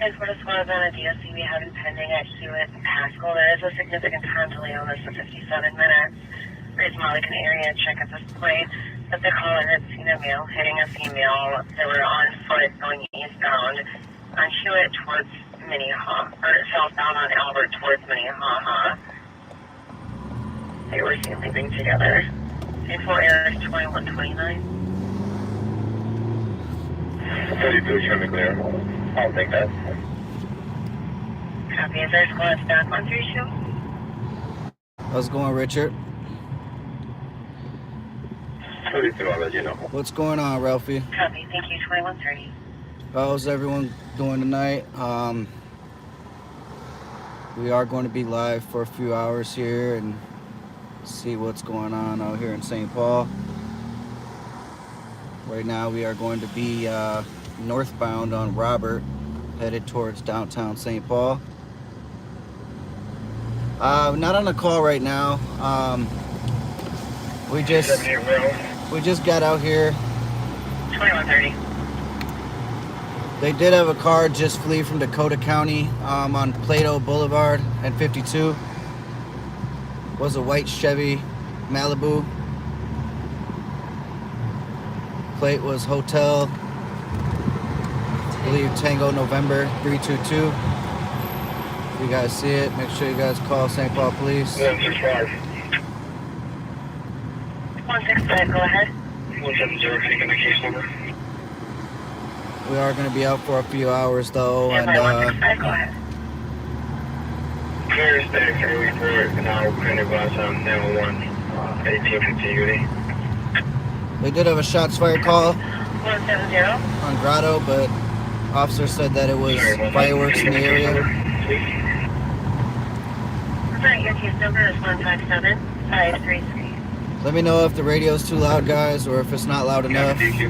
As what is going on a DSC we have pending at Hewitt and Pascal, there is a significant time delay on this of 57 minutes. There's Mulligan area check at this point, but the caller had seen a male hitting a female. They were on foot going eastbound on Hewitt towards Minnehaha, or southbound on Albert towards Minnehaha. They were seen leaving together. Info error is 2129. 32, show me clear. I'll take that. Copy. Is there squad back 132? How's it going, Richard? 32, I'll let you know. What's going on, Ralphie? Copy. Thank you. 2130. How's everyone doing tonight? We are going to be live for a few hours here and see what's going on out here in St. Paul. Right now we are going to be northbound on Robert, headed towards downtown St. Paul. Not on a call right now. We just got out here. 2130. They did have a car just flee from Dakota County on Plato Boulevard and 52. Was a white Chevy Malibu. Plate was Hotel, I believe Tango November 322. If you guys see it, make sure you guys call St. Paul Police. 165. 165, go ahead. 170, taking the case number. We are going to be out for a few hours though, and 165, go ahead. Clear stay for report, now kind of glass on 901, 1850 UD. they did have a shots fired call 170. on Grotto, but officer said that it was fireworks in the area. Right, your case number is 157533. Let me know if the radio's too loud, guys, or if it's not loud enough. Thank you.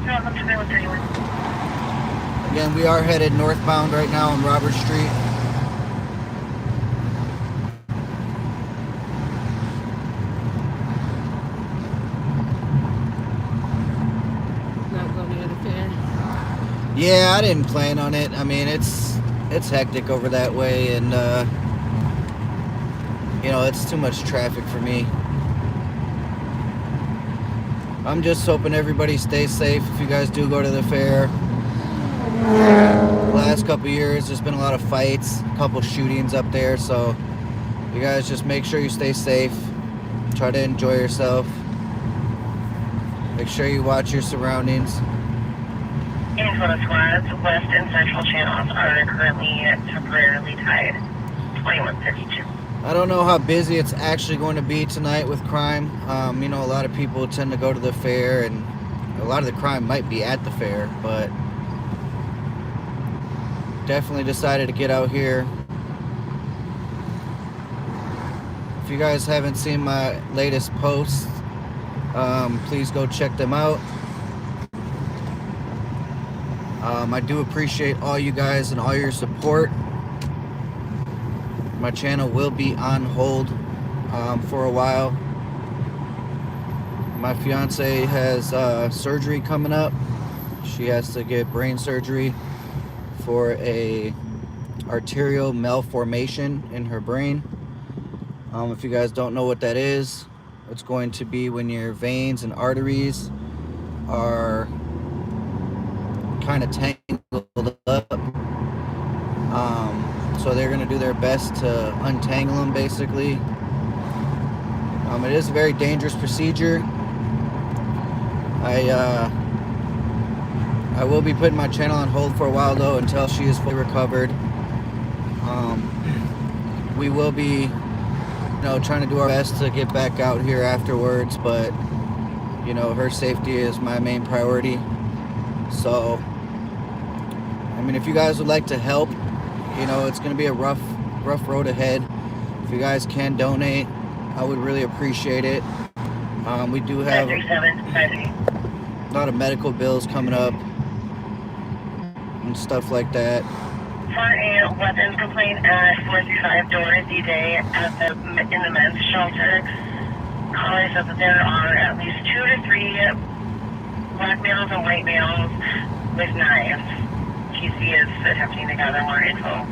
Welcome to 2131. Again, we are headed northbound right now on Robert Street. Not going to the fair. Yeah, I didn't plan on it. I mean, it's hectic over that way, and you know, it's too much traffic for me. I'm just hoping everybody stays safe if you guys do go to the fair. The last couple years, there's been a lot of fights, a couple shootings up there, so you guys just make sure you stay safe. Try to enjoy yourself. Make sure you watch your surroundings. Info to squads, west and central channels are currently temporarily tied. 2132. I don't know how busy it's actually going to be tonight with crime. You know, a lot of people tend to go to the fair, and a lot of the crime might be at the fair, but definitely decided to get out here. If you guys haven't seen my latest posts, please go check them out. I do appreciate all you guys and all your support. My channel will be on hold for a while. My fiance has surgery coming up. She has to get brain surgery for a arterial malformation in her brain. If you guys don't know what that is, it's going to be when your veins and arteries are kind of tangled up. So they're going to do their best to untangle them, basically. It is a very dangerous procedure. I will be putting my channel on hold for a while though, until she is fully recovered. We will be, you know, trying to do our best to get back out here afterwards, but you know, her safety is my main priority. So, I mean, if you guys would like to help, you know, it's going to be a rough road ahead. If you guys can donate, I would really appreciate it. We do have a lot of medical bills coming up and stuff like that. For a weapons complaint at 435 Dorothy Day in the men's shelter, caller says that there are at least 2 to 3 black males and white males with knives PC is attempting to gather more info.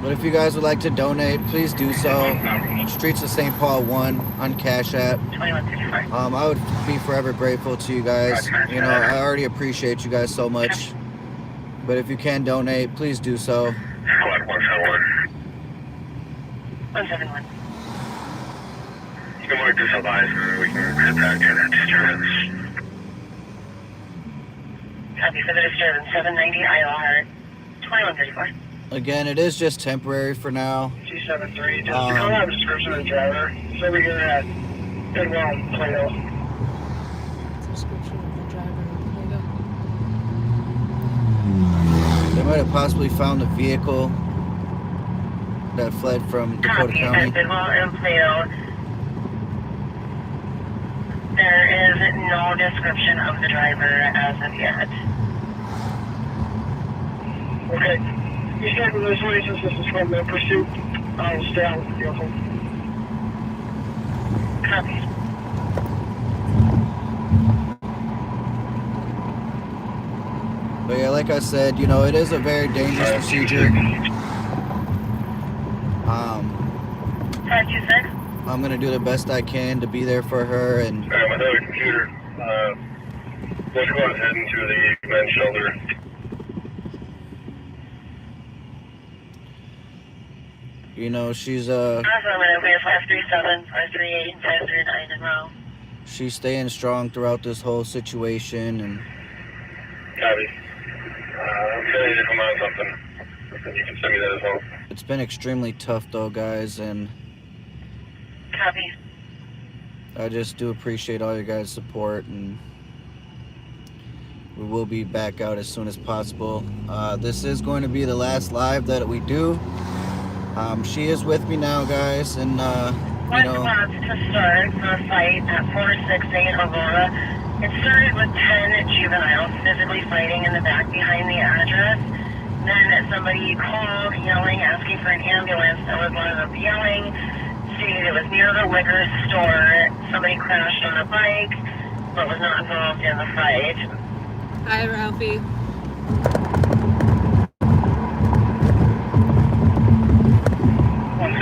But if you guys would like to donate, please do so. Streets of St. Paul 1 on Cash App. 2154. I would be forever grateful to you guys. You know, I already appreciate you guys so much. But if you can donate, please do so. 171. You can mark this advisor. We can head back to that disturbance. Copy for the disturbance. 790 ILR. 2134. Again, it is just temporary for now. 273. Just call out a description of the driver. He's over here at Goodwill and Plato. Description of the driver on Play-Doh. They might have possibly found a vehicle that fled from Dakota Copy. County. At Goodwill and Plato. There is no description of the driver as of yet. Okay. You start with this way since this is from the pursuit. I'll stay out with the vehicle. Copy. But yeah, like I said, you know, it is a very dangerous procedure. 526. I'm gonna do the best I can to be there for her, and Alright, my other computer. Let's go ahead into the men's shelter. you know, she's Affirmative. We have 537, 538, and 539 in row. she's staying strong throughout this whole situation, and Copy. I'm ready to come on something. You can send me that as well. it's been extremely tough though, guys, and Copy. I just do appreciate all your guys' support, and we will be back out as soon as possible. This is going to be the last live that we do. She is with me now, guys, and What spots to start for a fight at 468 Aurora? It started with 10 juveniles physically fighting in the back behind the address. Then somebody called, yelling, asking for an ambulance. That was one of them yelling, stated it was near the liquor store. Somebody crashed on a bike, but was not involved in the fight. Hi, Ralphie.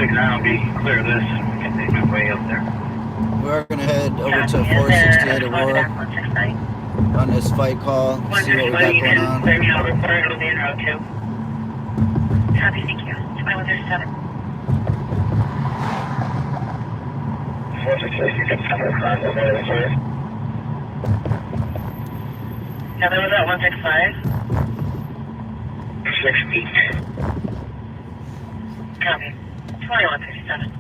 I'll be clear this. Can make my way up there. we are going to head over to Copy. 468 Is there a Aurora 169? on this fight call, see what we got going on. Clear me out. Report. It'll be in route 2. Copy. Thank you. 2137. Now there was at 165. 60. Copy. 2157.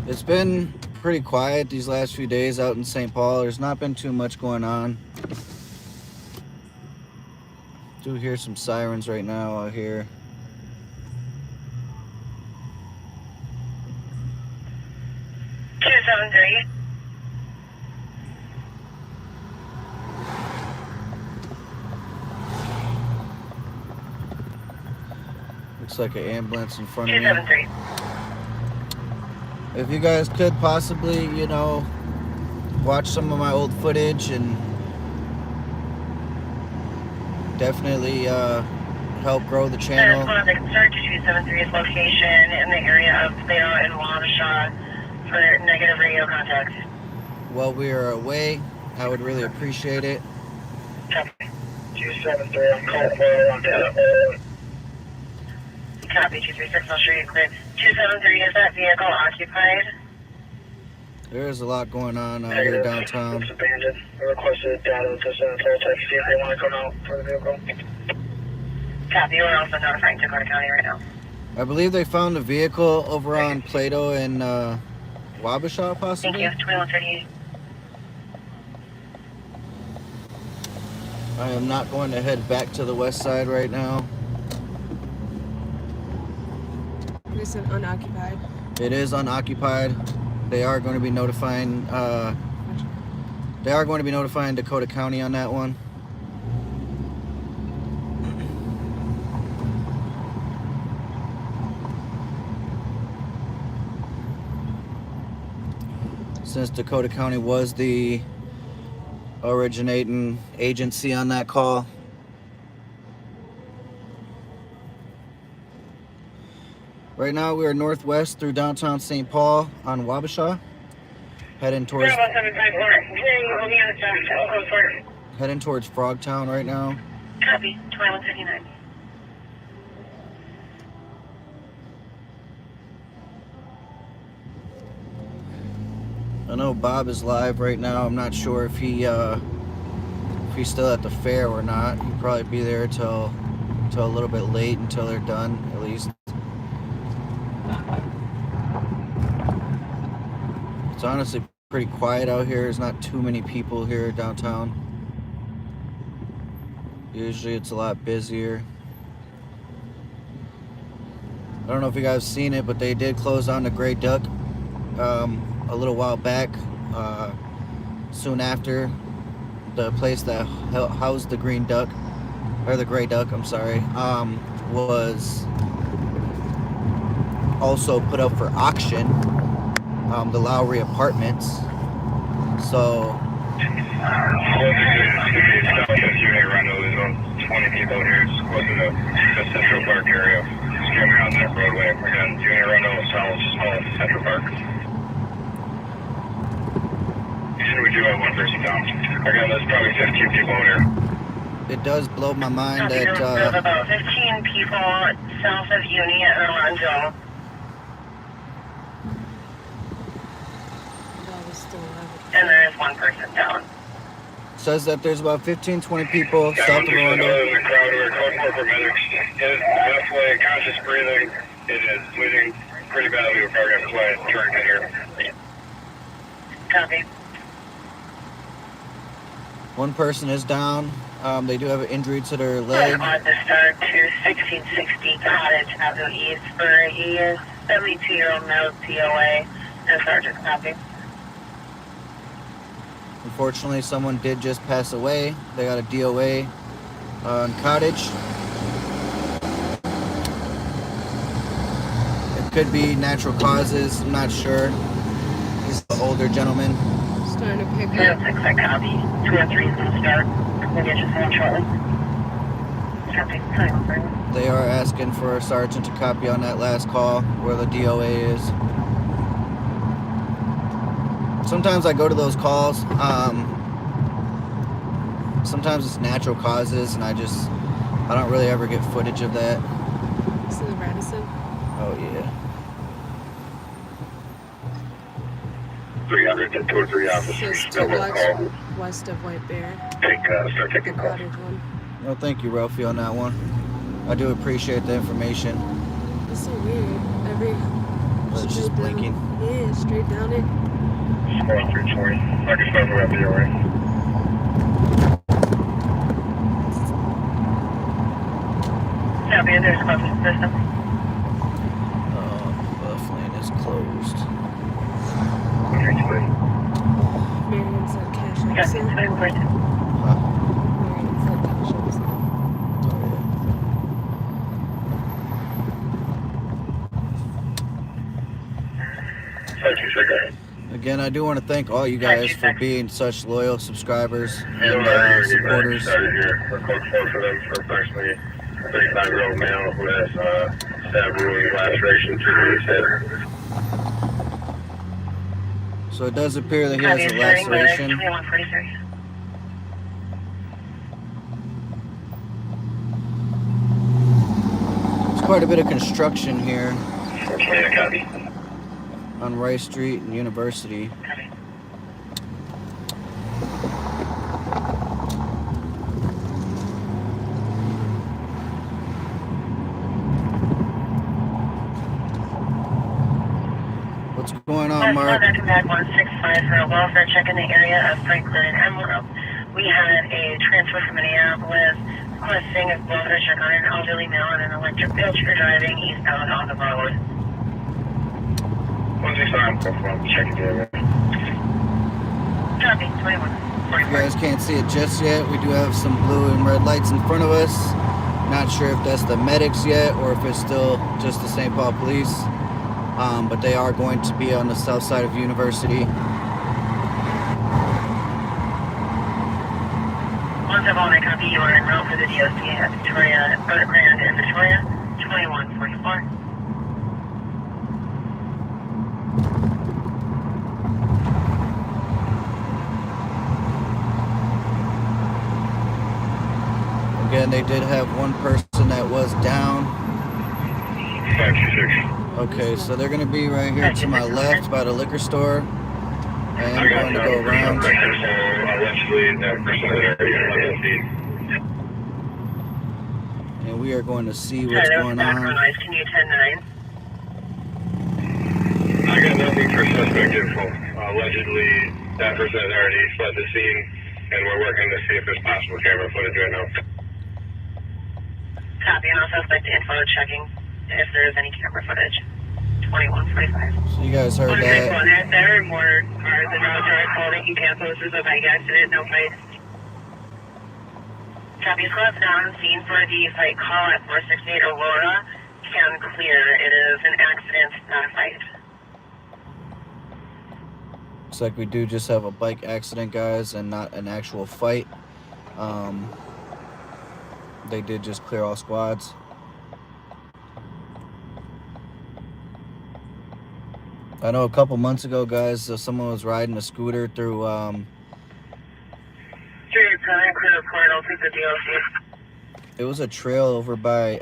It's been pretty quiet these last few days out in St. Paul. There's not been too much going on. Do hear some sirens right now out here. $273. Looks like an ambulance in front of me. 273. If you guys could possibly, you know, watch some of my old footage and definitely help grow the That is channel. one of the search 273's location in the area of Plato and Wabasha for negative radio contact. While we are away, I would really appreciate it. Copy. 273. I'm calling for on data. Copy. 236. I'll show you clear. 273. Is that vehicle occupied? There is a lot going on out here downtown. It's abandoned. I requested data to send a toll text. See if they want to come out for the vehicle. Copy. We're also notifying Dakota County right now. I believe they found a vehicle over on Plato and Wabasha, Thank possibly. you. 2138. I am not going to head back to the west side right now. It's an unoccupied. It is unoccupied. They are going to be notifying. They are going to be notifying Dakota County on that one. Since Dakota County was the originating agency on that call. Right now we are northwest through downtown St. Paul on Wabasha, heading towards 754. We'll be on the track. heading towards Frogtown right now. Copy. 2159. I know Bob is live right now. I'm not sure if he's still at the fair or not. He'll probably be there till a little bit late until they're done, at least. It's honestly pretty quiet out here. There's not too many people here downtown. Usually it's a lot busier. I don't know if you guys have seen it, but they did close down the Gray Duck a little while back. Soon after, the place that housed the Green Duck, or the Gray Duck, I'm sorry, was also put up for auction. The Lowry Apartments. So Unit rental is about 20 people here. It's close to the Central Park area. Just came around that roadway. Again, unit rental south Central Park. And we do have one person down. Again, there's probably 15 people here. it does blow my mind Copy. that There's about 15 people south of Uni at Orlando. That was still alive. And there is one person down. says that there's about 15-20 people Yeah, south of Orlando. the crowd who are called corporate medics. It is halfway conscious breathing. It is bleeding pretty badly. We're probably going to fly a tourniquet here. Copy. One person is down. They do have an injury to their On leg. the start to 1660 Cottage Avenue East for a 72-year-old male POA and Sergeant. Copy. Unfortunately, someone did just pass away. They got a DOA on Cottage. It could be natural causes. I'm not sure. He's an older gentleman. Starting to pick Yeah, up. 6 I copy. 203 is going to start. We'll get you someone shortly. Copy. Time. They are asking for a sergeant to copy on that last call where the DOA is. Sometimes I go to those calls. Sometimes it's natural causes, and I don't really ever get footage of that. This is Radisson. Oh yeah. 300 to 203 This is officers. 2 Double blocks call. west of White Bear. Start The taking calls. Cottage one. Well, thank you, Ralphie, on that one. I do appreciate the information. It's so weird. Every It's just straight down- blinking. Yeah, straight down it. Going through 20. I can start with the away. Copy. There's a closest system. Buff lane is closed. Marion said cash Copy. out sale. 2 Huh? Marion said cash out sale. Again, I do want to thank all you guys for being such loyal subscribers and supporters. Started here. We're close for them for approximately 35-year-old male who has stab wound laceration to his head. So it does appear that he has a laceration. 2143. There's quite a bit of construction here Yeah, copy. on Rice Street and University. Copy. What's going on, Mark? Back 165 for a welfare check in the area of Franklin and Emerald. We had a transfer from Minneapolis requesting a welfare check on an elderly male on an electric wheelchair driving eastbound on the road. 165, go from checking the area. Copy. 21. You guys can't see it just yet. We do have some blue and red lights in front of us. Not sure if that's the medics yet or if it's still just the St. Paul police. But they are going to be on the south side of University. 171, I copy. You are en route for the DOC at Victoria, Grand and Victoria. 2144. then they did have one person that was down. 526. Okay, so they're gonna be right here to my left by the liquor store. I am going to go around. Allegedly, that person is already And we are going to see what's Sorry, going background on. noise. Can you 10-9? I got nothing for suspect info. Allegedly, that person has already fled the scene, and we're working to see if there's possible camera footage right now. Copy, and also suspect info checking if there is any camera footage. 2145. So you guys heard that. There are more cars and roads are called making cancels. This is a bike accident, no fights. Copy, squad's down scene for the fight call at 468 Aurora. Can clear. It is an accident, not a fight. Looks like we do just have a bike accident, guys, and not an actual fight. They did just clear all squads. I know a couple months ago, guys, someone was riding a scooter through, it was a trail over by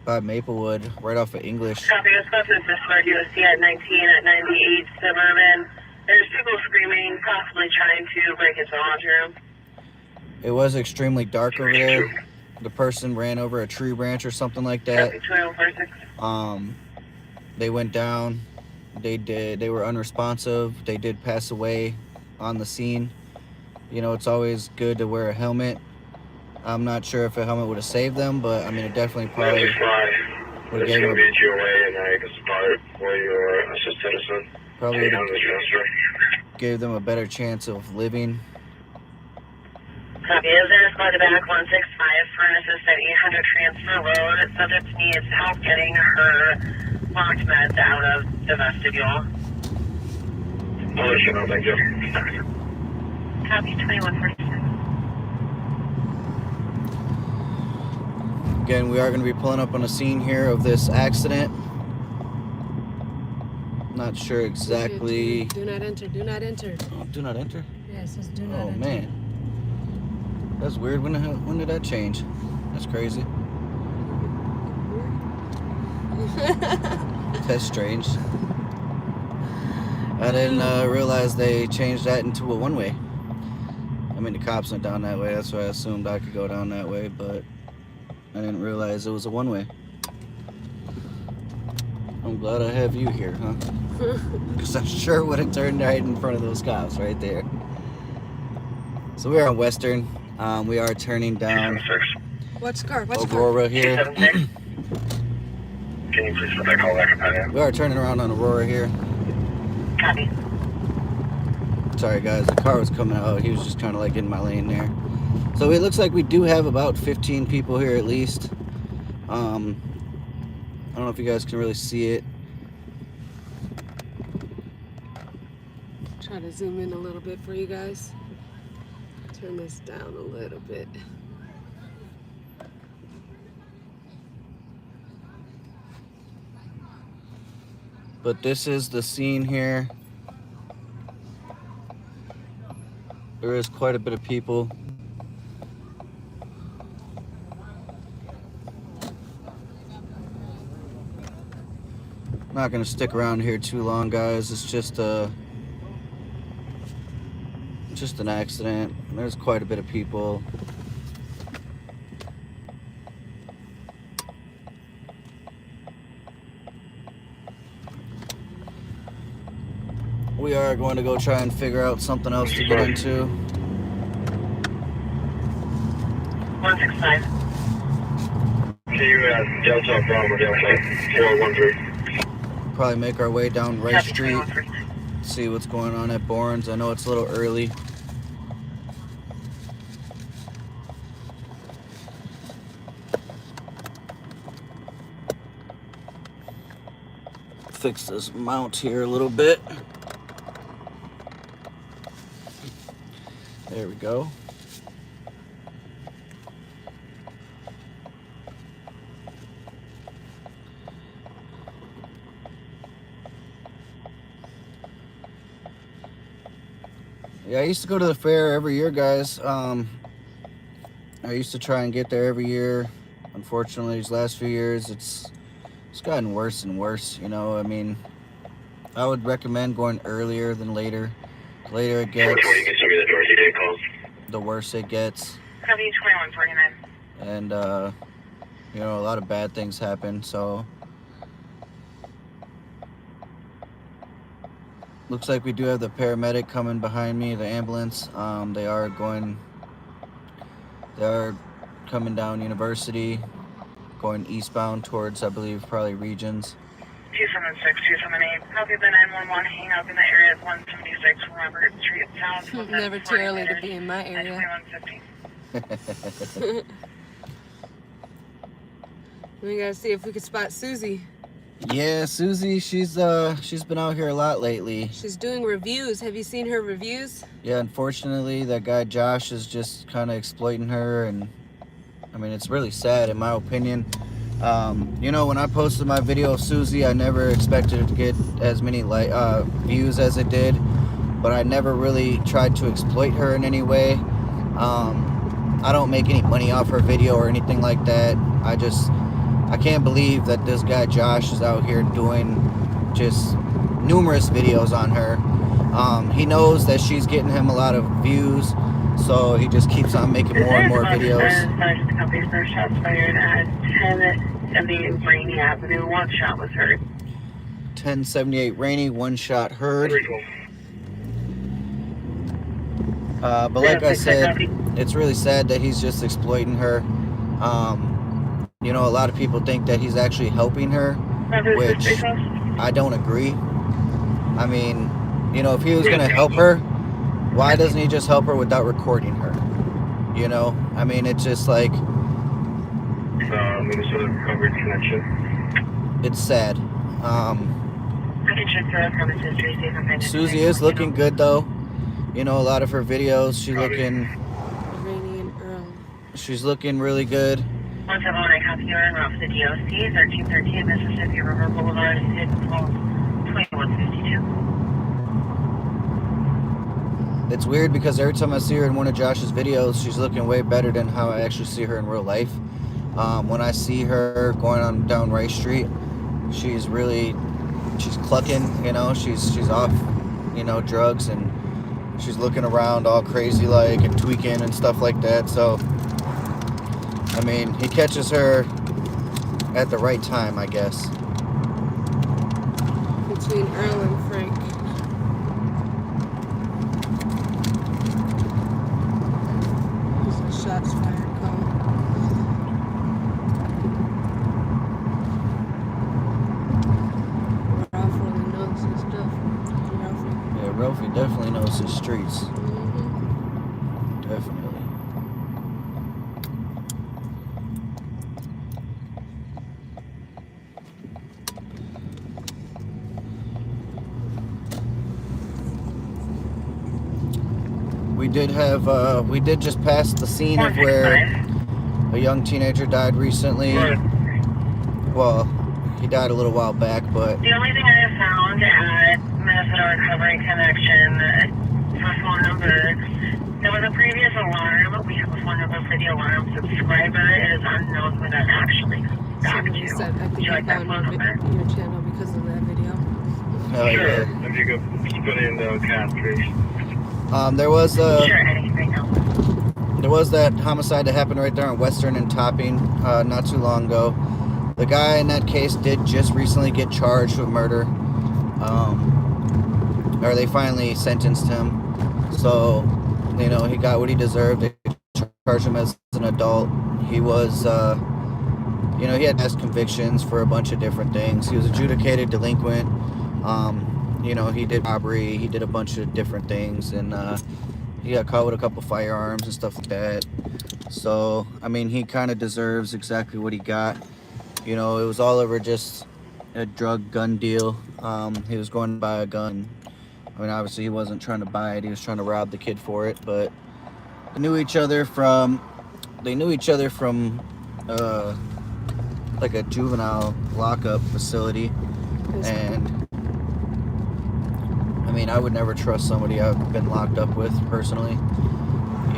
Maplewood, right off of English. Copy, it's supposed to Discord USC at 19 at 98 Suburban. There's people screaming, possibly trying to break into the lodge room. It was extremely dark over there. The person ran over a tree branch or something like that. Copy, 2146. They went down. They were unresponsive. They did pass away on the scene. You know, it's always good to wear a helmet. I'm not sure if a helmet would have saved them, but I mean, it definitely probably would have gave them gave them a better chance of living. Copy, is there a squad to back 165 for an assist at 800 Transfer Road? Subject needs help getting her locked meds out of the vestibule. No, thank you. Copy, 2146. Again, we are going to be pulling up on a scene here of this accident. Not sure exactly. Do not enter. Do not enter. Oh, do not enter? Yeah, it says do not enter. Oh, man. That's weird. When did that change? That's crazy. That's strange. I didn't realize they changed that into a one-way. I mean, the cops went down that way. That's why I assumed I could go down that way, but I didn't realize it was a one-way. I'm glad I have you here, huh? Because I'm sure would have turned right in front of those cops right there. So we are on Western. We are turning down What's car? What's Aurora here. Can you please put that call back up? We are turning around on Aurora here. Copy. Sorry guys, the car was coming out. He was just kind of like in my lane there. So it looks like we do have about 15 people here at least. I don't know if you guys can really see it. Try to zoom in a little bit for you guys. Turn this down a little bit. But this is the scene here. There is quite a bit of people. Not gonna stick around here too long, guys. It's just an accident. There's quite a bit of people. We are going to go try and figure out something else to get into. 165. Can you Delta Bravo Delta 413? Probably make our way down Rice Copy, Street. 2146. See what's going on at Bourne's. I know it's a little early. Fix this mount here a little bit. There we go. Yeah, I used to go to the fair every year, guys. I I used to try and get there every year. Unfortunately, these last few years, it's gotten worse and worse. You know, I mean, I would recommend going earlier than later. The later it gets, the worse it gets. W2149. And you know, a lot of bad things happen. So looks like we do have the paramedic coming behind me, the ambulance. They are coming down University, going eastbound towards, I believe, probably Regions. 276, 278. Copy the 911. Hang up in the area of 176 Robert Street South. Never too early to be in my area. 2150. We gotta see if we could spot Susie. Yeah, Susie, she's been out here a lot lately. She's doing reviews. Have you seen her reviews? Yeah, unfortunately, that guy Josh is just kind of exploiting her, and I mean, it's really sad in my opinion. You know, when I posted my video of Susie, I never expected it to get as many views as it did, but I never really tried to exploit her in any way. I don't make any money off her video or anything like that. I can't believe that this guy Josh is out here doing just numerous videos on her. He knows that she's getting him a lot of views, so he just keeps on making more and more videos. First shots fired at 1078 Rainy Avenue. One shot was heard. 1078 Rainy, one shot heard. But like I said, it's really sad that he's just exploiting her. You know, a lot of people think that he's actually helping her, which I don't agree. I mean, you know, if he was going to help her, why doesn't he just help her without recording her? You know, I mean, it's just like, Minnesota coverage connection. it's sad. I can check the premise history, see if I can. Susie is looking good though. You know, a lot of her videos, she's looking really good. 171, I copy you en route for the DOC, 1313 Mississippi River Boulevard, Hidden Falls, 2152. It's weird because every time I see her in one of Josh's videos, she's looking way better than how I actually see her in real life. When I see her going on down Rice Street, she's clucking, you know, she's off, you know, drugs, and she's looking around all crazy like and tweaking and stuff like that. So I mean, he catches her at the right time, I guess. Between Earl and Frank. There's a shots fired call. Ralph really knows his stuff. Yeah, Ralphie definitely knows his streets. Mm-hmm. Definitely. We did just pass the scene of where a young teenager died recently. Well, he died a little while back, but The only thing I have found at Minnesota Recovery Connection for phone number, there was a previous alarm. We have a phone number for the alarm subscriber. It is unknown who that actually got Somebody to. said, I Would think you I like that found phone number? your channel because of that video. hell Sure. yeah. If you could put in the count, please. Sure, anything else? There was that homicide that happened right there on Western and Topping not too long ago. The guy in that case did just recently get charged with murder. Or they finally sentenced him. So, you know, he got what he deserved. They charged him as an adult. He was, you know, he had past convictions for a bunch of different things. He was adjudicated delinquent. You know, he did robbery. He did a bunch of different things. And he got caught with a couple firearms and stuff like that. So, I mean, he kind of deserves exactly what he got. You know, it was all over just a drug gun deal. He was going to buy a gun. I mean, obviously he wasn't trying to buy it. He was trying to rob the kid for it. But they knew each other from like a juvenile lockup facility. And I mean, I would never trust somebody I've been locked up with personally.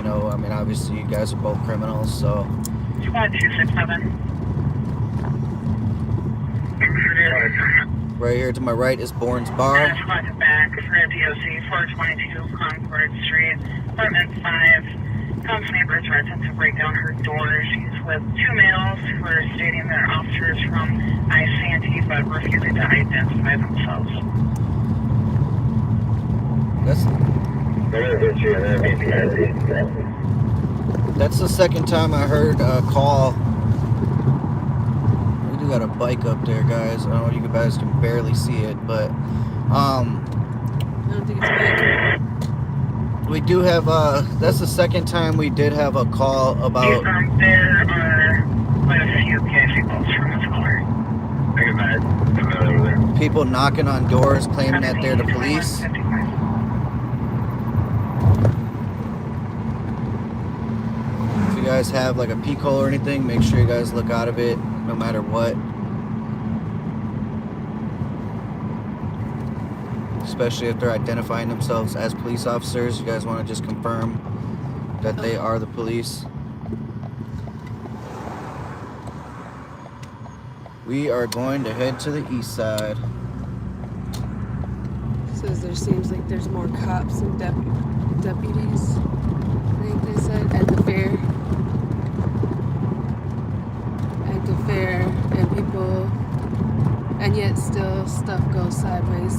You know, I mean, obviously you guys are both criminals, so. Squad 267. Right here to my right is Bourne's Bar. Squad to back for DOC 422 Concord Street, apartment 5. Comes neighbors resident to break down her door. She's with 2 males who are stating they're officers from ICNT but refusing to identify themselves. That's the second time I heard a call. We do got a bike up there, guys. I don't know if you guys can barely see it, but I don't think it's big. we do have that's the second time we did have a call about There are quite a few vehicles from this caller. people knocking on doors claiming that they're the police. If you guys have like a peephole or anything, make sure you guys look out of it no matter what. Especially if they're identifying themselves as police officers. You guys want to just confirm that they are the police. We are going to head to the east side. Says there seems like there's more cops and deputies, I think they said, at the fair. At the fair, and people, and yet still stuff goes sideways.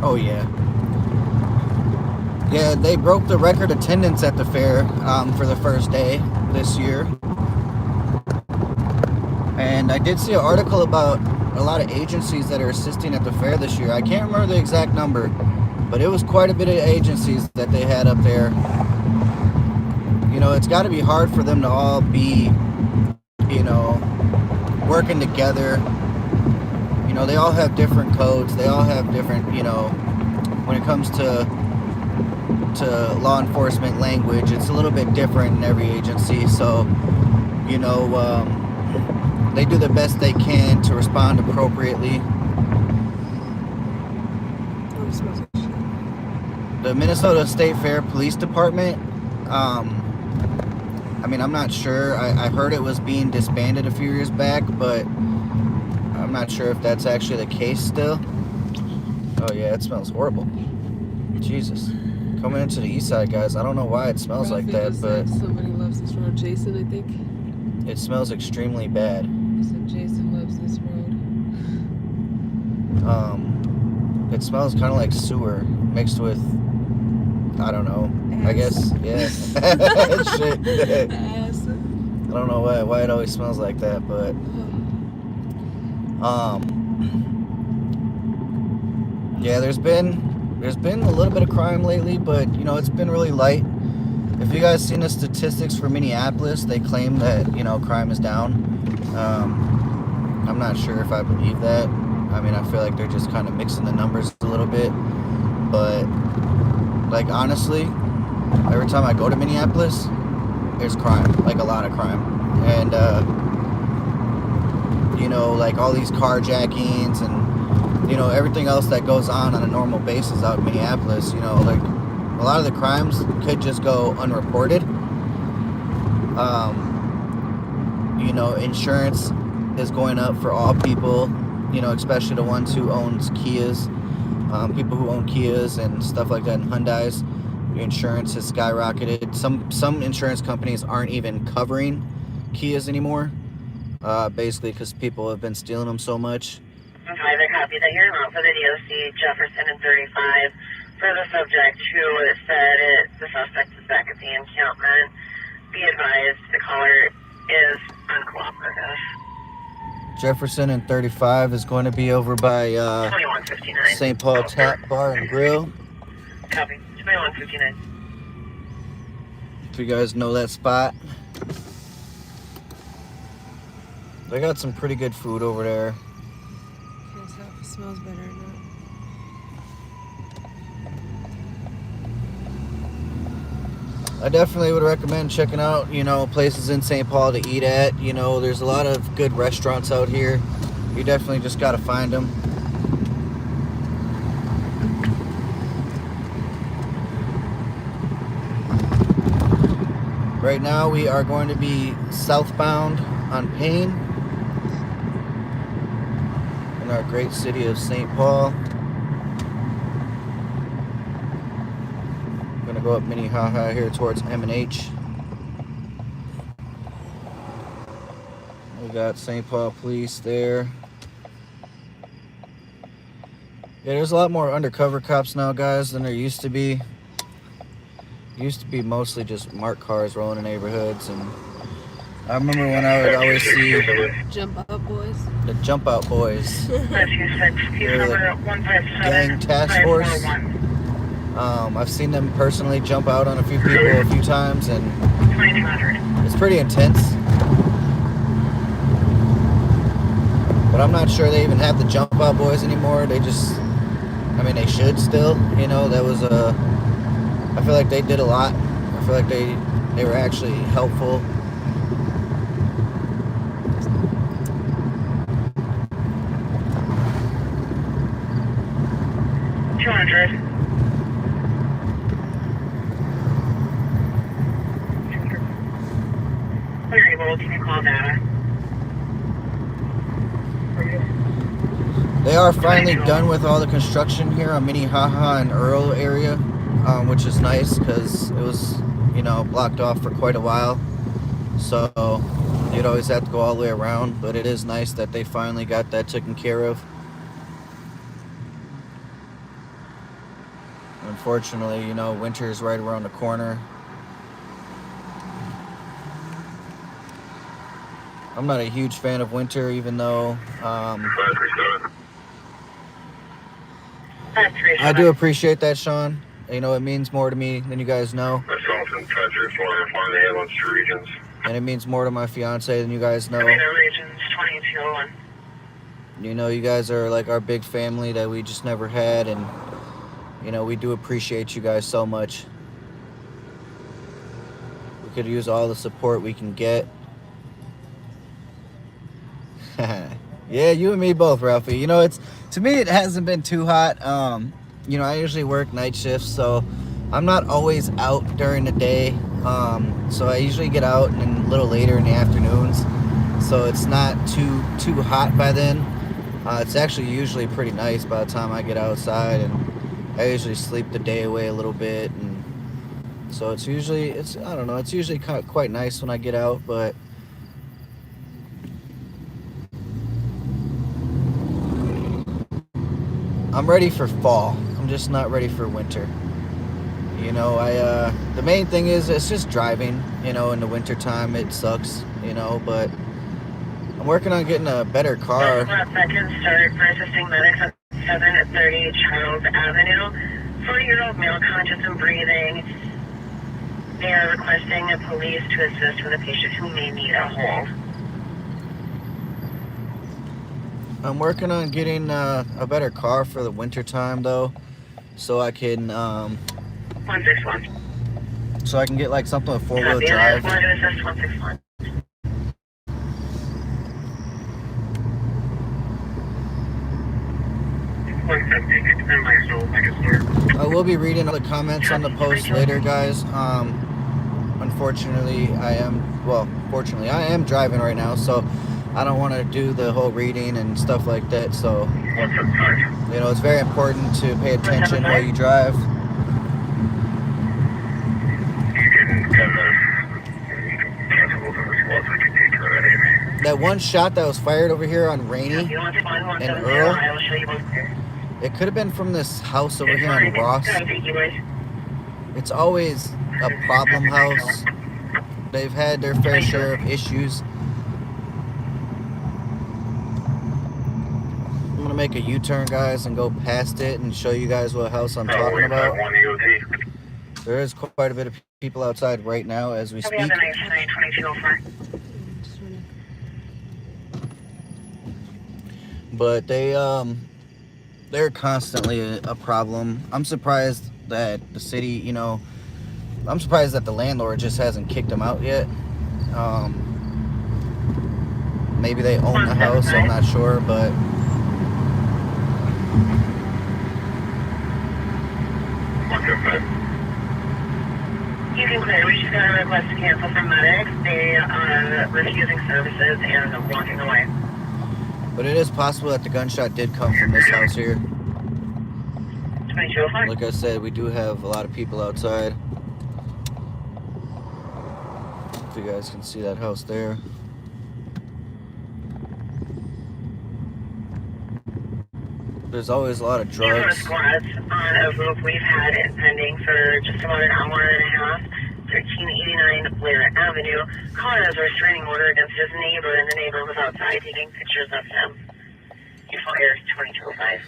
Oh yeah. Yeah, they broke the record attendance at the fair for the first day this year. And I did see an article about a lot of agencies that are assisting at the fair this year. I can't remember the exact number, but it was quite a bit of agencies that they had up there. You know, it's got to be hard for them to all be, you know, working together. You know, they all have different codes. They all have different, you know, when it comes to law enforcement language, it's a little bit different in every agency. So, you know, they do the best they can to respond appropriately. The Minnesota State Fair Police Department, I mean, I'm not sure. I heard it was being disbanded a few years back, but I'm not sure if that's actually the case still. Oh yeah, it smells horrible. Jesus. Coming into the east side, guys. I don't know why it smells like that, but somebody loves this road. Jason, I think. It smells extremely bad. He said Jason loves this road. It smells kind of like sewer mixed with, I don't know. I guess, yeah. Shit. Ass. I don't know why it always smells like that, but yeah, there's been a little bit of crime lately, but you know, it's been really light. If you guys seen the statistics for Minneapolis, they claim that, you know, crime is down. I'm not sure if I believe that. I mean, I feel like they're just kind of mixing the numbers a little bit, but like honestly, every time I go to Minneapolis, there's crime, like a lot of crime. And you know, like all these carjackings and, you know, everything else that goes on a normal basis out in Minneapolis, you know, like a lot of the crimes could just go unreported. You know, insurance is going up for all people, you know, especially the ones who owns Kias, people who own Kias and stuff like that, and Hyundais. Your insurance has skyrocketed. Some insurance companies aren't even covering Kias anymore, basically because people have been stealing them so much. Private copy that you're not for the DOC, Jefferson and 35. For the subject who said the suspect is back at the encampment, be advised the caller is uncooperative. Jefferson and 35 is going to be over by 2159. St. Paul Tap Bar and Grill. Copy. 2159. If you guys know that spot. They got some pretty good food over there. Can't tell if it smells better or not. I definitely would recommend checking out, you know, places in St. Paul to eat at. You know, there's a lot of good restaurants out here. You definitely just got to find them. Right now we are going to be southbound on Payne in our great city of St. Paul. I'm gonna go up Minnehaha here towards M&H. We got St. Paul police there. Yeah, there's a lot more undercover cops now, guys, than there used to be. Used to be mostly just marked cars rolling in neighborhoods, and I remember when I would always see Jump out, boys. the jump out boys. They're the 157. gang task force. I've seen them personally jump out on a few people a few times, and 2200. it's pretty intense. But I'm not sure they even have the jump out boys anymore. They just, I mean, they should still, you know. That was I feel like they did a lot. I feel like they were actually helpful. Can you call data? They are finally done with all the construction here on Minnehaha and Earl area, which is nice because it was, you know, blocked off for quite a while. So you'd always have to go all the way around, but it is nice that they finally got that taken care of. Unfortunately, you know, winter is right around the corner. I'm not a huge fan of winter, even though I do appreciate that, Sean. You know, it means more to me than you guys know. And it means more to my fiance than you guys know. Regions 2201. You know, you guys are like our big family that we just never had, and you know, we do appreciate you guys so much. We could use all the support we can get. Yeah, you and me both, Ralphie. You know, it's, to me, it hasn't been too hot. You know, I usually work night shifts, so I'm not always out during the day. So I usually get out and a little later in the afternoons. So it's not too hot by then. It's actually usually pretty nice by the time I get outside, and I usually sleep the day away a little bit. And so it's usually, I don't know, it's usually quite nice when I get out, but I'm ready for fall. I'm just not ready for winter. You know, the main thing is it's just driving, you know, in the winter time. It sucks, you know, but I'm working on getting a better car. Second start for assisting medics at 730 Charles Avenue. 40-year-old male conscious and breathing. They are requesting the police to assist with a patient who may need a hold. I'm working on getting a better car for the winter time, though, so I can 161. So I can get like something with four-wheel drive. 161. I will be reading all the comments on the post later, guys. Unfortunately, fortunately, I am driving right now, so I don't want to do the whole reading and stuff like that. So, you know, it's very important to pay attention while you drive. That one shot that was fired over here on Rainey and Earl, it could have been from this house over here on Ross. It's always a problem house. They've had their fair share of issues. I'm gonna make a U-turn, guys, and go past it and show you guys what house I'm talking about. There is quite a bit of people outside right now as we speak. But they're constantly a problem. I'm surprised that the city, you know, I'm surprised that the landlord just hasn't kicked them out yet. Maybe they own the house, I'm not sure, but you can clear. We just gotta request to cancel from medics. They are refusing services and walking away. But it is possible that the gunshot did come from this house here. 2205. Like I said, we do have a lot of people outside. If you guys can see that house there. There's always a lot of drugs. Squads on a roof we've had it pending for just about an hour and a half. 1389 Blair Avenue. Caller has a restraining order against his neighbor, and the neighbor was outside taking pictures of him. Info here is 2205.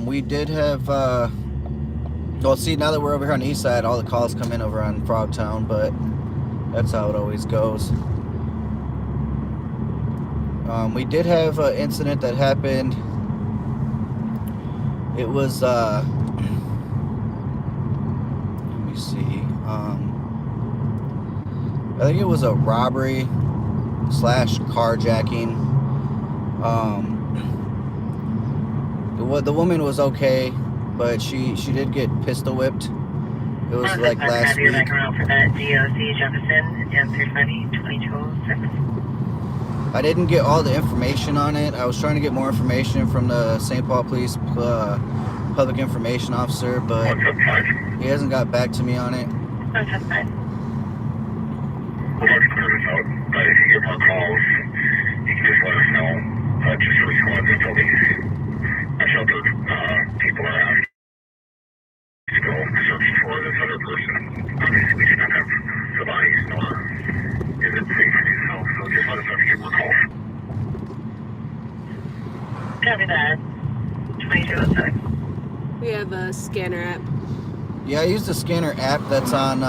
We did have, well, see, now that we're over here on the east side, all the calls come in over on Frogtown, but that's how it always goes. We did have an incident that happened. It was, let me see, I think it was a robbery slash carjacking. The woman was okay, but she did get pistol whipped. It was like last week. Back around for that DOC Jefferson and 358-2206. I didn't get all the information on it. I was trying to get more information from the St. Paul Police Public Information Officer, but he hasn't got back to me on it. That's fine. We'll have to clear this out, but if you get more calls, you can just let us know. Just respond until these shelter people are out to go search for this other person. Obviously, we do not have the bodies, nor is it safe to do so. So just let us know if you get more calls. Copy that. 2206. We have a scanner app. Yeah, I used the scanner app that's on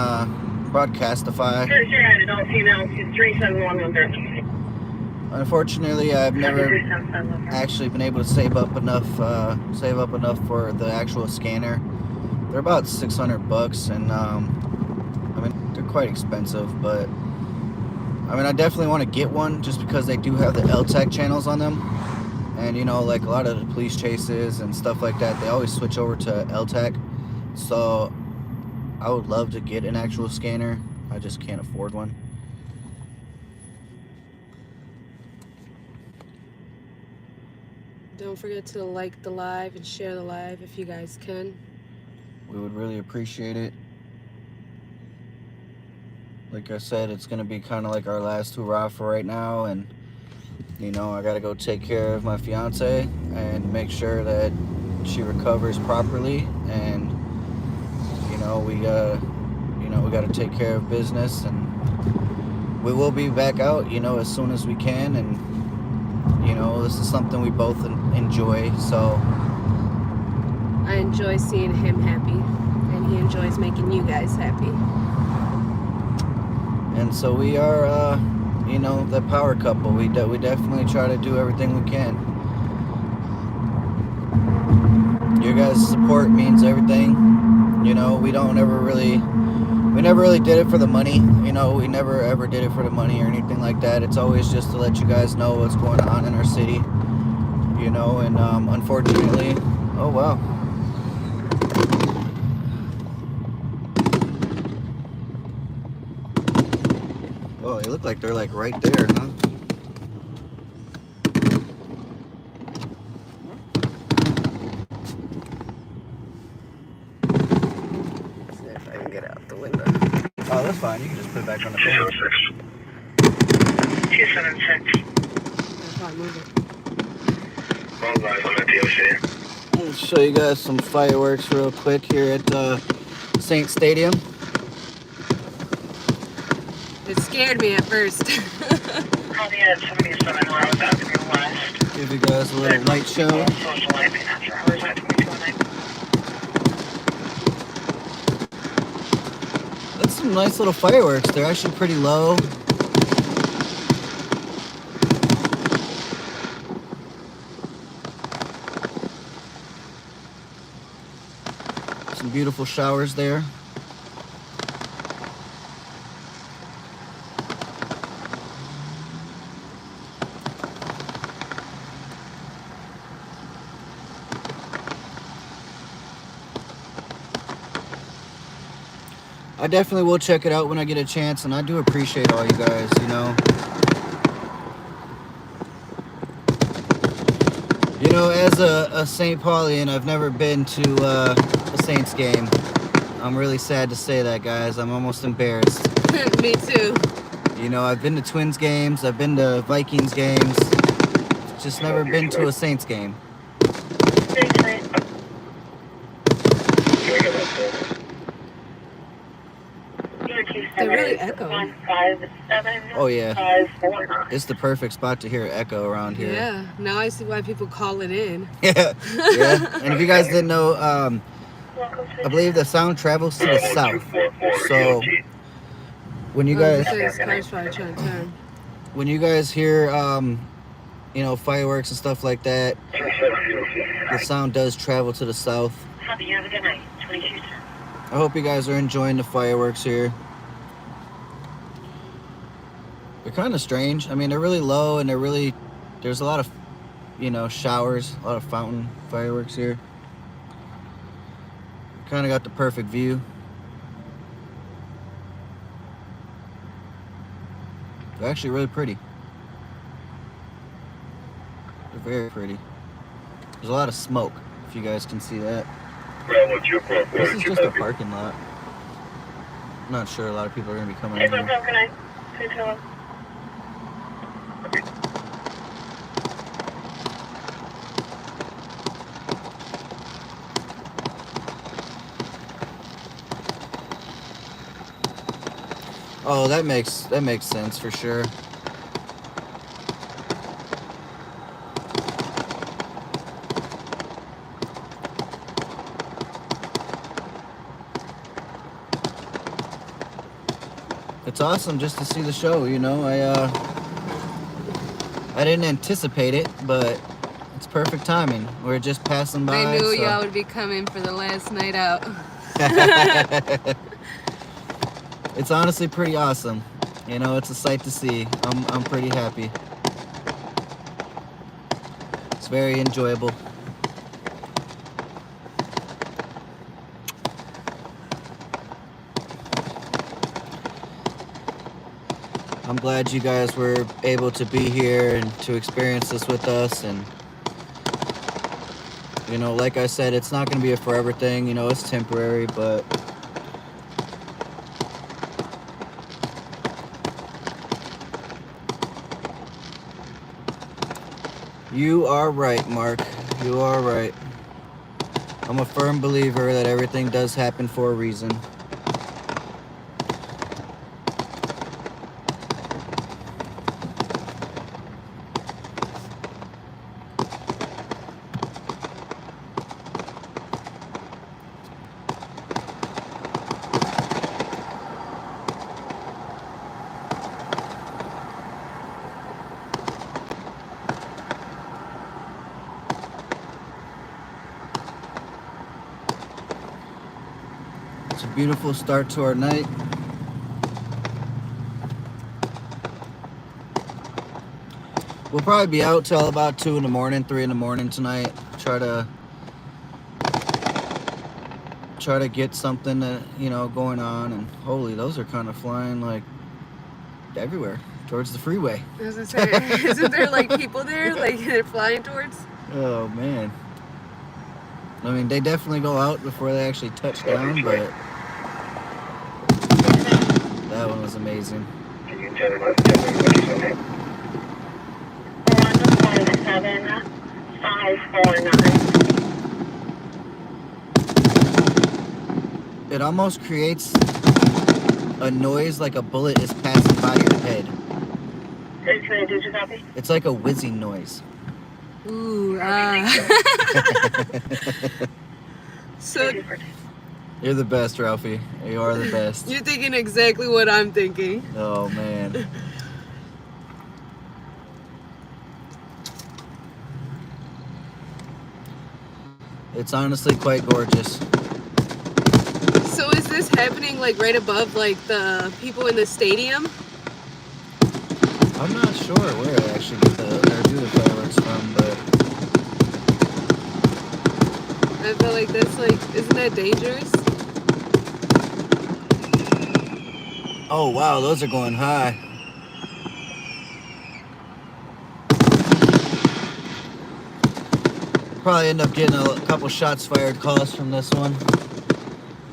Broadcastify. Sure, adult female, 371113. Unfortunately, I've never actually been able to save up enough for the actual scanner. They're about $600, and I mean, they're quite expensive, but I mean, I definitely want to get one just because they do have the LTAC channels on them, and you know, like a lot of the police chases and stuff like that, they always switch over to LTAC. So I would love to get an actual scanner. I just can't afford one. Don't forget to like the live and share the live if you guys can. We would really appreciate it. Like I said, it's going to be kind of like our last hurrah for right now, and you know, I got to go take care of my fiance and make sure that she recovers properly, and you know, we got to take care of business, and we will be back out, you know, as soon as we can, and you know, this is something we both enjoy, so I enjoy seeing him happy, and he enjoys making you guys happy. and so we are, you know, the power couple. We definitely try to do everything we can. Your guys' support means everything. You know, we never really did it for the money. You know, we never ever did it for the money or anything like that. It's always just to let you guys know what's going on in our city. You know, and unfortunately, oh wow. Oh, they look like they're like right there, huh? See if I can get out the window. Oh, that's fine. You can just put it back on the page. 276. That's how I move it. Well, guys, I'm at DOC. I'll show you guys some fireworks real quick here at Saint Stadium. It scared me at first. Copy at 77 Road, Avenue West. Give you guys a little light show. Social lighting after hours at 2209. That's some nice little fireworks. They're actually pretty low. Some beautiful showers there. I definitely will check it out when I get a chance, and I do appreciate all you guys, you know. You know, as a St. Paulian, I've never been to a Saints game. I'm really sad to say that, guys. I'm almost embarrassed. Me too. You know, I've been to Twins games, I've been to Vikings games, just never been to a Saints game. They really echo. Oh yeah, it's the perfect spot to hear echo around here. Yeah, now I see why people call it in. Yeah, yeah. And if you guys didn't know, I believe the sound travels to the south. So when you guys, when you guys hear, you know, fireworks and stuff like that, the sound does travel to the south. You have a good night. I hope you guys are enjoying the fireworks here. They're kind of strange. I mean, they're really low, and there's a lot of, you know, showers, a lot of fountain fireworks here. Kind of got the perfect view. They're actually really pretty. They're very pretty. There's a lot of smoke, if you guys can see that. This is just a parking lot. I'm not sure a lot of people are going to be coming in here. Oh, that makes sense for sure. It's awesome just to see the show, you know. I didn't anticipate it, but it's perfect timing. We're just passing by. I knew y'all would be coming for the last night out. It's honestly pretty awesome. You know, it's a sight to see. I'm pretty happy. It's very enjoyable. I'm glad you guys were able to be here and to experience this with us. And, you know, like I said, it's not going to be a forever thing. You know, it's temporary, but you are right, Mark. You are right. I'm a firm believer that everything does happen for a reason. It's a beautiful start to our night. We'll probably be out till about 2 in the morning, 3 in the morning tonight. Try to get something that, you know, going on. And holy, those are kind of flying like everywhere towards the freeway. I was gonna say, isn't there like people there, like they're flying towards? Oh man. I mean, they definitely go out before they actually touch down, but that one was amazing. Can you tell me what you're 17549. It almost creates a noise like a bullet is passing by your head. Did you copy? It's like a whizzing noise. Ooh, So You're the best, Ralphie. You are the best. you're thinking exactly what I'm thinking. Oh man. It's honestly quite gorgeous. So is this happening like right above like the people in the stadium? I'm not sure where I actually get do the fireworks from, but I feel like that's like, isn't that dangerous? Oh, wow, those are going high. Probably end up getting a couple shots fired calls from this one.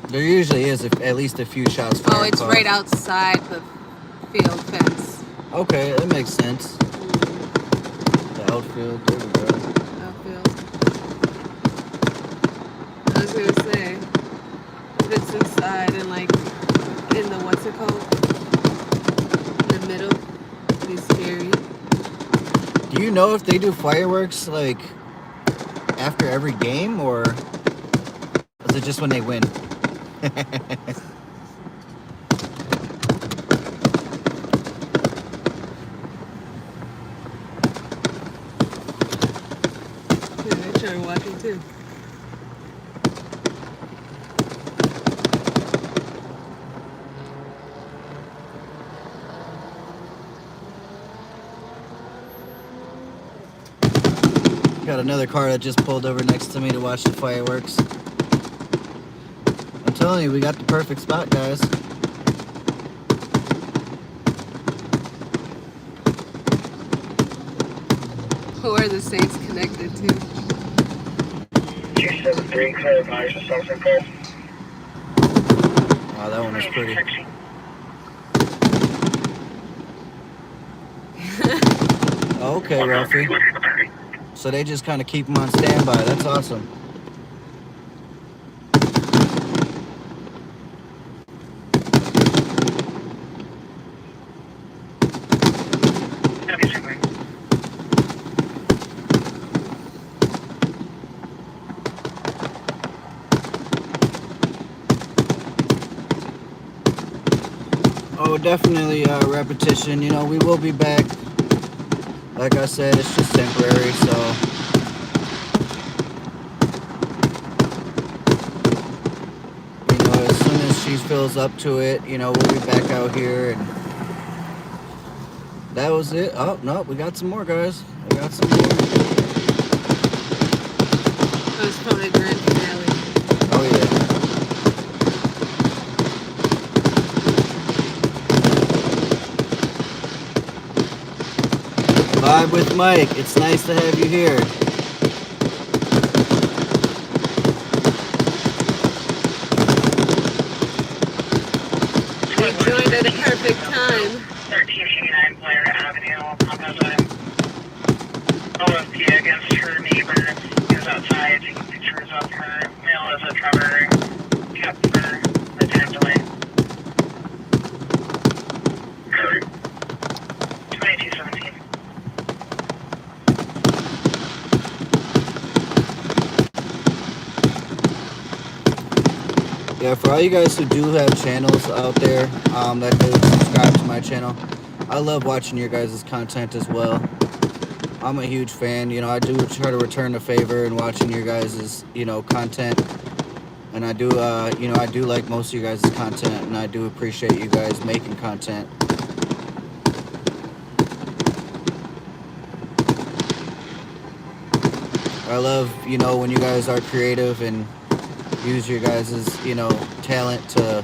There usually is at least a few shots fired. Oh, it's calls. right outside the field fence. Okay, that makes sense. The outfield, there we go. Outfield. I was gonna say, if it's inside and like in the what's it called? In the middle, it'd be scary. Do you know if they do fireworks like after every game, or is it just when they win? Yeah, I try watching too. Got another car that just pulled over next to me to watch the fireworks. I'm telling you, we got the perfect spot, guys. Who are the Saints connected to? 273, clarifies the Southern Pole. Wow, that one was pretty. Okay, Ralphie. So they just kind of keep them on standby. That's awesome. Oh, definitely repetition. You know, we will be back. Like I said, it's just temporary, so you know, as soon as she feels up to it, you know, we'll be back out here. And that was it. Oh no, we got some more, guys. We got some more. It was from the grand finale. Oh yeah. Vibe with Mike. It's nice to have you here. You joined at a perfect time. 1389 Blair Avenue, Composite. OFP against her neighbor. He was outside taking pictures of her mail as a Trevor kept for the time delay. 2217. Yeah, for all you guys who do have channels out there that do subscribe to my channel, I love watching your guys' content as well. I'm a huge fan. You know, I do try to return the favor in watching your guys' content, and I do I do like most of you guys' content, and I do appreciate you guys making content. I love when you guys are creative and use your guys' talent to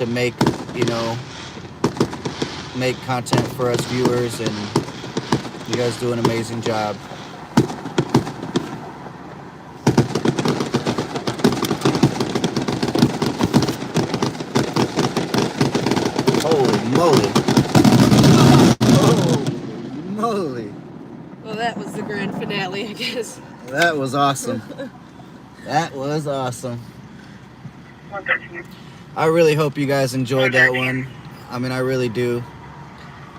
make make content for us viewers, and you guys do an amazing job. Holy moly. Holy moly. Well, that was the grand finale, I guess. That was awesome. That was awesome. 113. I really hope you guys enjoyed that one. I mean, I really do.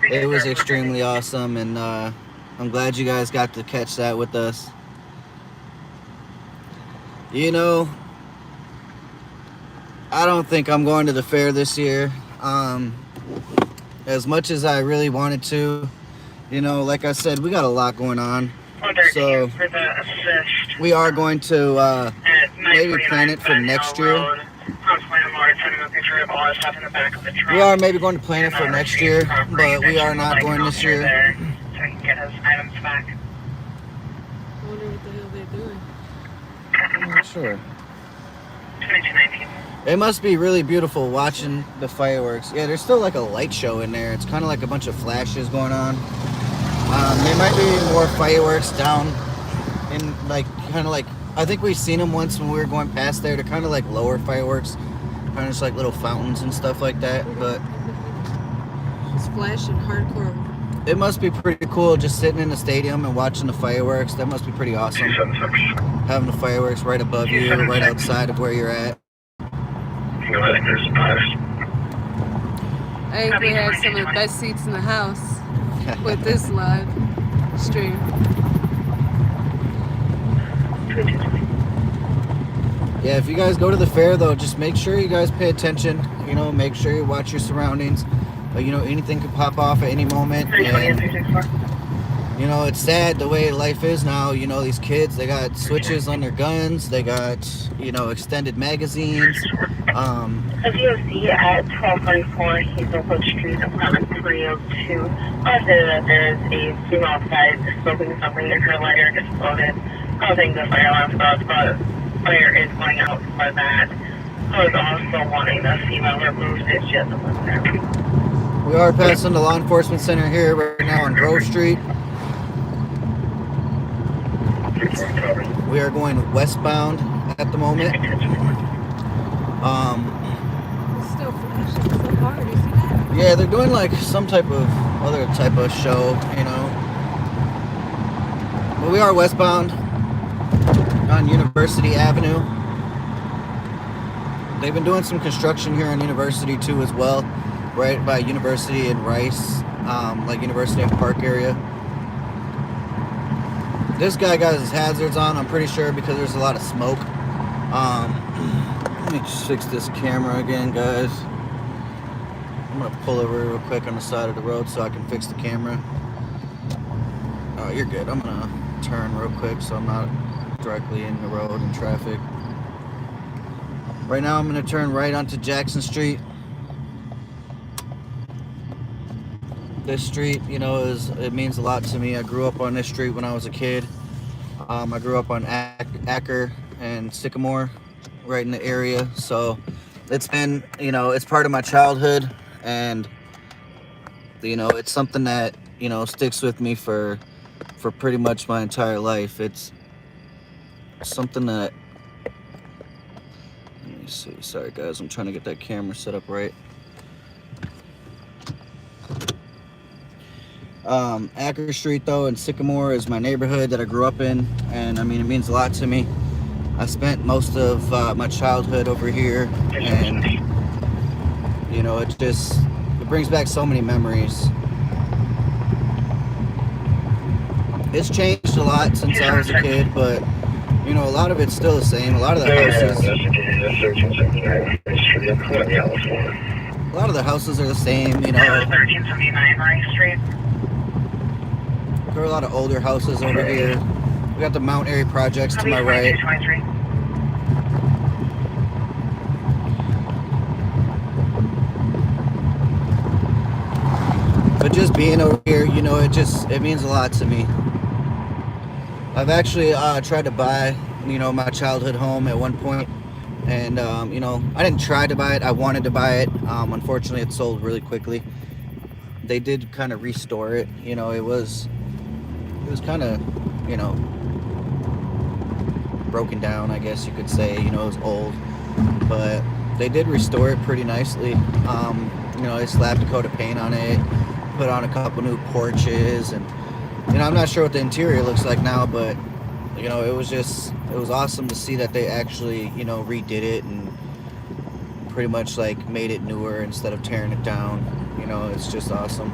It was extremely awesome, and I'm glad you guys got to catch that with us. You know, I don't think I'm going to the fair this year. As much as I really wanted to, like I said, we got a lot going on. So we are going to maybe plan it for next year. We are maybe going to plan it for next year, but we are not going this year. So he can get his items back. I wonder what the hell they're doing. I'm not sure. 2219. It must be really beautiful watching the fireworks. Yeah, there's still like a light show in there. It's kind of like a bunch of flashes going on. There might be more fireworks down in like, kind of like, I think we've seen them once when we were going past there. They're kind of like lower fireworks, kind of just like little fountains and stuff like that. But It's flashing hardcore. it must be pretty cool just sitting in the stadium and watching the fireworks. That must be pretty awesome. 276. Having the fireworks right above you, right outside of where you're at. You know, I think there's a bias. I think we have some of the best seats in the house with this live stream. 2220. Yeah, if you guys go to the fair though, just make sure you guys pay attention. You know, make sure you watch your surroundings. You know, anything could pop off at any moment. 320 and And 364. you know, it's sad the way life is now. You know, these kids, they got switches on their guns. They got, you know, extended magazines. A VOC at 1244 Hazelwood Street, apartment 302. Also, that there is a female outside smoking something and her lighter exploded, causing the fire alarm to go, but fire is going out for that. I was also wanting the female removed, it's just a little there. We are passing the law enforcement center here right now on Grove Street. We are going westbound at the moment. It's still flashing so hard. You see that? Yeah, they're doing like some type of other type of show, you know. But we are westbound on University Avenue. They've been doing some construction here on University too as well, right by University and Rice, like University and Park area. This guy got his hazards on, I'm pretty sure, because there's a lot of smoke. Let me just fix this camera again, guys. I'm gonna pull over real quick on the side of the road so I can fix the camera. Oh, you're good. I'm gonna turn real quick so I'm not directly in the road in traffic. Right now I'm gonna turn right onto Jackson Street. This street, you know, it means a lot to me. I grew up on this street when I was a kid. I grew up on Acker and Sycamore, right in the area. So it's been, you know, it's part of my childhood, and you know, it's something that, you know, sticks with me for pretty much my entire life. It's something that, let me see. Sorry guys, I'm trying to get that camera set up right. Acker Street though and Sycamore is my neighborhood that I grew up in, and I mean, it means a lot to me. I spent most of my childhood over here, and you know, it brings back so many memories. It's changed a lot since I was a kid, but you know, a lot of it's still the same. A lot of the houses are the same, you know. 1379 Rice Street. There are a lot of older houses over here. We got the Mount Airy projects to my right. 2223. But just being over here, you know, it means a lot to me. I've actually tried to buy, you know, my childhood home at one point, and you know, I didn't try to buy it. I wanted to buy it. Unfortunately, it sold really quickly. They did kind of restore it. You know, it was kind of, you know, broken down, I guess you could say. You know, it was old, but they did restore it pretty nicely. You know, they slapped a coat of paint on it, put on a couple new porches, and you know, I'm not sure what the interior looks like now, but you know, it was awesome to see that they actually, you know, redid it and pretty much like made it newer instead of tearing it down. You know, it's just awesome.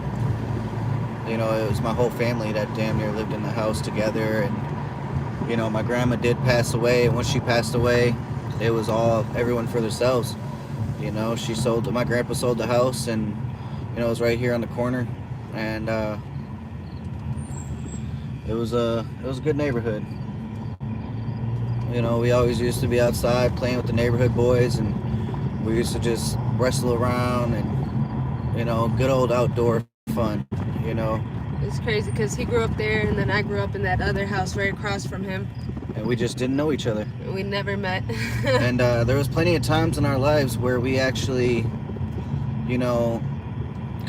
You know, it was my whole family that damn near lived in the house together, and you know, my grandma did pass away, and when she passed away, it was everyone for themselves. You know, my grandpa sold the house, and you know, it was right here on the corner, and it was a good neighborhood. You know, we always used to be outside playing with the neighborhood boys, and we used to just wrestle around, and you know, good old outdoor fun, you know. It's crazy because he grew up there, and then I grew up in that other house right across from him. and we just didn't know each other. We never met. And there was plenty of times in our lives where we actually, you know,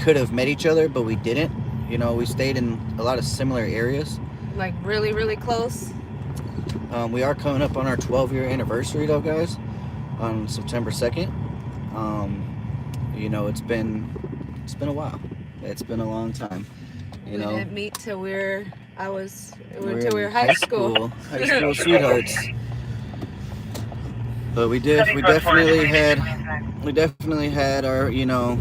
could have met each other, but we didn't. You know, we stayed in a lot of similar areas. Like really, really close. We are coming up on our 12-year anniversary, though, guys, on September 2nd. You know, it's been a while. It's been a long time. You know, We didn't meet till we were in high school. High school sweethearts. But we definitely had our, you know,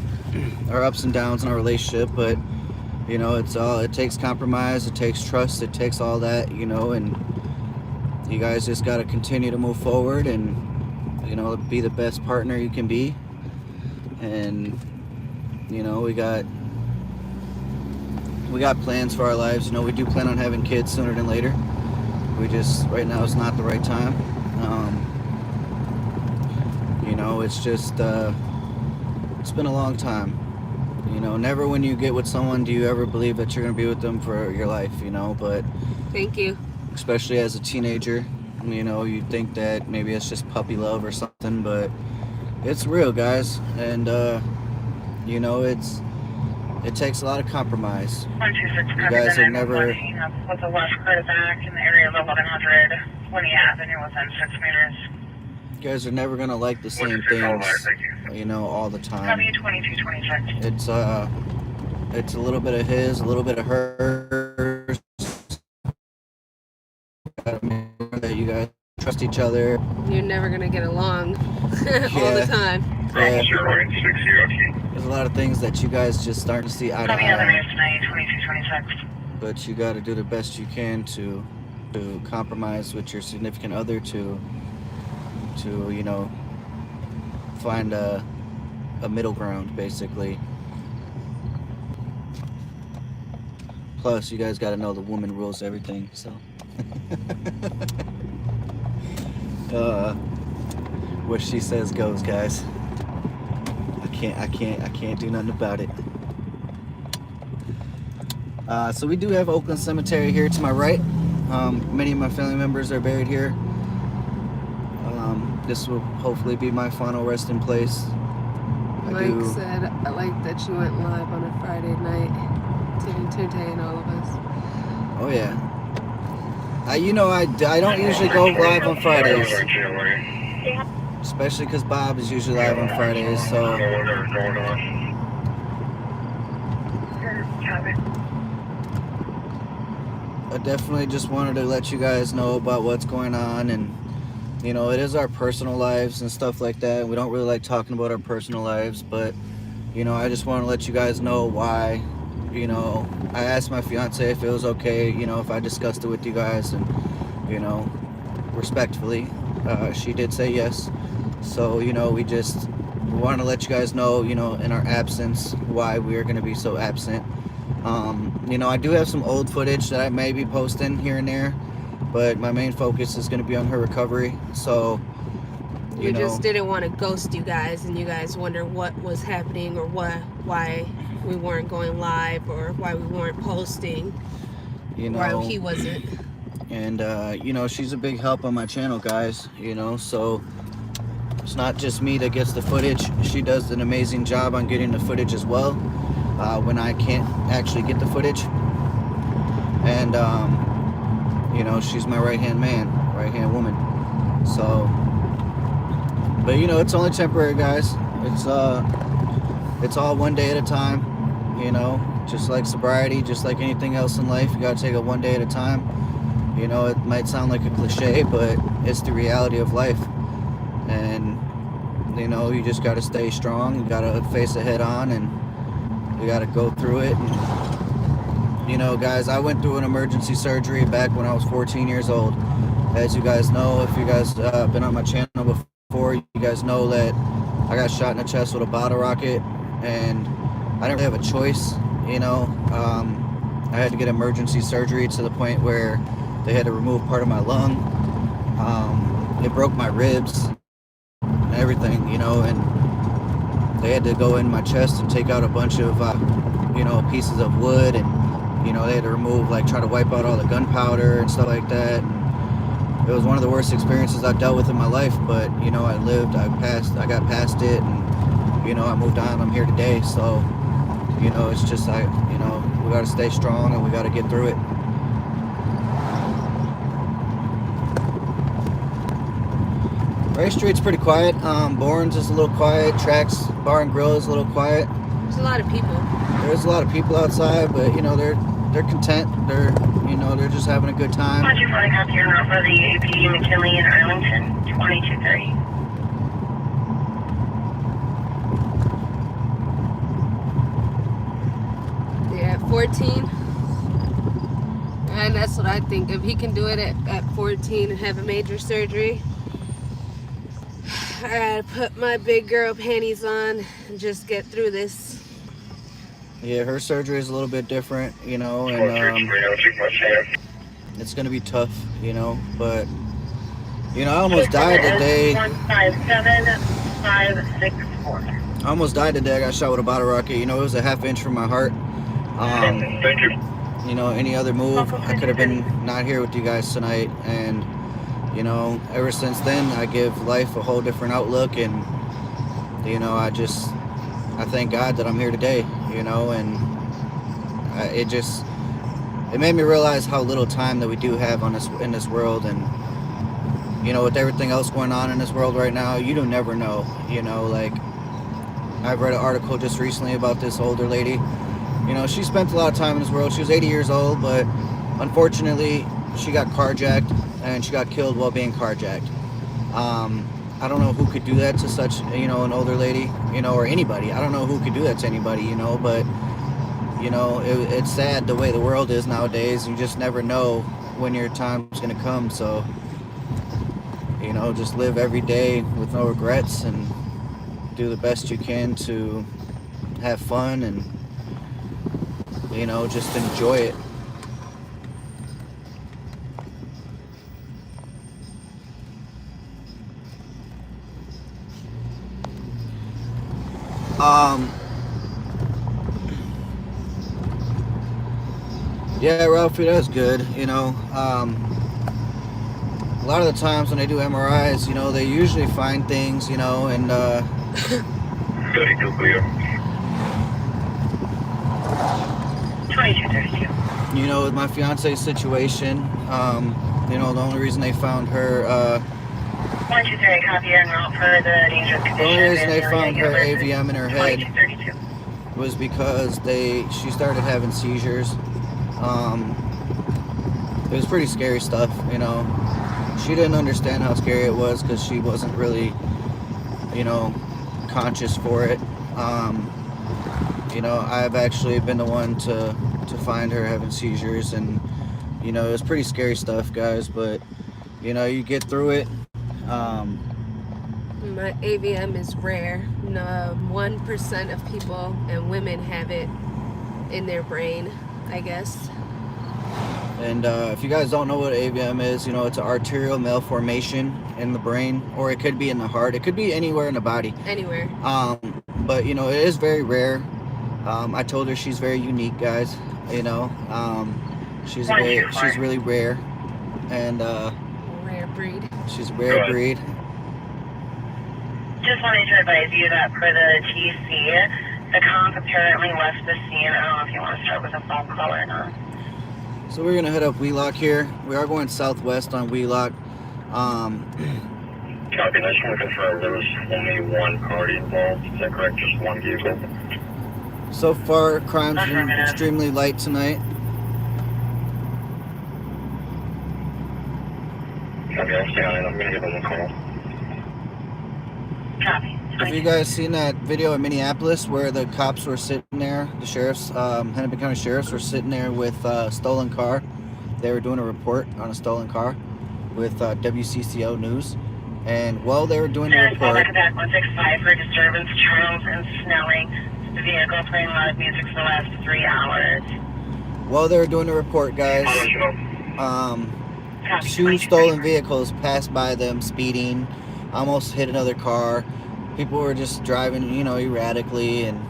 our ups and downs in our relationship, but you know, it takes compromise, it takes trust, it takes all that, you know, and you guys just got to continue to move forward and, you know, be the best partner you can be. And you know, we got plans for our lives. You know, we do plan on having kids sooner than later. We just, right now it's not the right time. You know, it's just it's been a long time. You know, never when you get with someone do you ever believe that you're going to be with them for your life, you know, but Thank you. especially as a teenager, you know, you think that maybe it's just puppy love or something, but it's real, guys. And you know, it takes a lot of compromise. 126 You guys are never, with the left clear back in the area of 1100 20 Avenue within 6 meters. you guys are never gonna like the same things, you know, all the time. W2226. It's a little bit of his, a little bit of hers. Gotta make sure that you guys trust each other. You're never gonna get along all the Yeah. time. Yeah, 060. there's a lot of things that you guys just start to see eye to Coming other eye, news tonight, 2226. but you got to do the best you can to compromise with your significant other to you know, find a middle ground, basically. Plus, you guys got to know the woman rules everything, so. What she says goes, guys. I can't do nothing about it. So we do have Oakland Cemetery here to my right. Many of my family members are buried here. This will hopefully be my final resting place. Mike said, I like that you went live on a Friday night to entertain all of us. Oh yeah. You know, I don't usually go live on Fridays, especially because Bob is usually live on Fridays. So I definitely just wanted to let you guys know about what's going on, and you know, it is our personal lives and stuff like that. We don't really like talking about our personal lives, but you know, I just want to let you guys know why. You know, I asked my fiance if it was okay, you know, if I discussed it with you guys, and you know, respectfully, she did say yes. So you know, we want to let you guys know, you know, in our absence, why we are going to be so absent. You know, I do have some old footage that I may be posting here and there, but my main focus is going to be on her recovery. So We just didn't want to ghost you guys and you guys wonder what was happening or why we weren't going live or why we weren't posting, you know, why he wasn't. And you know, she's a big help on my channel, guys, you know, so it's not just me that gets the footage. She does an amazing job on getting the footage as well, when I can't actually get the footage. And you know, she's my right-hand woman. So, but you know, it's only temporary, guys. It's all one day at a time, you know, just like sobriety, just like anything else in life. You gotta take it one day at a time. You know, it might sound like a cliche, but it's the reality of life. And you know, you just gotta stay strong. You gotta face it head on, and you gotta go through it. And, you know, guys, I went through an emergency surgery back when I was 14 years old. As you guys know, if you guys been on my channel before, you guys know that I got shot in the chest with a bottle rocket, and I didn't really have a choice, you know. I had to get emergency surgery to the point where they had to remove part of my lung. It broke my ribs and everything, you know, and they had to go in my chest and take out a bunch of, you know, pieces of wood, and, you know, they had to remove, like, try to wipe out all the gunpowder and stuff like that. And, it was one of the worst experiences I've dealt with in my life, but you know, I got past it, and you know, I moved on. I'm here today, so you know, it's just you know, we got to stay strong and we got to get through it. Race Street's pretty quiet. Bourne's is a little quiet. Tracks Bar and Grill is a little quiet. There's a lot of people. There's a lot of people outside, but you know, they're content. They're just having a good time. 124 copy your route for the APD McKinley in Arlington, 2230. Yeah, 14. And that's what I think. If he can do it at 14 and have a major surgery, I gotta put my big girl panties on and just get through this. Yeah, her surgery is a little bit different, you know, and it's gonna be tough, you know. But you know, I almost died the day. 157564. I almost died the day I got shot with a bottle rocket. You know, it was a half inch from my heart. Thank you. You know, any other move, I could have been not here with you guys tonight. And you know, ever since then, I give life a whole different outlook, and you know, I thank God that I'm here today. You know, and it made me realize how little time that we do have in this world, and you know, with everything else going on in this world right now, you do never know. You know, like I've read an article just recently about this older lady. You know, she spent a lot of time in this world. She was 80 years old, but unfortunately, she got carjacked and she got killed while being carjacked. I don't know who could do that to such, you know, an older lady, you know, or anybody. I don't know who could do that to anybody, you know, but, you know, it's sad the way the world is nowadays. You just never know when your time's going to come. So, you know, just live every day with no regrets and do the best you can to have fun and, you know, just enjoy it. Yeah, Ralphie, that's good. You know, a lot of the times when they do MRIs, you know, they usually find things, you know, and 32 clear. 2232. you know, with my fiance's situation, you know, the only reason they found her, 123 copy your route for the dangerous condition. the only reason they found her University, AVM in her head 2232. was because she started having seizures. It was pretty scary stuff, you know. She didn't understand how scary it was because she wasn't really, you know, conscious for it. You know, I've actually been the one to find her having seizures, and you know, it was pretty scary stuff, guys, but you know, you get through it. My AVM is rare. No, 1% of people and women have it in their brain, I guess. And if you guys don't know what AVM is, you know, it's an arterial malformation in the brain, or it could be in the heart. It could be anywhere in the body. Anywhere. But you know, it is very rare. I told her she's very unique, guys. You know, she's really rare, and Rare breed. she's a rare breed. Just wanted to advise you that for the TC, the comp apparently left the scene. I don't know if you want to start with a phone call or not. So we're gonna head up Wheelock here. We are going southwest on Wheelock. Copy, I just want to confirm there was only one party involved. Is that correct? Just one vehicle? So far, crime's been extremely light tonight. Copy, I'll stay on it. I'm going to give them a call. Copy. Have you guys seen that video in Minneapolis where the cops were sitting there, the sheriffs, Hennepin County sheriffs were sitting there with a stolen car? They were doing a report on a stolen car with WCCO News. And while they were doing the report... Back 165 for disturbance, Charles and Snelling. The vehicle playing loud music for the last 3 hours. While they were doing the report, guys, two stolen vehicles passed by them speeding, almost hit another car. People were just driving, you know, erratically, and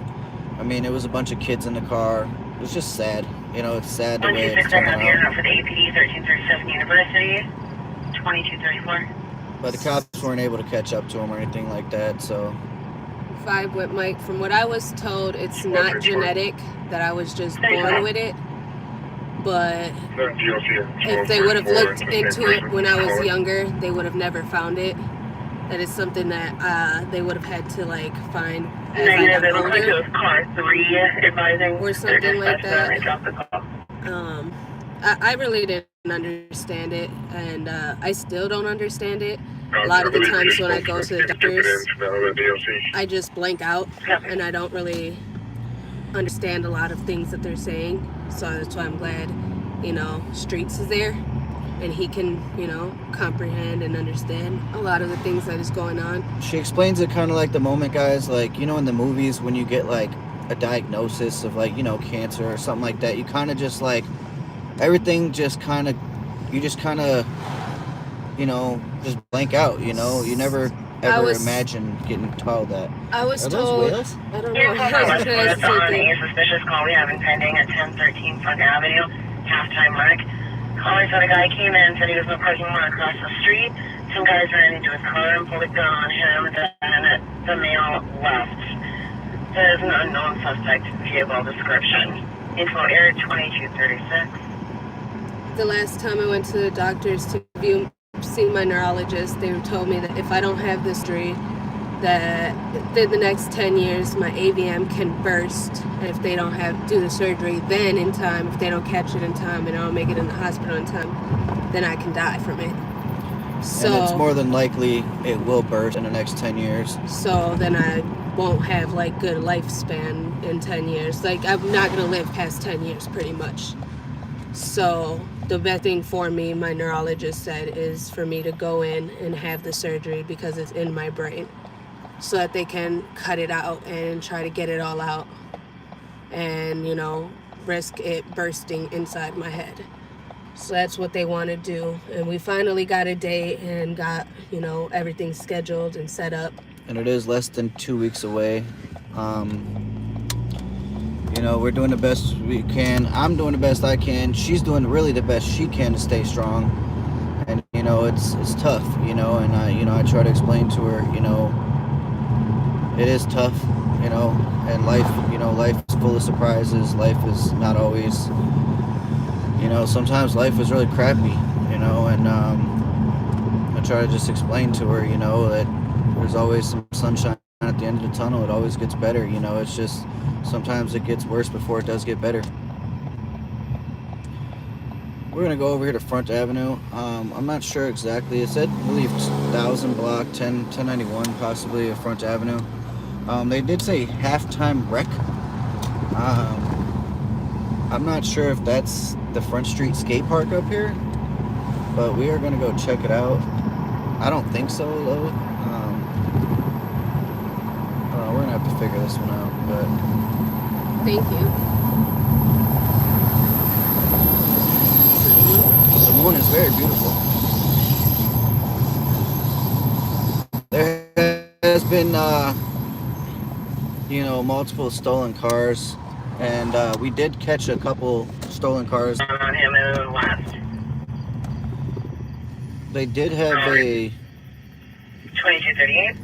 I mean, it was a bunch of kids in the car. It was just sad. You know, it's sad the way it's turning out. For the APD 1337 University, 2234. But the cops weren't able to catch up to him or anything like that, so. 5 with Mike. From what I was told, it's not genetic, that I was just born with it. But if they would have looked into it when I was younger, they would have never found it. That is something that they would have had to like find as I got It looked like it older was car 3 advising. or something like that. I dropped the call. I really didn't understand it, and I still don't understand it. A lot of the times when I go to the doctors, I just blank out, and I don't really understand a lot of things that they're saying. So that's why I'm glad, you know, Streets is there, and he can, you know, comprehend and understand a lot of the things that is going on. She explains it kind of like the moment, guys, like, you know, in the movies when you get like a diagnosis of like, you know, cancer or something like that, you kind of just like, everything just kind of, you just kind of, you know, just blank out, you know, you never ever imagine getting told that. I was Are told, those whales? I don't know, Here's I was on a suspicious call we have pending at 1013 Front Avenue, halftime mark. Caller said a guy came in, said he was in the parking lot across the street. Some guys ran into his car and pulled a gun on him, and the male left. There is an unknown suspect vehicle description. Info air 2236. The last time I went to the doctors to see my neurologist, they told me that if I don't have this history, that in the next 10 years my AVM can burst, and if they don't do the surgery then in time, if they don't catch it in time and I don't make it in the hospital in time, then I can die from it. So, and it's more than likely it will burst in the next 10 years. So then I won't have like good lifespan in 10 years. Like I'm not gonna live past 10 years pretty much. So the best thing for me, my neurologist said, is for me to go in and have the surgery because it's in my brain, so that they can cut it out and try to get it all out and, you know, risk it bursting inside my head. So that's what they want to do. And we finally got a date and got, you know, everything scheduled and set up. And it is less than 2 weeks away. You know, we're doing the best we can. I'm doing the best I can. She's doing really the best she can to stay strong. And, you know, it's tough, you know, and I try to explain to her, you know, it is tough, you know, and life is full of surprises. Life is not always, you know, sometimes life is really crappy, you know, and I try to just explain to her, you know, that there's always some sunshine at the end of the tunnel. It always gets better, you know. It's just sometimes it gets worse before it does get better. We're gonna go over here to Front Avenue. I'm not sure exactly. It said, I believe, 1000 block, 1091 possibly at Front Avenue. They did say halftime wreck. I'm not sure if that's the Front Street skate park up here, but we are gonna go check it out. I don't think so though. We're gonna have to figure this one out, but Thank you. the moon is very beautiful. There has been, you know, multiple stolen cars, and we did catch a couple stolen cars. On him and then left. They did have 2238.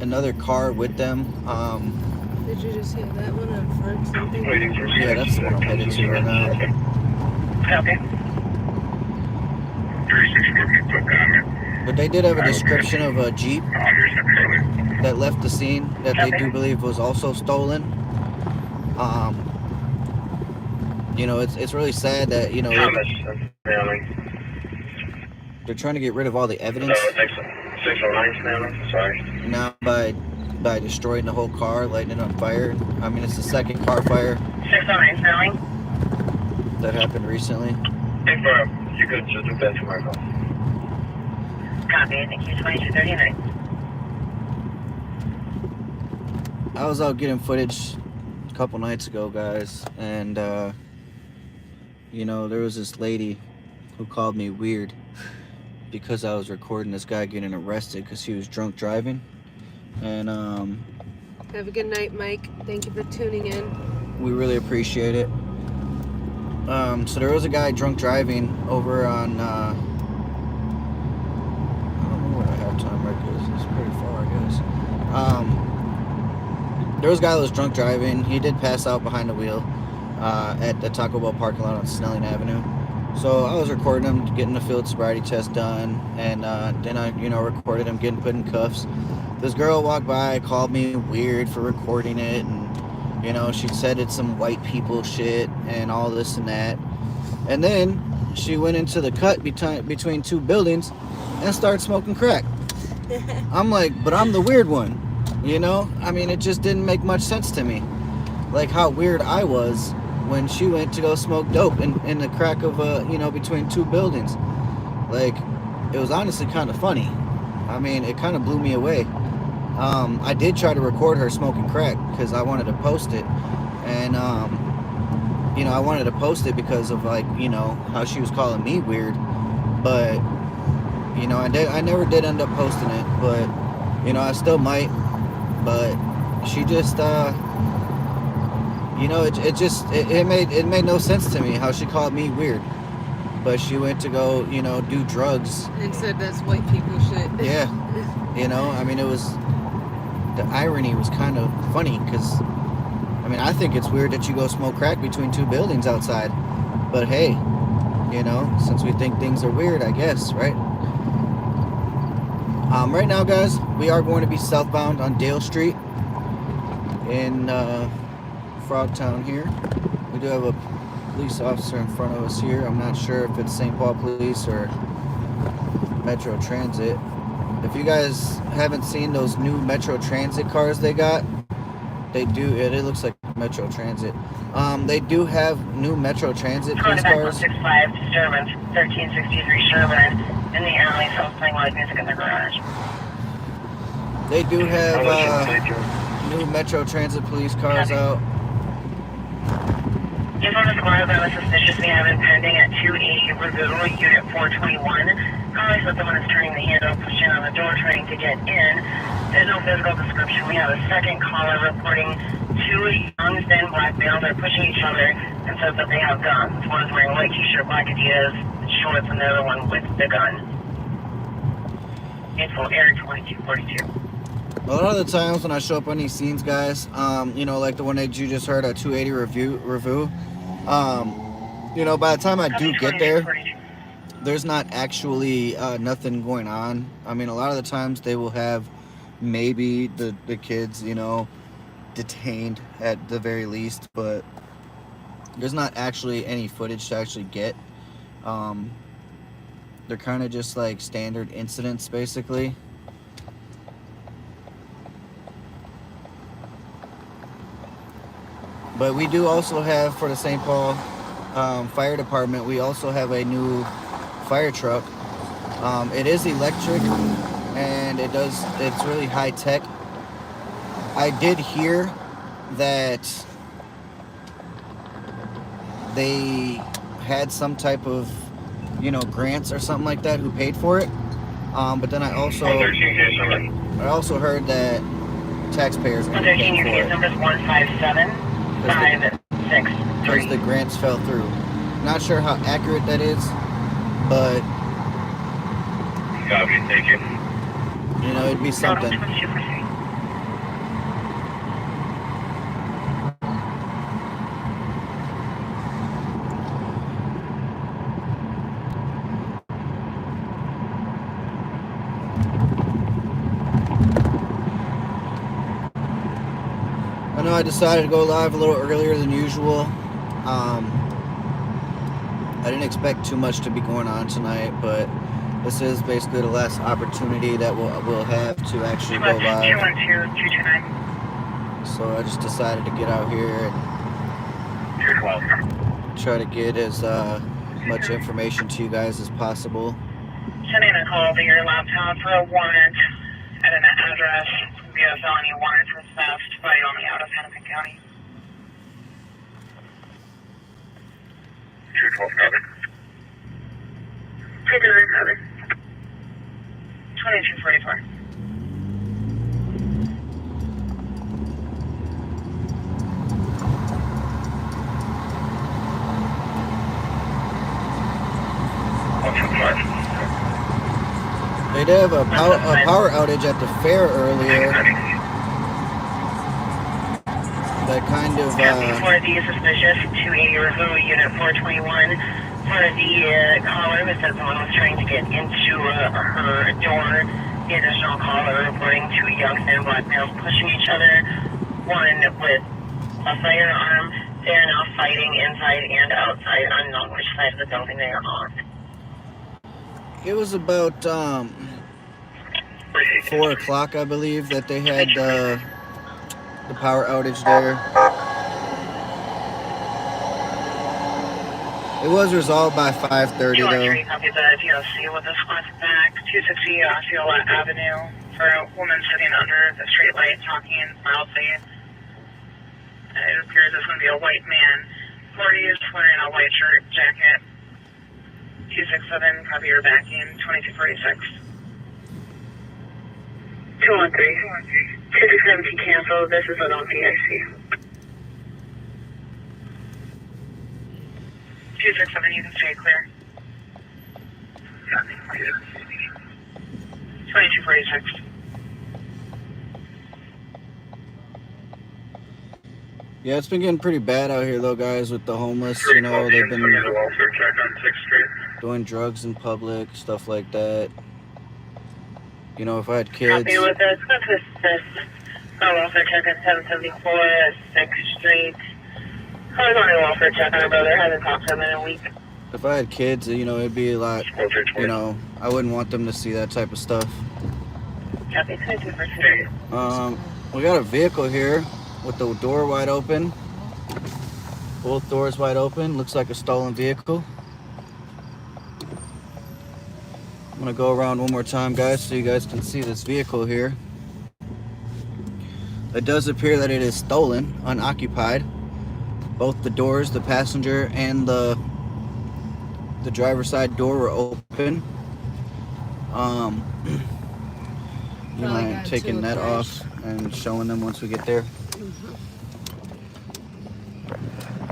another car with them. Did you just hit that one on front? Something? Yeah, that's the one I'm headed to right now. Copy. But they did have a description of a Jeep that left the scene that they do believe was also stolen. You know, it's really sad that, you know, they're trying to get rid of all the evidence 609, sorry. now by destroying the whole car, lighting it on fire. I mean, it's the second car fire 609 Snelling. that happened recently. You could just do that tomorrow. Copy. Thank you. 2239. I was out getting footage a couple nights ago, guys, and you know, there was this lady who called me weird because I was recording this guy getting arrested because he was drunk driving. And Have a good night, Mike. Thank you for tuning in. we really appreciate it. So there was a guy drunk driving over on park is. It's pretty far, I guess. There was a guy that was drunk driving. He did pass out behind the wheel at the Taco Bell parking lot on Snelling Avenue. So I was recording him, getting the field sobriety test done, and then I, recorded him getting put in cuffs. This girl walked by, called me weird for recording it, and she said it's some white people shit and all this and that. And then she went into the cut between two buildings and started smoking crack. I'm like, but I'm the weird one, I mean, it just didn't make much sense to me, like how weird I was when she went to go smoke dope in the crack of between two buildings. Like, it was honestly kind of funny. I mean, it kind of blew me away. I did try to record her smoking crack because I wanted to post it, and I wanted to post it because of how she was calling me weird, but I never did end up posting it, but I still might. But she just it made no sense to me how she called me weird, but she went to go do drugs and said that's white people shit. Yeah. I mean, the irony was kind of funny, because I mean, I think it's weird that you go smoke crack between two buildings outside, but hey, since we think things are weird, I guess, right? Right now, guys, we are going to be southbound on Dale Street in Frogtown here. We do have a police officer in front of us here. I'm not sure if it's St. Paul Police or Metro Transit. If you guys haven't seen those new Metro Transit cars they got, they do. It looks like Metro Transit. They do have new Metro Transit police cars. 65 disturbance, 1363 Sherman, in the alley, someone's playing loud music in the garage. They do have new Metro Transit police cars out. Info on the squad about a suspicious we have pending at 280 Review, Unit 421. Caller said someone is turning the handle, pushing on the door, trying to get in. There's no physical description. We have a second caller reporting two young thin black males are pushing each other and says that they have guns. One is wearing a white t-shirt, black Adidas, shorts, and the other one with the gun. Info Air 2242. A lot of the times when I show up on these scenes, guys, like the one that you just heard, a 280 review, by the time I do get there, there's not actually nothing going on. I mean, a lot of the times they will have maybe the kids, detained at the very least, but there's not actually any footage to actually get. They're kind of just like standard incidents, basically. But we do also have, for the St. Paul Fire Department, we also have a new fire truck. It is electric, and it's really high tech. I did hear that they had some type of, grants or something like that, who paid for it. But then I also heard that taxpayers are paying for it. Number 15756. Because the grants fell through. Not sure how accurate that is, but Copy, thank you. It'd be something. I know I decided to go live a little earlier than usual. I didn't expect too much to be going on tonight, but this is basically the last opportunity that we'll have to actually go live. 212-229. So I just decided to get out here and 212. try to get as much information to you guys as possible. Sending a call to your laptop for a warrant at an address via felony warrant for theft by only out of Hennepin County. 212, copy. 2244. They did have a power outage at the fair earlier. That kind of, For the suspicious 280 Review Unit 421, for the caller that said someone was trying to get into her door, the additional caller reporting two young thin black males pushing each other, one with a firearm. They are now fighting inside and outside, unknown which side of the building they are on. it was about 4 o'clock, I believe, that they had the power outage there. It was resolved by 5:30 though. Copy the DOC with this class back 260 Osceola Avenue for a woman sitting under the streetlight talking loudly. It appears it's going to be a white man. 40s wearing a white shirt, jacket. 267, copy your backing, 2246. 213. 267 cancel. This is an OPIC. 267, you can stay clear. 2246. Yeah, it's been getting pretty bad out here though, guys, with the homeless. You know, they've been doing drugs in public, stuff like that. You know, if I had kids. Copy with this. Welfare check at 774 6th Street. I was on a welfare check on a brother. I haven't talked to him in a week. If I had kids, you know, it'd be a lot, you know, I wouldn't want them to see that type of stuff. Copy 2246. We got a vehicle here with the door wide open. Both doors wide open. Looks like a stolen vehicle. I'm gonna go around one more time, guys, so you guys can see this vehicle here. It does appear that it is stolen, unoccupied. Both the doors, the passenger and the driver's side door were open. You mind taking that off and showing them once we get there?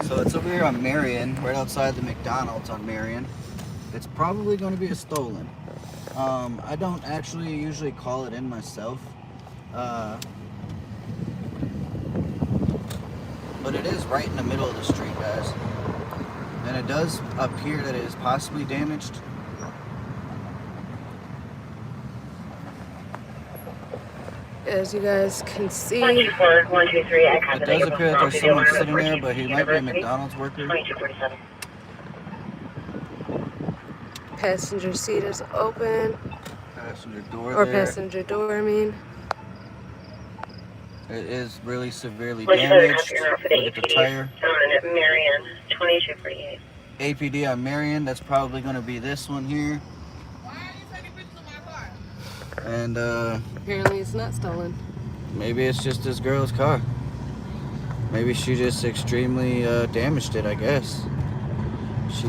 So it's over here on Marion, right outside the McDonald's on Marion. It's probably going to be a stolen. I don't actually usually call it in myself. But it is right in the middle of the street, guys. And it does appear that it is possibly damaged. As you guys can see, 124, 123, I It does appear that there's someone sitting there, but he might be a McDonald's worker. 2247. passenger seat is open. Passenger door Or there. passenger door, I mean. It is really severely Which damaged. for Look the at the APD tire. on Marion, 2248. APD on Marion, that's probably going to be this one here. Why are you taking pictures of my car? And Apparently it's not stolen. maybe it's just this girl's car. Maybe she just extremely damaged it, I guess. She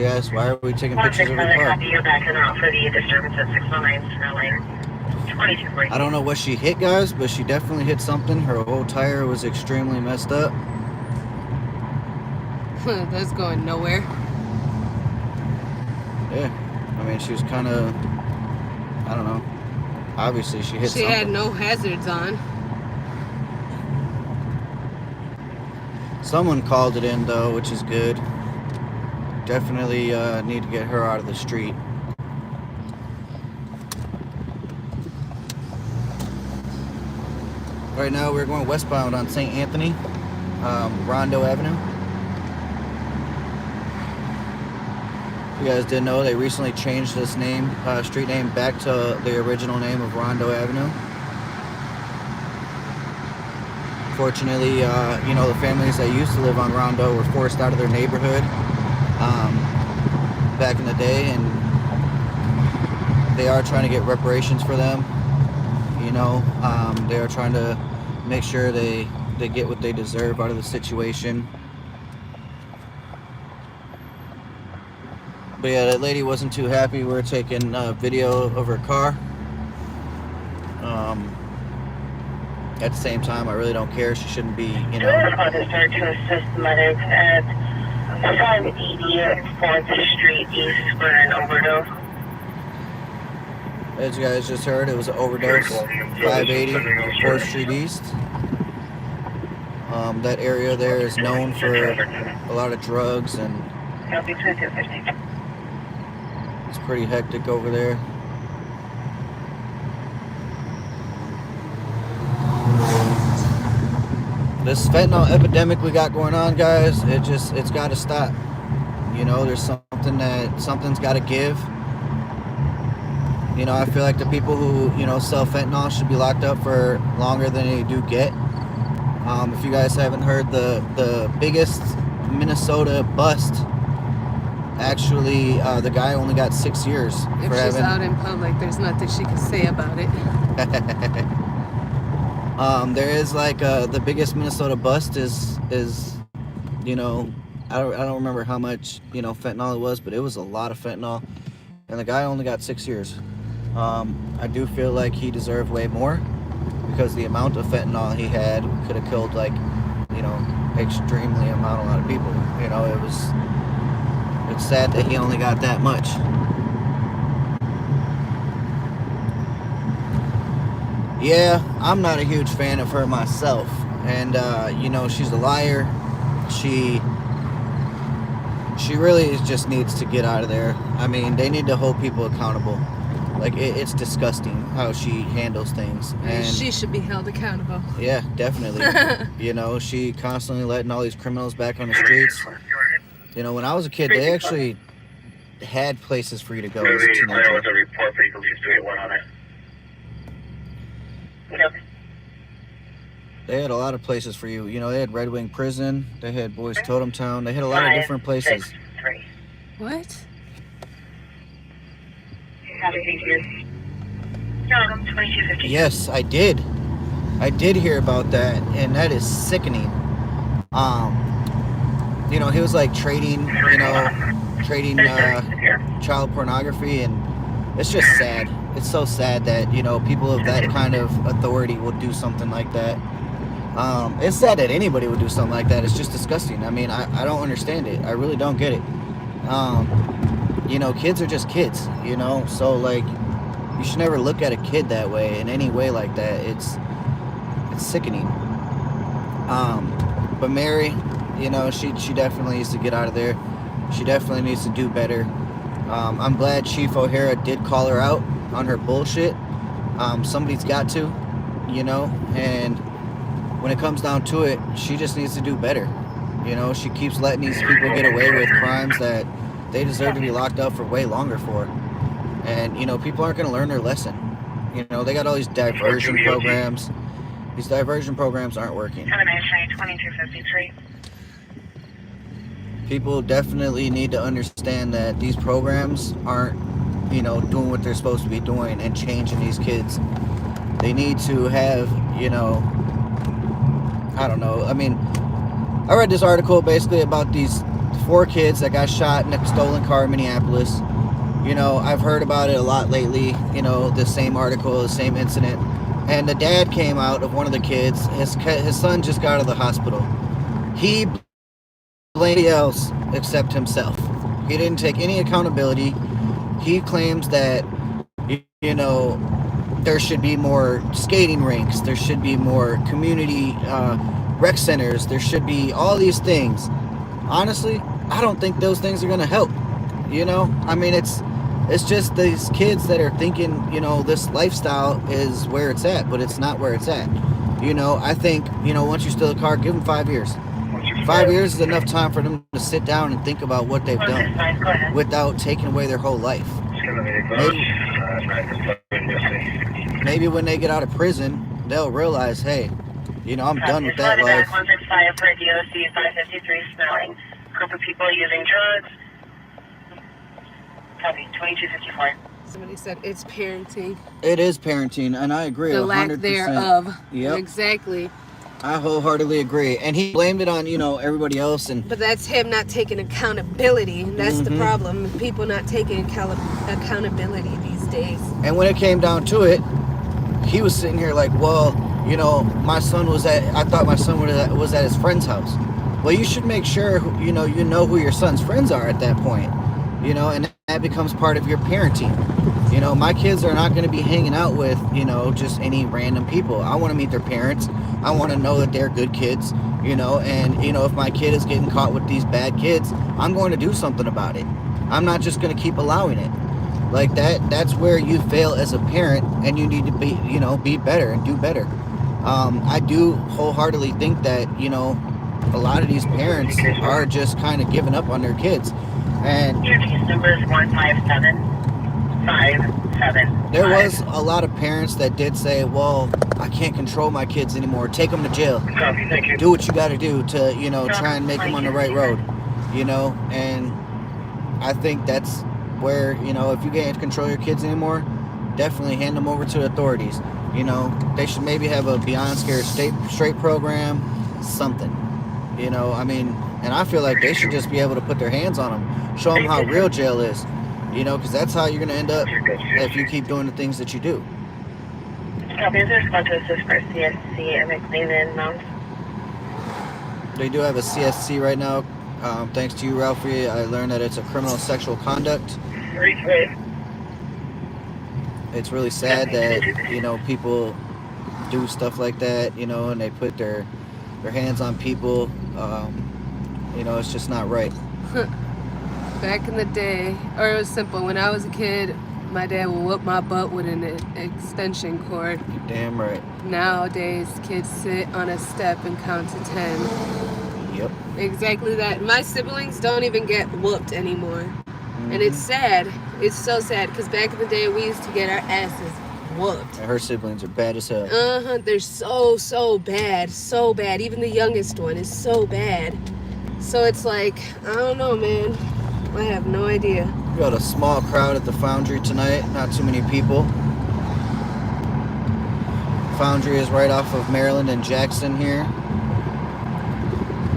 asked, why are we taking pictures of her car? Copy, you're back en route for the disturbance at 619 Snelling, 2248. I don't know what she hit, guys, but she definitely hit something. Her whole tire was extremely messed up. That's going nowhere. Yeah, I mean, she was kind of, I don't know. Obviously, she hit She something. had no hazards on. Someone called it in, though, which is good. Definitely need to get her out of the street. Right now, we're going westbound on St. Anthony, Rondo Avenue. You guys didn't know they recently changed this name, street name, back to the original name of Rondo Avenue. Fortunately, you know, the families that used to live on Rondo were forced out of their neighborhood back in the day, and they are trying to get reparations for them. You know, they are trying to make sure they get what they deserve out of the situation. But yeah, that lady wasn't too happy. We were taking video of her car. At the same time, I really don't care. She shouldn't be, you know. Call to start to assist medics at 580 4th Street East for an overdose. As you guys just heard, it was an overdose. 580 4th Street East. That area there is known for a lot of drugs, and it's pretty hectic over there. This fentanyl epidemic we got going on, guys, it's got to stop. You know, there's something's got to give. You know, I feel like the people who, you know, sell fentanyl should be locked up for longer than they do get. If you guys haven't heard, the biggest Minnesota bust, actually, the guy only got 6 years. If she's out in public, there's nothing she can say about it. There is like the biggest Minnesota bust is you know, I don't remember how much, you know, fentanyl it was, but it was a lot of fentanyl, and the guy only got 6 years. I do feel like he deserved way more, because the amount of fentanyl he had could have killed, like, you know, extremely a lot of people. You know, it's sad that he only got that much. Yeah, I'm not a huge fan of her myself, and you know, she's a liar. She really just needs to get out of there. I mean, they need to hold people accountable. Like, it's disgusting how she handles things, and she should be held accountable. Yeah, definitely. You know, she constantly letting all these criminals back on the streets. You know, when I was a kid, they actually had places for you to go as a teenager. Was a report for Eagle 281 on it. They had a lot of places for you. You know, they had Red Wing Prison. They had Boys Totem Town. They had a lot of different places. What? Yes, I did. I did hear about that, and that is sickening. You know, he was like trading child pornography, and it's just sad. It's so sad that, you know, people of that kind of authority will do something like that. It's sad that anybody would do something like that. It's just disgusting. I mean, I don't understand it. I really don't get it. You know, kids are just kids, you know, so, like, you should never look at a kid that way, in any way like that. It's sickening. But Mary, you know, she definitely needs to get out of there. She definitely needs to do better. I'm glad Chief O'Hara did call her out on her bullshit. Somebody's got to, you know, and when it comes down to it, she just needs to do better. You know, she keeps letting these people get away with crimes that they deserve to be locked up for way longer for. And, you know, people aren't going to learn their lesson. You know, they got all these diversion programs. These diversion programs aren't working. 2253. People definitely need to understand that these programs aren't, you know, doing what they're supposed to be doing and changing these kids. They need to have, you know, I don't know. I mean, I read this article basically about these 4 kids that got shot in a stolen car in Minneapolis. You know, I've heard about it a lot lately, you know, the same article, the same incident. And the dad came out of one of the kids. His son just got out of the hospital. He blamed anybody else except himself. He didn't take any accountability. He claims that, you know, there should be more skating rinks. There should be more community rec centers. There should be all these things. Honestly, I don't think those things are going to help. You know, I mean, it's just these kids that are thinking, you know, this lifestyle is where it's at, but it's not where it's at. You know, I think, you know, once you steal a car, give them 5 years. 5 years is enough time for them to sit down and think about what they've done without taking away their whole life. Maybe when they get out of prison, they'll realize, hey, you know, I'm done with that life. 165 for DOC 553 smelling. Group of people using drugs. Copy, 2254. Somebody said it's parenting. It is parenting, and I agree. The 100%. lack thereof. Yep. Exactly. I wholeheartely agree. And he blamed it on, you know, everybody else. But that's him not taking accountability. That's the problem. People not taking accountability these days. And when it came down to it, he was sitting here like, well, you know, I thought my son was at his friend's house. Well, you should make sure, you know who your son's friends are at that point. You know, and that becomes part of your parenting. You know, my kids are not going to be hanging out with, you know, just any random people. I want to meet their parents. I want to know that they're good kids, you know, and, you know, if my kid is getting caught with these bad kids, I'm going to do something about it. I'm not just going to keep allowing it. Like that's where you fail as a parent, and you need to be, you know, be better and do better. I do wholeheartedly think that, you know, a lot of these parents are just kind of giving up on their kids. And Your case number is 15757. there was a lot of parents that did say, well, I can't control my kids anymore. Take them to jail. Copy, thank you. Do what you got to do to, you know, try and make them on the right road. You know, and I think that's where, you know, if you can't control your kids anymore, definitely hand them over to the authorities. You know, they should maybe have a Beyond Scared Straight program, something. You know, I mean, and I feel like they should just be able to put their hands on them, show them how real jail is. You know, because that's how you're going to end up if you keep doing the things that you do. Copy, is there response to assist for CSC and McLean and Mounts? They do have a CSC right now. Thanks to you, Ralphie, I learned that it's a criminal sexual conduct. It's really sad that, you know, people do stuff like that, you know, and they put their hands on people. You know, it's just not right. Back in the day, or it was simple. When I was a kid, my dad would whoop my butt with an extension cord. You're damn right. Nowadays, kids sit on a step and count to 10. Yep. Exactly that. My siblings don't even get whooped anymore. And it's sad. It's so sad, because back in the day, we used to get our asses whooped. And her siblings are bad as hell. They're so bad. So bad. Even the youngest one is so bad. So it's like, I don't know, man. I have no idea. We got a small crowd at the Foundry tonight. Not too many people. Foundry is right off of Maryland and Jackson here.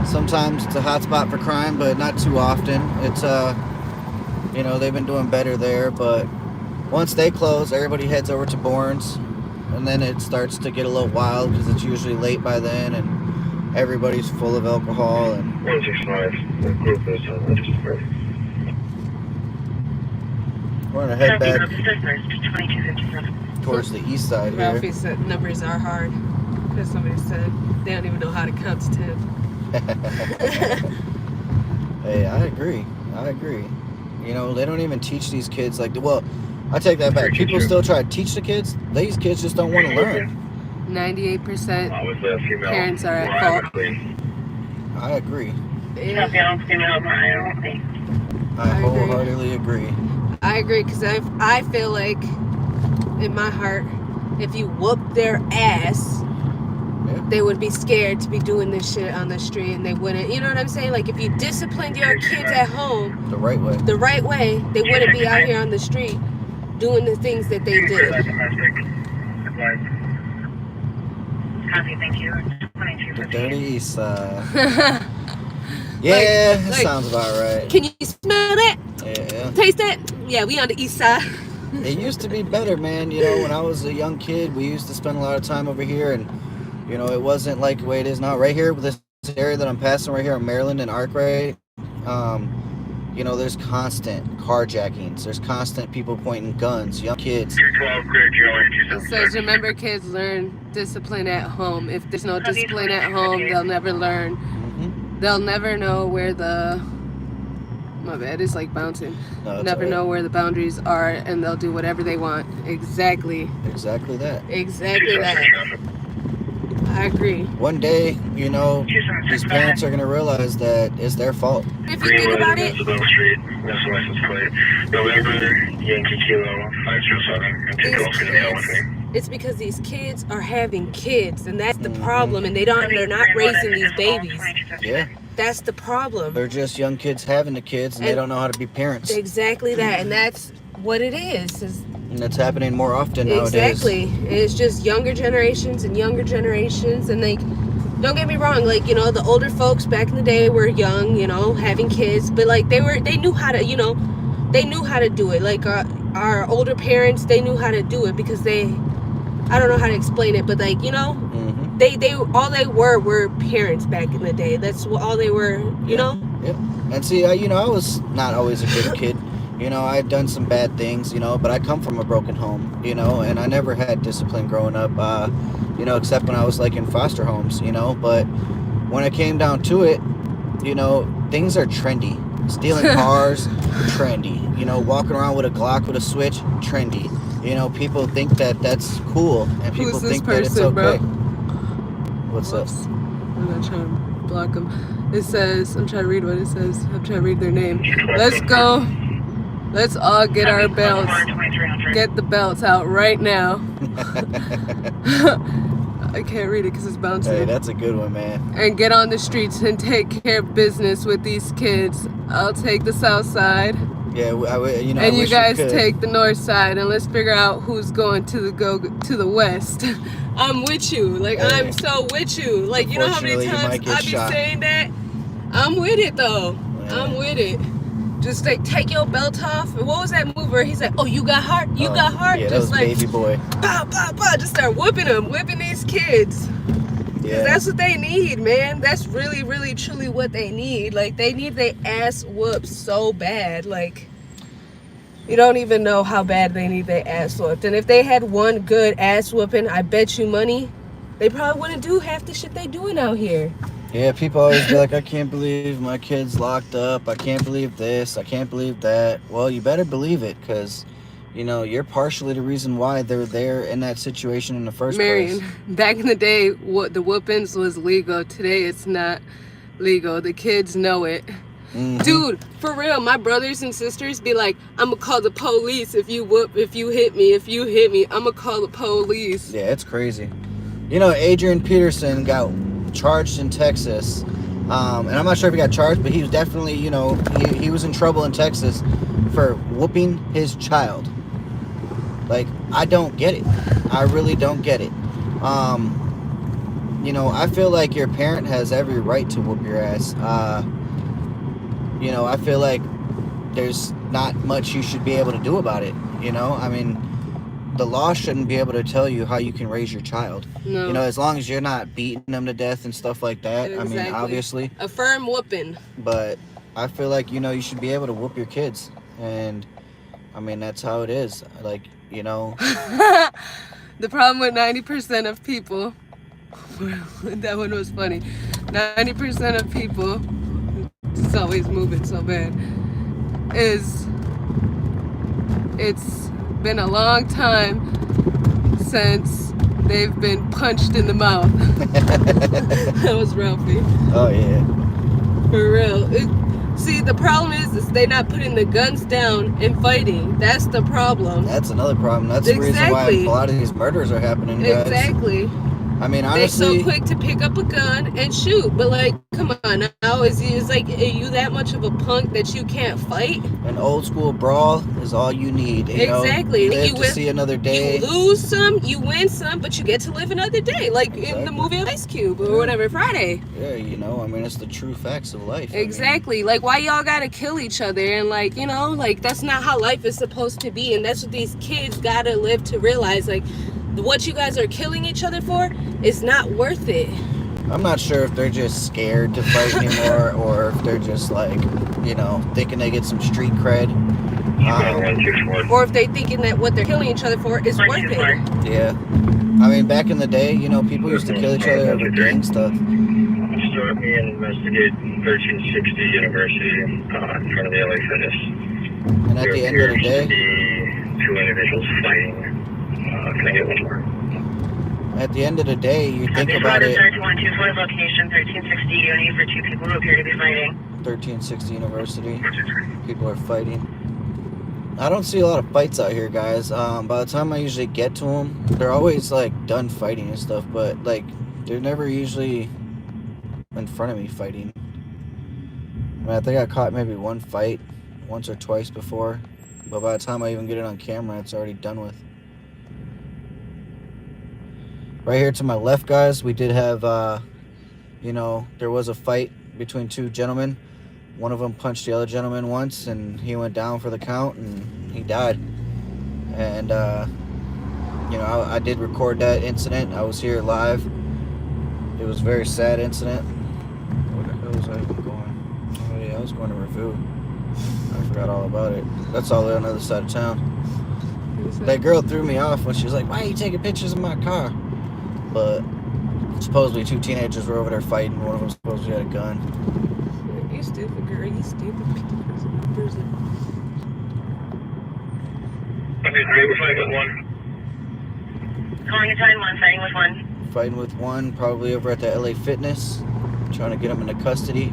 Sometimes it's a hot spot for crime, but not too often. It's, you know, they've been doing better there, but once they close, everybody heads over to Bourne's, and then it starts to get a little wild because it's usually late by then, and everybody's full of alcohol. And 165, the group is registered. we're gonna head back 2257. towards the east side here. Ralphie said numbers are hard. Because somebody said they don't even know how to count to 10. Hey, I agree. You know, they don't even teach these kids, like, well, I take that back. People still try to teach the kids. These kids just don't want to learn. 98% Female. parents are at fault. I agree. Yeah. I wholeheartedly agree. I agree, because I feel like, in my heart, if you whoop their ass, they would be scared to be doing this shit on the street, and they wouldn't, you know what I'm saying? Like, if you disciplined your kids at home The right way. they wouldn't be out here on the street doing the things that they did. Copy, thank you. The dirty east side. Yeah, that sounds about right. Can you smell that? Yeah. Taste that? Yeah, we on the east side. It used to be better, man. You know, when I was a young kid, we used to spend a lot of time over here, and, you know, it wasn't like the way it is now. Right here, this area that I'm passing right here in Maryland and Arkwright, you know, there's constant carjackings. There's constant people pointing guns, young kids. 212, Greg Joey, It says, remember, kids learn discipline at home. If there's no discipline at home, they'll never learn. They'll never know where the... My bad, it's like bouncing. No, it's Never all right. know where the boundaries are, and they'll do whatever they want. Exactly. Exactly that. Exactly that. I agree. One day, you know, these parents are going to realize that it's their fault. If you think about it, Street, National License Plate, November, Yankee Kilo, 507, and these 212 going to hell with kids, me. it's because these kids are having kids, and that's the problem, and they're not raising these babies. Yeah. That's the problem. They're just young kids having the kids, and they don't know how to be parents. Exactly that, and that's what it is. And it's happening more often nowadays. Exactly. It's just younger generations, and like, don't get me wrong, like, you know, the older folks back in the day were young, you know, having kids, but like they knew how to, you know, they knew how to do it. Like our older parents, they knew how to do it because I don't know how to explain it, but like, you know, they all they were parents back in the day. That's all they were, you know? Yep. And see, you know, I was not always a good kid. You know, I'd done some bad things, you know, but I come from a broken home, you know, and I never had discipline growing up, you know, except when I was like in foster homes, you know. But when it came down to it, you know, things are trendy. Stealing cars, trendy. You know, walking around with a Glock with a switch, trendy. You know, people think that that's cool, and people Who's this think that it's person, bro? okay. What's up? Whoops. I'm not trying to block them. It says, I'm trying to read what it says. I'm trying to read their name. Let's go. Let's all get our belts. Get the belts out right now. I can't read it because it's bouncing. Hey, that's a good one, man. And get on the streets and take care of business with these kids. I'll take the south side. Yeah, you know. And I you wish guys we could. take the north side, and let's figure out who's going to the west. I'm with you. Like, Hey. I'm so with you. Like, you know how many Unfortunately, you times might get I be shot. saying that? I'm with it, though. Yeah. I'm with it. Just like take your belt off. And what was that move where he's like, "Oh, you got heart? You got heart?" Yeah, that just was like Baby Boy. pow, pow, pow. Just start whipping these kids. Yeah. That's what they need, man. That's really, really, truly what they need. Like, they need their ass whooped so bad. Like, you don't even know how bad they need their ass whooped. And if they had one good ass whooping, I bet you money, they probably wouldn't do half the shit they doing out here. Yeah, people always be like, I can't believe my kid's locked up. I can't believe this. I can't believe that. Well, you better believe it, because, you know, you're partially the reason why they're there in that situation in the first Marion, place. back in the day, what the whoopings was legal. Today, it's not legal. The kids know it. Mm-hmm. Dude, for real, my brothers and sisters be like, I'm gonna call the police if you hit me, I'm gonna call the police. Yeah, it's crazy. You know, Adrian Peterson got charged in Texas, and I'm not sure if he got charged, but he was definitely, you know, he was in trouble in Texas for whooping his child. Like, I don't get it. I really don't get it. You know, I feel like your parent has every right to whoop your ass. You know, I feel like there's not much you should be able to do about it. You know, I mean, the law shouldn't be able to tell you how you can raise your child. No. You know, as long as you're not beating them to death and stuff like that. Exactly. I mean, obviously. A firm whooping. But I feel like, you know, you should be able to whoop your kids. And, I mean, that's how it is. Like, you know. The problem with 90% of people, that one was funny. 90% of people, it's always moving so bad, is it's been a long time since they've been punched in the mouth. That was Ralphie. Oh, yeah. For real. See, the problem is they're not putting the guns down and fighting. That's the problem. That's another problem. That's the reason why a lot of these murders are happening, guys. Exactly. I mean, honestly, they're so quick to pick up a gun and shoot, but like, come on now, is like, are you that much of a punk that you can't fight? An old school brawl is all you need. You Exactly. know, live You to see another day. You lose some, you win some, but you get to live another day, like in the movie Ice Cube or whatever, Friday. Yeah, you know, I mean, it's the true facts of life. Exactly. Like, why y'all gotta kill each other? And like, you know, like, that's not how life is supposed to be, and that's what these kids gotta live to realize. Like, what you guys are killing each other for is not worth it. I'm not sure if they're just scared to fight anymore, or if they're just like, you know, thinking they get some street cred. Or if they thinking that what they're killing each other for is worth it. Yeah. I mean, back in the day, you know, people used to kill each other over gang stuff. Start me and investigate 1360 University in front of the LA Fitness. And at the end of the day, two individuals fighting. Can I get one more? At the end of the day, you think about it. 3124 location 1360 Uni for two people who appear to be fighting. 1360 University. People are fighting. I don't see a lot of fights out here, guys. By the time I usually get to them, they're always like done fighting and stuff, but like they're never usually in front of me fighting. I mean, I think I caught maybe one fight once or twice before, but by the time I even get it on camera, it's already done with. Right here to my left, guys, we did have, you know, there was a fight between two gentlemen. One of them punched the other gentleman once, and he went down for the count, and he died. And, you know, I did record that incident. I was here live. It was a very sad incident. Where the hell was I even going? Oh, yeah, I was going to review. I forgot all about it. That's all the way on the other side of town. It's like, That girl threw me off when she was like, "Why are you taking pictures of my car?" But supposedly 2 teenagers were over there fighting. One of them supposedly had a gun. you stupid girl, you stupid person. Okay, 3 with 5 with 1. Calling a time 1, fighting with 1. Fighting with one, probably over at the LA Fitness, trying to get him into custody,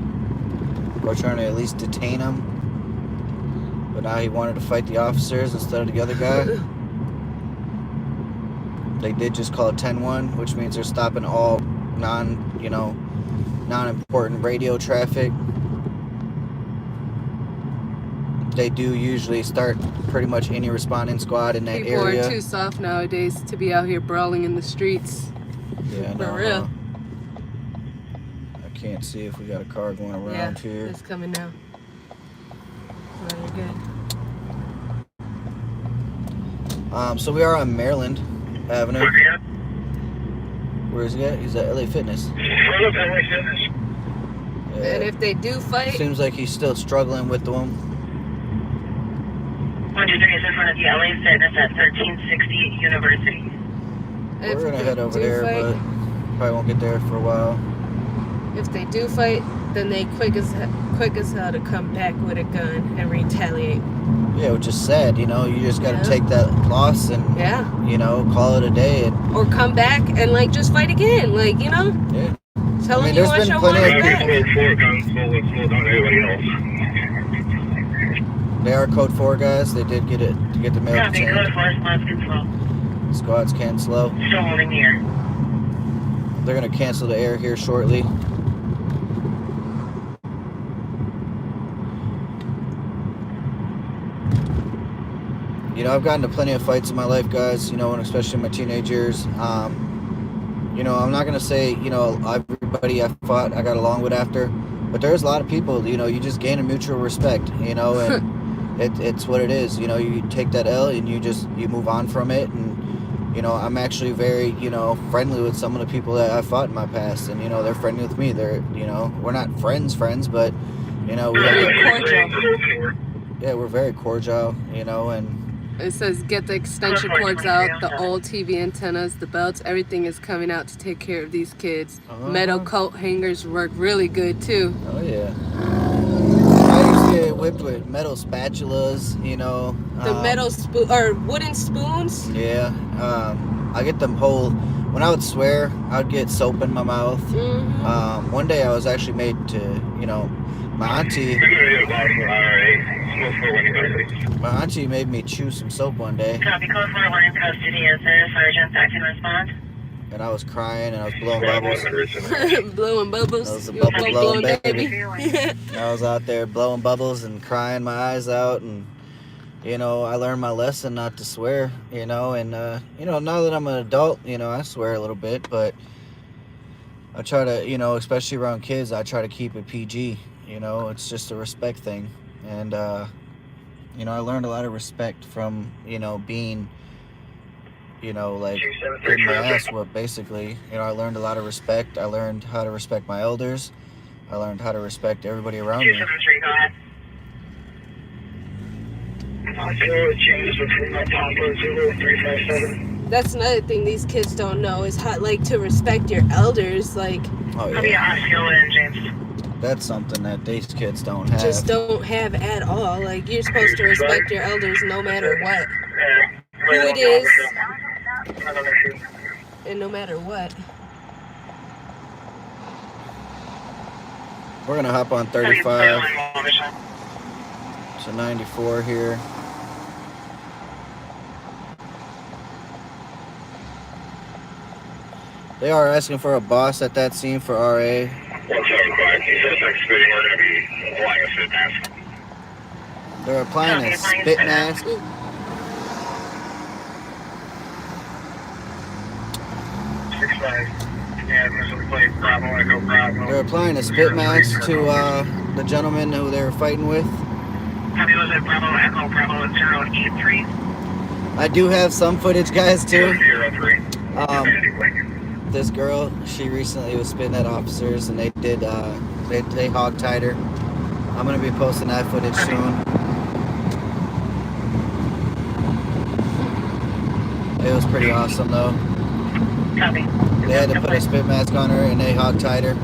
or trying to at least detain him. But now he wanted to fight the officers instead of the other guy. They did just call it 10-1, which means they're stopping all non-important radio traffic. They do usually start pretty much any responding squad in that People area. are too soft nowadays to be out here brawling in the streets. Yeah, For no, real. I can't see if we got a car going around here. It's coming now. Very good. So we are on Maryland Avenue. Where's he at? Where is he at? He's at LA Fitness. Front of LA Fitness. Yeah. And if they do fight, Seems like he's still struggling with the one. 123 is in front of the LA Fitness at 1360 University. if We're gonna they head over do there, fight, but probably won't get there for a while. if they do fight, then they quick as hell to come back with a gun and retaliate. Yeah, which is sad, you just gotta Yeah. take that loss and, Yeah. call it a day. And, Or come back and just fight again. yeah. Telling mean, you there's want been your plenty money of back. Code 4 guns, slow down everybody else. They are code 4 guys. They did get the mail Copy, code detained. 4, response control. Squads can slow. Still holding the air. They're gonna cancel the air here shortly. I've gotten to plenty of fights in my life, guys, and especially in my teenage years. I'm not going to say, everybody I fought, I got along with after, but there's a lot of people, you just gain a mutual respect, and it's what it is. You take that L and you move on from it. And, I'm actually very, friendly with some of the people that I fought in my past, and, they're friendly with me. They're, we're not friends, but, we have we're very cordial, and It says get the extension cords out, the old TV antennas, the belts, everything is coming out to take care of these kids. Metal coat hangers work really good too. Oh yeah. I used to get whipped with metal spatulas, The metal spoon or wooden spoons. Yeah. I get them whole. When I would swear, I'd get soap in my mouth. Mm-hmm. One day I was actually made to, my auntie made me chew some soap one day, Copy, code 4, 1 in custody. Is there a sergeant that can respond? and I was crying and I was blowing bubbles. Blowing bubbles. That was a You a bubble blowing blowing baby. I was out there blowing bubbles and crying my eyes out, and I learned my lesson not to swear, and now that I'm an adult, I swear a little bit, but I try to, especially around kids, I try to keep it PG. It's just a respect thing, and I learned a lot of respect from being getting my ass whooped, basically. I learned a lot of respect. I learned how to respect my elders. I learned how to respect everybody around me. 273, go ahead. That's another thing these kids don't know is how to respect your elders. Oh Copy, yeah, Osceola and James. that's something that these kids don't have. Just don't have at all. You're supposed to respect your elders no matter what, who it is, and no matter what. We're gonna hop on 35 to 94 here. They are asking for a boss at that scene for RA. 175. He says next video we're going to be applying a fit mask. They're applying a spit mask. 65. Yeah, this will play Bravo, Echo Bravo. They're applying a spit mask to the gentleman who they were fighting with. Copy, was it Bravo, Echo, Bravo 083? I do have some footage, guys, too. 03. This girl, she recently was spitting at officers, and they hog-tied her. I'm gonna be posting that footage soon. It was pretty awesome though. Copy. They had to put a spit mask on her and they hog-tied her.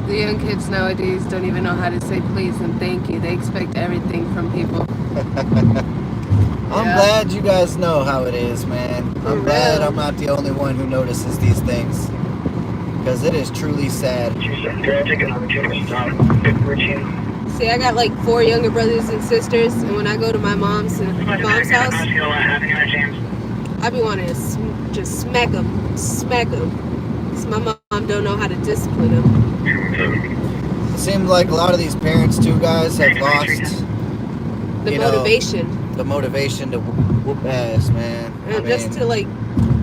The young kids nowadays don't even know how to say please and thank you. They expect everything from people. I'm glad you guys know how it is, man. I'm glad I'm not the only one who notices these things. Because it is truly sad. See, I got like 4 younger brothers and sisters, and when I go to my mom's house, I be wanting to just smack them. Because my mom don't know how to discipline them. It seems like a lot of these parents, too, guys, have lost The motivation. The motivation to whoop ass, man. And just to like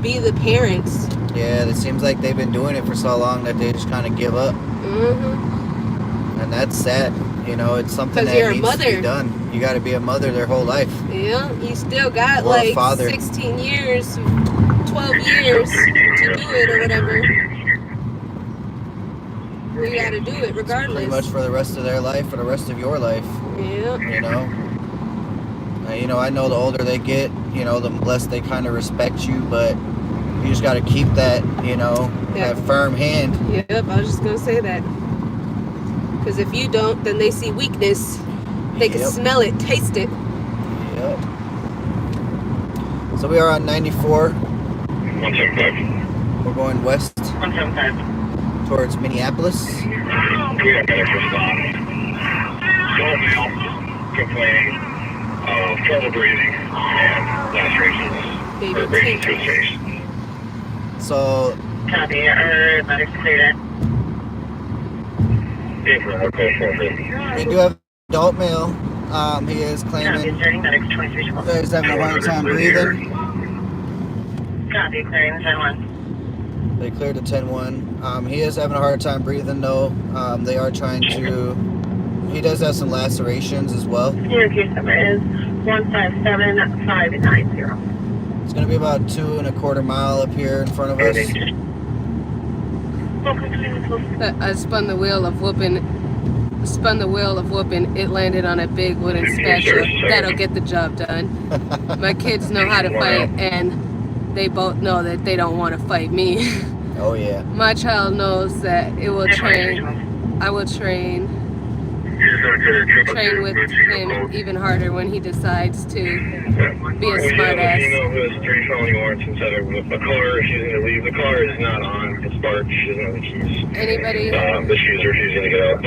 be the parents. Yeah, it seems like they've been doing it for so long that they just kind of give up. Mm-hmm. And that's sad. You know, it's something that you're needs a mother. to be done. You got to be a mother their whole life. Yeah, you still got Or a like father. 16 years, 12 years to do it or whatever. We got to do it regardless. Pretty much for the rest of their life, for the rest of your life. Yeah. You know, I know the older they get, you know, the less they kind of respect you, but you just got to keep that, you know, that firm hand. Yep, I was just going to say that. Because if you don't, then they see weakness. They can smell it, taste it. Yep. So we are on 94. 175. We're going west 175. towards Minneapolis. We have medics respond. Small male complaining of trouble breathing and lacerations or breathing to his face. So Copy. Medics cleared it. They do have adult male. He is Copy. claiming Starting medics 23. that he's having a hard time breathing. Copy. Clearing the 10-1. They cleared the 10-1. He is having a hard time breathing though. They are trying to. He does have some lacerations as well. Your case number is 157590. It's going to be about 2.25 miles up here in front of us. I spun the wheel of whooping. It landed on a big wooden spatula. That'll get the job done. My kids know how to fight, and they both know that they don't want to fight me. Oh yeah. My child knows that it will train. I will train with him even harder when he decides to be a smart ass. You know who has 3 felony warrants inside of a car. She's going to leave. The car is not on. It's parked. She doesn't have the keys. Anybody? But she's refusing to get out.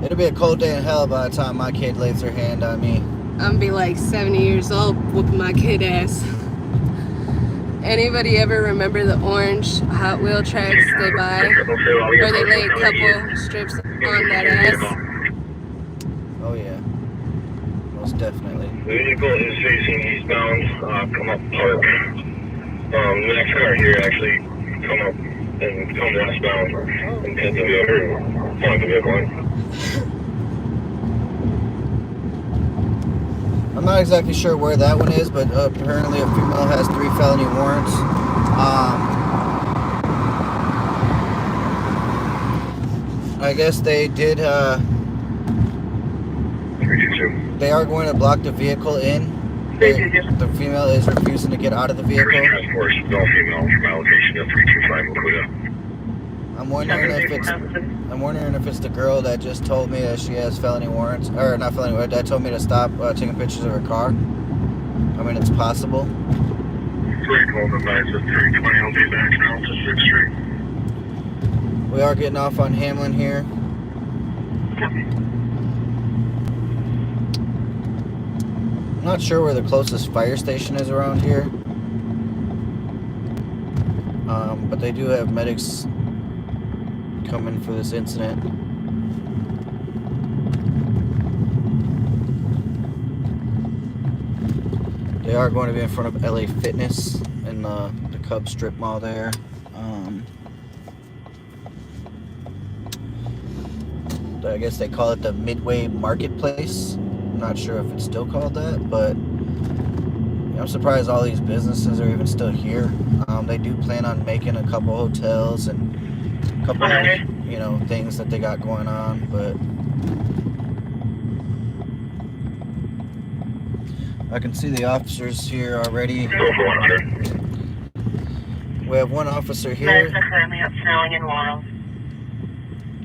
It'll be a cold day in hell by the time my kid lays her hand on me. I'm gonna be like 70 years old whooping my kid ass. Anybody ever remember the orange Hot Wheel tracks they buy? Where they lay a couple strips on that ass? Oh yeah. Most definitely. The vehicle is facing eastbound. Come up park. The next car here actually come up and come westbound and hit the vehicle. Point the vehicle in. I'm not exactly sure where that one is, but apparently a female has 3 felony warrants. I guess they did. They are going to block the vehicle in. The female is refusing to get out of the vehicle. Transport, no female from my location of 325 Makuta. I'm wondering if it's the girl that just told me that she has felony warrants, or not felony warrants, that told me to stop taking pictures of her car. I mean, it's possible. 320, I'll be back now to 6th Street. We are getting off on Hamlin here. I'm not sure where the closest fire station is around here. But they do have medics coming for this incident. They are going to be in front of LA Fitness in the Cub strip mall there. I guess they call it the Midway Marketplace. I'm not sure if it's still called that, but I'm surprised all these businesses are even still here. They do plan on making a couple hotels and a couple you know, things that they got going on, but I can see the officers here already. Go for 100. We have one officer here Medics are currently out snowing in Laurel.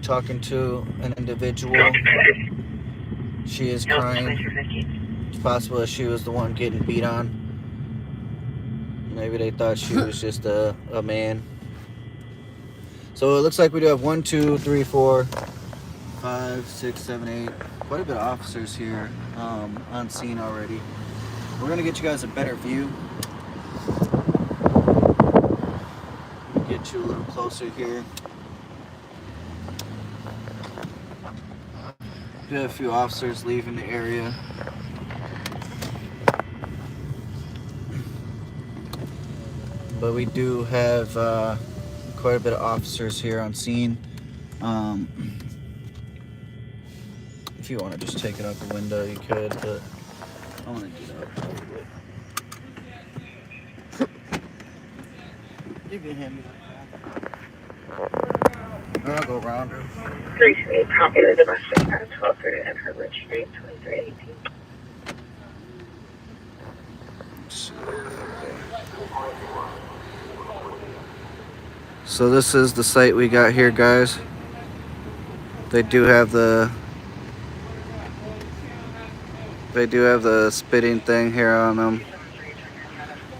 talking to an individual. She is Nope, crying. 2250. It's possible that she was the one getting beat on. Maybe they thought she was just a man. So it looks like we do have 1, 2, 3, 4, 5, 6, 7, 8. Quite a bit of officers here on scene already. We're gonna get you guys a better view. Get you a little closer here. We have a few officers leaving the area. But we do have quite a bit of officers here on scene. If you want to just take it out the window, you could, but I want to get out a little bit. You can hand me that. I'll go around her. 328, copy the domestic at 1230 and Herbert Street, 2318. So this is the site we got here, guys. They do have the spitting thing here on them.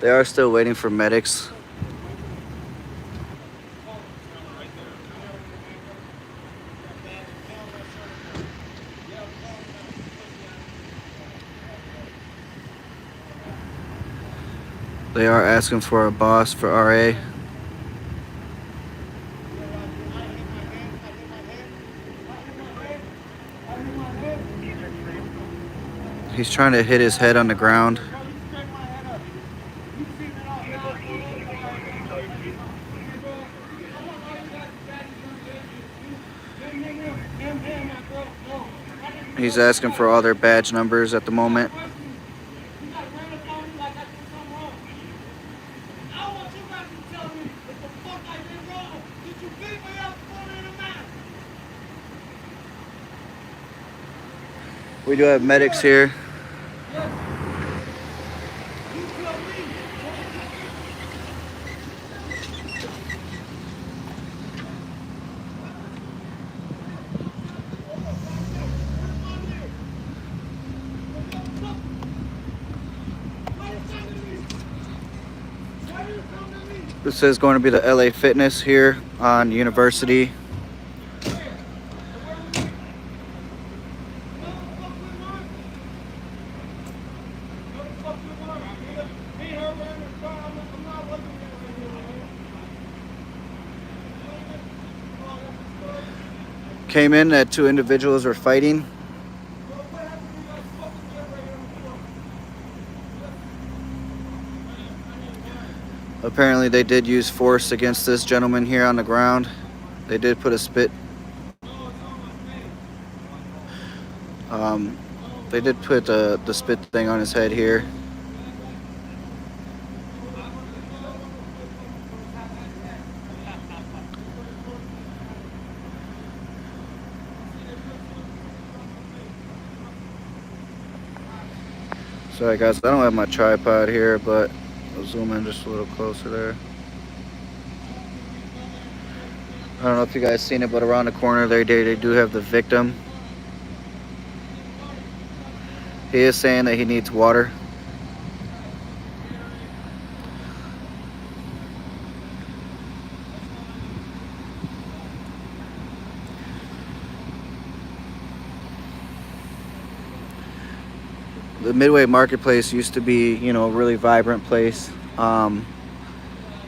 They are still waiting for medics. They are asking for a boss for RA. He's trying to hit his head on the ground. He's asking for all their badge numbers at the moment. We do have medics here. This is going to be the LA Fitness here on University. Came in that two individuals were fighting. Apparently they did use force against this gentleman here on the ground. They did put a spit. They did put the spit thing on his head here. Sorry guys, I don't have my tripod here, but I'll zoom in just a little closer there. I don't know if you guys seen it, but around the corner they do have the victim. He is saying that he needs water. The Midway Marketplace used to be, you know, a really vibrant place.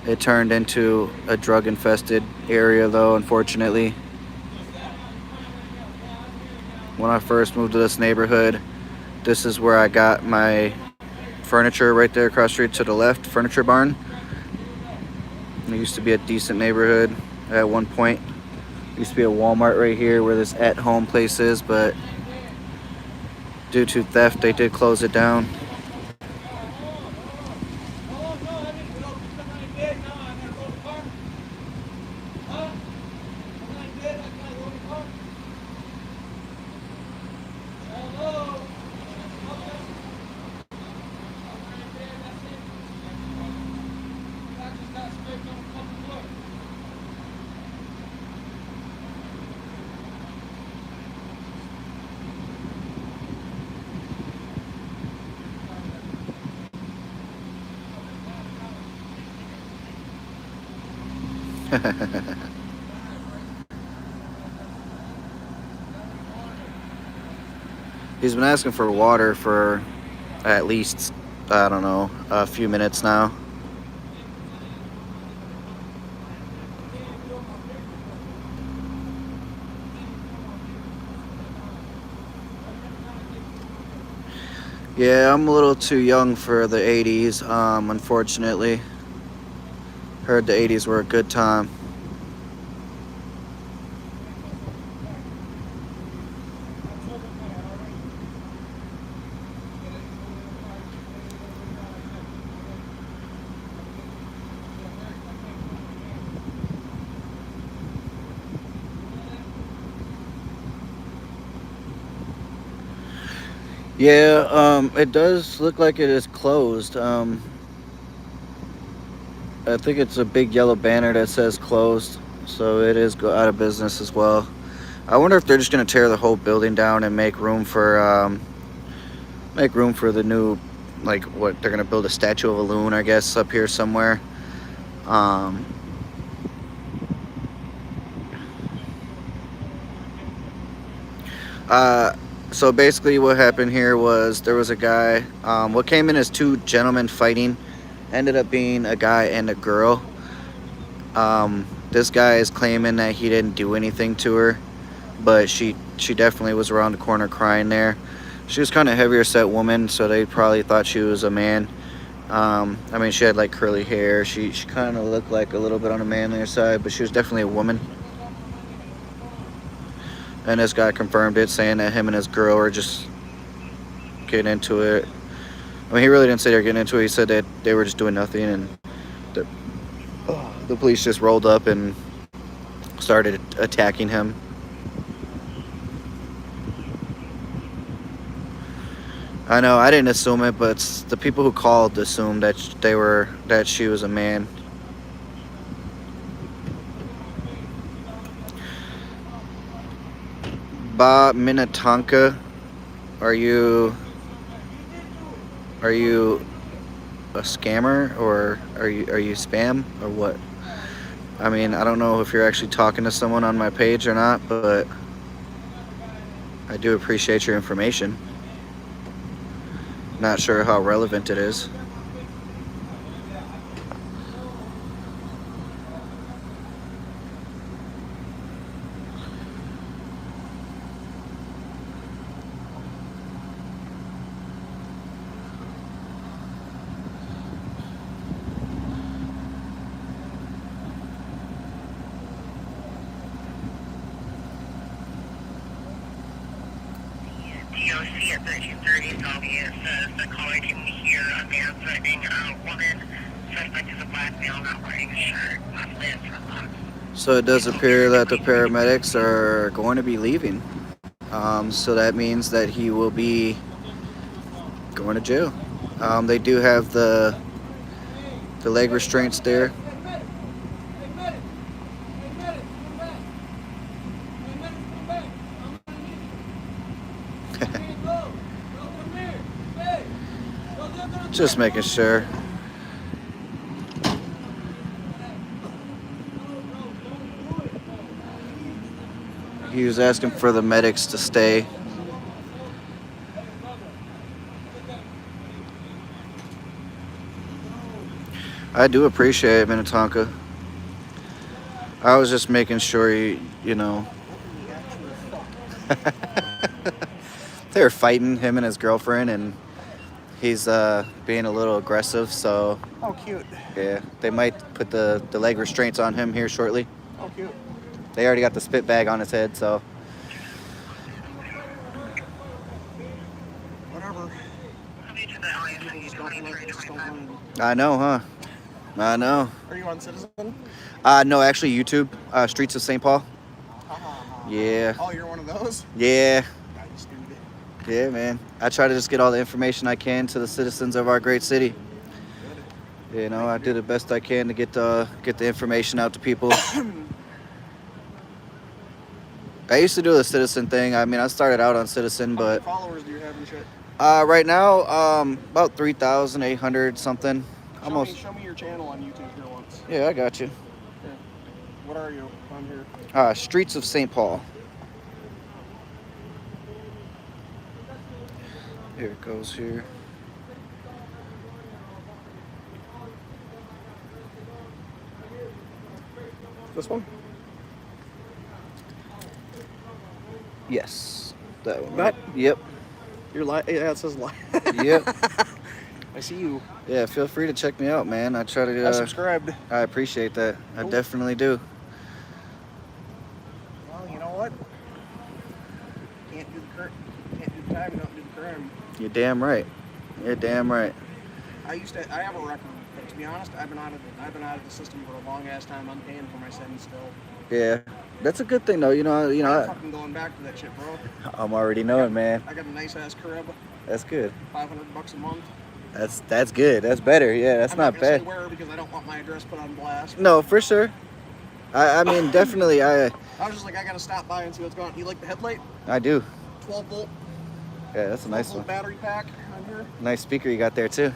It turned into a drug-infested area, though, unfortunately. When I first moved to this neighborhood, this is where I got my furniture, right there across the street to the left, Furniture Barn. It used to be a decent neighborhood at one point. There used to be a Walmart right here where this at-home place is, but due to theft, they did close it down. He's been asking for water for at least, I don't know, a few minutes now. Yeah, I'm a little too young for the 80s, unfortunately. Heard the 80s were a good time. Yeah, it does look like it is closed. I think it's a big yellow banner that says closed, so it is out of business as well. I wonder if they're just gonna tear the whole building down and make room for the new, like, what they're gonna build a statue of a loon, I guess, up here somewhere. Um, so basically, what happened here was there was a guy. What came in as two gentlemen fighting ended up being a guy and a girl. This guy is claiming that he didn't do anything to her, but she definitely was around the corner crying there. She was kind of heavier set woman, so they probably thought she was a man. I mean, she had like curly hair. She kind of looked like a little bit on the manlier side, but she was definitely a woman. And this guy confirmed it, saying that him and his girl were just getting into it. I mean, he really didn't say they were getting into it. He said that they were just doing nothing, and the police just rolled up and started attacking him. I know, I didn't assume it, but the people who called assumed that she was a man. Ba Minnetonka, are you a scammer, or are you spam, or what? I mean, I don't know if you're actually talking to someone on my page or not, but I do appreciate your information. Not sure how relevant it is. DOC at 1330 Salvia says the caller can hear a man threatening a woman. Suspect is a black male not wearing a shirt, possibly a dreadlocks. So it does appear that the paramedics are going to be leaving. So that means that he will be going to jail. They do have the leg restraints there. Just making sure. He was asking for the medics to stay. I do appreciate it, Minnetonka. I was just making sure you know. They were fighting, him and his girlfriend, and he's being a little aggressive, so. Oh, cute. Yeah, they might put the leg restraints on him here shortly. Oh, cute. They already got the spit bag on his head, so. Whatever. I know, huh? I know. Are you on Citizen? No, actually YouTube, Streets of St. Paul. Yeah. Oh, you're one of those? Yeah. I just did it. Yeah, man. I try to just get all the information I can to the citizens of our great city. You know, I do the best I can to get the information out to people. I used to do the Citizen thing. I mean, I started out on Citizen, How many but followers do you have and shit? right now, about 3,800 something. Almost. Show me your channel on YouTube here once. Yeah, I got you. What are you on here? Streets of St. Paul. Here it goes here. This one? Yes. That one. That? Right? Yep. You're lying. Yeah, it says lie. Yep. I see you. Yeah, feel free to check me out, man. I try to. I subscribed. I appreciate that. I Cool. definitely do. Well, you know what? Can't do the time, and don't do the crime. You're damn right. You're damn right. I have a record, but to be honest, I've been out of the system for a long ass time. I'm paying for my sins still. Yeah, that's a good thing though. I'm fucking going back to that shit, bro. I'm already knowing, man. I got a nice ass crib, That's good. $500 a month. That's good. That's better. Yeah, that's I'm not not gonna bad. say where because I don't want my address put on blast. No, for sure. I mean, definitely. I I was just like, I gotta stop by and see what's going on. You like the headlight? do. 12 volt. Yeah, that's a 12 nice volt one. battery pack on here. Nice speaker you got there too.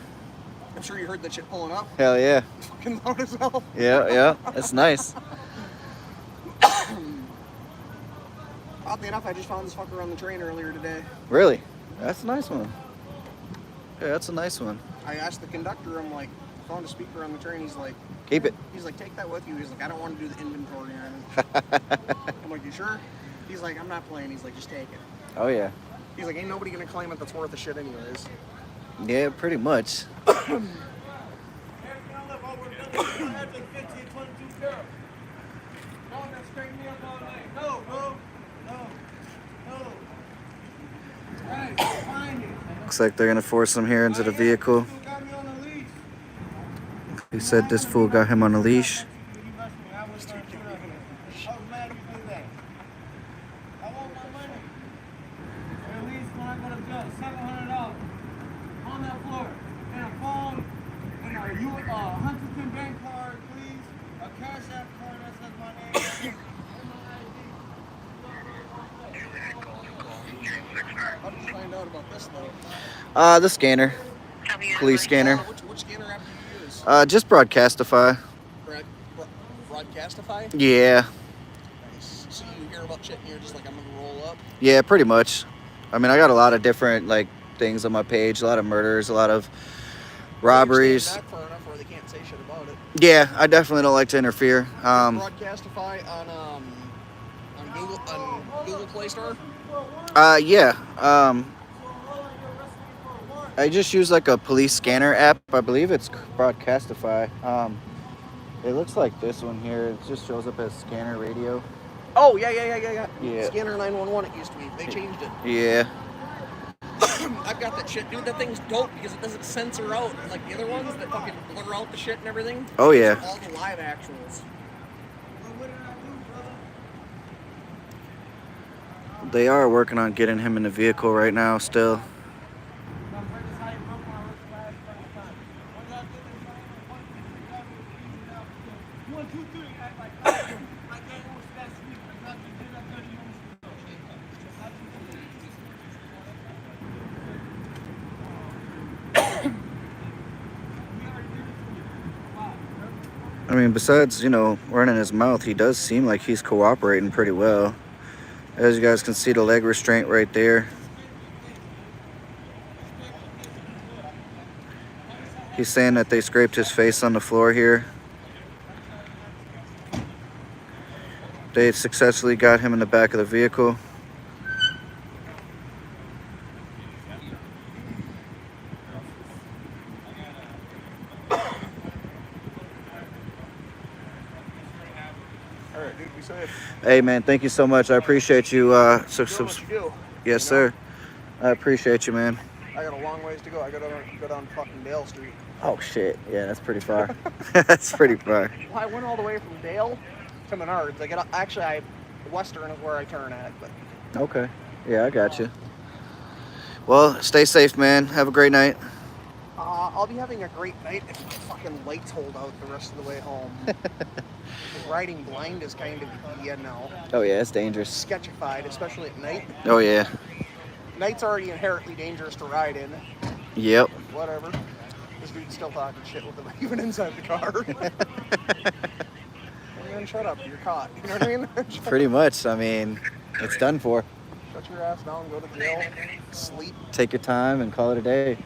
I'm sure you heard that shit pulling up. Hell yeah. Fucking loud as hell. Yeah. That's nice. Oddly enough, I just found this fucker on the train earlier today. Really? That's a nice one. Yeah, that's a nice one. I asked the conductor, I'm like, found a speaker on the train. He's like, Keep it. He's like, take that with you. He's like, I don't want to do the inventory on it. I'm like, you sure? He's like, I'm not playing. He's like, just take it. Oh yeah. He's like, ain't nobody gonna claim it that's worth a shit anyways. Yeah, pretty much. Looks like they're gonna force him here into the vehicle. He said this fool got him on a leash. Huntington Bank card, please. A Cash App card that says my name. How did you find out about this though? The scanner. Police scanner. Which scanner app do you use? Just Broadcastify. Broadcastify? Yeah. Nice. So you hear about shit and you're just like, I'm gonna roll up. Yeah, pretty much. I mean, I got a lot of different like things on my page. A lot of murders, a lot of robberies. Back far enough where they can't say shit about it. Yeah, I definitely don't like to interfere. Broadcastify on Google Play Store. Yeah. I just use like a police scanner app. I believe it's Broadcastify. It looks like this one here. It just shows up as scanner radio. Oh yeah. Yeah. Scanner 911 it used to be. They changed it. Yeah. I've got that shit, dude. That thing's dope because it doesn't censor out like the other ones that fucking blur out the shit and everything. Oh yeah. All the live actuals. They are working on getting him in the vehicle right now still. I mean, besides, running his mouth, he does seem like he's cooperating pretty well. As you guys can see, the leg restraint right there. He's saying that they scraped his face on the floor here. They successfully got him in the back of the vehicle. All right, dude. Be safe. Hey, man, thank you so much. I appreciate you. Doing what you do. Yes, sir. I appreciate you, man. I got a long ways to go. I gotta go down fucking Dale Street. Oh, shit. Yeah, that's pretty far. That's pretty far. Well, I went all the way from Dale to Menards. Western is where I turn at, but. Okay. Yeah, I got you. Well, stay safe, man. Have a great night. I'll be having a great night if the fucking lights hold out the rest of the way home. Riding blind is kind of, Oh, yeah, it's dangerous. sketchified, especially at night. Oh, yeah. Night's already inherently dangerous to ride in. Yep. Whatever. This dude's still talking shit with him even inside the car. man, shut up. You're caught. You know what I mean? Pretty much. I mean, it's done for. Shut your ass down, go to jail, sleep. Take your time and call it a day.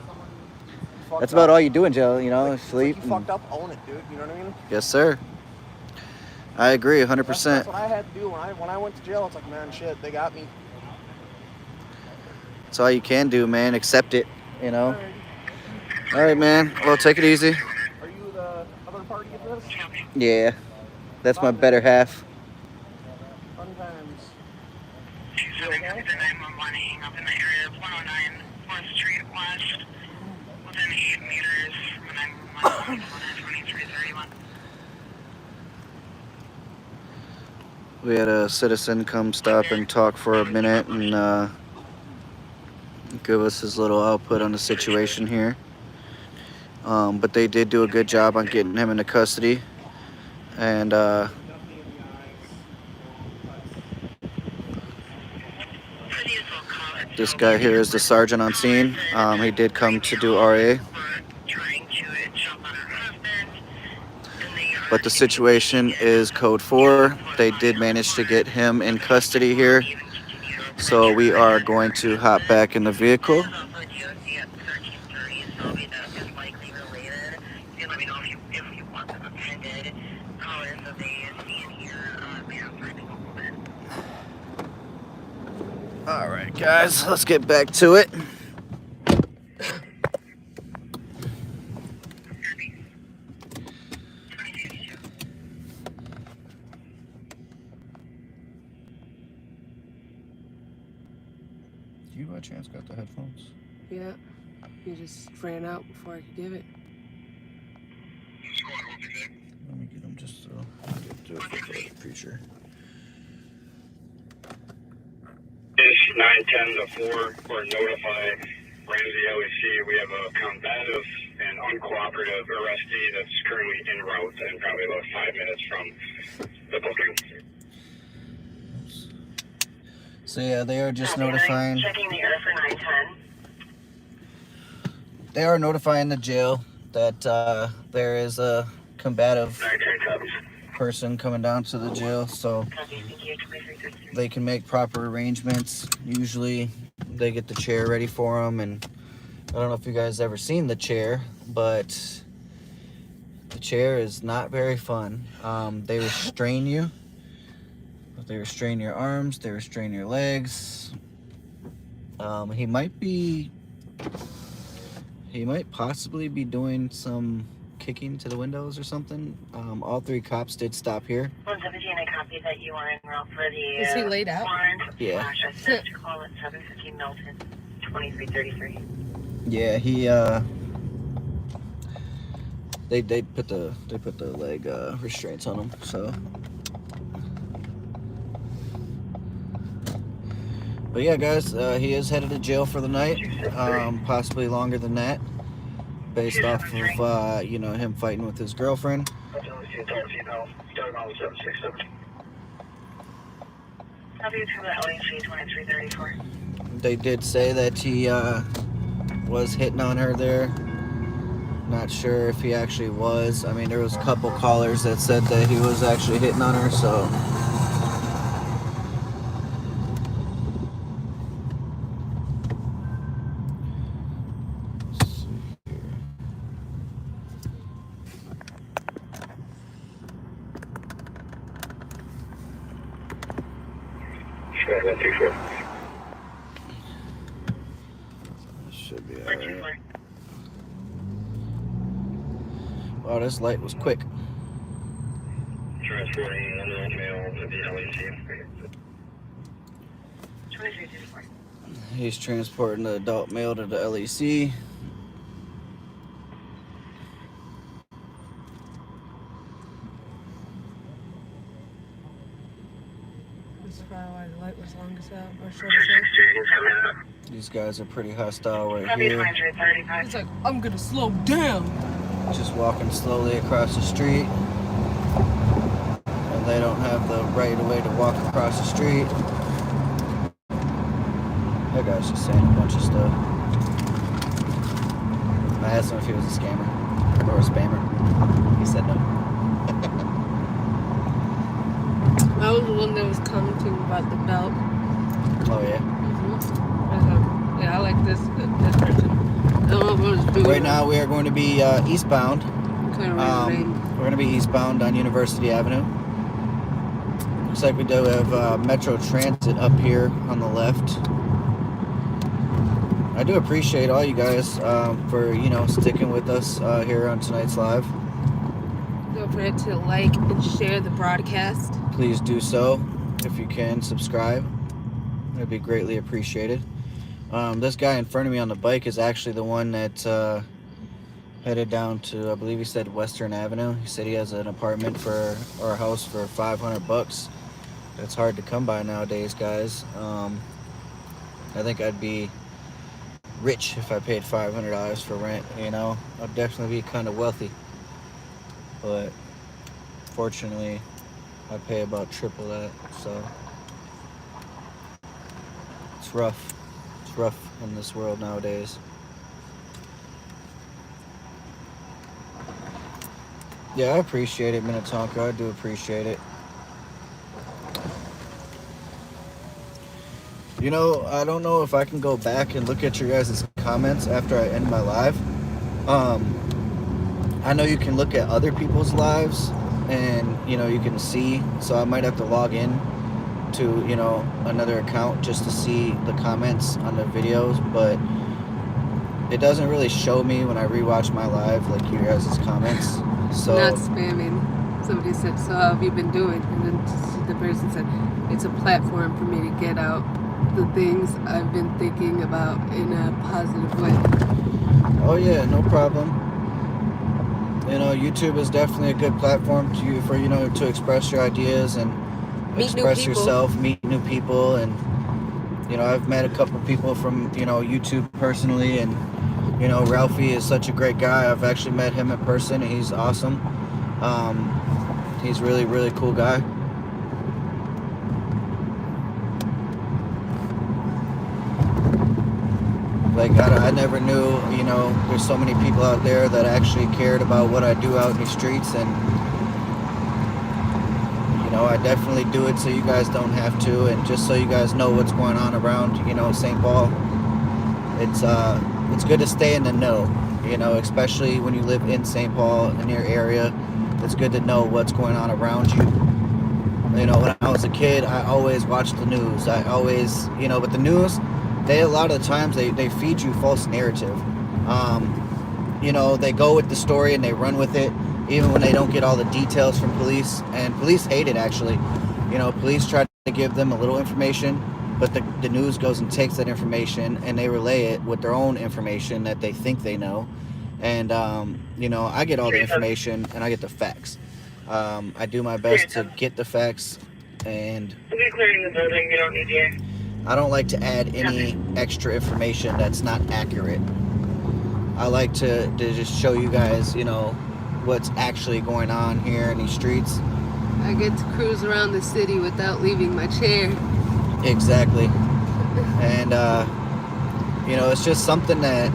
Fucked That's about up. all you do in jail, you know, Like, sleep. It's like you fucked up, own it, dude. You know what I mean? Yes, sir. I agree, 100%. That's what I had to do when I went to jail. It's like, man, shit, they got me. That's all you can do, man. Accept it, you know. All right, man. Well, take it easy. Are you the other party of this? Yeah, that's my better half. Fun times. 27 to 911 hanging up in the area of 109 4th Street West, within 8 meters from 911 2331. We had a citizen come stop and talk for a minute and give us his little output on the situation here. But they did do a good job on getting him into custody. And this guy here is the sergeant on scene. He did come to do RA. But the situation is code 4. They did manage to get him in custody here. So we are going to hop back in the vehicle. All right, guys, let's get back to it. You by chance got the headphones? Yeah. You just ran out before I could give it. Let me get them just so I can do it for the future. It's 910 to 4 or notify Ramsey LEC. We have a combative and uncooperative arrestee that's currently en route and probably about 5 minutes from the booking. So yeah, they are just notifying. Checking the air for 910. They are notifying the jail that there is a combative 910 comes. person coming down to the jail, so they can make proper arrangements. Usually they get the chair ready for them, and I don't know if you guys ever seen the chair, but the chair is not very fun. They restrain you. They restrain your arms, they restrain your legs. He might possibly be doing some kicking to the windows or something. All 3 cops did stop here. 117, I copy that you are en route for the Is he laid out? warrant. Yeah. Assist call at 715 Milton, 2333. Yeah, he they put the leg restraints on him, so. But yeah, guys, he is headed to jail for the night, possibly longer than that, based off of you know, him fighting with his girlfriend. They did say that he was hitting on her there. Not sure if he actually was. I mean, there was a couple callers that said that he was actually hitting on her, so. Should be alright. Wow, this light was quick. Transporting adult male to the LEC. 2334. He's transporting the adult male to the LEC. This is probably why the light was long as hell or short as hell. These guys are pretty hostile right Copy here. 235. He's like, I'm gonna slow down. Just walking slowly across the street. And they don't have the right of way to walk across the street. That guy's just saying a bunch of stuff. I asked him if he was a scammer or a spammer. He said no. I was the one that was commenting about the belt. Oh yeah. Yeah, I like this person. I don't know if I was doing Right now we are going to be eastbound. Kind of rain. We're going to be eastbound on University Avenue. Looks like we do have Metro Transit up here on the left. I do appreciate all you guys for, sticking with us here on tonight's live. Don't forget to like and share the broadcast. Please do so if you can. Subscribe. It'd be greatly appreciated. This guy in front of me on the bike is actually the one that headed down to, I believe he said Western Avenue. He said he has an apartment or a house for $500. It's hard to come by nowadays, guys. I think I'd be rich if I paid $500 for rent. I'd definitely be kind of wealthy, but fortunately I pay about triple that, so it's rough in this world nowadays. Yeah, I appreciate it, Minnetonka. I do appreciate it. I don't know if I can go back and look at your guys' comments after I end my live. I know you can look at other people's lives and, you can see. So I might have to log in to, another account just to see the comments on the videos. But it doesn't really show me when I rewatch my live, like your guys' comments. So Not spamming. Somebody said, so how have you been doing? And then the person said, it's a platform for me to get out the things I've been thinking about in a positive way. Oh yeah, no problem. YouTube is definitely a good platform to express your ideas and express yourself, meet new people, and I've met a couple people from YouTube personally, and Ralphie is such a great guy. I've actually met him in person, and he's awesome. He's really, really cool guy. Like, I never knew, there's so many people out there that actually cared about what I do out in the streets, and, I definitely do it so you guys don't have to, and just so you guys know what's going on around, St. Paul. It's good to stay in the know, especially when you live in St. Paul, in your area. It's good to know what's going on around you. When I was a kid, I always watched the news. I always, but the news, a lot of the times they feed you false narrative. They go with the story and they run with it, even when they don't get all the details from police. And police hate it, actually. Police try to give them a little information, but the news goes and takes that information and they relay it with their own information that they think they know. And I get all the information and I get the facts. I do my best to get the facts, and We'll be clearing the building. You don't need you. I don't like to add any extra information that's not accurate. I like to just show you guys, what's actually going on here in these streets. I get to cruise around the city without leaving my chair. Exactly. And, it's just something that,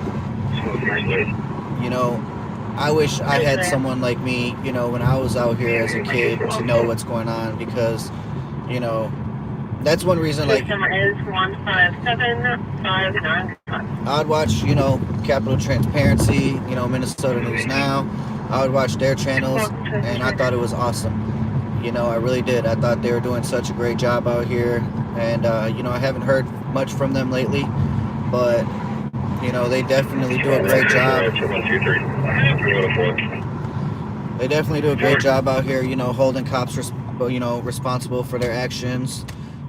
I wish I had someone like me, when I was out here as a kid, to know what's going on, because, that's one reason, like, System is 15759. I would watch, Capital Transparency, Minnesota News Now. I would watch their channels, and I thought it was awesome. I really did. I thought they were doing such a great job out here, and, I haven't heard much from them lately, but, they definitely do a great job. They definitely do a great job out here, holding cops, responsible for their actions,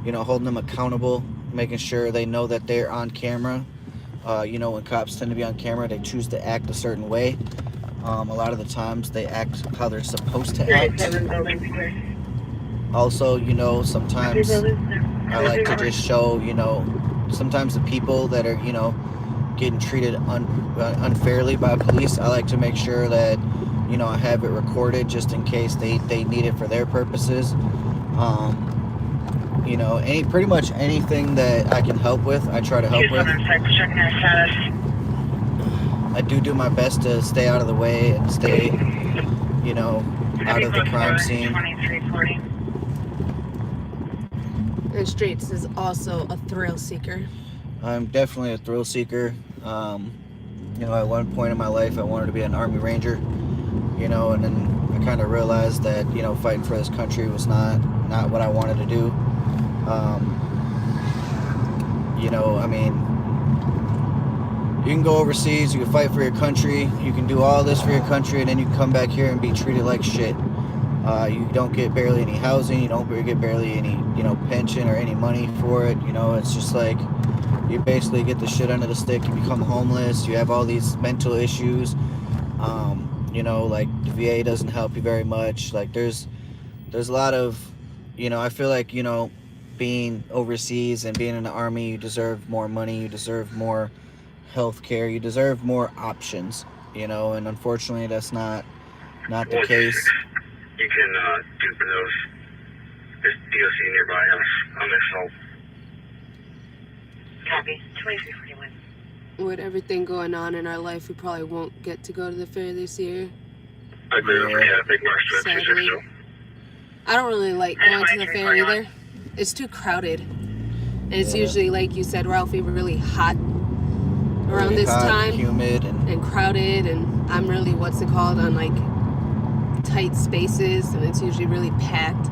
holding them accountable, making sure they know that they're on camera. When cops tend to be on camera, they choose to act a certain way. A lot of the times they act how they're supposed to act. Also, sometimes I like to just show, sometimes the people that are, getting treated unfairly by police, I like to make sure that, I have it recorded just in case they need it for their purposes. Pretty much anything that I can help with, I try to help with. I do my best to stay out of the way and stay, out of the crime scene. And Straits is also a thrill seeker. I'm definitely a thrill seeker. You know, at one point in my life, I wanted to be an Army Ranger. You know, and then I kind of realized that, you know, fighting for this country was not what I wanted to do. You know, I mean, you can go overseas, you can fight for your country, you can do all this for your country, and then you can come back here and be treated like shit. You don't get barely any housing, you don't get barely any, you know, pension or any money for it. You know, it's just like you basically get the shit under the stick, you become homeless, you have all these mental issues. You know, like the VA doesn't help you very much. Like there's a lot of, you know, I feel like, you know, being overseas and being in the Army, you deserve more money, you deserve more health care, you deserve more options, you know, and unfortunately that's not the case. You can do for those. There's DOC nearby us on this whole. Copy. 2341. With everything going on in our life, we probably won't get to go to the fair this year. I agree with you. Yeah, big March 26th Sadly. still. I don't really like going to the fair either. It's too crowded. And it's usually, like you said, Ralphie, really hot around Really this hot, time. humid, And crowded, and I'm really, what's it called, on like tight spaces, and it's usually really packed.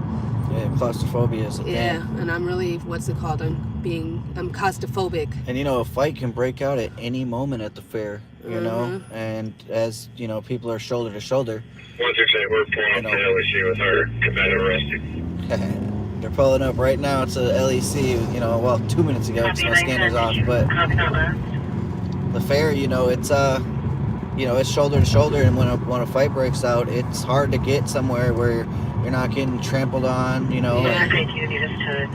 yeah, claustrophobia is a Yeah, thing. and I'm really, what's it called, I'm claustrophobic. And you know, a fight can break out at any moment at the fair, you know, and as you know, people are shoulder to shoulder. 168, we're pulling up to LEC with our cadet arrested. They're pulling up right now to LEC, you know, well, 2 minutes ago, because my scanner's off, but the fair, you know, it's you know, it's shoulder to shoulder, and when a fight breaks out, it's hard to get somewhere where you're not getting trampled on, you know. Yeah.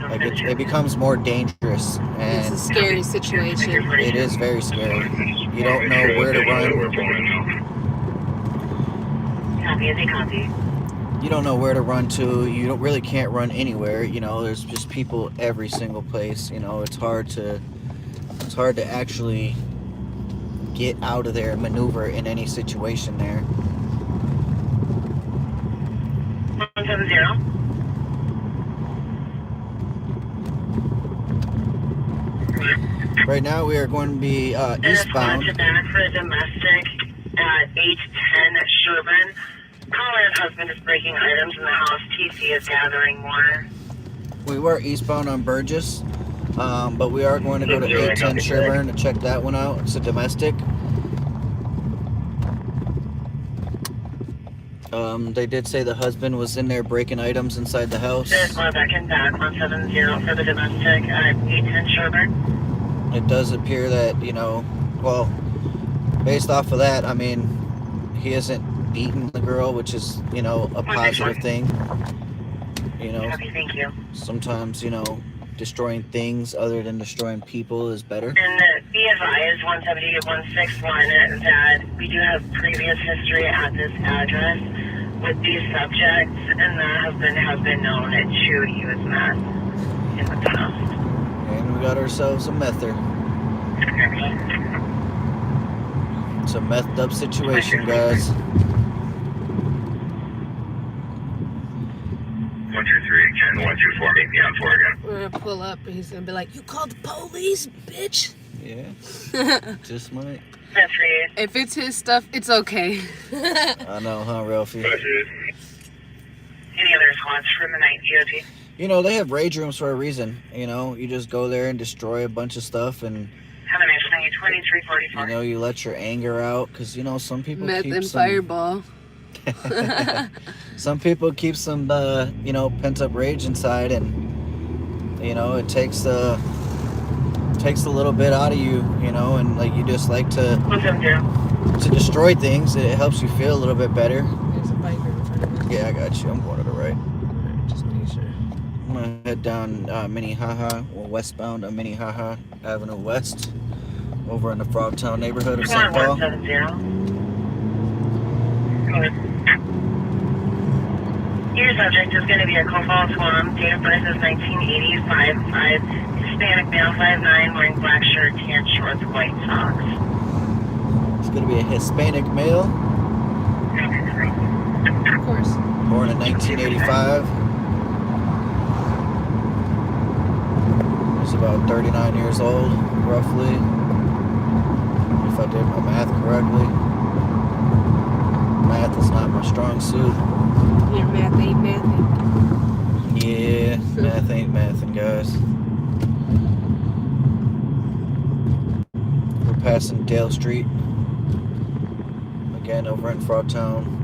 Like it becomes more dangerous, It's a and scary situation. it is very scary. You don't know where to We're run. pulling now. Copy as a copy. You don't know where to run to. You really can't run anywhere. You know, there's just people every single place. You know, it's hard to actually get out of there and maneuver in any situation there. 170. Right now, we are going to be eastbound. To back for a domestic at 810 Sherburne. Caller's husband is breaking items in the house. TC is gathering more. We were eastbound on Burgess, but we are going to go to 810 Sherburne to check that one out. It's a domestic. They did say the husband was in there breaking items inside the house. There's more back and back 170 for the domestic at 810 Sherburne. It does appear that, you know, well, based off of that, I mean, he isn't beating the girl, which is, you know, a positive thing. You know, Copy, thank you. sometimes, you know, destroying things other than destroying people is better. And be advised, 170-161, that we do have previous history at this address with these subjects, and the husband has been known to use meth in the past. And we got ourselves a mether. It's a methed up situation, guys. 123, Ken 124, meet me on 4 again. We're gonna pull up, and he's gonna be like, "You called the police, bitch." Yeah, just might. That's for you. If it's his stuff, it's okay. I know, huh, Ralphie? Any other response from the night DOT? You know, they have rage rooms for a reason. You know, you just go there and destroy a bunch of stuff, and Have a nice night, 2344. you know, you let your anger out, because you know some people Meth keep and some, fireball. some people keep some you know, pent up rage inside, and you know, it takes a little bit out of you, you know, and like you just like to 170. destroy things. It helps you feel a little bit better. There's a biker in front of us. Yeah, I got you. I'm going to the right. Just make sure. I'm gonna head down Minnehaha, or westbound on Minnehaha Avenue West, over in the Frogtown neighborhood of St. Paul. 170. Your subject is going to be a Cofal Swam. Date of birth is 1985. 5 Hispanic male, 5'9", wearing black shirt, tan shorts, white socks. It's gonna be a Hispanic male, Of course. born in 1985. He's about 39 years old, roughly, if I did my math correctly. Math is not my strong suit. Your math ain't mathing. Yeah, math ain't mathin', guys. We're passing Dale Street. Again, over in Frogtown.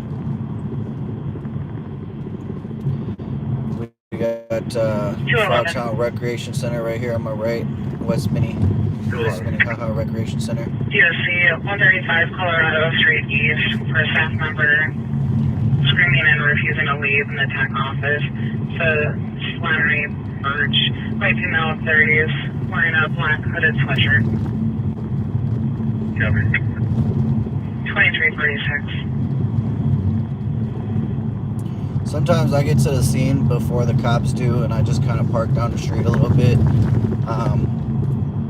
We got Frogtown Recreation Center right here on my right. West Minnehaha Recreation Center. DOC 135 Colorado Street East for a staff member screaming and refusing to leave in the tech office. So, Slattery Birch, white female 30s, wearing a black hooded sweatshirt. 2346. Sometimes I get to the scene before the cops do, and I just kind of park down the street a little bit.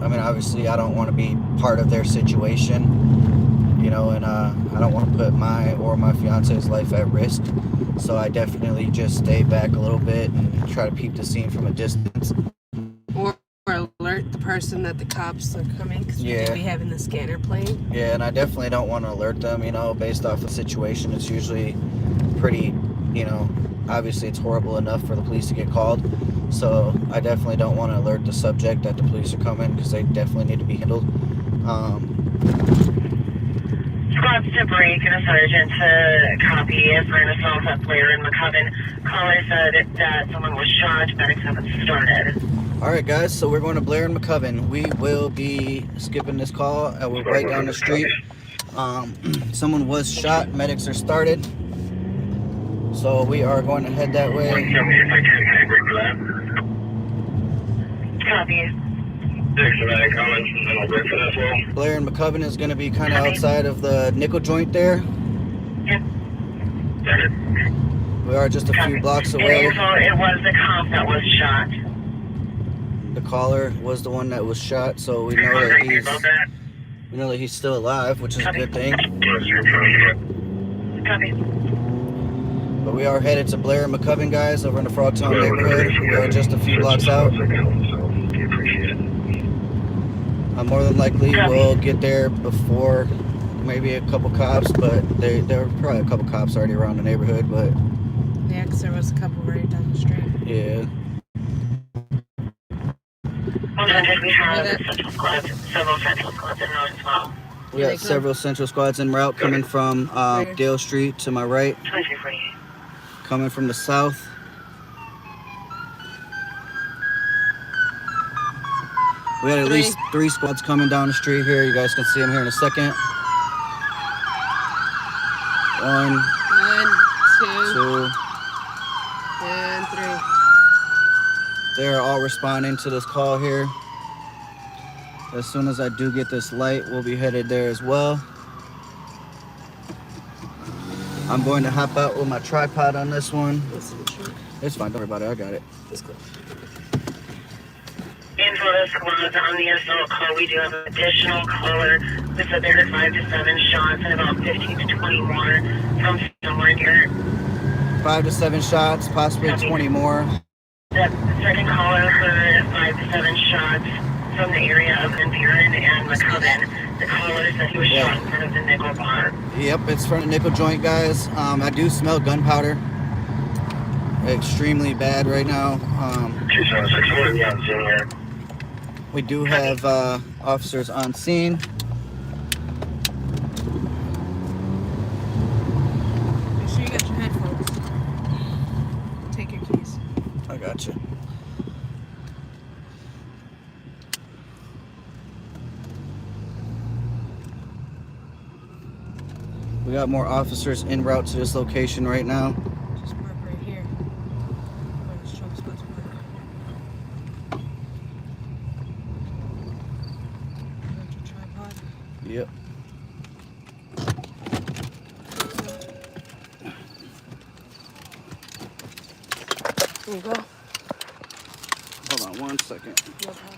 I mean, obviously, I don't want to be part of their situation, you know, and I don't want to put my or my fiance's life at risk. So I definitely just stay back a little bit and try to peep the scene from a distance. Or alert the person that the cops are coming, because Yeah. we'll be having the scanner playing. Yeah, and I definitely don't want to alert them, you know, based off the situation. It's usually pretty, you know, obviously it's horrible enough for the police to get called. So I definitely don't want to alert the subject that the police are coming, because they definitely need to be handled. Squads to break and a sergeant to copy for an assault at Blair and McCubbin. Caller said that someone was shot. Medics haven't started. Alright guys, so we're going to Blair and McCubbin. We will be skipping this call. We're right down the street. Someone was shot. Medics are started. So we are going to head that way. Copy. Blair and McCubbin is going to be kind of outside of the nickel joint there. Yep. We are just a few blocks And away. info, it was the cop that was shot. The caller was the one that was shot, so we know that he's still alive, which is a good thing. Copy. But we are headed to Blair and McCubbin, guys, over in the Frogtown neighborhood. We are just a few blocks out. More than likely we'll get there before maybe a couple cops, but there were probably a couple cops already around the neighborhood, but Yeah, because there was a couple right down the street. yeah. 100, we have central squads, several central squads in route as well. We got several central squads en route coming from Dale Street to my right, 2348. coming from the south. We got at least 3 squads coming down the street here. You guys can see them here in a second. 1, 1, 2, 2. and 3. They're all responding to this call here. As soon as I do get this light, we'll be headed there as well. I'm going to hop out with my tripod on this one. It's fine, don't worry about it, I got it. Let's go. Info to squads on the assault call. We do have an additional caller. They said there are 5 to 7 shots and about 15 to 20 more from somewhere here. 5 to 7 shots, possibly 20 more. The second caller heard 5 to 7 shots from the area of Van Buren and McCubbin. The caller said he was shot in front of the nickel bar. Yep, it's from the nickel joint, guys. I do smell gunpowder. Extremely bad right now. 2761, yeah, I'm seeing here. We do have officers on scene. Make sure you got your headphones. Take your keys. I got you. We got more officers en route to this location right now. Just park right here. Where this truck's supposed to park. Got your tripod. Yep. There you go. Hold on 1 second. No problem.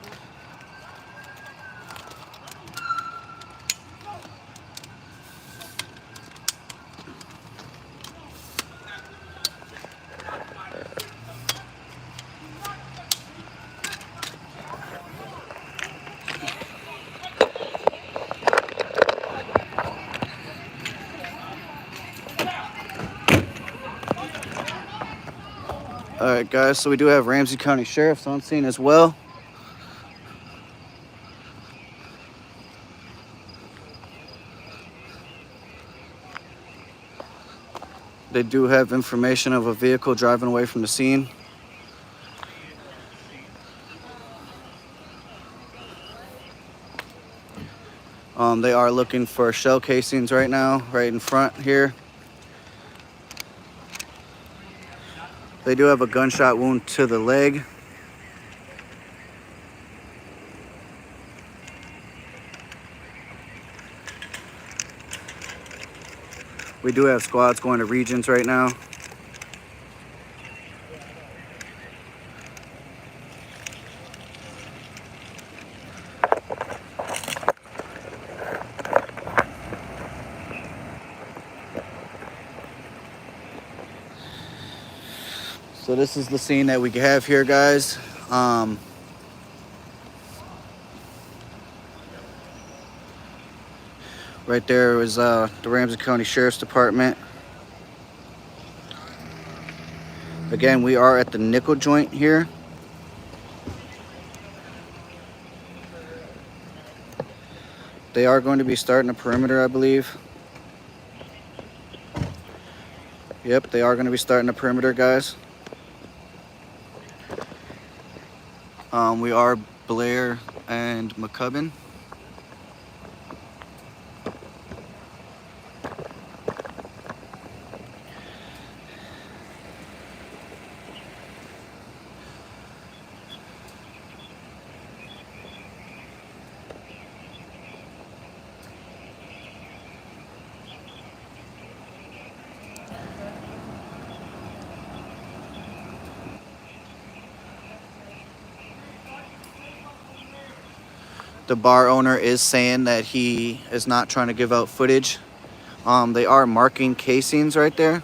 Alright guys, so we do have Ramsey County Sheriff's on scene as well. They do have information of a vehicle driving away from the scene. They are looking for shell casings right now, right in front here. They do have a gunshot wound to the leg. We do have squads going to regions right now. So this is the scene that we have here, guys. Right there is the Ramsey County Sheriff's Department. Again, we are at the nickel joint here. They are going to be starting a perimeter, I believe. Yep, they are going to be starting a perimeter, guys. We are Blair and McCubbin. The bar owner is saying that he is not trying to give out footage. They are marking casings right there.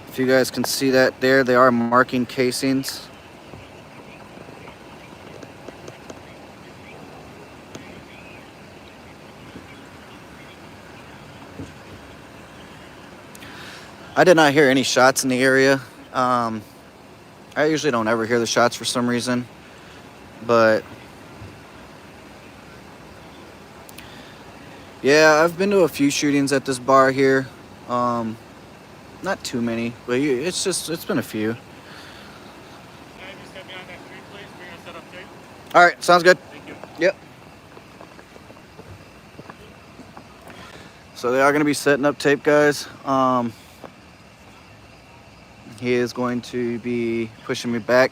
If you guys can see that there, they are marking casings. I did not hear any shots in the area. I usually don't ever hear the shots for some reason, but yeah, I've been to a few shootings at this bar here. Not too many, but it's been a few. All right, sounds good. Thank you. Yep. So they are going to be setting up tape, guys. He is going to be pushing me back.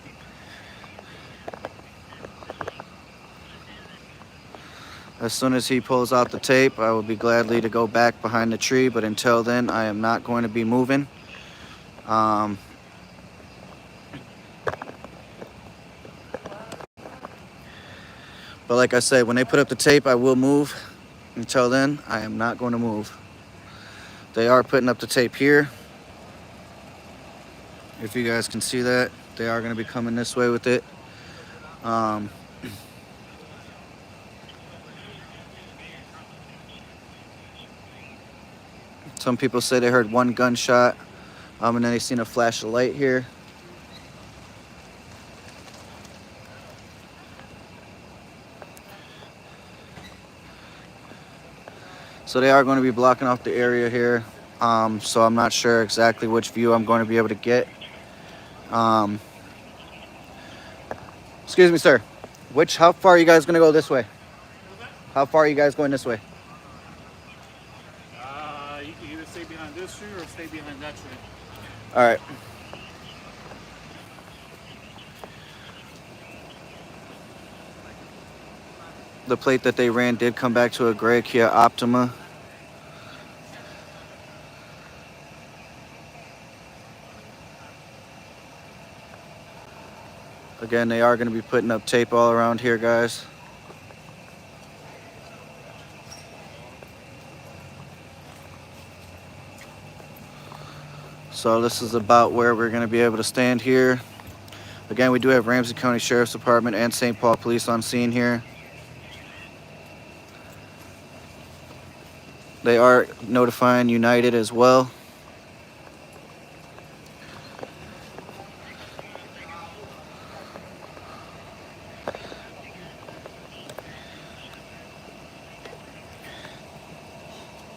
As soon as he pulls out the tape, I will be gladly to go back behind the tree, but until then, I am not going to be moving. But like I said, when they put up the tape, I will move. Until then, I am not going to move. They are putting up the tape here. If you guys can see that, they are going to be coming this way with it. Some people say they heard one gunshot, and then they seen a flash of light here. So they are going to be blocking off the area here. So I'm not sure exactly which view I'm going to be able to get. Excuse me, sir. How far are you guys going to go this way? How far are you guys going this way? You can either stay behind this tree or stay behind that tree. All right. The plate that they ran did come back to a gray Kia Optima. Again, they are going to be putting up tape all around here, guys. So this is about where we're going to be able to stand here. Again, we do have Ramsey County Sheriff's Department and St. Paul Police on scene here. They are notifying United as well.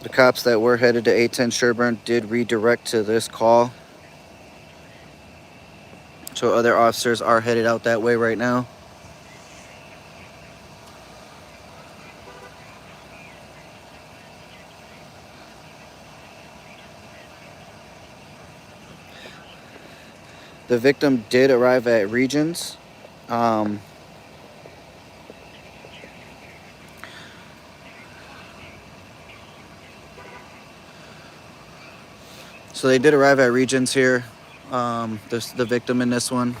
The cops that were headed to 810 Sherburne did redirect to this call. So other officers are headed out that way right now. The victim did arrive at Regions. So they did arrive at Regions here. The victim in this one.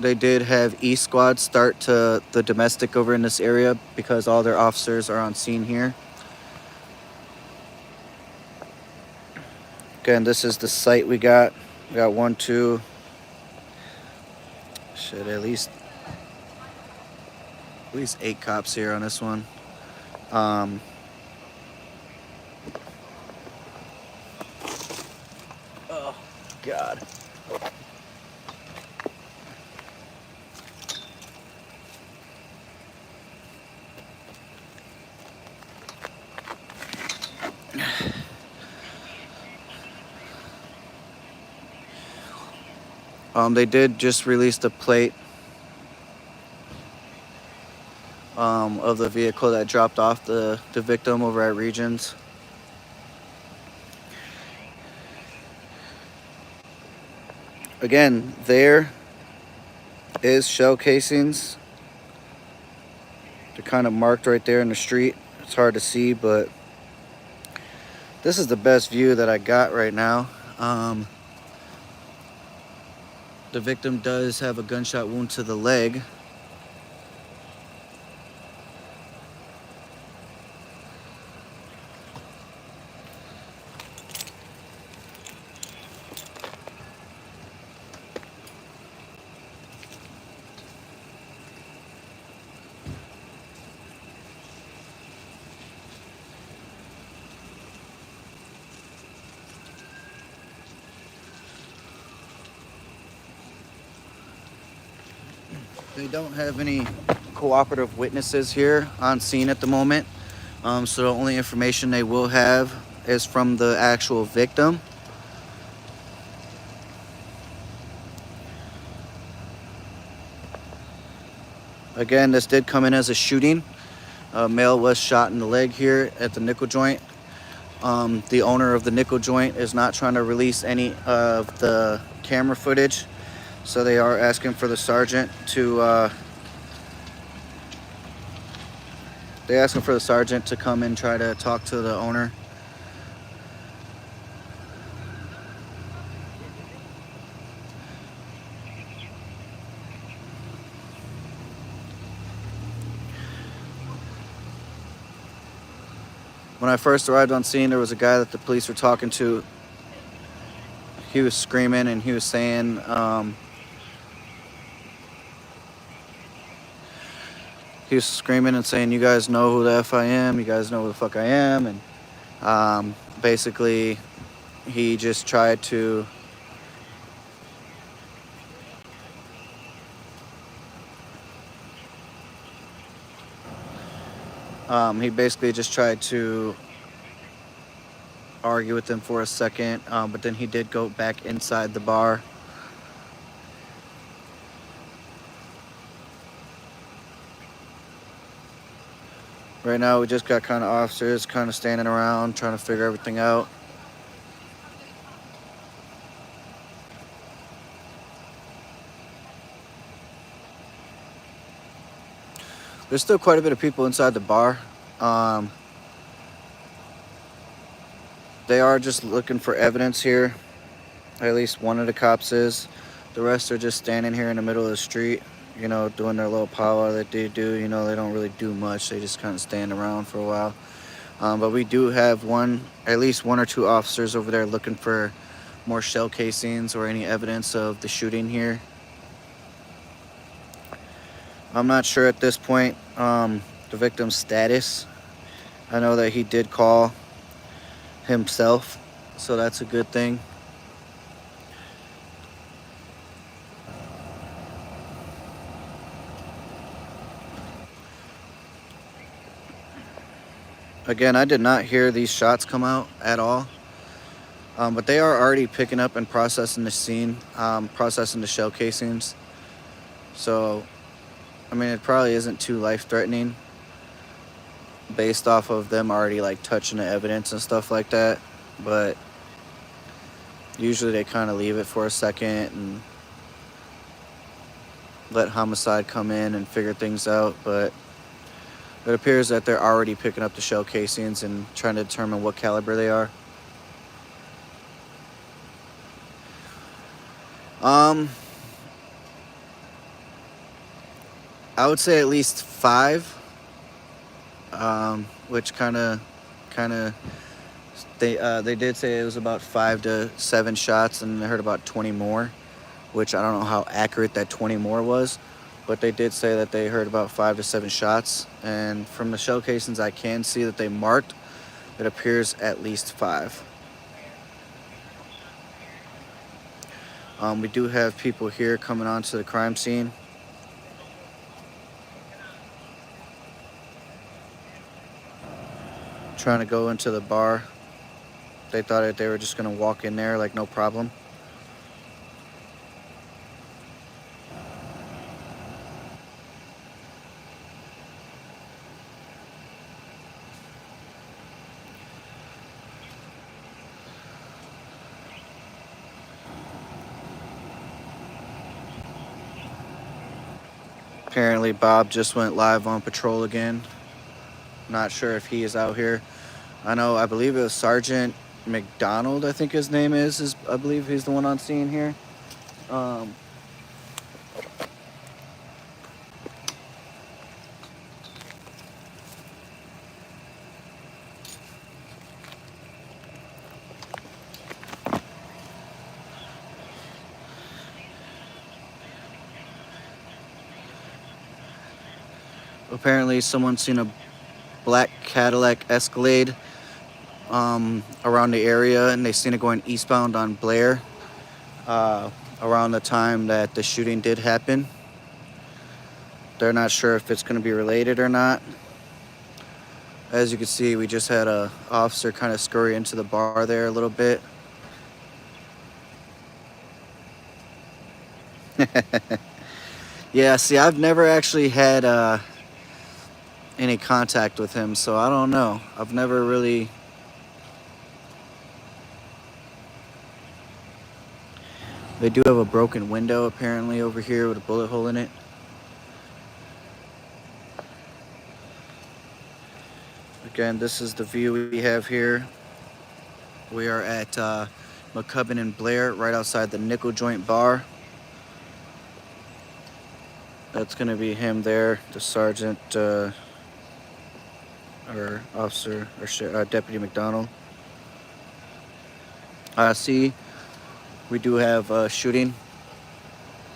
They did have East Squad start to the domestic over in this area because all their officers are on scene here. Again, this is the site we got. We got 1, 2, shit, at least 8 cops here on this one. Oh, God. They did just release the plate of the vehicle that dropped off the victim over at Regions. Again, there is shell casings. They're kind of marked right there in the street. It's hard to see, but this is the best view that I got right now. The victim does have a gunshot wound to the leg. They don't have any cooperative witnesses here on scene at the moment. So the only information they will have is from the actual victim. Again, this did come in as a shooting. A male was shot in the leg here at the nickel joint. The owner of the nickel joint is not trying to release any of the camera footage. So they are asking for the sergeant to come and try to talk to the owner. When I first arrived on scene, there was a guy that the police were talking to. He was screaming and he was saying, you guys know who the F I am, you guys know who the fuck I am. And basically, he just tried to argue with them for a second, but then he did go back inside the bar. Right now, we just got kind of officers kind of standing around trying to figure everything out. There's still quite a bit of people inside the bar. They are just looking for evidence here. At least one of the cops is. The rest are just standing here in the middle of the street, you know, doing their little powwow that they do. You know, they don't really do much. They just kind of stand around for a while. But we do have at least one or two officers over there looking for more shell casings or any evidence of the shooting here. I'm not sure at this point the victim's status. I know that he did call himself, so that's a good thing. Again, I did not hear these shots come out at all, but they are already picking up and processing the scene, processing the shell casings. So, I mean, it probably isn't too life-threatening based off of them already like touching the evidence and stuff like that. But usually they kind of leave it for a second and let homicide come in and figure things out. But it appears that they're already picking up the shell casings and trying to determine what caliber they are. I would say at least 5, which kind of they did say it was about 5 to 7 shots, and I heard about 20 more, which I don't know how accurate that 20 more was, but they did say that they heard about 5 to 7 shots, and from the shell casings I can see that they marked, it appears at least 5. We do have people here coming onto the crime scene. Trying to go into the bar. They thought that they were just going to walk in there like no problem. Apparently Bob just went live on patrol again. Not sure if he is out here. I believe it was Sergeant McDonald, I think his name is I believe he's the one on scene here. Apparently someone's seen a black Cadillac Escalade around the area, and they seen it going eastbound on Blair around the time that the shooting did happen. They're not sure if it's going to be related or not. As you can see, we just had a officer kind of scurry into the bar there a little bit. Yeah, see, I've never actually had any contact with him, so I don't know. I've never really... They do have a broken window apparently over here with a bullet hole in it. Again, this is the view we have here. We are at McCubbin and Blair, right outside the Nickel Joint Bar. That's going to be him there, the sergeant or officer or Deputy McDonald. See, we do have a shooting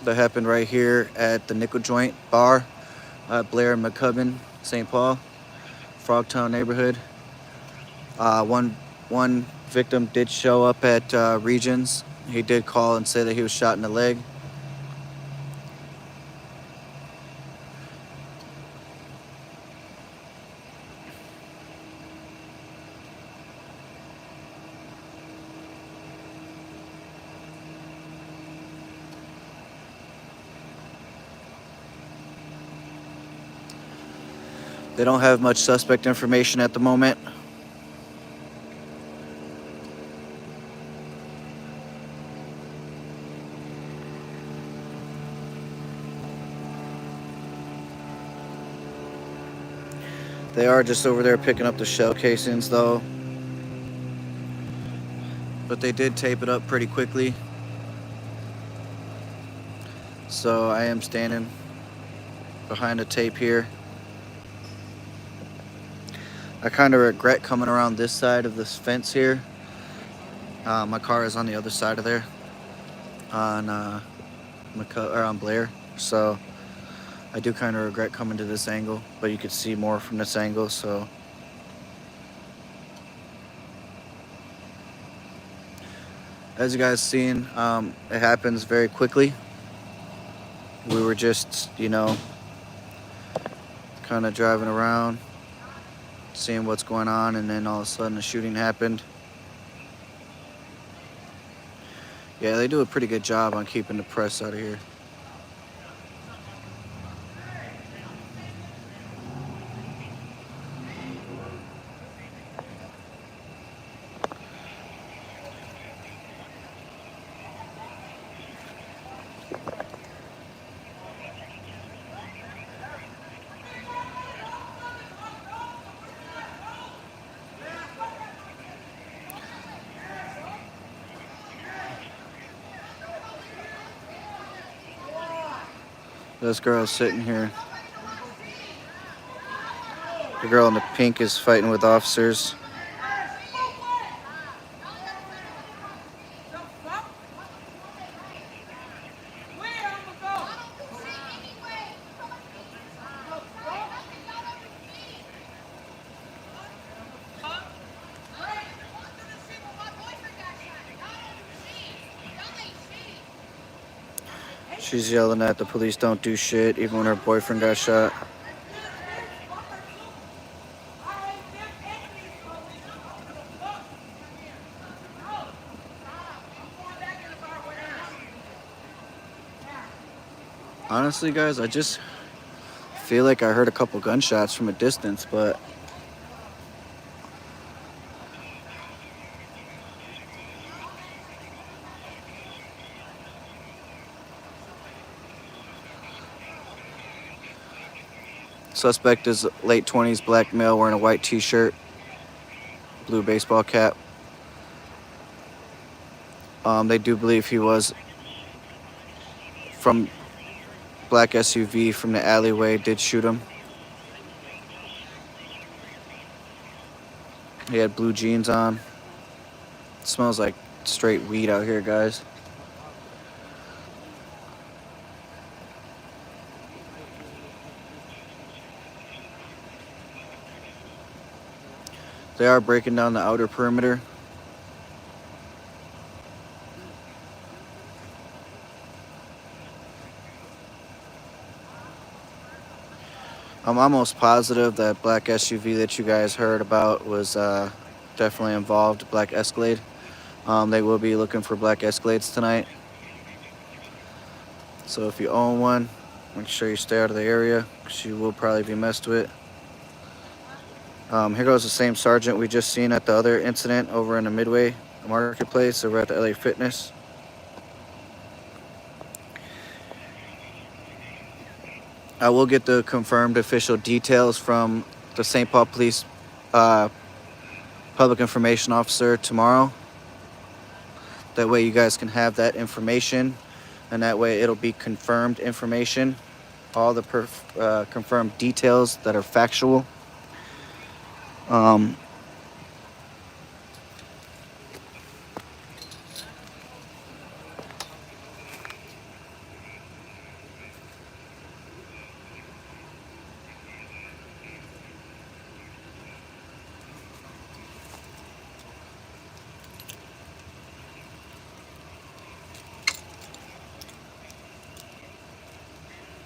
that happened right here at the Nickel Joint Bar, Blair and McCubbin, St. Paul, Frogtown neighborhood. One victim did show up at Regions. He did call and say that he was shot in the leg. They don't have much suspect information at the moment. They are just over there picking up the shell casings though. But they did tape it up pretty quickly. So I am standing behind the tape here. I kind of regret coming around this side of this fence here. My car is on the other side of there, on Blair. So I do kind of regret coming to this angle, but you could see more from this angle. So As you guys seen, it happens very quickly. We were just, kind of driving around, seeing what's going on, and then all of a sudden a shooting happened. Yeah, they do a pretty good job on keeping the press out of here. This girl's sitting here. The girl in the pink is fighting with officers. She's yelling at the police don't do shit, even when her boyfriend got shot. Honestly, guys, I just feel like I heard a couple gunshots from a distance, but suspect is late 20s, black male, wearing a white t-shirt, blue baseball cap. They do believe he was from black SUV from the alleyway, did shoot him. He had blue jeans on. It smells like straight weed out here, guys. They are breaking down the outer perimeter. I'm almost positive that black SUV that you guys heard about was definitely involved, black Escalade. They will be looking for black Escalades tonight. So if you own one, make sure you stay out of the area, because you will probably be messed with. Here goes the same sergeant we just seen at the other incident over in the Midway Marketplace over at the LA Fitness. I will get the confirmed official details from the St. Paul Police Public Information Officer tomorrow. That way you guys can have that information, and that way it'll be confirmed information, all the confirmed details that are factual.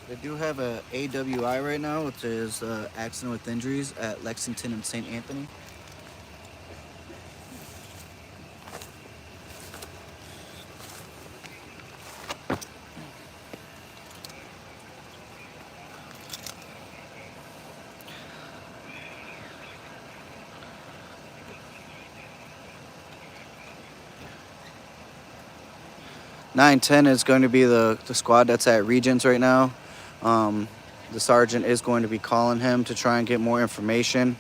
They do have a AWI right now, which is accident with injuries at Lexington and St. Anthony. (910) is going to be the squad that's at Regents right now. The sergeant is going to be calling him to try and get more information.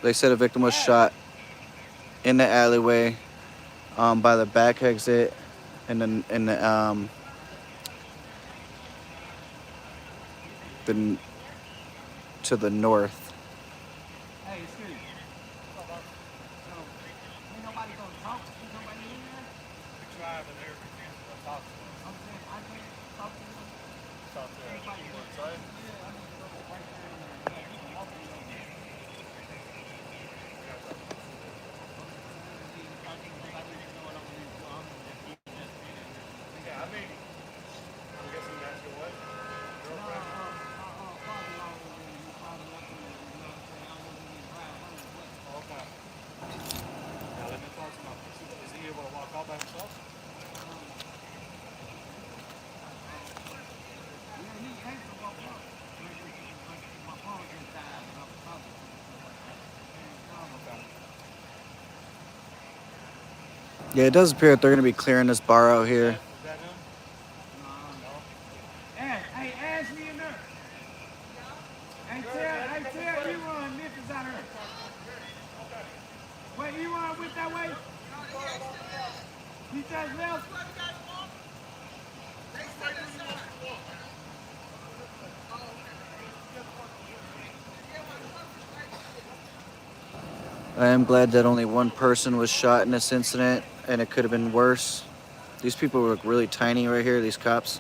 They said a victim was shot in the alleyway by the back exit and to the north. Hey, excuse me. Ain't nobody gonna talk. Ain't nobody in there. We driving there. Talk to him. I'm saying I can't talk to him. Talk to him. You inside? Yeah, I'm gonna go right there in there. Yeah, you can walk me over there. Yeah, I mean, I'm guessing that's your what? Girlfriend? Okay. Now let me call him up. Is he able to walk out by himself? Yeah, it does appear that they're going to be clearing this bar out here. Is that him? No. Ash, hey, Ashley in there. Hey, tell Ewan Memphis out here. Wait, Ewan went that way? He just left. I am glad that only one person was shot in this incident, and it could have been worse. These people look really tiny right here, these cops.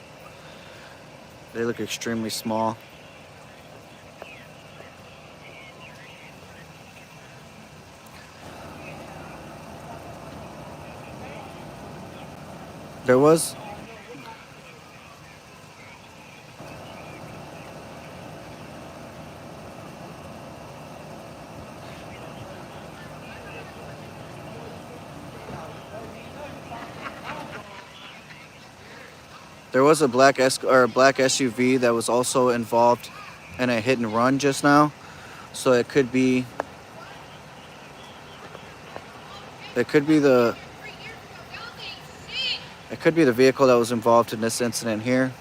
They look extremely small. There was a black black SUV that was also involved in a hit and run just now. So it could be the vehicle that was involved in this incident here.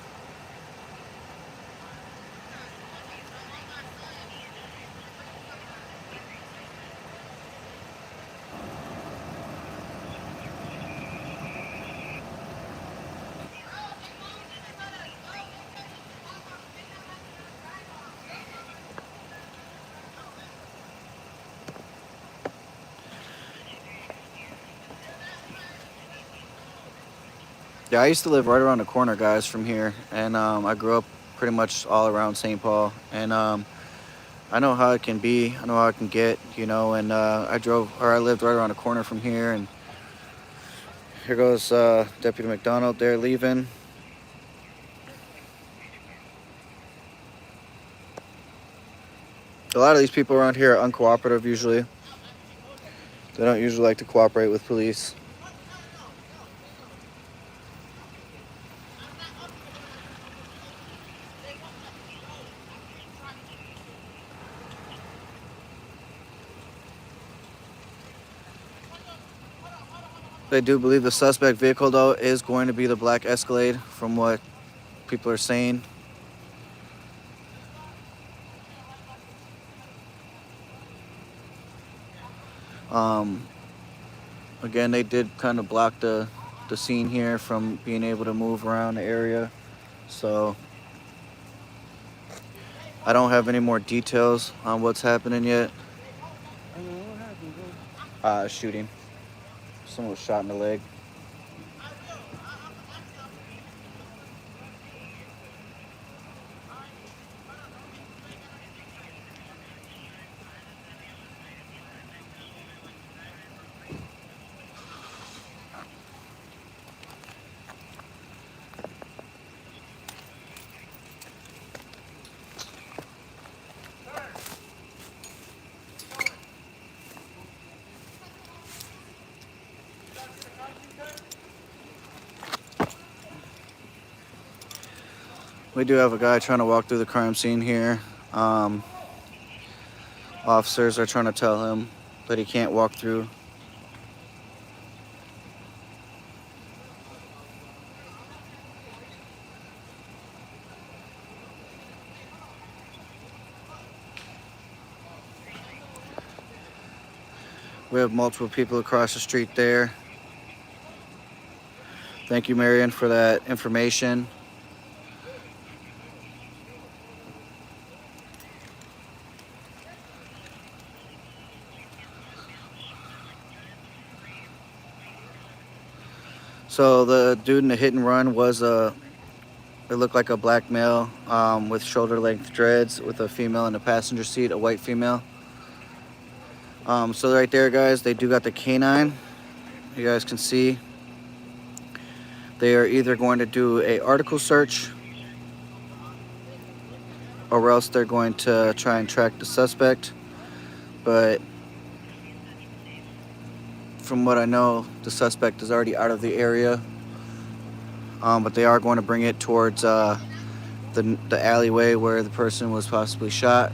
Yeah, I used to live right around the corner, guys, from here, and I grew up pretty much all around St. Paul, and I know how it can be. I know how it can get, you know. And I lived right around the corner from here, and here goes Deputy McDonald there leaving. A lot of these people around here are uncooperative usually. They don't usually like to cooperate with police. They do believe the suspect vehicle, though, is going to be the black Escalade, from what people are saying. Again, they did kind of block the scene here from being able to move around the area. So I don't have any more details on what's happening yet. Shooting. Someone was shot in the leg. We do have a guy trying to walk through the crime scene here. Officers are trying to tell him that he can't walk through. We have multiple people across the street there. Thank you, Marion, for that information. So the dude in the hit and run was it looked like a black male with shoulder length dreads with a female in the passenger seat, a white female. So right there, guys, they do got the canine. You guys can see they are either going to do a article search or else they're going to try and track the suspect. But from what I know, the suspect is already out of the area. But they are going to bring it towards the alleyway where the person was possibly shot.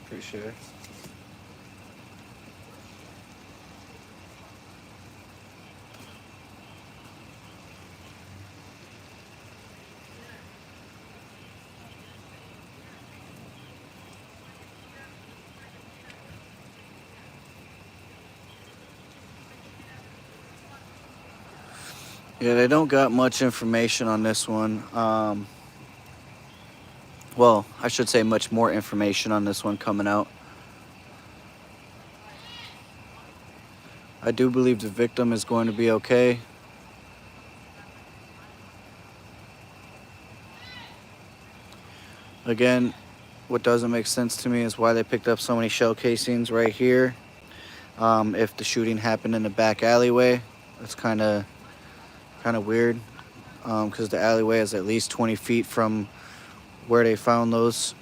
Pretty sure. Yeah, they don't got much information on this one. Well, I should say much more information on this one coming out. I do believe the victim is going to be okay. Again, what doesn't make sense to me is why they picked up so many shell casings right here. If the shooting happened in the back alleyway, that's kind of weird. Because the alleyway is at least 20 feet from where they found those.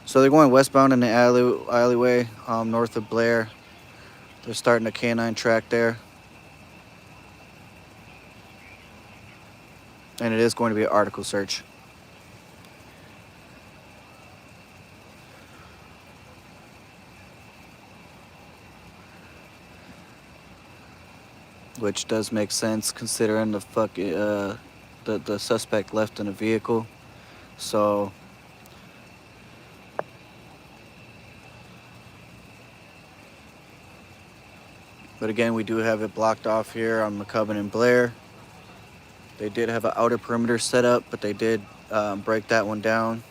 So they're going westbound in the alleyway, north of Blair. They're starting a canine track there. And it is going to be an article search. Which does make sense considering the suspect left in a vehicle. So but again, we do have it blocked off here on McCubbin and Blair. They did have an outer perimeter set up, but they did break that one down.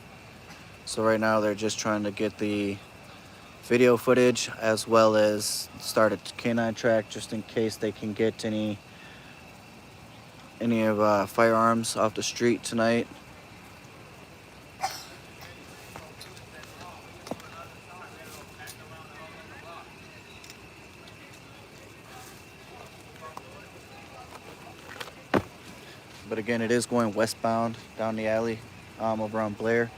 So right now they're just trying to get the video footage as well as start a canine track just in case they can get any of firearms off the street tonight. But again, it is going westbound down the alley over on Blair.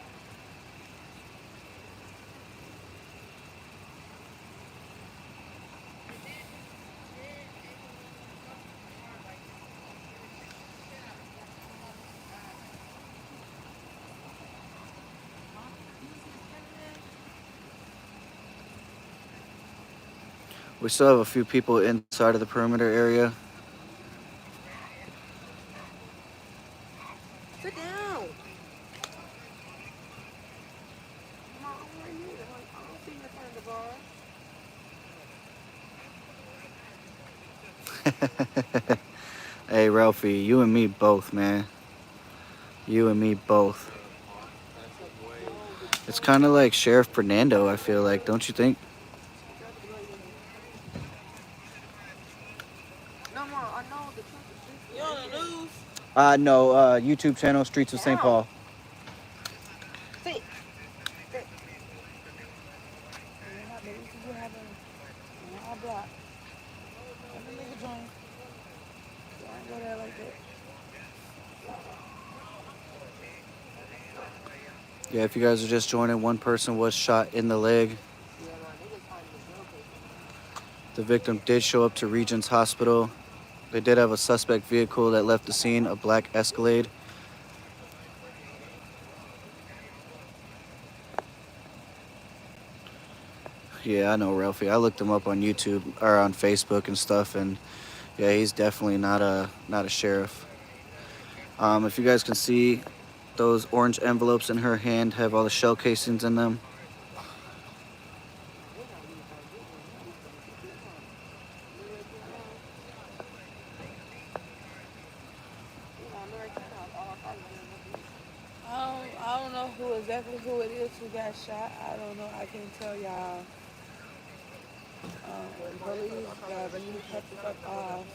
We still have a few people inside of the perimeter area. Sit down. No, I'm right here. Like, I don't see you in front of the bar. Hey, Ralphie, you and me both, man. You and me both. It's kind of like Sheriff Fernando, I feel like, don't you think? No, Mom, I know the truth is you on the news. No, YouTube channel, Streets of St. Paul. Sit. Yeah, if you guys are just joining, one person was shot in the leg. The victim did show up to Regents Hospital. They did have a suspect vehicle that left the scene, a black Escalade. Yeah, I know Ralphie. I looked him up on YouTube or on Facebook and stuff, and yeah, he's definitely not a sheriff. If you guys can see, those orange envelopes in her hand have all the shell casings in them. I don't know who it is who got shot. I don't know. I can't tell y'all. Police got me cut the fuck off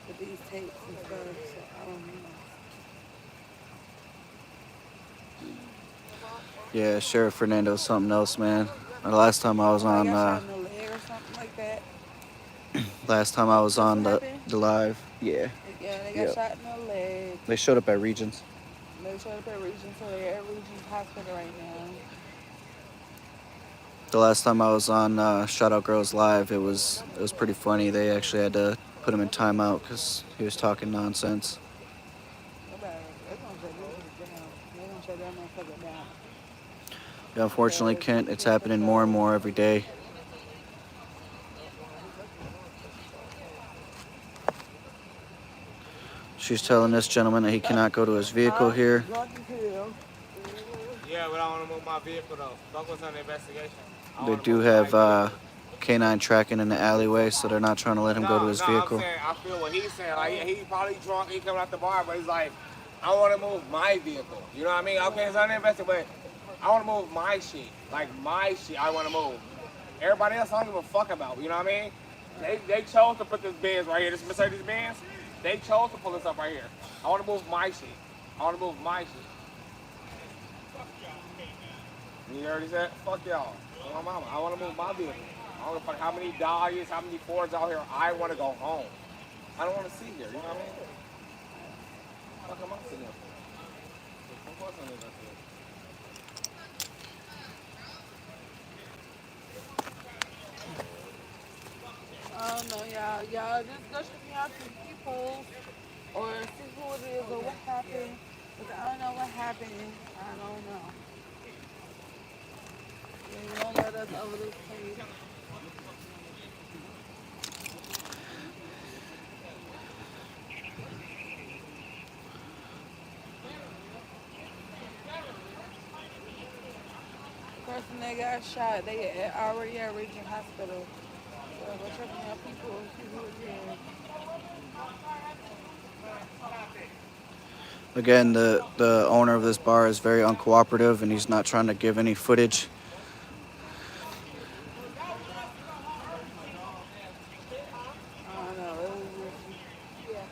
with these tapes and stuff. So I don't know. Yeah, Sheriff Fernando's something else, man. The last time I was I on, got shot in the leg or something like that. last time I was That's on what happened? the live, yeah, Yeah, they got yep. shot in the leg. They showed up at Regions. They showed up at Regions, so they're at Regions Hospital right now. The last time I was on Shout Out Girls Live, it was pretty funny. They actually had to put him in timeout because he was talking nonsense. They're gonna shut this down. They're gonna shut that motherfucker down. Yeah, unfortunately, Kent, it's happening more and more every day. She's telling this gentleman that he cannot go to his vehicle here. Yeah, but I want to move my vehicle though. Focus on the investigation. They do have canine tracking in the alleyway, so they're not trying to let him go to his vehicle. I'm saying, I feel what he's saying. Like, he probably drunk, he coming out the bar, but he's like, I want to move my vehicle. You know what I mean? Okay, it's not invested, but I want to move my shit. Like, my shit, I want to move. Everybody else, I don't give a fuck about. You know what I mean? They chose to put this Benz right here, this Mercedes Benz. They chose to pull this up right here. I want to move my shit. I want to move my shit. You already said, fuck y'all. My mama, I want to move my vehicle. I don't give a fuck how many Dahlias, how many Fords out here. I want to go home. I don't want to see here. You know what I mean? Fuck am I sitting here for? Of course I need that shit. I don't know, y'all. Y'all just go check me out some people or see who it is or what happened. Because I don't know what happened. I don't know. They won't let us over this case. The person that got shot, they already at Region Hospital. So go check me out people, see who it is. Again, the owner of this bar is very uncooperative, and he's not trying to give any footage. I don't know. It was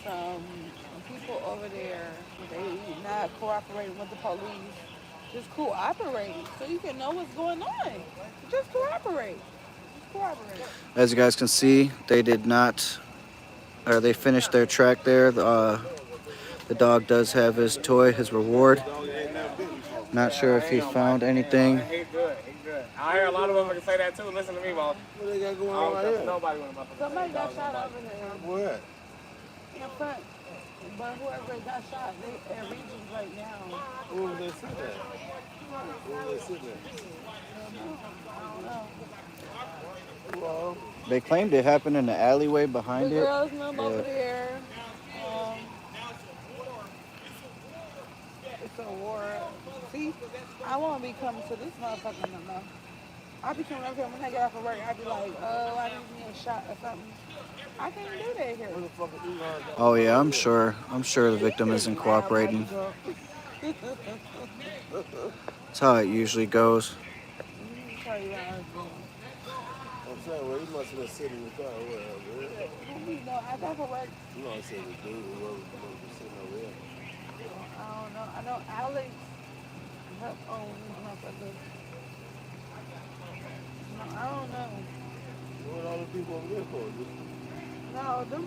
just some people over there. They not cooperating with the police. Just cooperate so you can know what's going on. Just cooperate. Just cooperate. As you guys can see, they did not, or they finished their track there. The dog does have his toy, his reward. Not sure if he found anything. He's good. He's good. I hear a lot of motherfuckers say that too. Listen to me, boss. What they got going I on don't right trust here? nobody when a motherfucker Somebody say got dog shot nobody. over there What? in front. But whoever got shot, they at Regions right now. Who was they sitting at? Who was they sitting at? I don't know. Who all? They claimed it happened in the alleyway The behind it. girls and them over there. It's a war. See, I won't be coming to this motherfucker no more. I'll be coming up here when I get off of work. I'll be like, oh, I need me a shot or something. I can't do that here. Who the fuck is you on? Oh yeah, I'm sure the victim isn't cooperating. That's how it usually goes. I'm saying, well, you must have been sitting in the car. Whatever. I got for work. You know, I said the dude who was sitting over there. I don't know. I know Alex helped on motherfucker. No, I don't know. What all the people over there for? No, them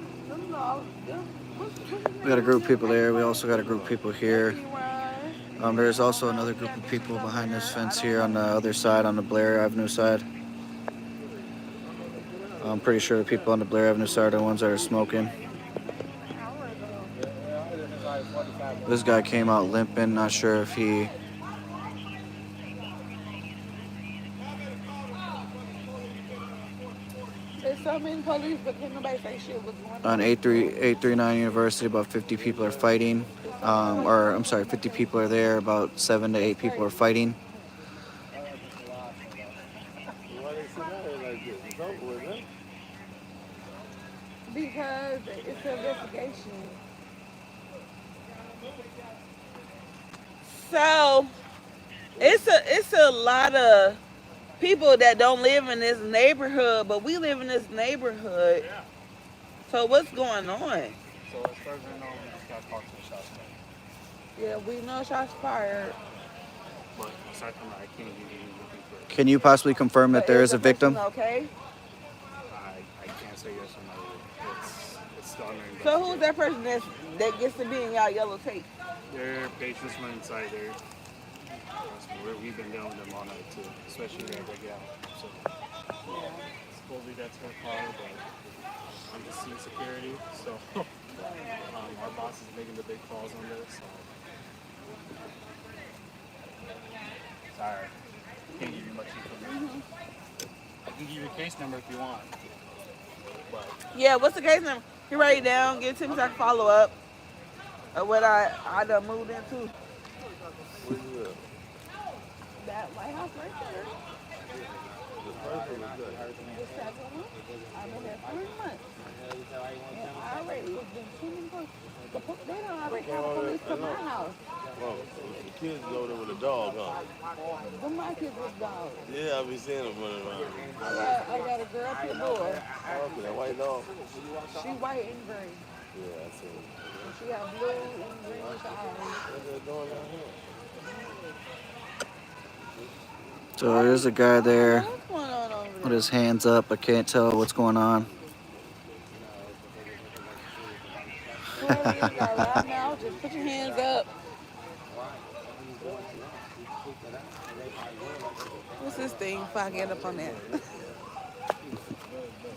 no. We got a group of people there. We also got a group of people here. There's also another group of people behind this fence here on the other side, on the Blair Avenue side. I'm pretty sure the people on the Blair Avenue side are the ones that are smoking. This guy came out limping, not sure if he... There's so many police, but can't nobody say shit what's going On on. 839 University, about 50 people are fighting. Or, I'm sorry, 50 people are there, about 7 to 8 people are fighting. Why they sit out here like this? It's over with, huh? Because it's an investigation. So it's a lot of people that don't live in this neighborhood, but we live in this neighborhood. So what's going on? So as far as I know, we just got caught to the shots fired. Yeah, we know shots fired. But aside from that, I can't give you anything for it. Can you possibly confirm that But there is is a the person victim? okay? I can't say yes or no. It's still under investigation. So who's that person that gets to be in y'all yellow tape? Their patients were inside there. We've been dealing with them all night too, especially when they get out. So supposedly that's her car, but I'm just seeing security. So our boss is making the big calls on this. So. Sorry, can't give you much information. I can give you a case number if you want. But Yeah, what's the case number? You write it down, give it to me so I can follow up. Or what I done moved into. Where you at? That lighthouse right there. The first one is good. The second one, I've been there 3 months. And already, it's been 2 months. They don't already have police to my house. Oh, the kids is over there with a dog, huh? My kids with dogs. Yeah, I be seeing them running around. I got a girl pit bull. Okay, that white dog. She white and green. Yeah, I see him. And she got blue and green eyes. What's that doing down here? So there's a guy there What's going on over with there? his hands up. I can't tell what's going on. Whoever you got right now, just put your hands up. What's this thing if I get up on that?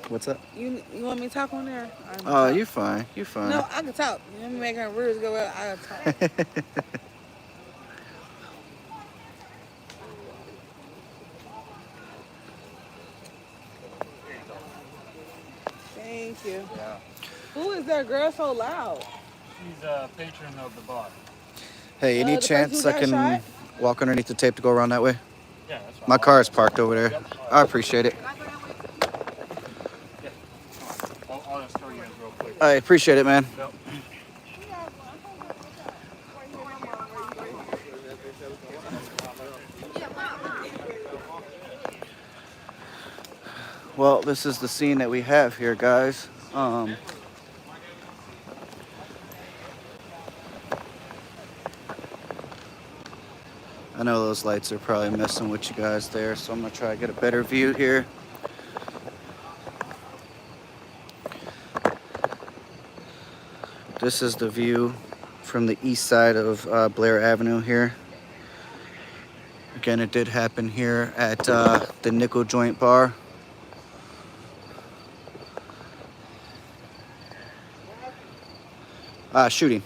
What's up? You want me to talk on there? Oh, you're fine. You're fine. No, I can talk. Let me make her words go well. I can talk. Thank you. yeah, Who is that girl so loud? she's a patron of the bar. Hey, any The person chance who I got can shot? walk underneath the tape to go around that way? Yeah, that's fine. My car is parked over there. I appreciate it. I'll just throw you in real quick. I appreciate it, man. Yep. Well, this is the scene that we have here, guys. I know those lights are probably messing with you guys there, so I'm gonna try to get a better view here. This is the view from the east side of Blair Avenue here. Again, it did happen here at the Nickel Joint Bar. Shooting.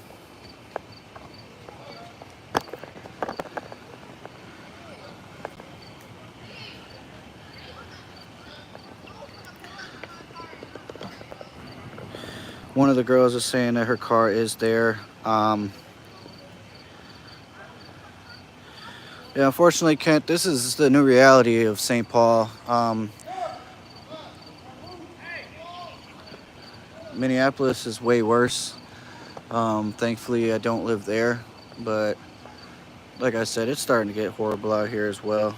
One of the girls is saying that her car is there. Yeah, unfortunately, Kent, this is the new reality of St. Paul. Minneapolis is way worse. Thankfully, I don't live there, but like I said, it's starting to get horrible out here as well.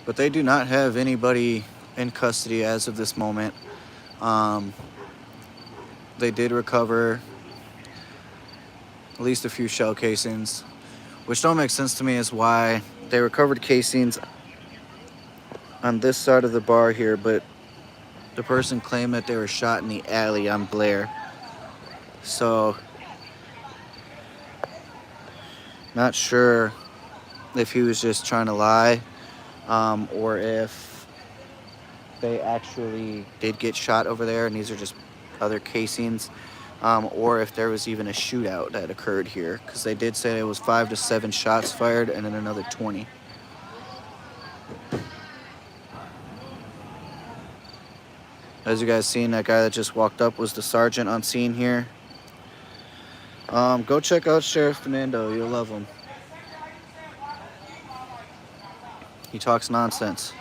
But they do not have anybody in custody as of this moment. They did recover at least a few shell casings, which don't make sense to me as why they recovered casings on this side of the bar here, but The person claimed that they were shot in the alley on Blair. So, not sure if he was just trying to lie, or if they actually did get shot over there and these are just other casings, or if there was even a shootout that occurred here, because they did say it was 5 to 7 shots fired and then another 20. As you guys seen, that guy that just walked up was the sergeant on scene here. Go check out Sheriff Fernando. You'll love him. He talks nonsense.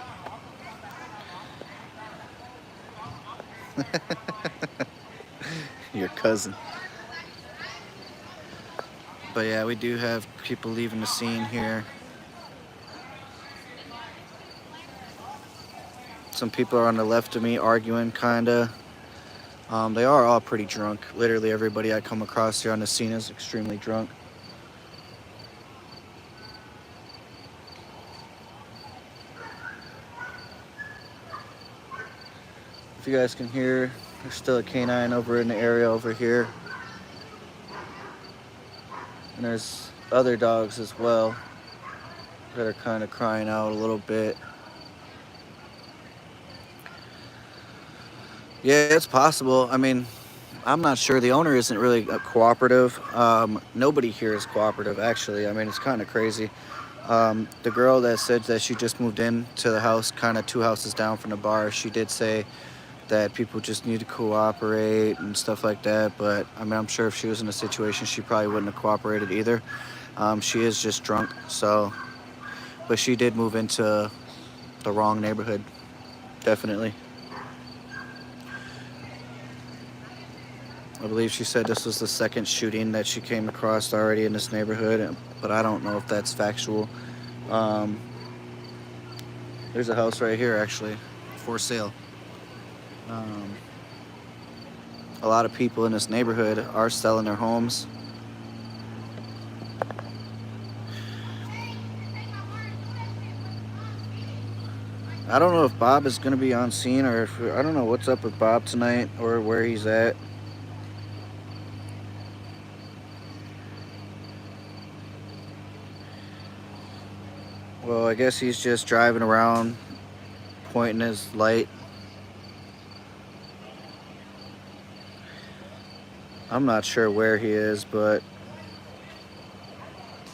Your cousin. But yeah, we do have people leaving the scene here. Some people are on the left of me arguing, kinda. They are all pretty drunk. Literally everybody I come across here on the scene is extremely drunk. If you guys can hear, there's still a canine over in the area over here. And there's other dogs as well that are kind of crying out a little bit. Yeah, it's possible. I mean, I'm not sure. The owner isn't really cooperative. Nobody here is cooperative, actually. I mean, it's kind of crazy. The girl that said that she just moved in to the house, kind of 2 houses down from the bar, she did say that people just need to cooperate and stuff like that. But I mean, I'm sure if she was in a situation, she probably wouldn't have cooperated either. She is just drunk, so. But she did move into the wrong neighborhood, definitely. I believe she said this was the second shooting that she came across already in this neighborhood, but I don't know if that's factual. There's a house right here, actually, for sale. A lot of people in this neighborhood are selling their homes. I don't know if Bob is going to be on scene, or if, I don't know what's up with Bob tonight or where he's at. Well, I guess he's just driving around, pointing his light. I'm not sure where he is, but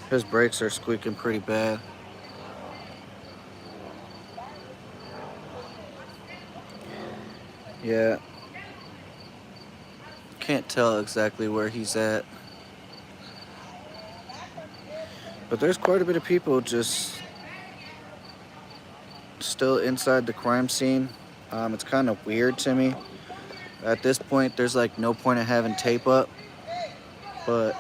his brakes are squeaking pretty bad. Yeah. Can't tell exactly where he's at. But there's quite a bit of people just still inside the crime scene. It's kind of weird to me. At this point, there's like no point in having tape up, but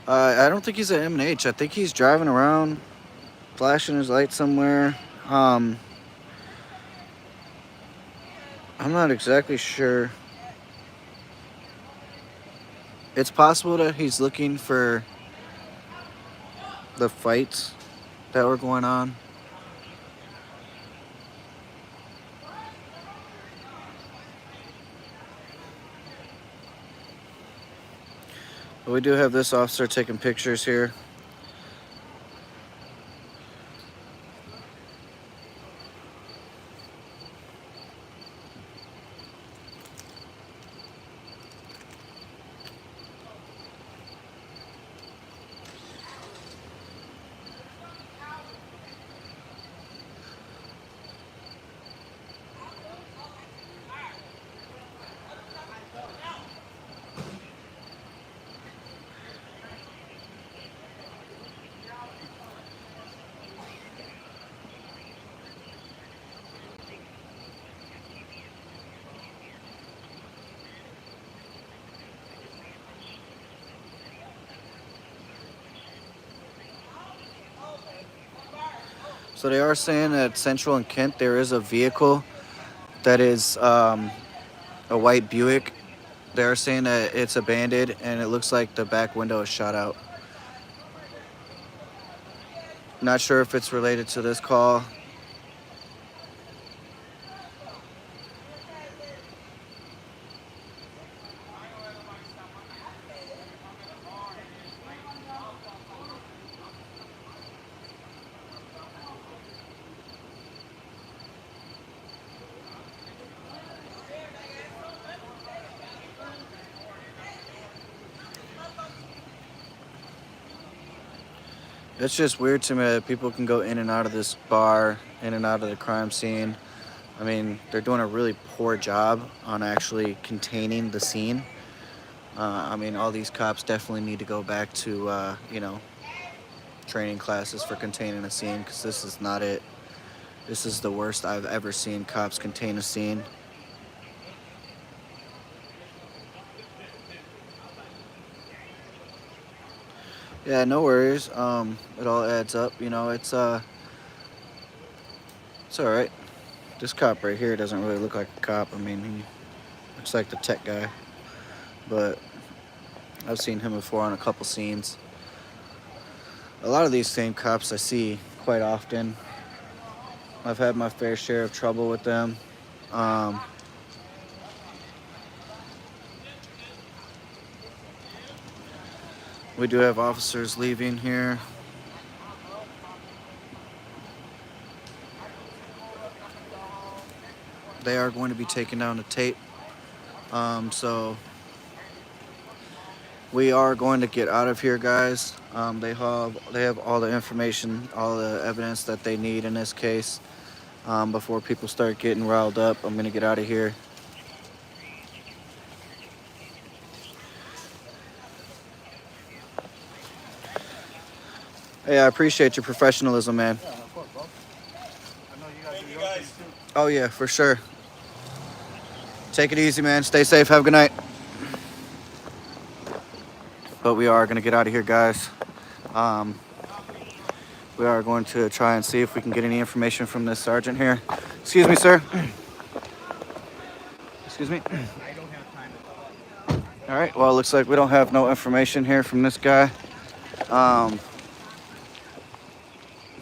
I don't think he's at M&H. I think he's driving around, flashing his light somewhere. I'm not exactly sure. It's possible that he's looking for the fights that were going on. But we do have this officer taking pictures here. So they are saying that Central and Kent there is a vehicle that is a white Buick They're saying that it's abandoned and it looks like the back window is shot out. Not sure if it's related to this call. It's just weird to me that people can go in and out of this bar, in and out of the crime scene. I mean, they're doing a really poor job on actually containing the scene. I mean, all these cops definitely need to go back to, you know, training classes for containing a scene, because this is not it. This is the worst I've ever seen cops contain a scene. Yeah, no worries. It all adds up, you know. It's all right. This cop right here doesn't really look like a cop. I mean, he looks like the tech guy, but I've seen him before on a couple scenes. A lot of these same cops I see quite often. I've had my fair share of trouble with them. We do have officers leaving here. They are going to be taking down the tape. So we are going to get out of here, guys. They have all the information, all the evidence that they need in this case. Before people start getting riled up, I'm going to get out of here. Hey, I appreciate your professionalism, man. Yeah, of course, bro. I know you guys do your own things too. Oh, yeah, for sure. Take it easy, man. Stay safe. Have a good night. But we are going to get out of here, guys. We are going to try and see if we can get any information from this sergeant here. Excuse me, sir. Excuse me. I don't have time to talk. All right. Well, it looks like we don't have no information here from this guy.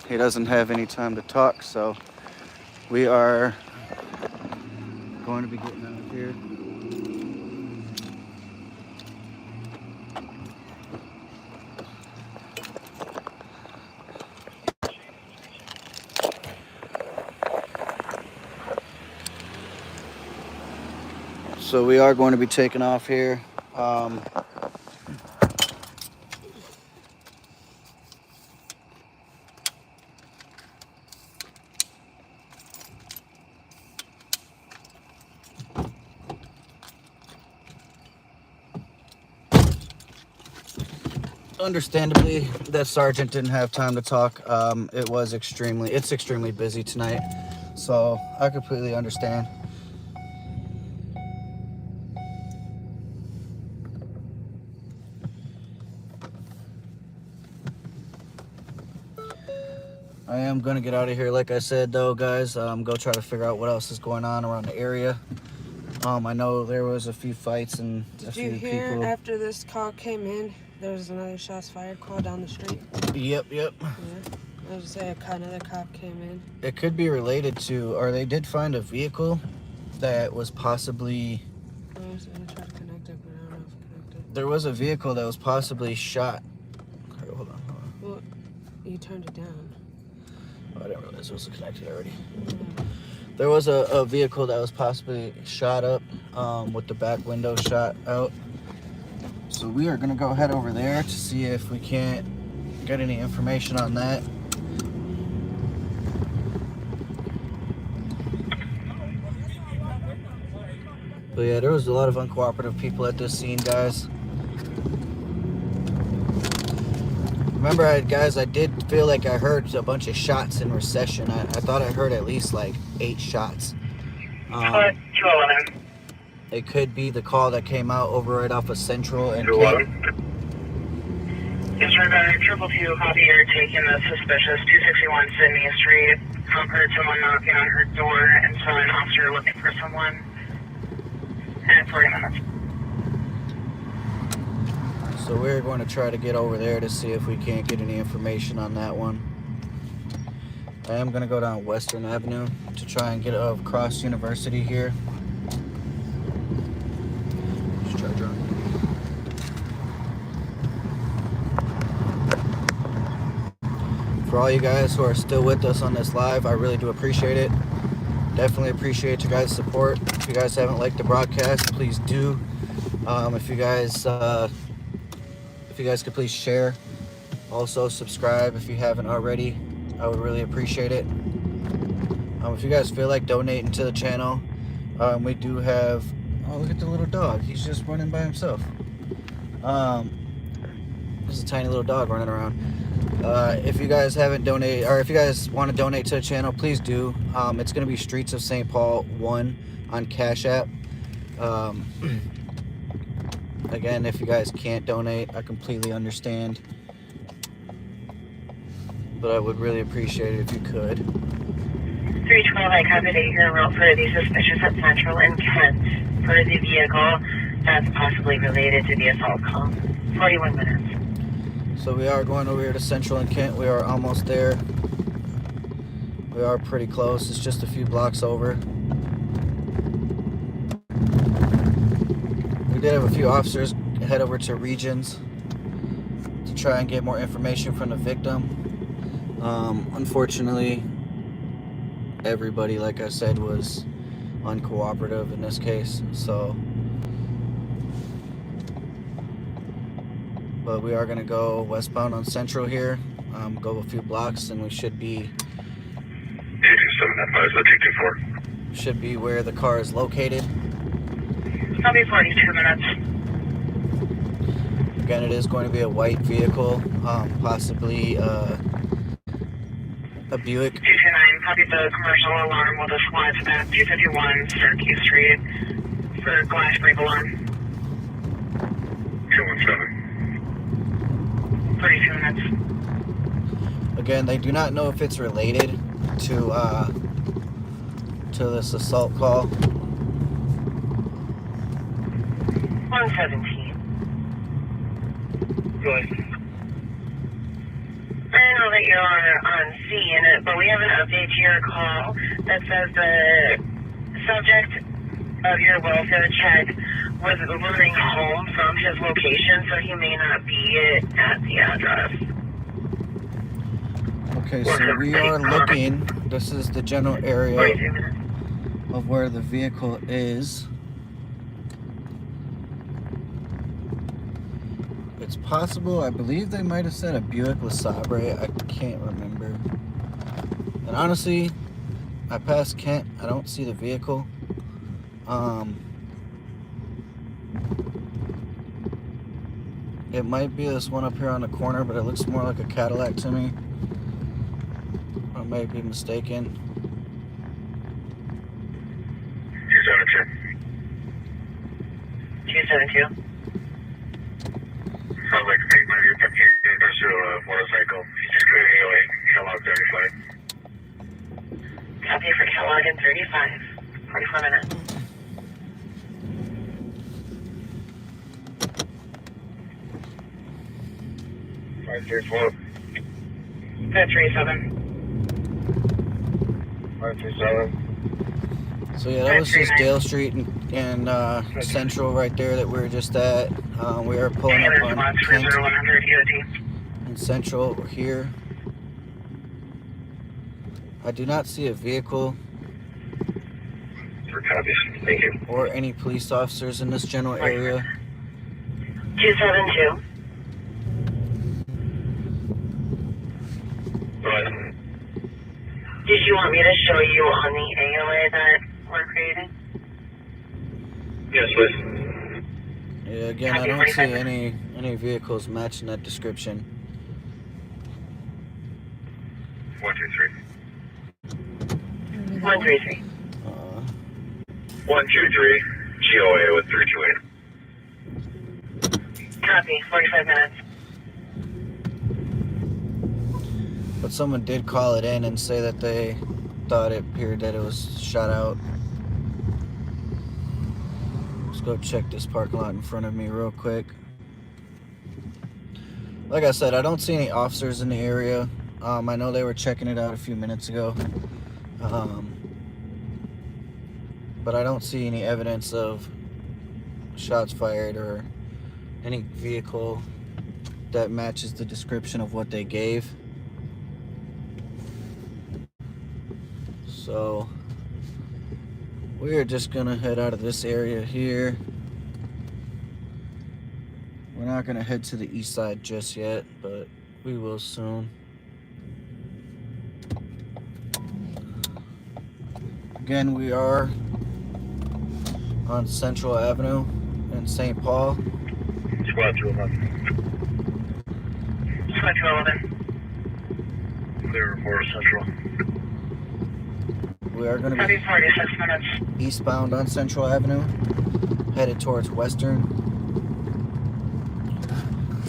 He doesn't have any time to talk, so we are going to be getting out of here. So we are going to be taking off here. Understandably, that sergeant didn't have time to talk. It's extremely busy tonight, so I completely understand. I am gonna get out of here, like I said, though, guys. Go try to figure out what else is going on around the area. I know there was a few fights and a few people. Did you hear after this call came in, there was another shots fired call down the street? Yep. Yeah. I was saying another cop came in. It could be related to, or they did find a vehicle that was possibly. I was gonna try to connect it, but I don't know if it connected. There was a vehicle that was possibly shot. Okay, hold on. Well, you turned it down. Oh, I didn't realize it was connected already. Yeah. There was a vehicle that was possibly shot up with the back window shot out. So we are going to go head over there to see if we can't get any information on that. But yeah, there was a lot of uncooperative people at this scene, guys. Remember, guys, I did feel like I heard a bunch of shots in recession. I thought I heard at least like 8 shots. 211. It could be the call that came out over right off of Central and 211. Yes, sir, 222, copy, you're taking the suspicious 261 Sydney Street. Heard someone knocking on her door and saw an officer looking for someone. And 40 minutes. So we're going to try to get over there to see if we can't get any information on that one. I am going to go down Western Avenue to try and get across University here. Just try driving. For all you guys who are still with us on this live, I really do appreciate it. Definitely appreciate you guys' support. If you guys haven't liked the broadcast, please do. If you guys could please share, also subscribe if you haven't already, I would really appreciate it. If you guys feel like donating to the channel, we do have, oh, look at the little dog, he's just running by himself. There's a tiny little dog running around. If you guys haven't donated, or if you guys want to donate to the channel, please do. It's going to be Streets of St. Paul 1 on Cash App. Again, if you guys can't donate, I completely understand. But I would really appreciate it if you could. 312, I copy that you're en route for the suspicious at Central and Kent for the vehicle that's possibly related to the assault call. 41 minutes. So we are going over here to Central and Kent. We are almost there. We are pretty close. It's just a few blocks over. We did have a few officers head over to Regions to try and get more information from the victim. Unfortunately, everybody, like I said, was uncooperative in this case. So, but we are going to go westbound on Central here, go a few blocks, and we should be where the car is located. Probably 42 minutes. Again, it is going to be a white vehicle, possibly a Buick. 229, copy the commercial alarm with a squad at 251 Syracuse Street for glass break alarm. 217. 42 minutes. Again, they do not know if it's related to this assault call. 117. Go ahead. I know that you're on scene, but we have an update to your call that says the subject of your welfare check was running home from his location, so he may not be at the address. Okay, so we are looking, this is the general area 42 minutes. of where the vehicle is. It's possible, I believe they might have said a Buick LeSabre, I can't remember. And honestly, I passed Kent, I don't see the vehicle. It might be this one up here on the corner, but it looks more like a Cadillac to me. I might be mistaken. 272. Sounds like a big man, you're to a motorcycle. He's just going away. Kellogg 35. Copy for Kellogg in 35. 44 minutes. Five three four. 537. 537. So yeah, that was just Dale Street and Central right there that we were just at. We are pulling up on Kent and Central here. I do not see a vehicle For copies. Thank you. or any police officers in this general area. 272. Go ahead. Did you want me to show you on the AOA that we're creating? Yes, please. Yeah, again, I don't see any vehicles matching that description. 123. 133. 123. GOA with 328. Copy. 45 minutes. But someone did call it in and say that they thought it appeared that it was shot out. Let's go check this parking lot in front of me real quick. like I said, I don't see any officers in the area. I know they were checking it out a few minutes ago. But I don't see any evidence of shots fired or any vehicle that matches the description of what they gave. So we are just gonna head out of this area here. We're not gonna head to the east side just yet, but we will soon. Again, we are on Central Avenue in St. Paul. Squad 211. Squad 211. Clear for Central. We are going to Copy, be 46 minutes. eastbound on Central Avenue, headed towards Western.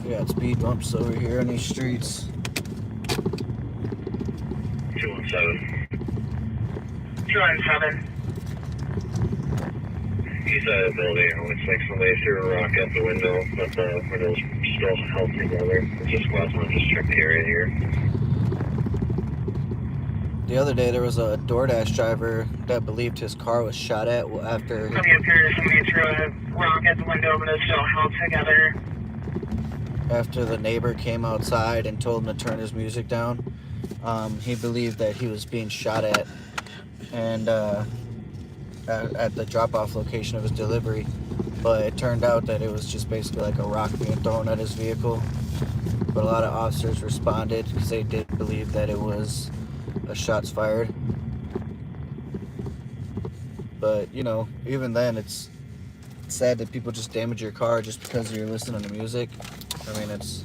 We got speed bumps over here on these streets. 217. 217. He's at a building. It looks like somebody threw a rock out the window, but the window's still held together. It's just squad one just check the area here. The other day, there was a DoorDash driver that believed his car was shot at after Somebody appears, somebody threw a rock at the window, but it's still held together. after the neighbor came outside and told him to turn his music down. He believed that he was being shot at, and at the drop-off location of his delivery, but it turned out that it was just basically like a rock being thrown at his vehicle. But a lot of officers responded because they did believe that it was a shots fired. But you know, even then, it's sad that people just damage your car just because you're listening to music. I mean, it's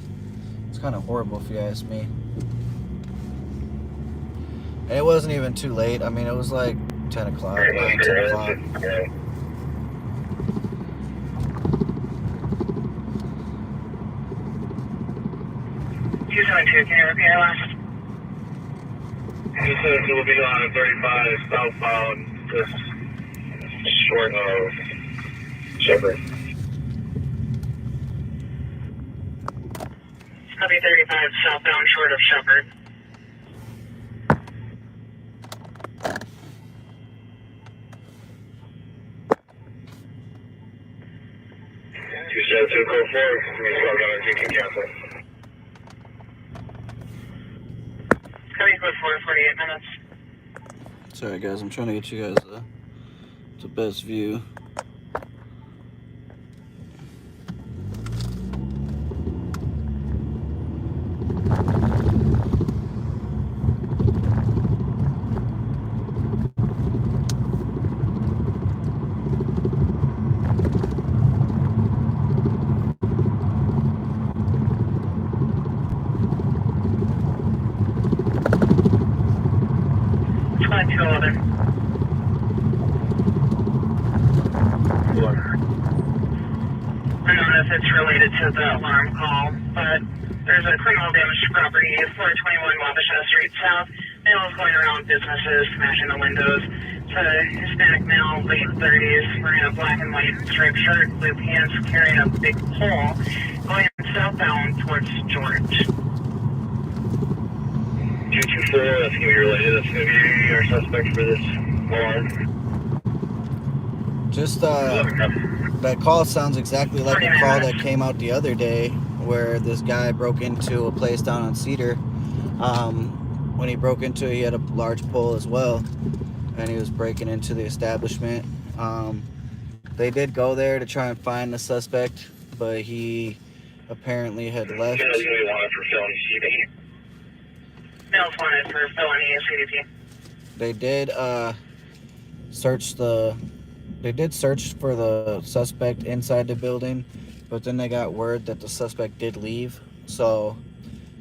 kind of horrible if you ask me. And it wasn't even too late. I mean, it was like 10 o'clock, 9, 10 o'clock. Yeah. Can you repeat your last? This is will be on 35 southbound, just short of Shepherd. Copy 35 southbound short of Shepherd. 27204, we start on a can cancel. Copy code 48 minutes. Sorry guys, I'm trying to get you guys the best view. Squad 211. I don't know if it's related to the alarm call, but there's a criminal damage to property, 421 Wabasha Street South. Male is going around businesses, smashing the windows. It's a Hispanic male, late 30s, wearing a black and white striped shirt, blue pants, carrying a big pole, going southbound towards George. 224, that's going to be related. That's going to be our suspect for this alarm. Just that call sounds exactly like a call that came out the other day where this guy broke into a place down on Cedar. When he broke into it, he had a large pole as well, and he was breaking into the establishment. They did go there to try and find the suspect, but he apparently had left. He's going to be wanted for felony CB. Male's wanted for felony CDP. They did search for the suspect inside the building, but then they got word that the suspect did leave, so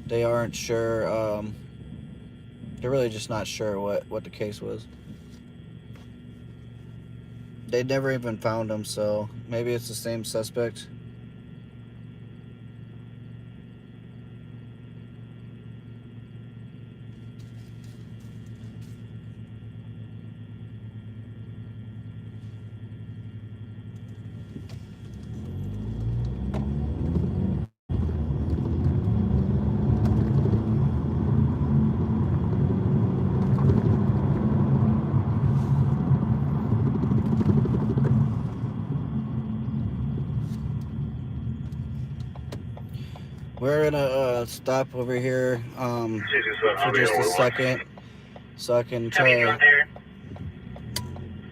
they aren't sure. They're really just not sure what the case was. They never even found him, so maybe it's the same suspect. We're gonna stop over here for just a second, so I can try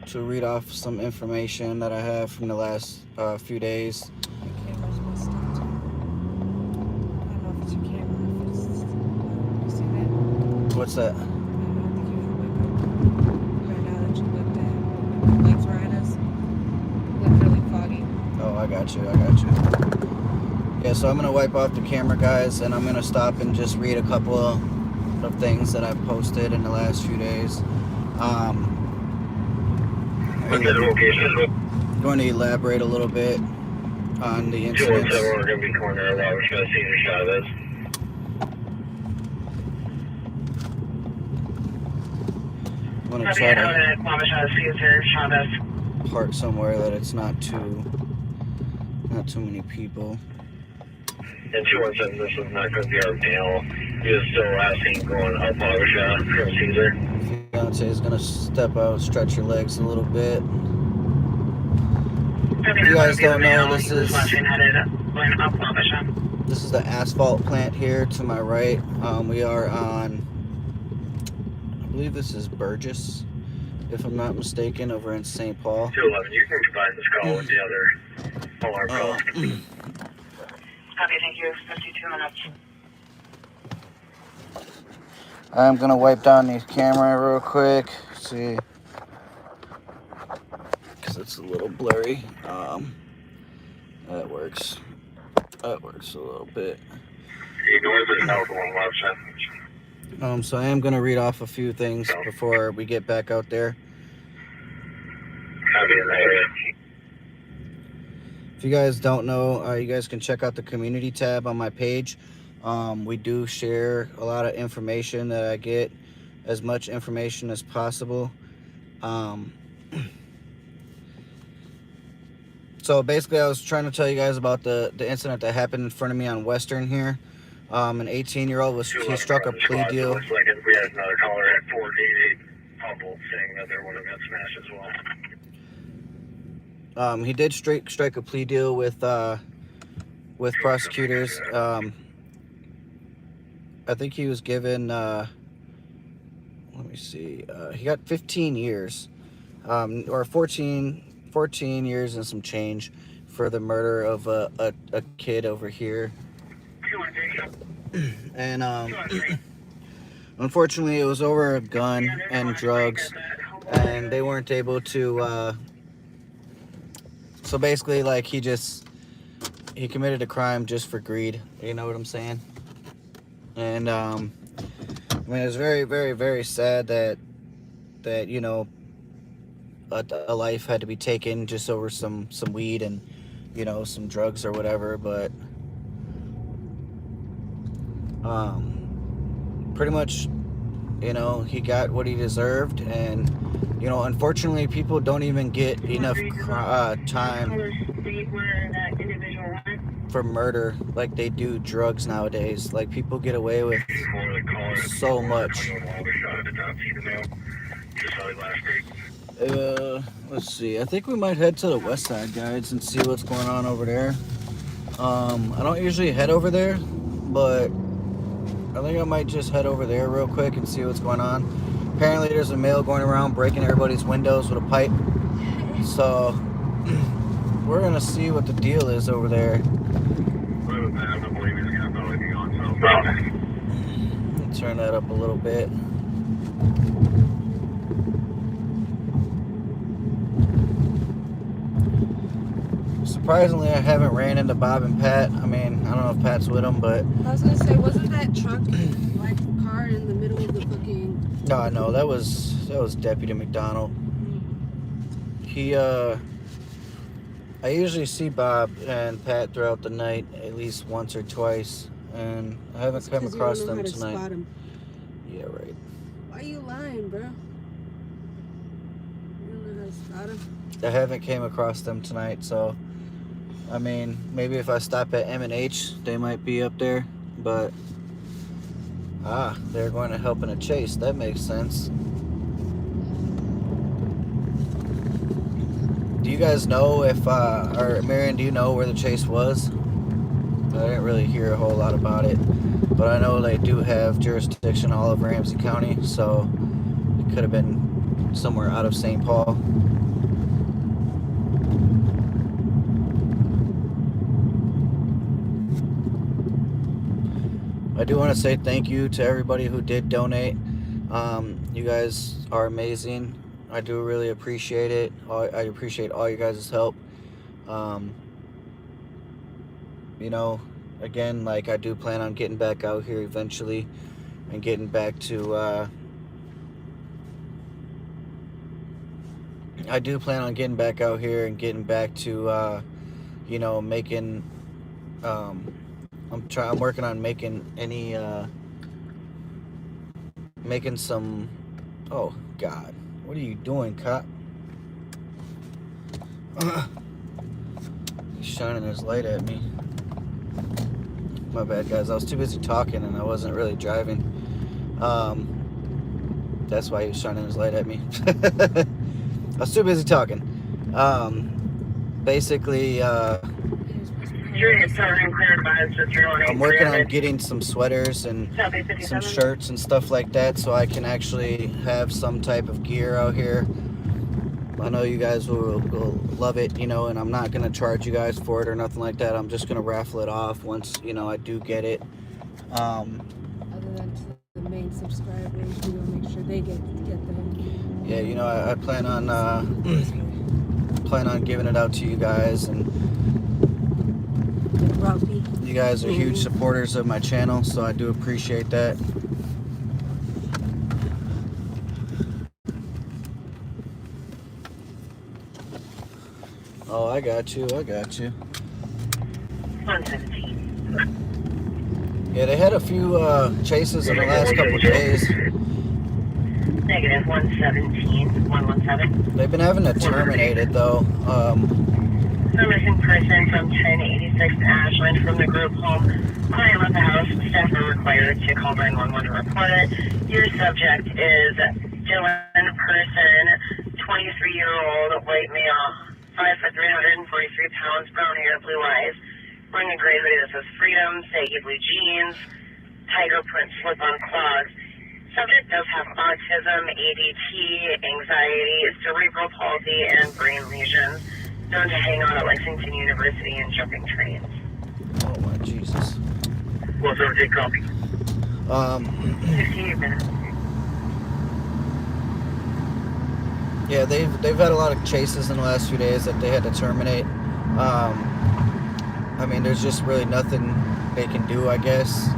to read off some information that I have from the last few days. The camera's messed up too. I don't know if it's your camera, if it's. You see that? What's that? I don't think you can wake up right now that you looked at. Legs were at us. Look really foggy. Oh, I got you. Yeah, so I'm gonna wipe off the camera, guys, and I'm gonna stop and just read a couple of things that I've posted in the last few days. Going to elaborate a little bit on the incidents. 217, we're going to be corner of Wabash, Cesar Chavez. I'm gonna try to park somewhere that it's not too many people. And 217, this is not going to be our mail. He is still asking going up Wabash from Cesar. Fiance is gonna step out, stretch your legs a little bit. If you guys don't know, this is the asphalt plant here to my right. We are on, I believe this is Burgess, if I'm not mistaken, over in St. Paul. 211, you can combine this call with the other alarm call. Copy, thank you. 52 minutes. I'm gonna wipe down the camera real quick, see, because it's a little blurry. That works a little bit. Ignore the south one left. So I am gonna read off a few things before we get back out there. Copy in there. If you guys don't know, you guys can check out the community tab on my page. We do share a lot of information that I get, as much information as possible. So basically, I was trying to tell you guys about the incident that happened in front of me on Western here. An 18-year-old he struck a plea deal. Looks like we had another caller at 488 Humboldt saying that their one got smashed as well. He did strike a plea deal with prosecutors. I think he was given, let me see, he got 15 years, or 14 years and some change for the murder of a kid over here. And unfortunately, it was over a gun and drugs, and they weren't able to, so basically, like, he committed a crime just for greed, you know what I'm saying? And I mean, it's very, very, very sad that you know, a life had to be taken just over some weed and, you know, some drugs or whatever. But pretty much, you know, he got what he deserved. And, you know, unfortunately, people don't even get enough time for murder like they do drugs nowadays. Like, people get away with so much. Let's see, I think we might head to the west side, guys, and see what's going on over there. I don't usually head over there, but I think I might just head over there real quick and see what's going on. Apparently there's a male going around breaking everybody's windows with a pipe, so we're gonna see what the deal is over there. Turn that up a little bit. Surprisingly, I haven't ran into Bob and Pat. I mean, I don't know if Pat's with them, but I was gonna say, wasn't that truck like car in the middle of the fucking? no, that was Deputy McDonald. He I usually see Bob and Pat throughout the night at least once or twice, and I haven't come across them tonight. Spot him. Yeah, right. Why are you lying, bro? You don't know how to spot him. I haven't came across them tonight, so I mean, maybe if I stop at M&H, they might be up there, but they're going to help in a chase. That makes sense. Do you guys know if, or Marion, do you know where the chase was? I didn't really hear a whole lot about it, but I know they do have jurisdiction all of Ramsey County, so it could have been somewhere out of St. Paul. I do want to say thank you to everybody who did donate. You guys are amazing. I do really appreciate it. I appreciate all you guys' help. You know, again, like, I do plan on getting back out here eventually and getting back to I do plan on getting back out here and getting back to you know, making I'm working on making any making some. Oh God, what are you doing, cop? He's shining his light at me. My bad, guys. I was too busy talking and I wasn't really driving. That's why he was shining his light at me. I was too busy talking. Basically, I'm working on getting some sweaters and some shirts and stuff like that, so I can actually have some type of gear out here. I know you guys will love it, you know, and I'm not going to charge you guys for it or nothing like that. I'm just going to raffle it off once, you know, I do get it. Other than to the main subscribers, we will make sure they get them. Yeah, you know, I plan on giving it out to you guys, and you guys are huge supporters of my channel, so I do appreciate that. Oh, I got you. 117. Yeah, they had a few chases in the last couple of days. Negative 117. 117. They've been having to terminate it, though. The missing person from 1086 Ashland from the group home. Client left the house. Staff are required to call 911 to report it. Your subject is Dylan Person, 23-year-old, white male, 5 foot 343 pounds, brown hair, blue eyes, wearing a gray hoodie that says Freedom, saggy blue jeans, tiger print slip-on clogs. Subject does have autism, ADT, anxiety, cerebral palsy, and brain lesions. Known to hang out at Lexington University and jumping trains. Oh my Jesus. What's our take copy? 58 minutes. Yeah, they've had a lot of chases in the last few days that they had to terminate. I mean, there's just really nothing they can do, I guess.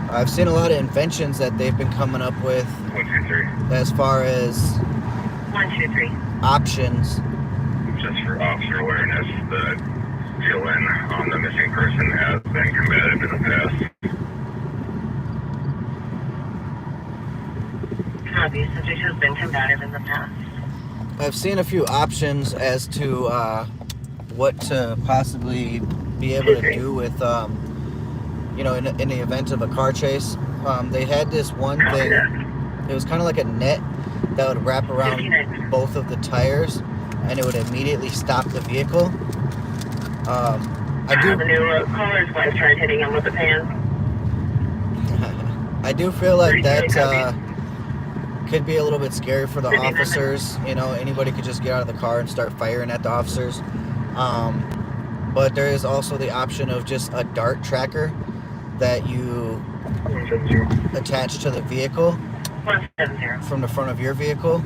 I've seen a lot of inventions that they've been coming up with 1, 2, 3. as far as 1, 2, 3. options. Just for officer awareness, the Dylan on the missing person has been combative in the past. Copy. Subject has been combative in the past. I've seen a few options as to what to possibly be able to do with, you know, in the event of a car chase. They had this one thing. It was kind of like a net that would wrap around both of the tires, and it would immediately stop the vehicle. The new caller's wife tried hitting him with a pan. I do feel like that could be a little bit scary for the officers. You know, anybody could just get out of the car and start firing at the officers. But there is also the option of just a dart tracker that you attach to the vehicle 170. from the front of your vehicle.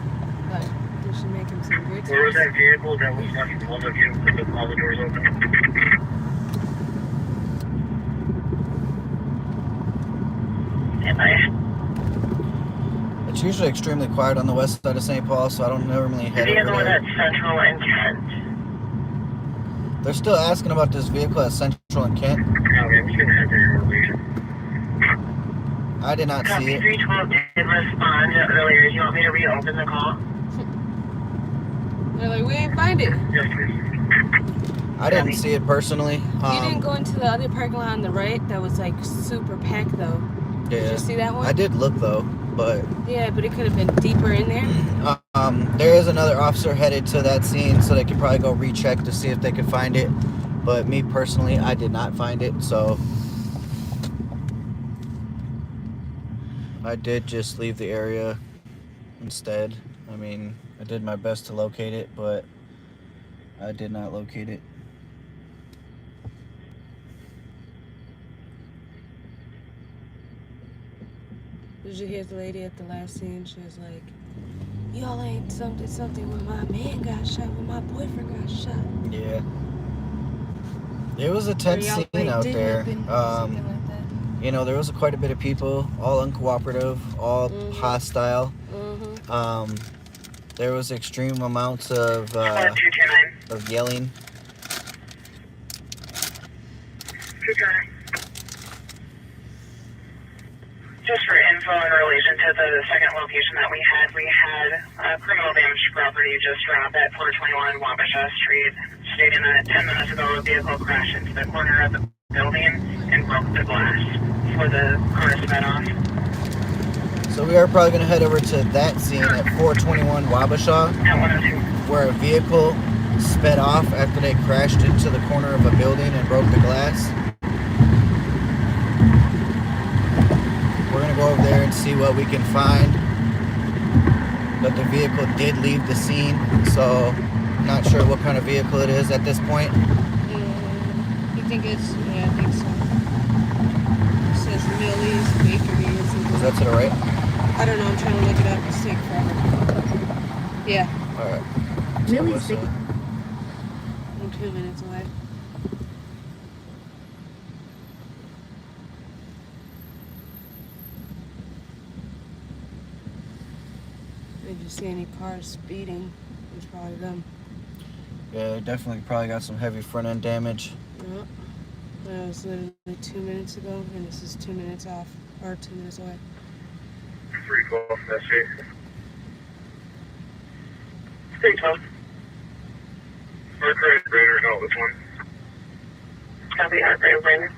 But they should make him some great Where was that vehicle that was left in front of you with all the doors open? It's usually extremely quiet on the west side of St. Paul, so I don't normally head over Vehicle there. at Central and Kent. They're still asking about this vehicle at Central and Kent. I'm just gonna have your release. I did not see Copy. it. 312 did respond earlier. Do you want me to reopen the call? They're like, we ain't find it. Yes, please. I didn't see it personally. You didn't go into the other parking lot on the right that was like super packed though. Yeah. Did you see that one? I did look though, but Yeah, but it could have been deeper in there. there is another officer headed to that scene, so they could probably go recheck to see if they could find it. But me personally, I did not find it, so I did just leave the area instead. I mean, I did my best to locate it, but I did not locate it. Did you hear the lady at the last scene? She was like, y'all ain't something when my man got shot, when my boyfriend got shot. Yeah. It was a tense scene out there. Something like that. You know, there was quite a bit of people, all uncooperative, all hostile. There was extreme amounts of yelling. Just for info in relation to the second location that we had criminal damage to property just dropped at 421 Wabasha Street, stating that 10 minutes ago a vehicle crashed into the corner of the building and broke the glass before the car sped off. So we are probably going to head over to that scene at 421 Wabasha, At 102. where a vehicle sped off after they crashed into the corner of a building and broke the glass. We're going to go over there and see what we can find. But the vehicle did leave the scene, so not sure what kind of vehicle it is at this point. You think it's, yeah, I think so. It says Millie's Bakery or something. Is that to the right? I don't know, I'm trying to look it up. It's taking forever. Yeah, Alright. Millie's Bakery. I'm 2 minutes away. Did you see any cars speeding? It's probably them. Yeah, they definitely probably got some heavy front end damage. Yep. That was literally 2 minutes ago, and this is 2 minutes off, or 2 minutes away. 312, that's it. 312. Mark Red, Raider, no, this one. Copy, Arthur Brainer.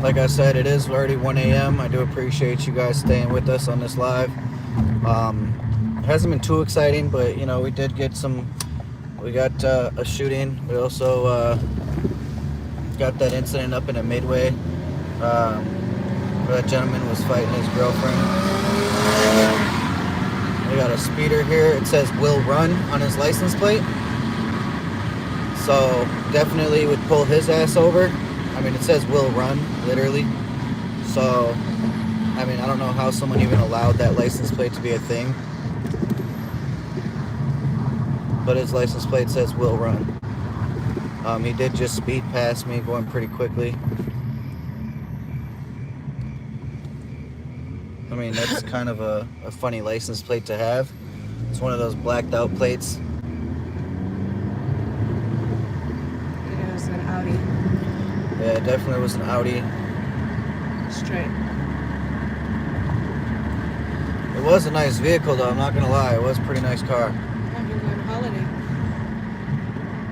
Like I said, it is already 1 a.m. I do appreciate you guys staying with us on this live. It hasn't been too exciting, but you know, we did get we got a shooting. We also got that incident up in a Midway where that gentleman was fighting his girlfriend. We got a speeder here. It says "will run" on his license plate, so definitely would pull his ass over. I mean, it says "will run," literally. So, I mean, I don't know how someone even allowed that license plate to be a thing. But his license plate says "will run." He did just speed past me, going pretty quickly. I mean, that's kind of a funny license plate to have. It's one of those blacked out plates. Yeah, it was an Audi. Yeah, it definitely was an Audi. Straight. It was a nice vehicle, though. I'm not gonna lie. It was a pretty nice car. Oh, you're going holiday.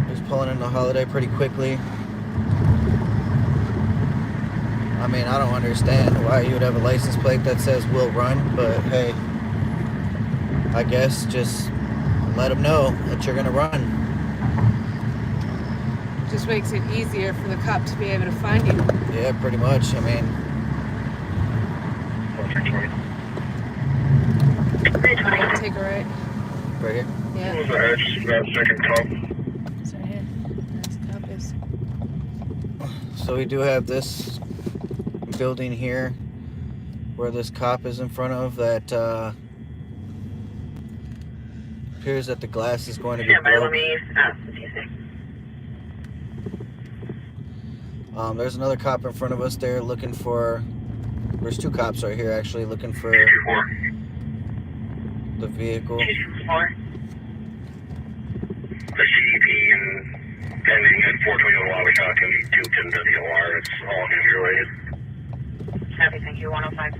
He was pulling into Holiday pretty quickly. I mean, I don't understand why you would have a license plate that says "will run," but hey, I guess just let them know that you're gonna run. Just makes it easier for the cop to be able to find you. Yeah, pretty much. I mean, 320. Take a right. right here. Yeah. What was the edge? That second top. It's right here. That's the cop is. So we do have this building here where this cop is in front of that appears that the glass is going to be Stand by, let broke. me stop. There's another cop in front of us there looking for, there's two cops right here actually looking for 224. the vehicle. 224. The CEP and pending at 421 Wabasha can be tubed into the OR. It's all going to be related. Copy, thank you, 105.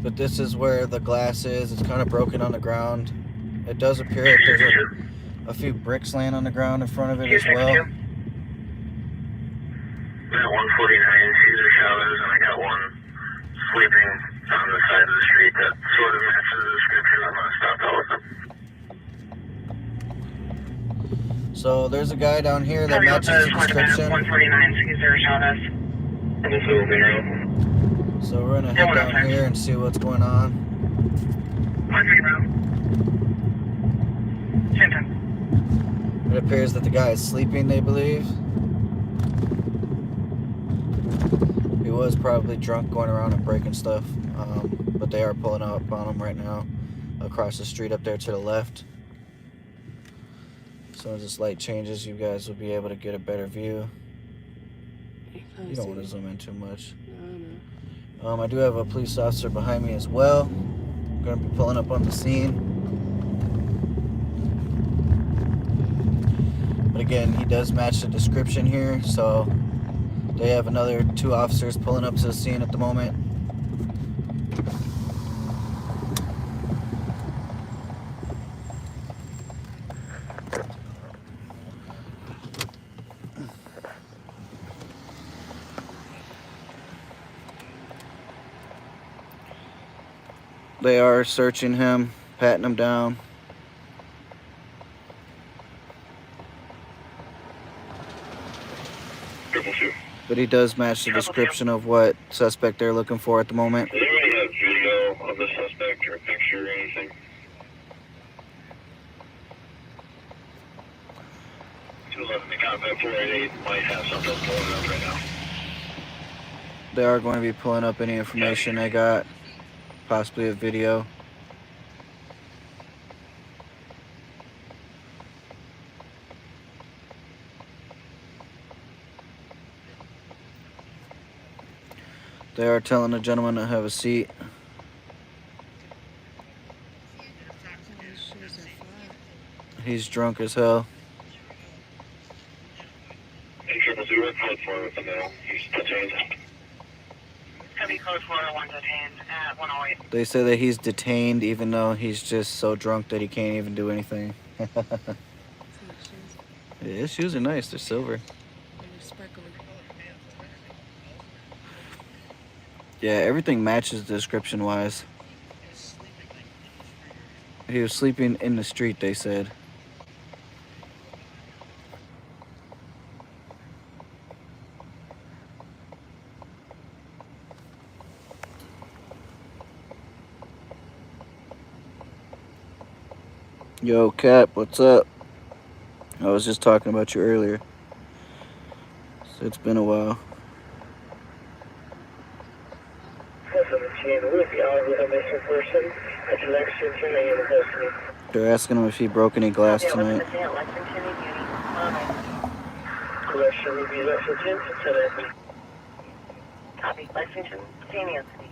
But this is where the glass is. It's kind of broken on the ground. It does appear that a few bricks laying on the ground in front of it as 262. well. I'm at 149 Cesar Chavez, and I got one sleeping on the side of the street that sort of matches the description. I'm going to stop out with them. So there's a guy down here that Copy, matches the description. 149 Cesar Chavez. And this will be around. So we're gonna head down here and see what's going on. 130. Same time. It appears that the guy is sleeping, they believe. He was probably drunk going around and breaking stuff. But they are pulling up on him right now across the street up there to the left. So as this light changes, you guys will be able to get a better view. You don't want to zoom in too much. I do have a police officer behind me as well. I'm going to be pulling up on the scene. But again, he does match the description here, so they have another 2 officers pulling up to the scene at the moment. They are searching him, patting him down. But he does match the description of what suspect they're looking for at the moment. Does anybody have video of the suspect or a picture or anything? 211, the combat 488 might have something going on right now. They are going to be pulling up any information they got, possibly a video. They are telling the gentleman to have a seat. He's drunk as hell. Hey, 000, code 4 with him now. He's detained. Copy, code 401 detained at 108. They say that he's detained even though he's just so drunk that he can't even do anything. Yeah, his shoes are nice. They're silver. Yeah, everything matches description-wise. He was sleeping in the street, they said. Yo, Cap, what's up? I was just talking about you earlier. So it's been a while. They're asking him if he broke any glass tonight. Copy, Lexington, St. Anthony.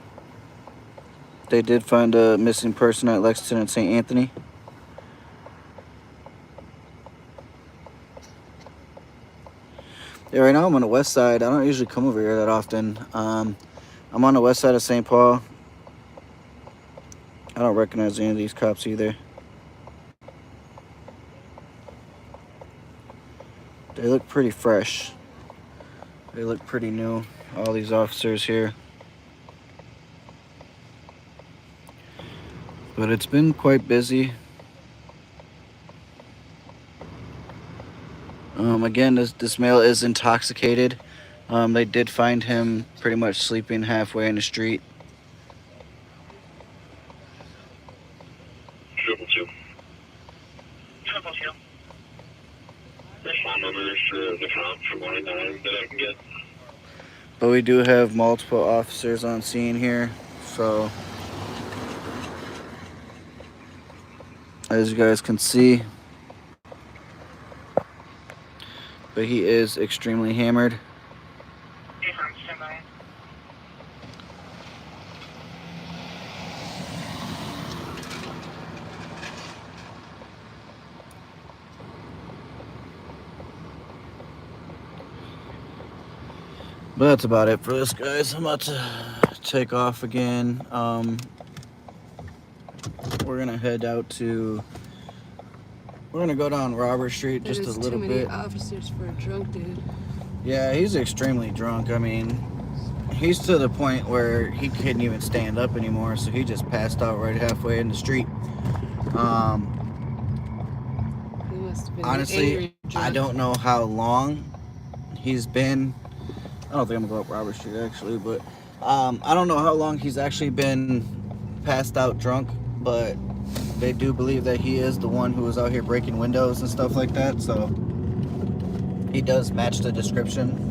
They did find a missing person at Lexington and St. Anthony. Yeah, right now I'm on the west side. I don't usually come over here that often. I'm on the west side of St. Paul. I don't recognize any of these cops either. They look pretty fresh. They look pretty new, all these officers here. But it's been quite busy. Again, this male is intoxicated. They did find him pretty much sleeping halfway in the street. 222. 222. There's phone numbers for the cop from 189 that I can get. But we do have multiple officers on scene here, so as you guys can see. But he is extremely hammered. But that's about it for this, guys. I'm about to take off again. We're gonna head out to We're gonna go down Robert Street just a There's little too many bit. officers for a drunk dude. Yeah, he's extremely drunk. I mean, he's to the point where he couldn't even stand up anymore, so he just passed out right halfway in the street. He must have been Honestly, angry drunk. I don't know how long he's been. I don't think I'm gonna go up Robert Street actually, but I don't know how long he's actually been passed out drunk, but they do believe that he is the one who was out here breaking windows and stuff like that, so he does match the description.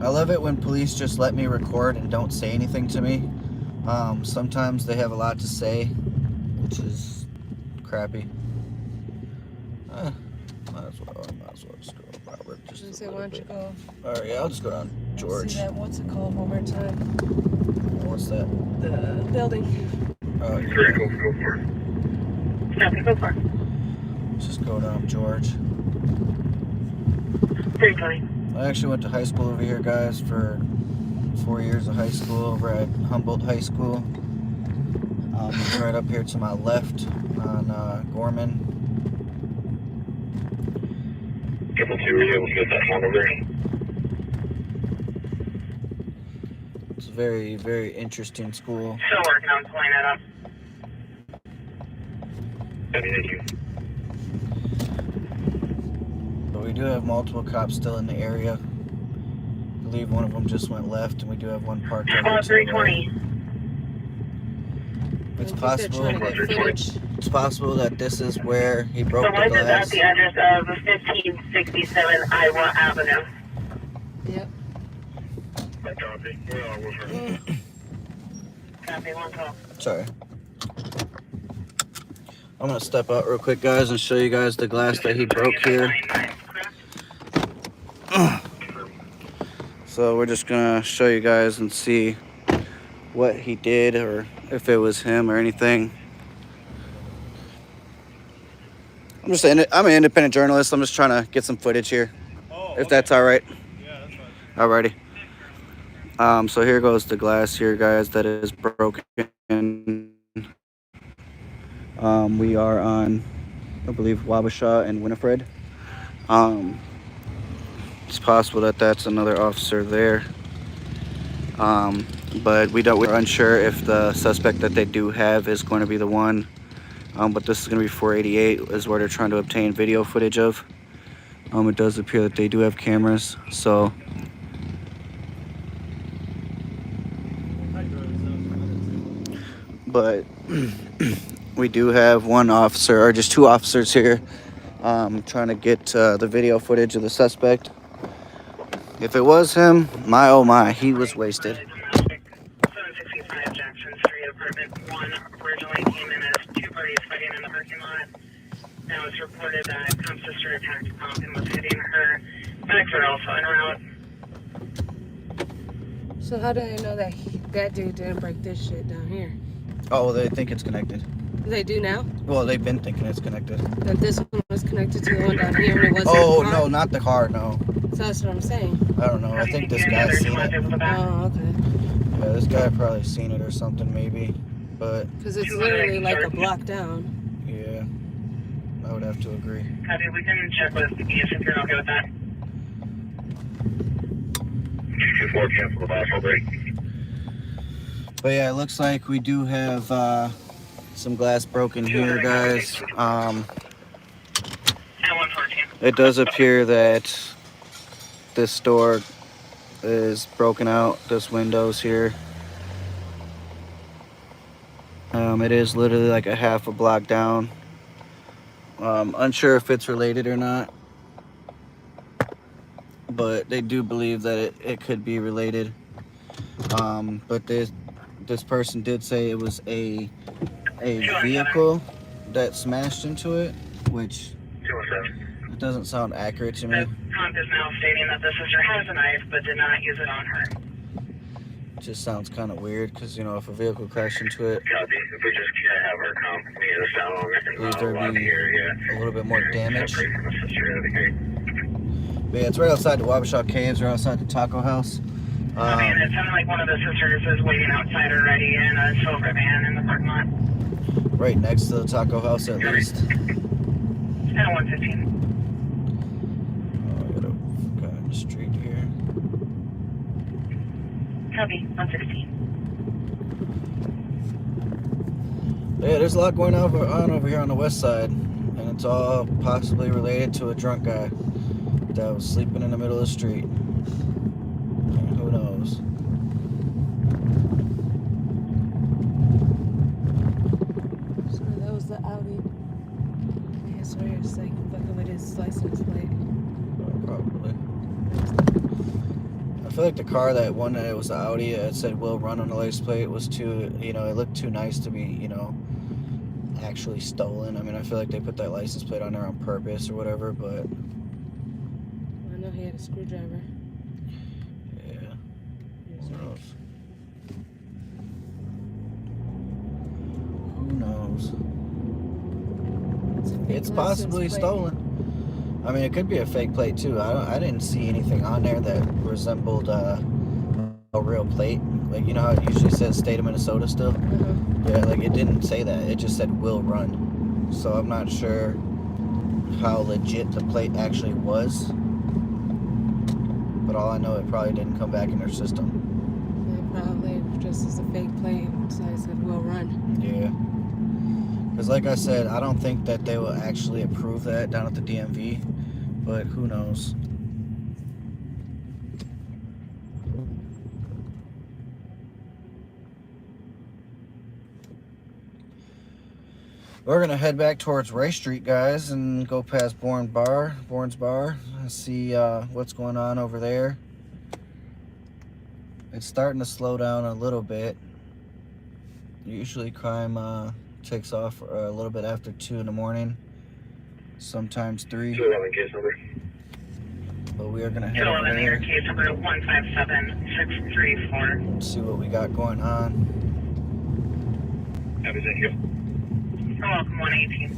I love it when police just let me record and don't say anything to me. Sometimes they have a lot to say, which is crappy. Might as well just go to Robert. I was gonna say, why don't you go Alright, yeah, I'll just go down George. see that, what's it called, one more time? What's that? The building. Oh, Very yeah. cool. Go for it. Copy, go for it. Let's just go down George. 320. I actually went to high school over here, guys, for 4 years of high school over at Humboldt High School. It's right up here to my left on Gorman. Couple 2, were you able to get that phone over there? It's a very, very interesting school. Still working on pulling it up. Thank you. But we do have multiple cops still in the area. I believe one of them just went left, and we do have one parked over Squad to the right. 320. It's Like you said, possible. trying to get footage. It's possible that this is where he broke The the light is at glass. the address of 1567 Iowa Avenue. Yep. Copy. Well, we'll try. Copy, 112. Sorry. I'm gonna step out real quick, guys, and show you guys the glass that he broke here. So we're just gonna show you guys and see what he did, or if it was him or anything. I'm an independent journalist. I'm just trying to get some footage here, if that's all right. Yeah, that's fine. Alrighty. So here goes the glass here, guys, that is broken. We are on, I believe, Wabasha and Winifred. It's possible that that's another officer there. But we're unsure if the suspect that they do have is going to be the one. But this is going to be 488 is where they're trying to obtain video footage of. It does appear that they do have cameras, so. But we do have one officer, or just two officers here, trying to get the video footage of the suspect. If it was him, my oh my, he was wasted. 765 Jackson Street, apartment 1 originally came in as two parties fighting in the parking lot. Now it's reported that Comp's sister attacked Comp and was hitting her. Medics are also en route. So how do they know that that dude didn't break this shit down here? Oh, well, they think it's connected. They do now? Well, they've been thinking it's connected. That this one was connected to the one down here and it wasn't? Oh, the car? no, not the car, no. So that's what I'm saying. I don't know. I think this guy's seen it. Oh, okay. Yeah, this guy probably seen it or something, maybe. But, Because it's literally like a block down. yeah, I would have to agree. Copy, we can check with the ES if you're okay with that. 224, cancel the last break. But yeah, it looks like we do have some glass broken here, guys. At 114. It does appear that this door is broken out, this windows here. It is literally like a half a block down. Unsure if it's related or not, but they do believe that it could be related. But this person did say it was a vehicle that smashed into it, which 217. it doesn't sound accurate to me. Comp is now stating that the sister has a knife but did not use it on her. It just sounds kind of weird because, you know, if a vehicle crashed into it, Copy. If we just can't have our comp near the sound, Is there lobby be area. a little bit more damage. Separate from the sister, that'd be great. But yeah, it's right outside the Wabasha Caves, right outside the taco house. And it sounded like one of the sisters is waiting outside already in a silver van in the parking lot. right next to the taco house at least. And 115. Oh, I gotta go on the street here. Copy, 116. Yeah, there's a lot going on over here on the west side, and it's all possibly related to a drunk guy that was sleeping in the middle of the street. And who knows? So that was the Audi. I swear it's like fucking with his license plate. Probably. I feel like the car that one that it was the Audi that said "will run" on the license plate was too, it looked too nice to be, actually stolen. I mean, I feel like they put that license plate on there on purpose or whatever, but I know he had a screwdriver. yeah, who knows? Who knows? It's possibly stolen. I mean, it could be a fake plate too. I didn't see anything on there that resembled a real plate. Like, you know how it usually says state of Minnesota still? Yeah, like it didn't say that. It just said will run. So I'm not sure how legit the plate actually was. But all I know, it probably didn't come back in their system. Yeah, probably just as a fake plate, so I said will run. Yeah. Because like I said, I don't think that they will actually approve that down at the DMV. But who knows? We're gonna head back towards Ray Street, guys, and go past Bourne's Bar, and see what's going on over there. It's starting to slow down a little bit. Usually crime takes off a little bit after 2 in the morning, sometimes 3. 211 case number. But we are gonna head over 211 here, there case number 157634. and see what we got going on. Happy thank you. You're welcome, 118.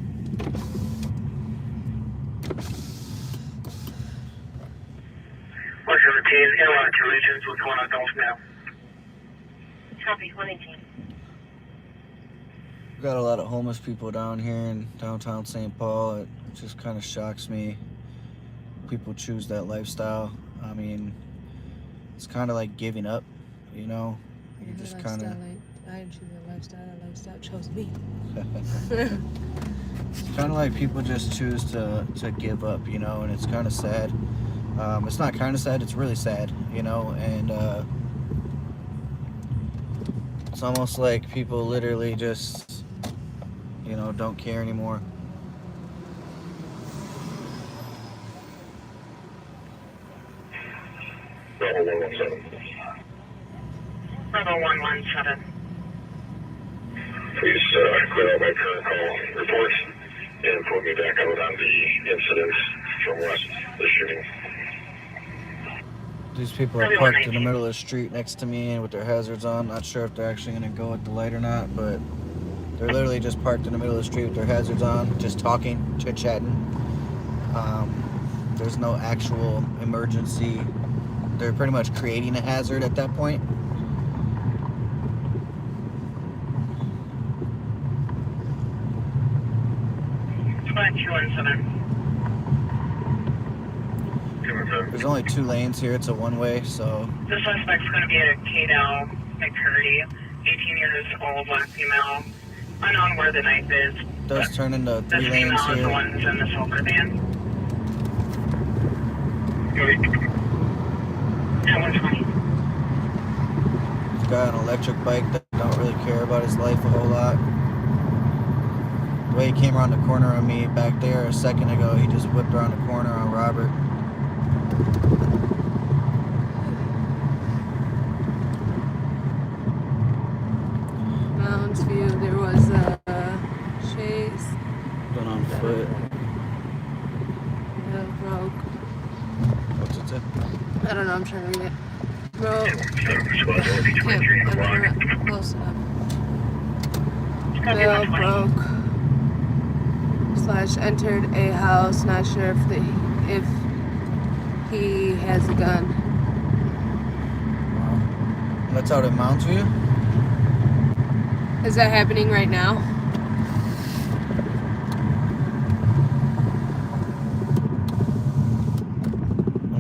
What's your routine? Airline to regions. What's going on Gulf now? Copy, 118. We got a lot of homeless people down here in downtown St. Paul. It just kind of shocks me. People choose that lifestyle. I mean, it's kind of like giving up, you know? You just kind of... I didn't choose that lifestyle. That lifestyle chose me. It's kind of like people just choose to give up, you know, and it's kind of sad. It's not kind of sad, it's really sad, you know, and it's almost like people literally just, you know, don't care anymore. Bravo 117. Bravo 117. Please clear out my current call reports and put me back out on the incidents from west, the shooting. These people are parked in the middle of the street next to me with their hazards on. Not sure if they're actually going to go at the light or not, but they're literally just parked in the middle of the street with their hazards on, just talking, chit-chatting. There's no actual emergency. They're pretty much creating a hazard at that point. Flight 217. There's only 2 lanes here. It's a one-way, so... The suspect's going to be a Kate McCurdy, 18 years old, black female. Unknown where the knife is. It does turn into 3 The lanes female is the here. one who's in the silver van. Yeah, 120. He's got an electric bike that don't really care about his life a whole lot. The way he came around the corner on me back there a second ago, he just whipped around the corner on Robert. Mounds View, there was a chase. Going on foot. Yeah, broke. What's it say? I don't know, I'm trying to read it. Broke. Close enough. Bill broke. / entered a house, not sure if he has a gun. Wow. That's out at Mounds View? Is that happening right now?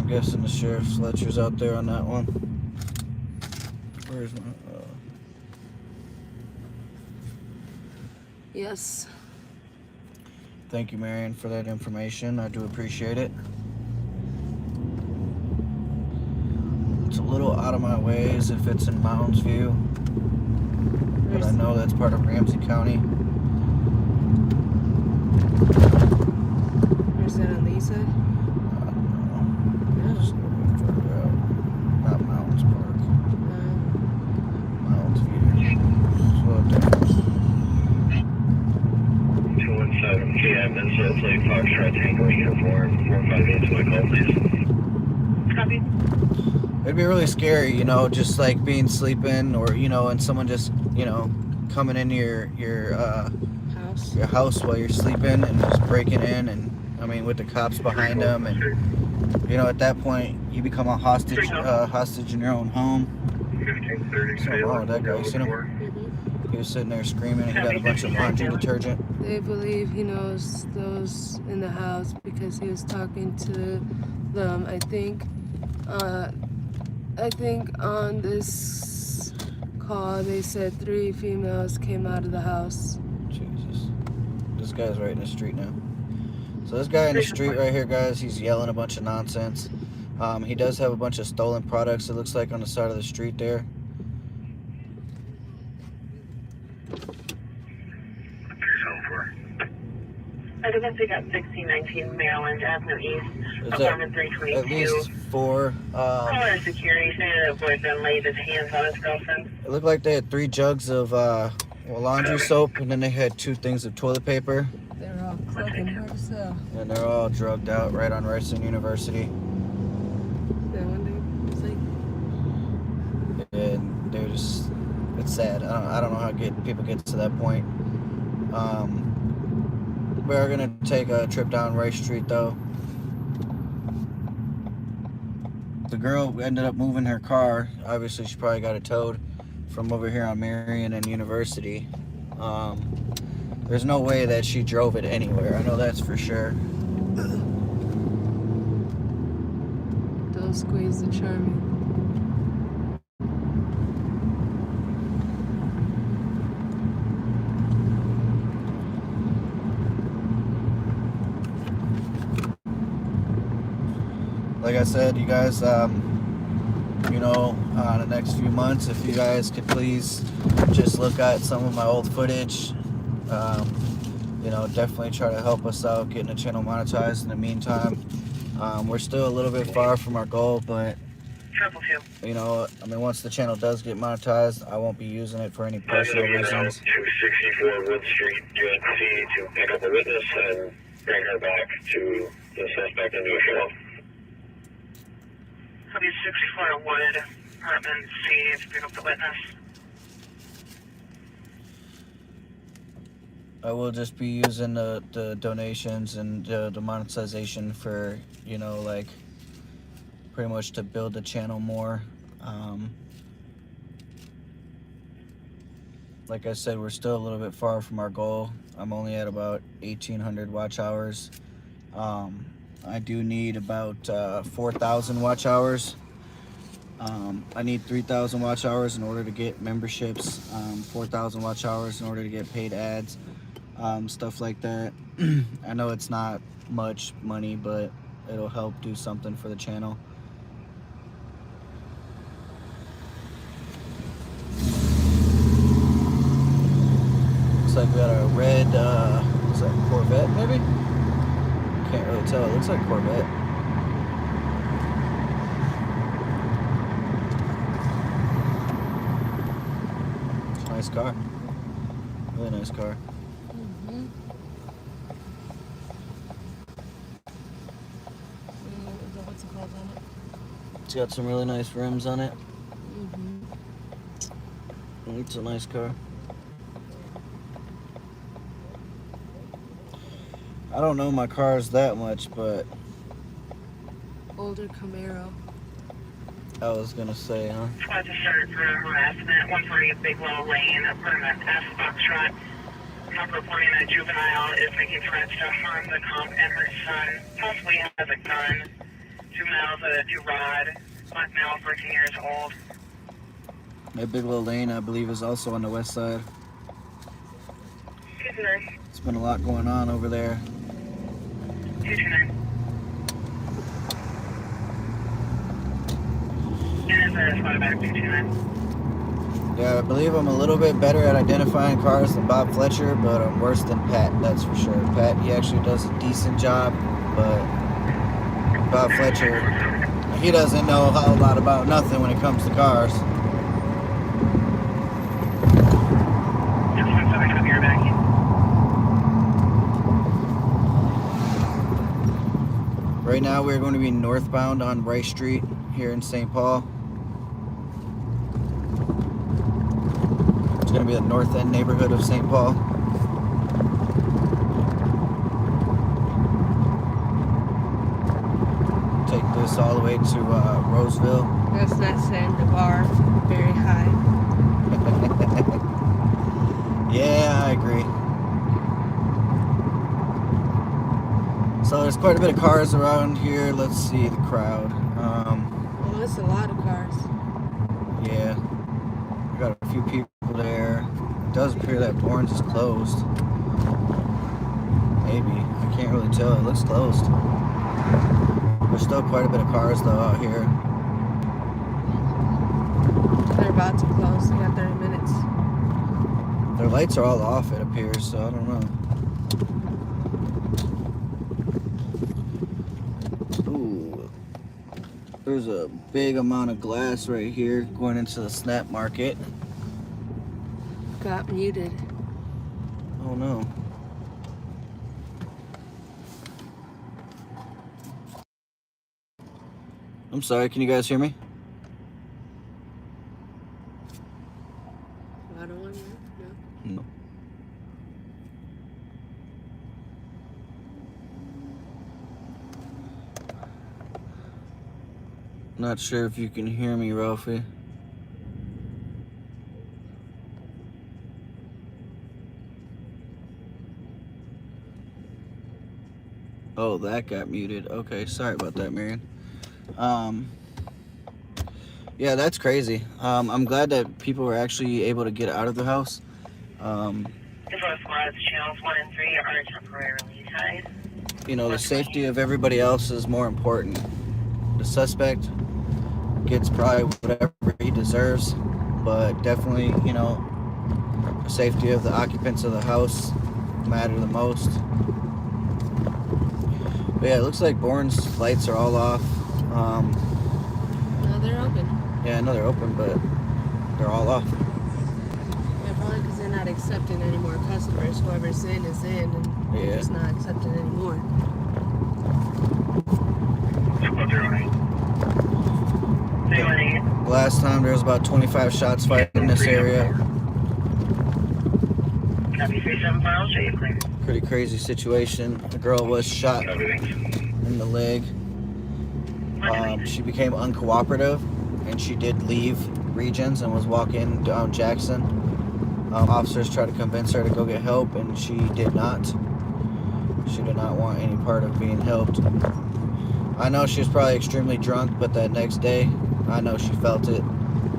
guessing the sheriff's ledger's out there on that one. Where's my... Yes. Thank you, Marion, for that information. I do appreciate it. It's a little out of my ways if it's in Mounds View, but I know that's part of Ramsey County. Where's that on the east side? Just a little bit further out. Not Mounds Park. Mounds View. It's a little different. 217 PM, Minnesota Plate, Foxtrot Tango Uniform, 458 to my call, please. Copy. It'd be really scary, you know, just like being sleeping, or you know, and someone just, you know, coming into your house while you're sleeping and just breaking in, and I mean with the cops behind them, and you know, at that point you become a hostage in your own home. 1530. Something wrong with that guy. You seen him? He was sitting there screaming. He got a bunch of laundry detergent. They believe he knows those in the house because he was talking to them. I think on this call they said 3 females came out of the house. Jesus. This guy's right in the street now. So this guy in the street right here, guys, he's yelling a bunch of nonsense. He does have a bunch of stolen products, it looks like, on the side of the street there. I think I pick up 1619 Maryland Avenue East, There's apartment 322. at least 4. Caller security saying that a boyfriend laid his hands on his girlfriend. It looked like they had 3 jugs of laundry soap, and then they had 2 things of toilet paper. They're all fucking hard as hell. And they're all drugged out right on Ryerson University. That one day, it's like... And they're just, it's sad. I don't know how people get to that point. We are gonna take a trip down Rice Street though. The girl ended up moving her car. Obviously she probably got it towed from over here on Marion and University. There's no way that she drove it anywhere. I know that's for sure. Don't squeeze the charming. Like I said, you guys, you know, the next few months, if you guys could please just look at some of my old footage, you know, definitely try to help us out getting the channel monetized in the meantime. We're still a little bit far from our goal, but, you know, I mean, once the channel does get monetized, I won't be using it for any personal reasons. 264 Wood Street, UNC, to pick up a witness and bring her back to the suspect into a show. Copy 64 Wood, apartment C, to pick up the witness. I will just be using the donations and the monetization for, you know, like, pretty much to build the channel more. Like I said, we're still a little bit far from our goal. I'm only at about 1,800 watch hours. I do need about 4,000 watch hours. I need 3,000 watch hours in order to get memberships, 4,000 watch hours in order to get paid ads, stuff like that. I know it's not much money, but it'll help do something for the channel. Looks like we got a red, is that Corvette maybe? Can't really tell. It looks like Corvette. It's a nice car. Really nice car. What's it called on it? It's got some really nice rims on it. It's a nice car. I don't know my cars that much, but Older Camaro. I was gonna say, huh? Squad to start for harassment, 140 Bigelow Lane, apartment F Foxtrot. Not reporting a juvenile is making threats to harm the comp and her son. Possibly has a gun. juveniles, a new rod, black male, 14 years old. That Bigelow Lane, I believe, is also on the west side. It's been a lot going on over there. 229. And there's a spot back 229. Yeah, I believe I'm a little bit better at identifying cars than Bob Fletcher, but I'm worse than Pat, that's for sure. Pat, he actually does a decent job, but Bob Fletcher, he doesn't know a whole lot about nothing when it comes to cars. Right now we're going to be northbound on Rice Street here in St. Paul. It's going to be the north end neighborhood of St. Paul. Take this all the way to Roseville. That's not setting the bar very high. Yeah, I agree. So there's quite a bit of cars around here. Let's see the crowd. Well, that's a lot of cars. Yeah, we got a few people there. It does appear that Bourne's is closed. Maybe, I can't really tell. It looks closed. There's still quite a bit of cars though out here. They're about to close. They got 30 minutes. Their lights are all off, it appears, so I don't know. Ooh, there's a big amount of glass right here going into the Snap Market. Got muted. Oh no. I'm sorry, can you guys hear me? I don't want to. No. No. Not sure if you can hear me, Ralphie. Oh, that got muted. Okay, sorry about that, Marion. Yeah, that's crazy. I'm glad that people were actually able to get out of the house. Info squads, channels 1 and 3 are temporarily tied. You know, the safety of everybody else is more important. The suspect gets probably whatever he deserves, but definitely, you know, the safety of the occupants of the house matter the most. But yeah, it looks like Bourne's lights are all off. No, they're open. Yeah, I know they're open, but they're all off. Yeah, probably because they're not accepting any more customers. Whoever's in is in, and they're just not accepting anymore. Last time there was about 25 shots fired in this area. Pretty crazy situation. The girl was shot in the leg. She became uncooperative and she did leave Regions and was walking down Jackson. Officers tried to convince her to go get help and she did not. She did not want any part of being helped. I know she was probably extremely drunk, but that next day, I know she felt it.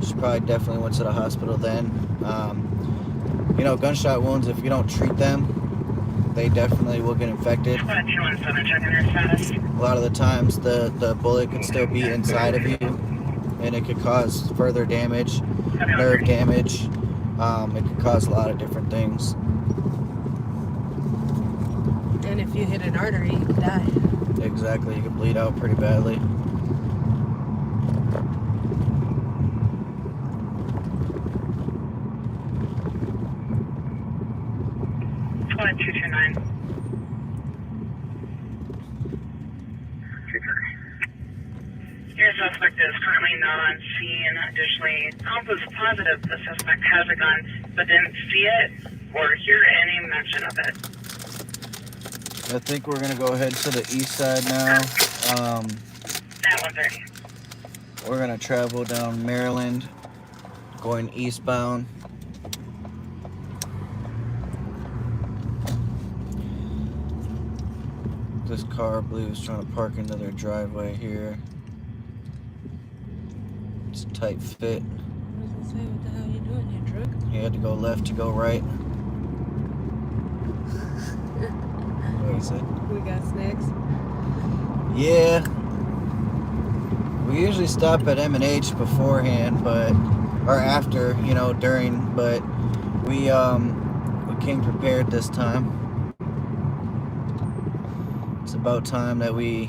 She probably definitely went to the hospital then. You know, gunshot wounds, if you don't treat them, they definitely will get infected. A lot of the times, the bullet could still be inside of you, and it could cause further damage, nerve damage. It could cause a lot of different things. And if you hit an artery, you could die. Exactly, you could bleed out pretty badly. Squad 229. Your suspect is currently not on scene. Additionally, Alpha is positive the suspect has a gun, but didn't see it or hear any mention of it. I think we're gonna go ahead to the east side now. At 130. We're gonna travel down Maryland, going eastbound. This car, I believe, is trying to park into their driveway here. It's a tight fit. I was gonna say, what the hell are you doing? You drunk? He had to go left to go right. What he said? We got snacks. Yeah. We usually stop at M&H beforehand, or after, during, but we came prepared this time. It's about time that we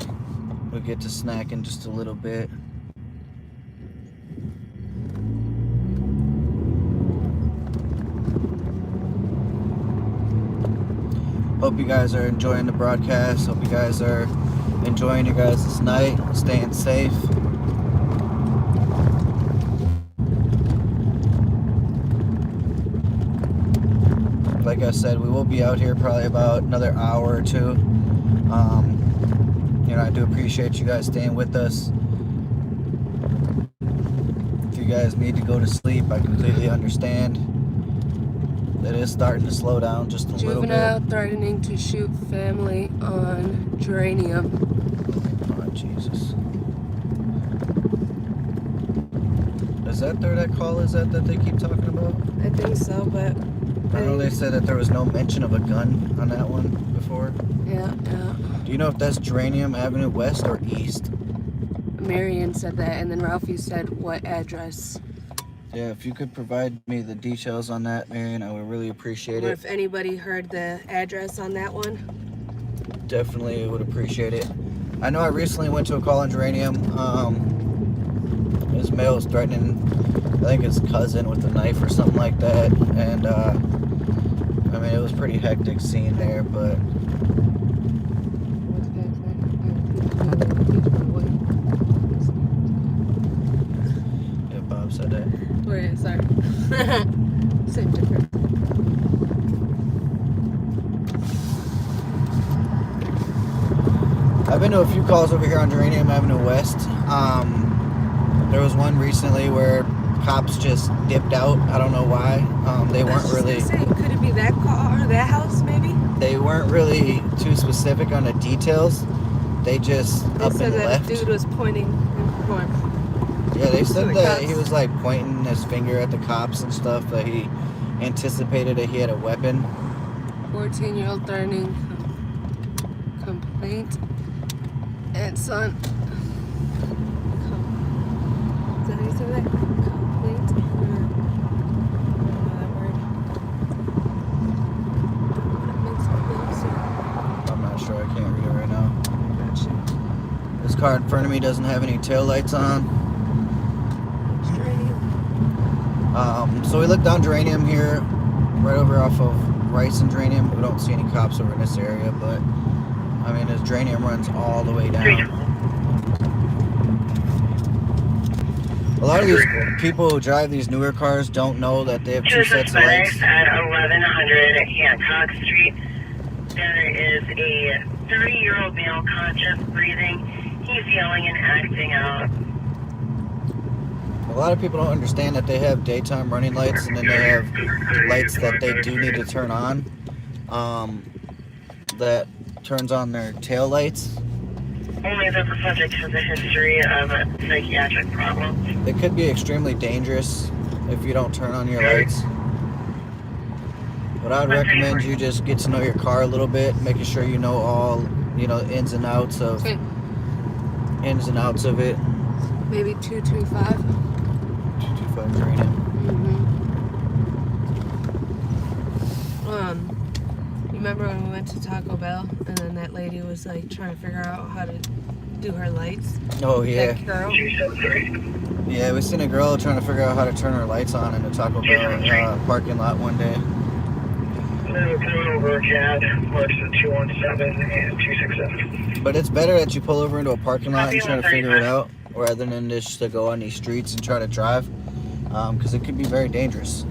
get to snack in just a little bit. Hope you guys are enjoying the broadcast. Hope you guys are enjoying your guys' night, staying safe. Like I said, we will be out here probably about another hour or two. I do appreciate you guys staying with us. If you guys need to go to sleep, I completely understand. It is starting to slow down just a little bit. Juvenile threatening to shoot family on geranium. Oh, Jesus. Is that that call is that they keep talking about? I think so, but I know they said that there was no mention of a gun on that one before. yeah. Do you know if that's Geranium Avenue West or East? Marion said that, and then Ralphie said what address. Yeah, if you could provide me the details on that, Marion, I would really appreciate Or it. if anybody heard the address on that one. Definitely would appreciate it. I know I recently went to a call in Geranium. His male was threatening, I think his cousin with a knife or something like that. And, it was pretty hectic scene there, but... Yeah, Bob said that. Oh yeah, sorry. Same difference. I've been to a few calls over here on Geranium Avenue West. There was one recently where cops just dipped out. I don't know why. They weren't really... Could it be that car or that house, maybe? They weren't really too specific on the details. They just They up said and that left. a dude was pointing and going. Yeah, they said the that cops. he was like pointing his finger at the cops and stuff. That he anticipated that he had a weapon. 14-year-old threatening complaint and son. Is that how you say that? Complaint? I don't know that word. I'm not sure. I can't read it right now. Gotcha. This car in front of me doesn't have any taillights on. Geranium. So we look down Geranium here, right over off of Rice and Geranium. We don't see any cops over in this area, but this Geranium runs all the way down. A lot of these people who drive these newer cars don't know that they have two sets of lights. At 1100 Hancock Street, there is a 30-year-old male conscious breathing. He's yelling and acting out. A lot of people don't understand that they have daytime running lights and then they have lights that they do need to turn on. That turns on their tail lights. Only if the subject has a history of psychiatric problems. It could be extremely dangerous if you don't turn on your lights. But I would recommend you just get to know your car a little bit, making sure you know all, ins and outs of it. Maybe 225. 225 Geranium. You remember when we went to Taco Bell and then that lady was like trying to figure out how to do her lights? Oh yeah. That girl? Yeah, we seen a girl trying to figure out how to turn her lights on in the Taco Bell parking lot one day. We're pulling over a cab, marks the 217 and 267. But it's better that you pull over into a parking lot and try to figure it out, rather than just to go on these streets and try to drive, because it could be very dangerous.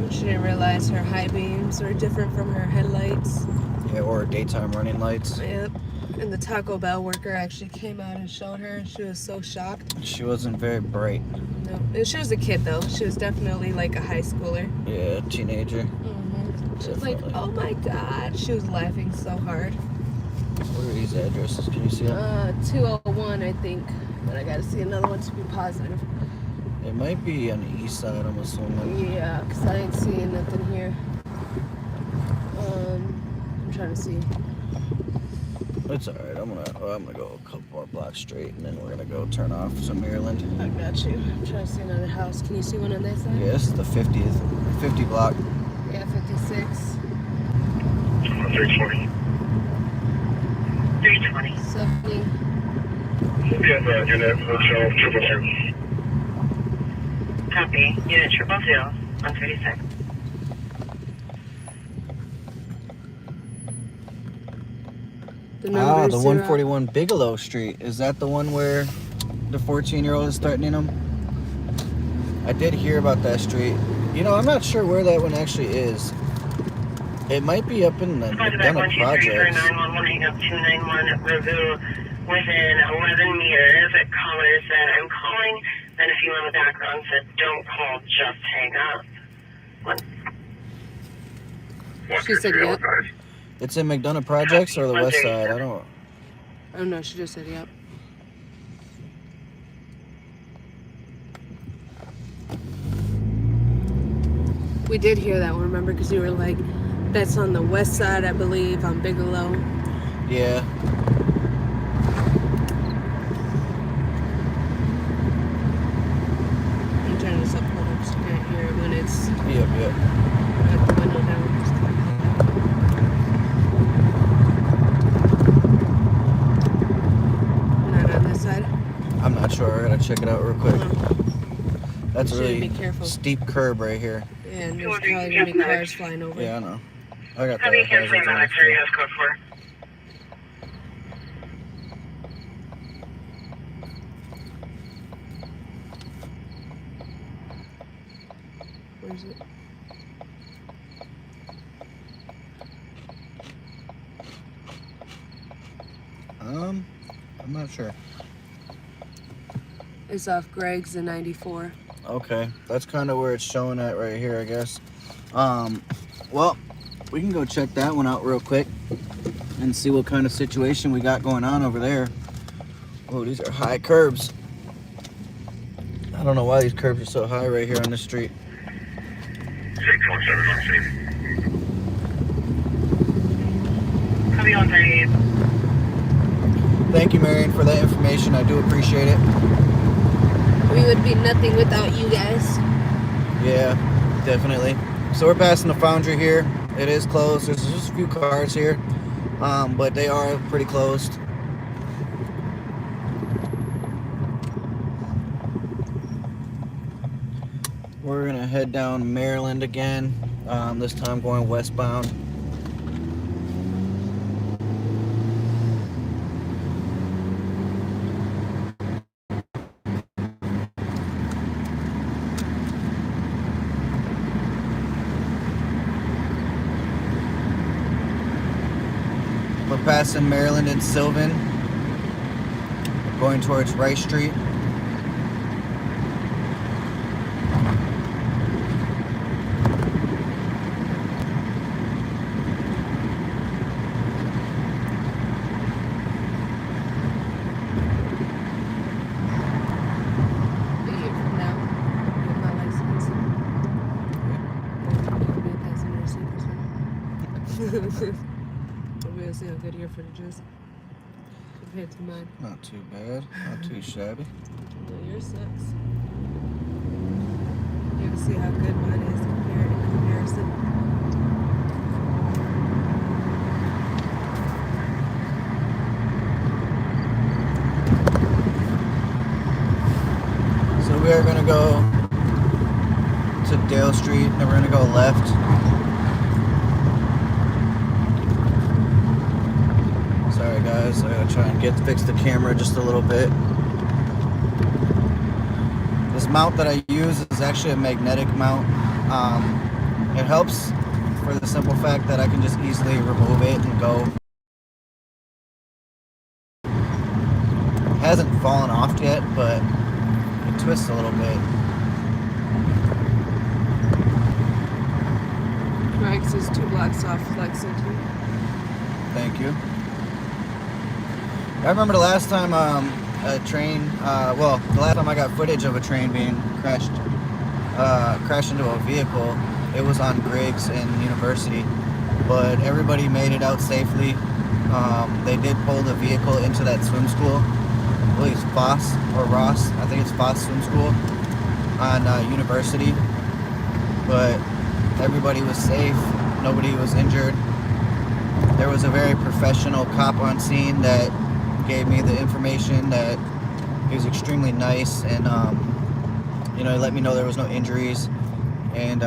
She didn't realize her high beams were different from her headlights. Yeah, or daytime running lights. Yep. And the Taco Bell worker actually came out and showed her, and she was so shocked. She wasn't very bright. No, and she was a kid though. She was definitely like a high schooler. Yeah, teenager. She was like, "Oh my God!" She was laughing so hard. What are these addresses? Can you see them? 201, I think. But I gotta see another one to be positive. It might be on the east side, I'm assuming. Yeah, because I ain't seeing nothing here. I'm trying to see. It's alright. I'm gonna go a couple more blocks straight, and then we're gonna go turn off to Maryland. I got you. I'm trying to see another house. Can you see one on that side? Yeah, this is the 50 block. Yeah, 56. 320. 320. 70. Yeah, unit hotel 222. Copy. Unit 222 on 36. The number The is 141 Bigelow Street. Is that the one where the 14-year-old is threatening him? I did hear about that street. You know, I'm not sure where that one actually is. It might be up in the McDonough projects. 911, hang up 291 review within 11 meters. It callers that I'm calling. And if you on the background said don't call, just hang up. She said yep. It's in McDonough projects or the west side? I don't. Oh no, she just said yep. We did hear that one, remember? Because you were like, that's on the west side, I believe, on Bigelow. Yeah. I'm trying to support it, so you can't hear it when it's Yep. at the window down. Not on this side? I'm not sure. I gotta check it out real quick. That's a You should really be careful. steep curb right here. And there's probably gonna be cars flying over. Yeah, I know. I got Copy, that. canceling hazards on that. too. Area code 4. Where is it? I'm not sure. It's off Greg's and 94. Okay, that's kind of where it's showing at right here, I guess. Well, we can go check that one out real quick and see what kind of situation we got going on over there. Oh, these are high curbs. I don't know why these curbs are so high right here on this street. 617 on scene. Copy on 38. Thank you, Marion, for that information. I do appreciate it. We would be nothing without you guys. Yeah, definitely. So we're passing the Foundry here. It is closed. There's just a few cars here, but they are pretty closed. We're gonna head down Maryland again, this time going westbound. We're passing Maryland and Sylvan, going towards Rice Street. A year from now, get my license. I'll be a passenger seat or something. We'll be able to see how good your footage is compared to mine. Not too bad, not too shabby. No, yours sucks. You can see how good mine is compared in comparison. So we are gonna go to Dale Street, and we're gonna go left. Sorry guys, I gotta try and fix the camera just a little bit. This mount that I use is actually a magnetic mount. It helps for the simple fact that I can just easily remove it and go. It hasn't fallen off yet, but it twists a little bit. Greg's is 2 blocks off Lexington. Thank you. I remember the last time a train, well, the last time I got footage of a train being crashed into a vehicle, it was on Griggs and University, but everybody made it out safely. They did pull the vehicle into that swim school. I believe it's Foss or Ross. I think it's Foss Swim School on University, but everybody was safe. Nobody was injured. There was a very professional cop on scene that gave me the information. That he was extremely nice, and he let me know there was no injuries, and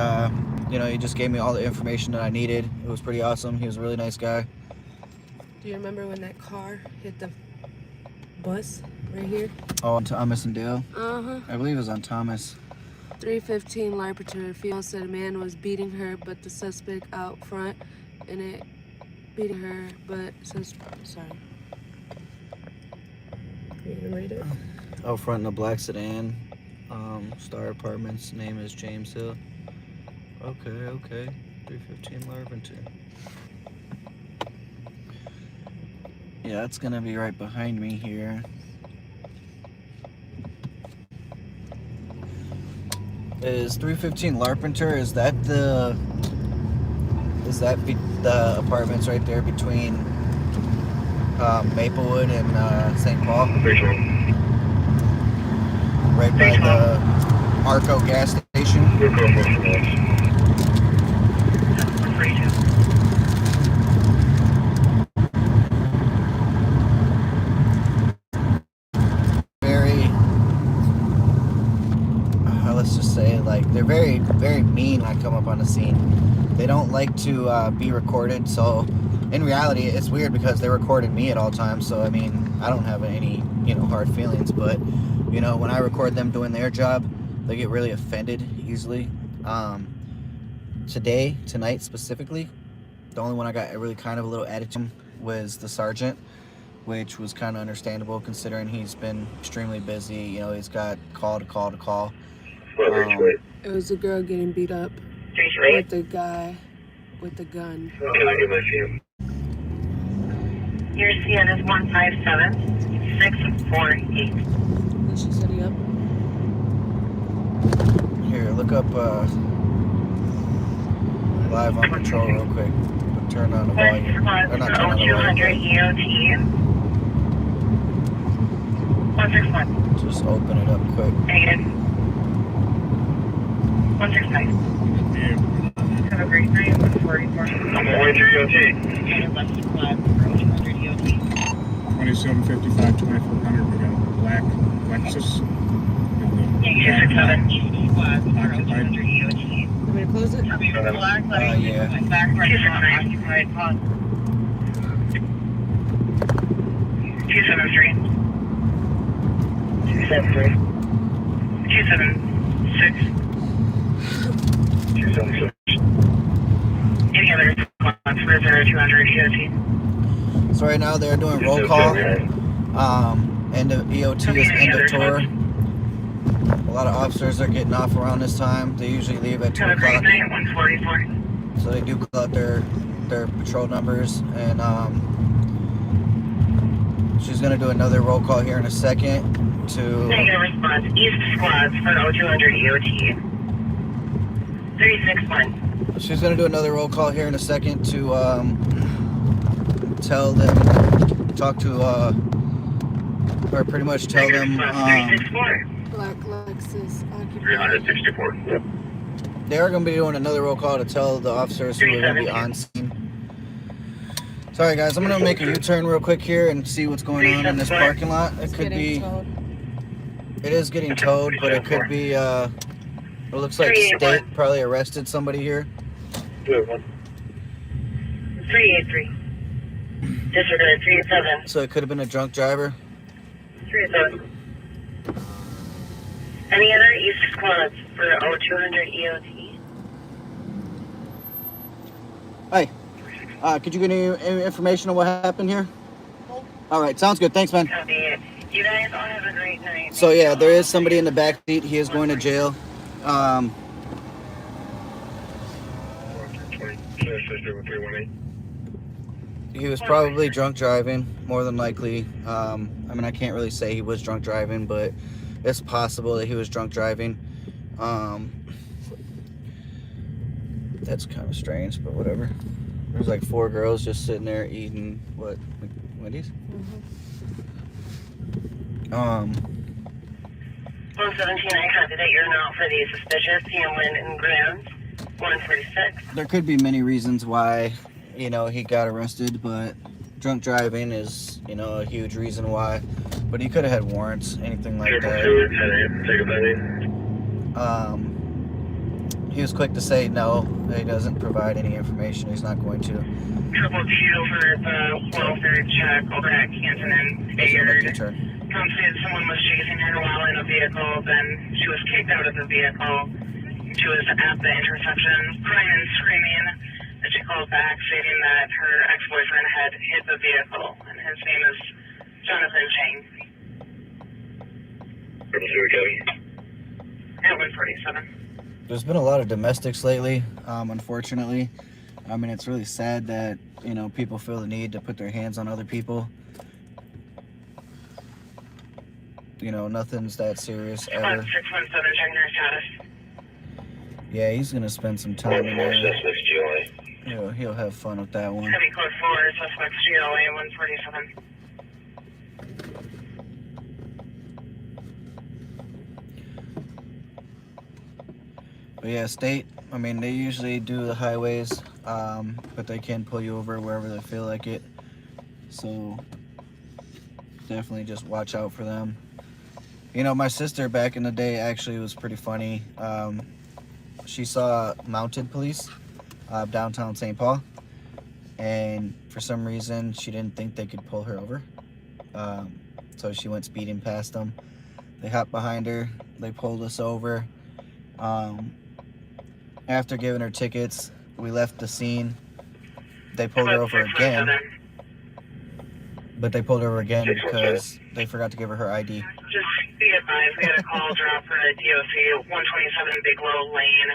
he just gave me all the information that I needed. It was pretty awesome. He was a really nice guy. Do you remember when that car hit the bus right here? Oh, on Thomas and Dale? Uh-huh. I believe it was on Thomas. 315 Larpenteur. Female said a man was beating her, but the suspect out front, and it beating her, but sorry. You gonna read it? Out front in a black sedan. Star Apartments. Name is James Hill. Okay. 315 Larpenteur. Yeah, it's gonna be right behind me here. Is 315 Larpenteur? Is that the apartments right there between Maplewood and St. Paul? Right by the Arco gas station. Let's just say, like, they're very, very mean when I come up on the scene. They don't like to be recorded, so in reality, it's weird because they recorded me at all times, so, I mean, I don't have any, hard feelings, but, when I record them doing their job, they get really offended easily. Tonight specifically, the only one I got really kind of a little attitude was the sergeant, which was kind of understandable considering he's been extremely busy. He's got call to call. It was a girl getting beat up with the guy with the gun. Can I get my CM? Your CN is 157-648. Did she set it up? Here, look up live on patrol real quick. Turn on the volume. Or not turn on the 200 volume. EOT. 161. Just open it up quick. Negative. 165. Have a great night. 144. I'm on way to EOT. United West Squad for 200 EOT. 2755 2400. We got a black Lexus. Negative 67. East Squad for 200 EOT. Want me to close it? Yeah. 273. Back right now, occupied pause. 273. 273. 276. 276. Any other spots for 0200 EOT? So right now they're doing roll call. End of EOT is end of tour. A lot of officers are getting off around this time. They usually leave at 2 Have a great o'clock. night. 144. So they do call out their patrol numbers, and she's gonna do another roll call here in a second to. Negative response. East squads for 0200 EOT. 361. She's gonna do another roll call here in a second to talk to or pretty much tell them 364. Black Lexus occupied. 364. Yep. they are gonna be doing another roll call to tell the officers who are gonna be on scene. Sorry guys, I'm gonna make a U-turn real quick here and see what's going on in this parking lot. It could be. Towed. It is getting towed, but it could be, it looks like state probably arrested somebody here. 383. Disregard 387. So it could have been a drunk driver. 387. Any other East squads for 0200 EOT? Hi, could you get any information on what happened here? All right, sounds good. Thanks, man. Copy it. You guys all have a great night. So yeah, there is somebody in the back seat. He is going to jail. he was probably drunk driving, more than likely. I mean, I can't really say he was drunk driving, but it's possible that he was drunk driving. That's kind of strange, but whatever. There's like 4 girls just sitting there eating what, Wendy's? Mm-hmm. 117, I have that you're not for the suspicious Hamlin and Graham. 146. There could be many reasons why, you know, he got arrested, but drunk driving is, you know, a huge reason why. But he could have had warrants, anything like that. He was quick to say no, he doesn't provide any information, he's not going to. Triple two for the welfare check over at Canton and Bayard. Said someone was chasing her while in a vehicle, then she was kicked out of the vehicle. She was at the intersection, crying and screaming, and she called back stating that her ex-boyfriend had hit the vehicle, and his name is Jonathan Chang. At 147. There's been a lot of domestics lately, unfortunately. I mean, it's really sad that, you know, people feel the need to put their hands on other people. You know, nothing's that serious ever. 617, checking her status. Yeah, he's gonna spend some time in there. He'll have fun with that one. Heavy code 4, suspects GLA 147. But yeah, state, I mean, they usually do the highways, but they can pull you over wherever they feel like it. So definitely just watch out for them. You know, my sister back in the day actually was pretty funny. She saw mounted police downtown St. Paul, and for some reason she didn't think they could pull her over. So she went speeding past them. They hopped behind her, they pulled us over. After giving her tickets, we left the scene. They pulled her over again, but they pulled her over again because they forgot to give her her ID. Just be advised, we had a call drop for a DOC 127 Bigelow Lane.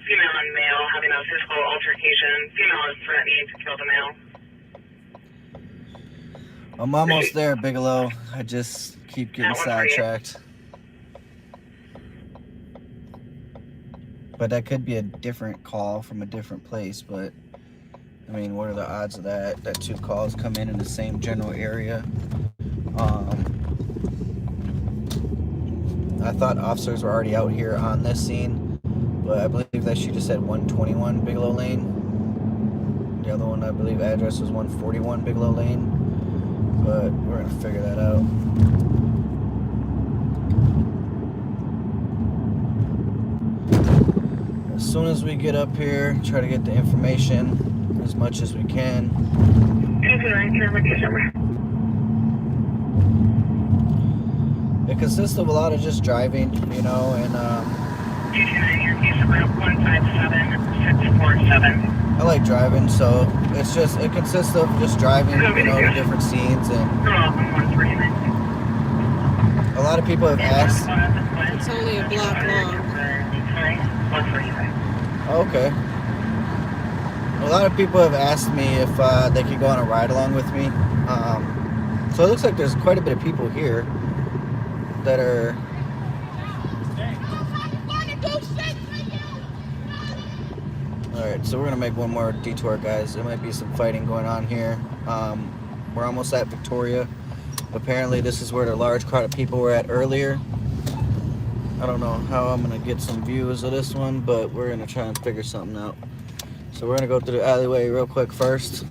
Female and male having a physical altercation. Female is threatening to kill the male. I'm almost there, Bigelow. I just keep getting sidetracked. But that could be a different call from a different place, but I mean, what are the odds of that? That 2 calls come in the same general area. I thought officers were already out here on this scene, but I believe that she just said 121 Bigelow Lane. The other one, I believe, address was 141 Bigelow Lane, but we're gonna figure that out. As soon as we get up here, try to get the information as much as we can. It consists of a lot of just driving, you know, and I like driving, so it consists of just driving, you know, to different scenes, and a lot of people have asked. It's only a block long. Okay. A lot of people have asked me if they could go on a ride along with me. So it looks like there's quite a bit of people here that are. Alright, so we're gonna make one more detour, guys. There might be some fighting going on here. We're almost at Victoria. Apparently this is where the large crowd of people were at earlier. I don't know how I'm gonna get some views of this one, but we're gonna try and figure something out. So we're gonna go through the alleyway real quick first.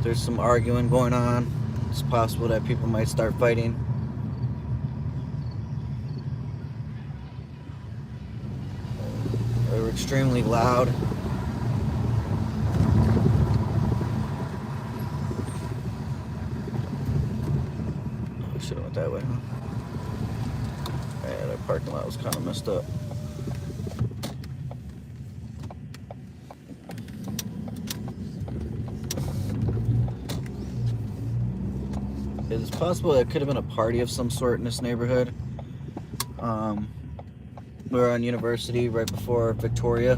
There's some arguing going on. It's possible that people might start fighting. They were extremely loud. I should have went that way, huh? Yeah, that parking lot was kind of messed up. It's possible that it could have been a party of some sort in this neighborhood. We're on University right before Victoria.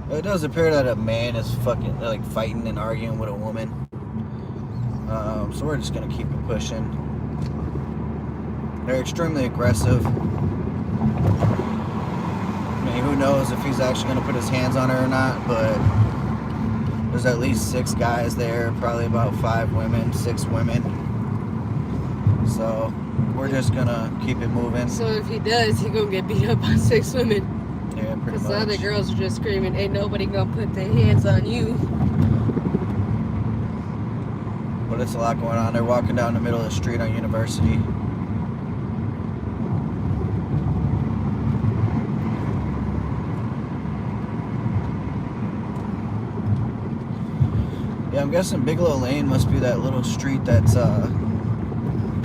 It does appear that a man is fucking like fighting and arguing with a woman. So we're just gonna keep it pushing. They're extremely aggressive. I mean, who knows if he's actually gonna put his hands on her or not, but there's at least 6 guys there, probably about 5 women, 6 women. So we're just gonna keep it moving. So if he does, he gonna get beat up by 6 women. Yeah, pretty Because much. the other girls are just screaming, ain't nobody gonna put their hands on you. But it's a lot going on. They're walking down the middle of the street on University. Yeah, I'm guessing Bigelow Lane must be that little street that's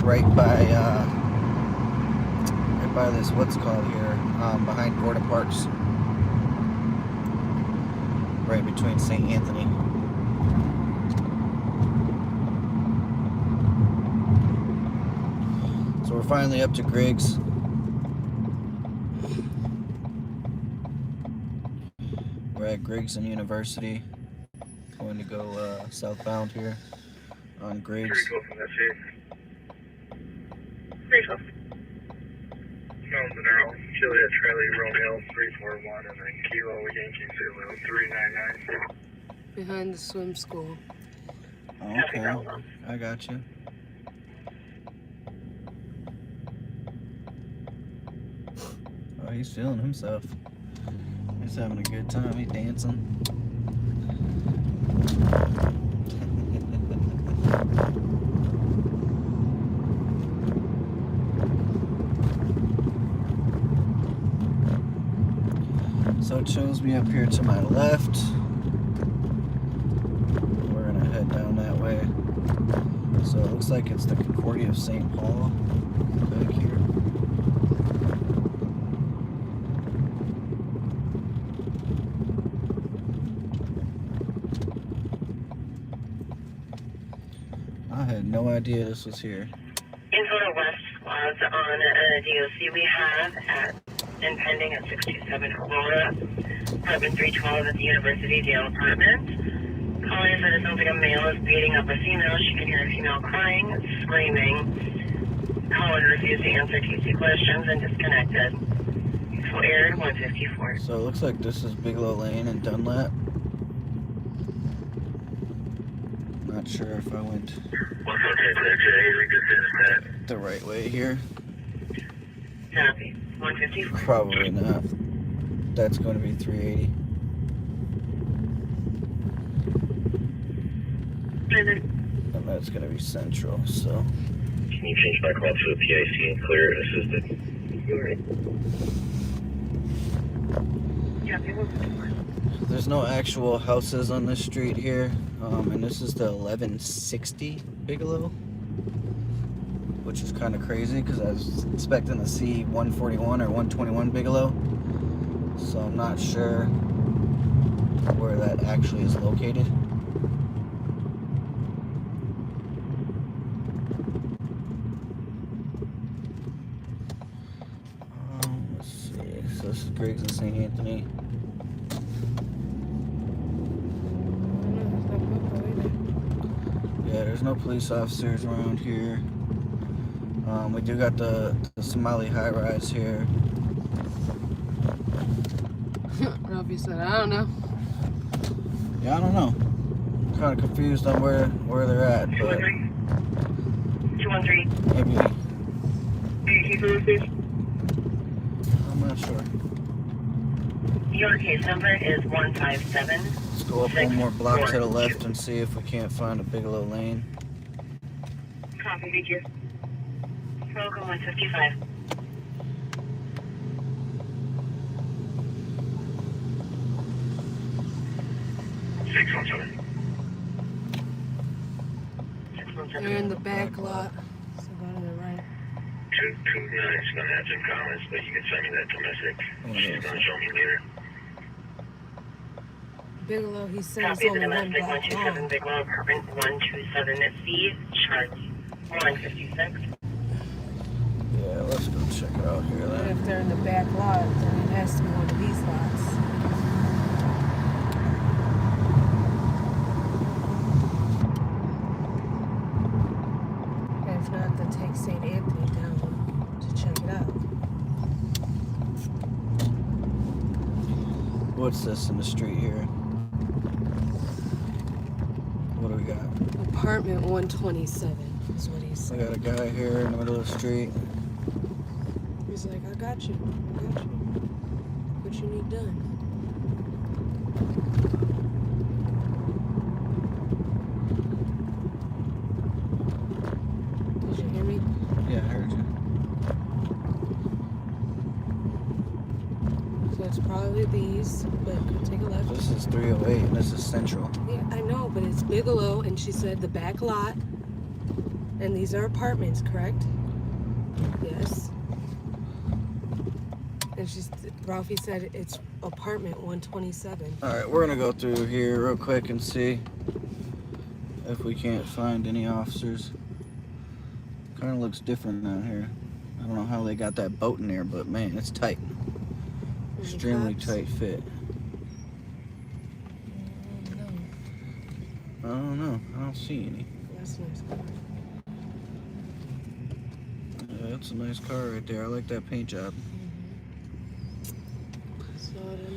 right by this, what's it called here, behind Gordon Parks, right between St. Anthony. So we're finally up to Griggs. We're at Griggs and University. Going to go southbound here on Griggs. Monroe, Juliet Charlie Romeo 341 and then Kilo Yankee Zulu 399. Behind the swim school. Okay, I got you. Oh, he's feeling himself. He's having a good time. He's dancing. So it shows me up here to my left. We're gonna head down that way. So it looks like it's the Concordia of St. Paul back here. I had no idea this was here. Info to West squads on a DOC we have at and pending at 627 Aurora, apartment 312 at the University Dale apartment. Caller said it sounds like a male is beating up a female. She can hear a female crying, screaming. Caller refused to answer TC questions and disconnected. Info aired 154. So it looks like this is Bigelow Lane and Dunlap. Not sure if I went the right way here. Copy. 154. Probably not. That's going to be 380. And that's going to be Central, so. Can you change my call to a PIC and clear and assisted? Copy 154. There's no actual houses on this street here. And this is the 1160 Bigelow, which is kind of crazy because I was expecting to see 141 or 121 Bigelow. So I'm not sure where that actually is located. Let's see. So this is Griggs and St. Anthony. Yeah, there's no police officers around here. We do got the Somali high-rise here. Robbie said, I don't know. Yeah, I don't know. I'm kind of confused on where they're at, but 213. maybe. I'm not sure. Your case number is 157. Let's go up one more block to the left and see if we can't find a Bigelow Lane. Copy, thank you. Welcome 155. They're in the back lot. So go to the right. 229's gonna have some comments, but you can send me that domestic. She's gonna show me later. Bigelow, he said it's Copy the only one domestic block 127 long. Bigelow apartment 127C, Charlie 156. Yeah, let's go check it out here And then. if they're in the back lot, then it has to be one of these lots. What's this in the street here? What do we got? Apartment 127 is what he We said. got a guy here in the middle of the street. He's like, I got you. What you need done? Did you hear me? Yeah, I heard you. So it's probably these, but go take a left. This is 308 and this is Central. Yeah, I know, but it's Bigelow, and she said the back lot. And these are apartments, correct? Yes. And Ralphie said it's apartment 127. All right, we're gonna go through here real quick and see if we can't find any officers. Kind of looks different out here. I don't know how they got that boat in there, but man, it's tight. Extremely tight fit. I don't know. I don't see any. That's a nice car. Yeah, that's a nice car right there. I like that paint job. So I don't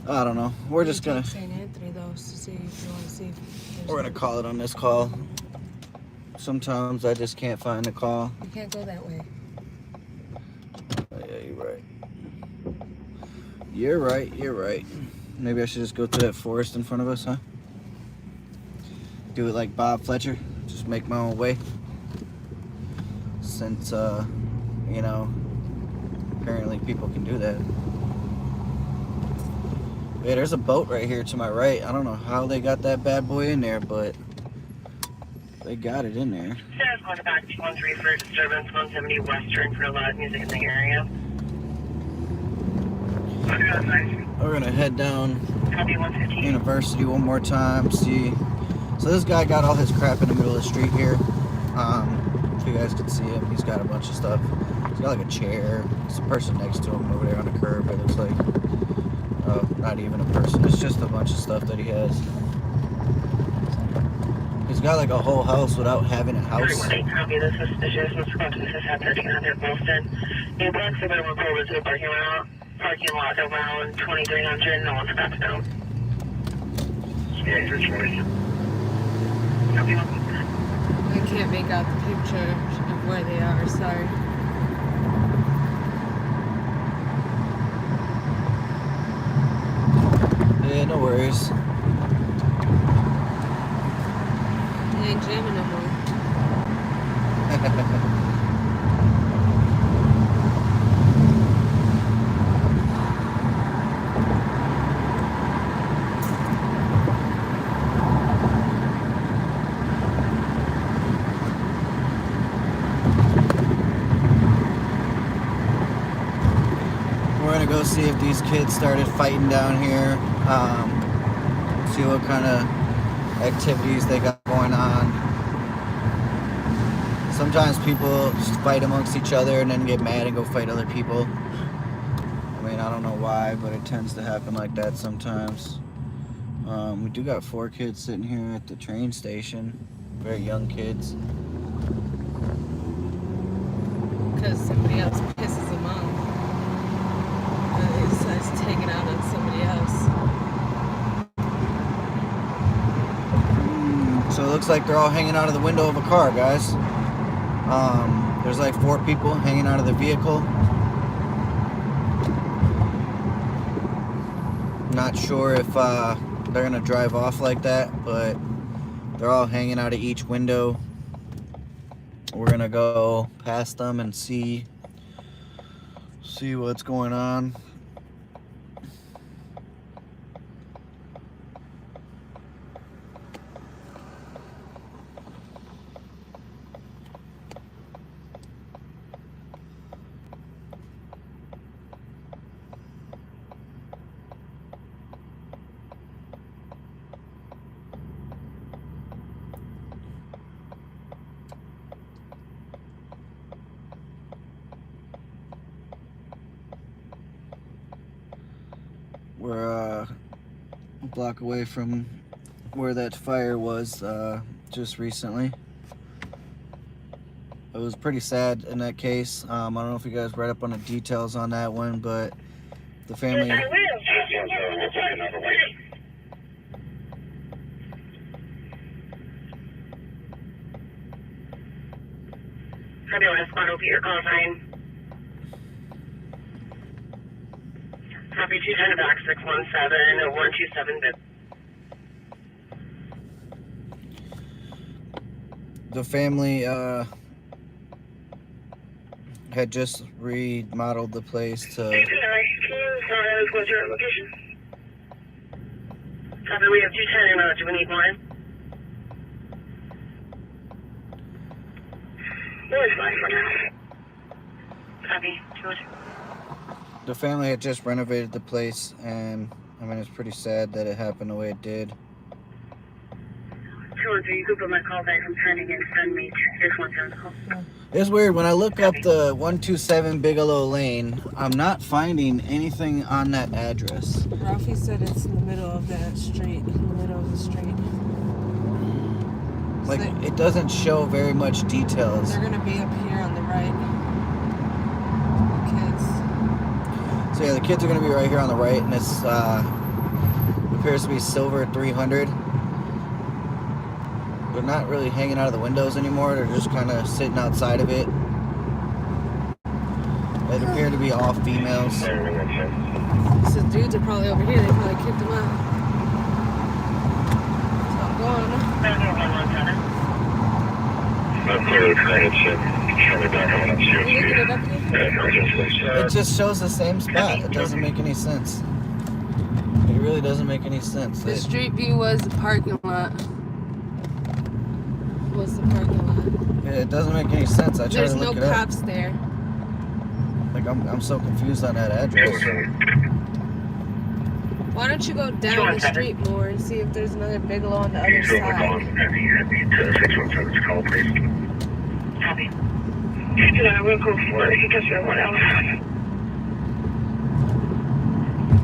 know. I don't know. We're just gonna. St. Anthony though to see if you want to see. If We're gonna call it on this call. Sometimes I just can't find the call. You can't go that way. Oh, yeah, you're right. You're right. You're right. Maybe I should just go through that forest in front of us, huh? Do it like Bob Fletcher. Just make my own way. Since, you know, apparently people can do that. Yeah, there's a boat right here to my right. I don't know how they got that bad boy in there, but they got it in there. Sarah's calling back 213 for disturbance 170 Western for loud music in the area. We're gonna head down Copy 115. University one more time, see. So this guy got all his crap in the middle of the street here. If you guys can see him, he's got a bunch of stuff. He's got like a chair. There's a person next to him over there on the curb, it looks like. Not even a person, it's just a bunch of stuff that he has. He's got like a whole house without having a house. Everybody copy the suspicious misconduct at 1300 Boston. A black Suburban pulled into a parking lot around 2300 North Scottsdale. Spencer 20. Copy. I can't make out the picture of where they are. Sorry. Yeah, no worries. They ain't jamming no more. We're gonna go see if these kids started fighting down here. See what kind of activities they got going on. Sometimes people just fight amongst each other and then get mad and go fight other people. I mean, I don't know why, but it tends to happen like that sometimes. We do got 4 kids sitting here at the train station. Very young kids. Because somebody else pisses them off. He decides to take it out on somebody else. So it looks like they're all hanging out of the window of a car, guys. There's like 4 people hanging out of the vehicle. Not sure if they're gonna drive off like that, but they're all hanging out of each window. We're gonna go past them and see what's going on. We're a block away from where that fire was just recently. It was pretty sad in that case. I don't know if you guys read up on the details on that one, but the family... Yes, I will. 217, we're flying on the way. Fabulous. Squad will be your call sign. Copy 210 back 617 127 bit. The family had just remodeled the place to. What's your location? Copy, we have 210 do we need more? It's fine for now. Copy, 202. The family had just renovated the place, and I mean, it's pretty sad that it happened the way it did. 203, you could put my call back from pending and send me 617 call. It's weird, when I look up the 127 Bigelow Lane, I'm not finding anything on that address. Ralphie said it's in the middle of that street, in the middle of the street. Like, So it doesn't show very much details. they're gonna be up here on the right. The kids. So yeah, the kids are gonna be right here on the right, and it's appears to be silver 300. They're not really hanging out of the windows anymore. They're just kind of sitting outside of it. They appear to be all females. So dudes are probably over here. They probably kicked them out. So I'm going. I'm clearly trying to show me back on Are you looking it up here? It just shows the same spot. It doesn't make any sense. It really doesn't make any sense. The street view was the parking lot. Was the parking lot? It doesn't make any sense. I tried There's to no look it up. cops there. Like I'm so confused on that address. Why don't you go down the street more and see if there's another Bigelow on the other side? I need 617's call, please. Copy. Yeah, we'll go for it. He gets there 1 hour.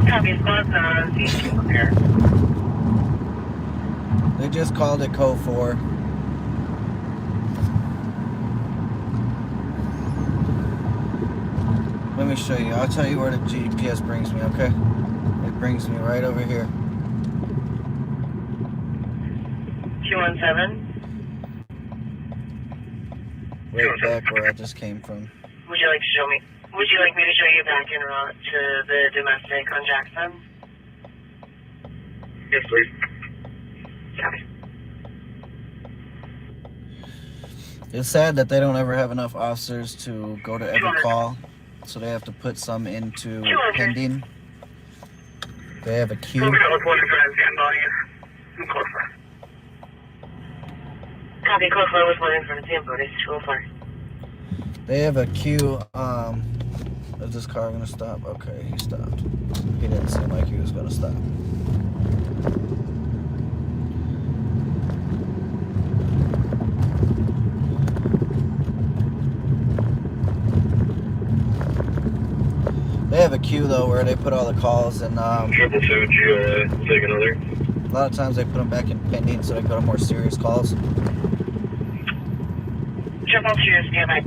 Copy, squad's on. See you here. They just called it code 4. Let me show you. I'll tell you where the GPS brings me, okay? It brings me right over here. 217. Right back where I just came from. Would you like to show me? Would you like me to show you back en route to the domestic on Jackson? Yes, please. Copy. It's sad that they don't ever have enough officers to go to every call, so they have to put some into pending. They have a queue. Copy, code 4 was 1 in front of Tampa. It's 204. They have a queue. Is this car gonna stop? Okay, he stopped. He didn't seem like he was gonna stop. They have a queue though where they put all the calls, and 777 GLA, take another. a lot of times they put them back in pending so they go to more serious calls. 222, stand by.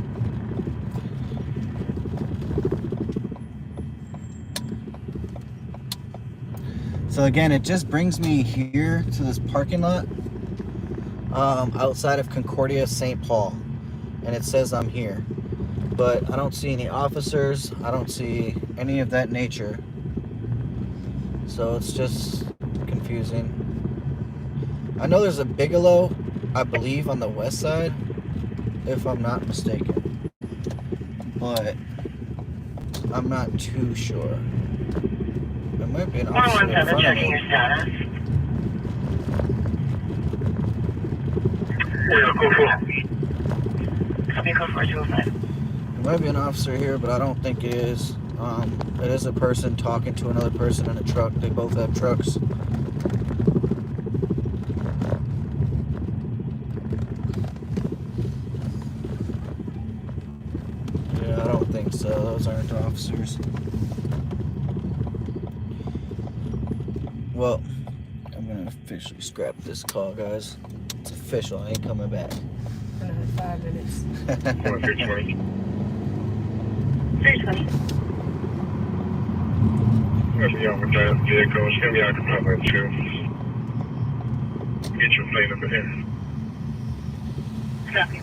So again, it just brings me here to this parking lot outside of Concordia, St. Paul, and it says I'm here, but I don't see any officers. I don't see any of that nature, so it's just confusing. I know there's a Bigelow, I believe, on the west side, if I'm not mistaken, but I'm not too sure. There might be an officer in 117, front of checking me. your status. Yeah, go for it. Copy, code 4 205. There might be an officer here, but I don't think it is. It is a person talking to another person in a truck. They both have trucks. Yeah, I don't think so. Those aren't officers. Well, I'm gonna officially scrap this call, guys. It's official. I ain't coming back. Another 5 minutes. 320. gonna be on with that vehicle. It's gonna be occupied too. Get your plate over here. Copy.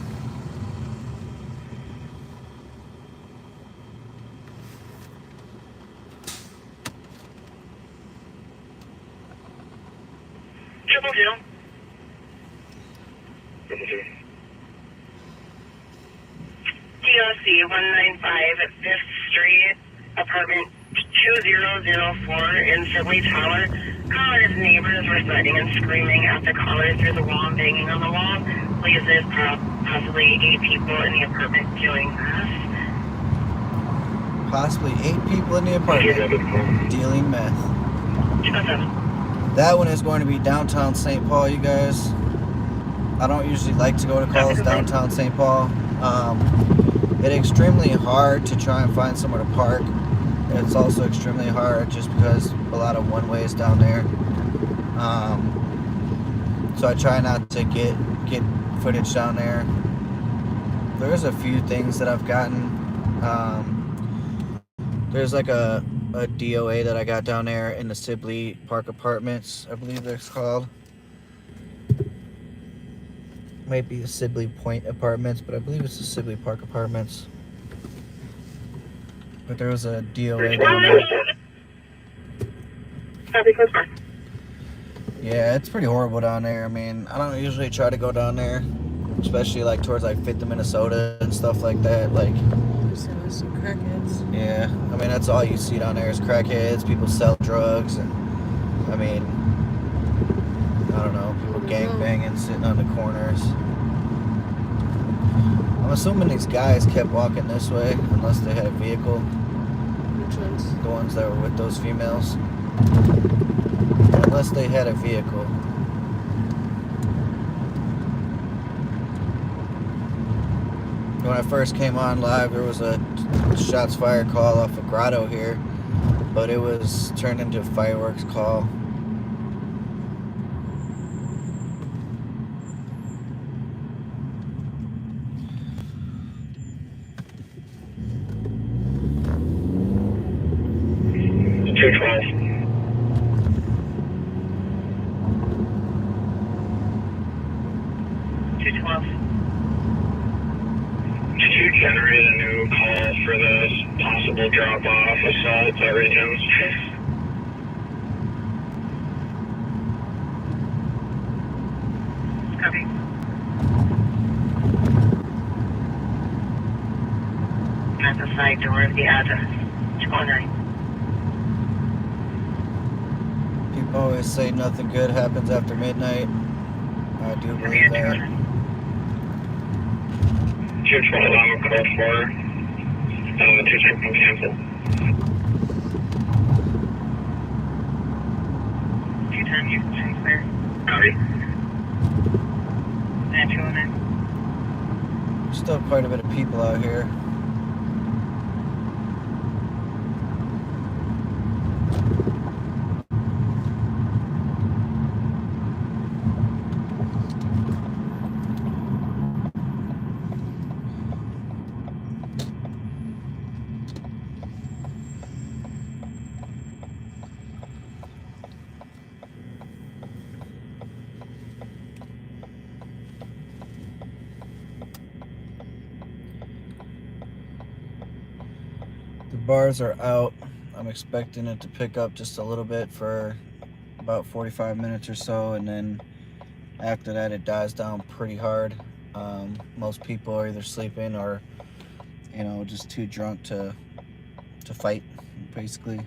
Triple two. Double two. DOC 195 at 5th Street, apartment 2004 in Sibley Tower. Caller's neighbors were sweating and screaming at the caller through the wall and banging on the wall. Please, there's possibly 8 people in the apartment doing this. Possibly 8 people in the apartment dealing meth. 207. That one is going to be downtown St. Paul, you guys. I don't usually like to go to calls downtown St. Paul. It's extremely hard to try and find somewhere to park. It's also extremely hard just because a lot of one-ways down there. So I try not to get footage down there. There's a few things that I've gotten. There's like a DOA that I got down there in the Sibley Park Apartments, I believe they're called. Might be the Sibley Point Apartments, but I believe it's the Sibley Park Apartments. But there was a DOA down there. Yeah, it's pretty horrible down there. I mean, I don't usually try to go down there, especially like towards like 5th and Minnesota and stuff like that. Like, So there's some crackheads. yeah, I mean, that's all you see down there is crackheads, people sell drugs, and I mean, I don't know, people gangbanging, sitting on the corners. I'm assuming these guys kept walking this way, unless they had a vehicle. Which ones? The ones that were with those females. Unless they had a vehicle. When I first came on live, there was a shots fired call off of Grotto here, but it was turned into a fireworks call. Did you generate a new call for this possible drop-off assault at Regions? Copy. At the side door of the address. 209. People always say nothing good happens after midnight. I do believe that. 212, I'm a call for 2 cancel. 210, you can transfer. Copy. And 209. Still quite a bit of people out here. The bars are out. I'm expecting it to pick up just a little bit for about 45 minutes or so, and then after that it dies down pretty hard. Most people are either sleeping or, you know, just too drunk to fight, basically.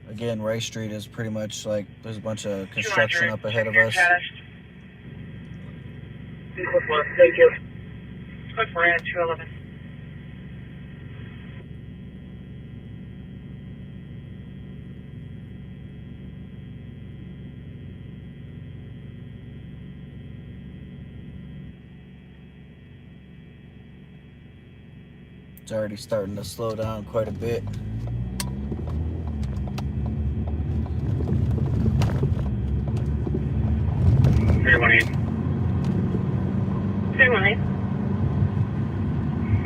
Again, Rice Street is pretty much like there's a bunch of construction up ahead of us. Thank you. Quick, we're at 211. It's already starting to slow down quite a bit.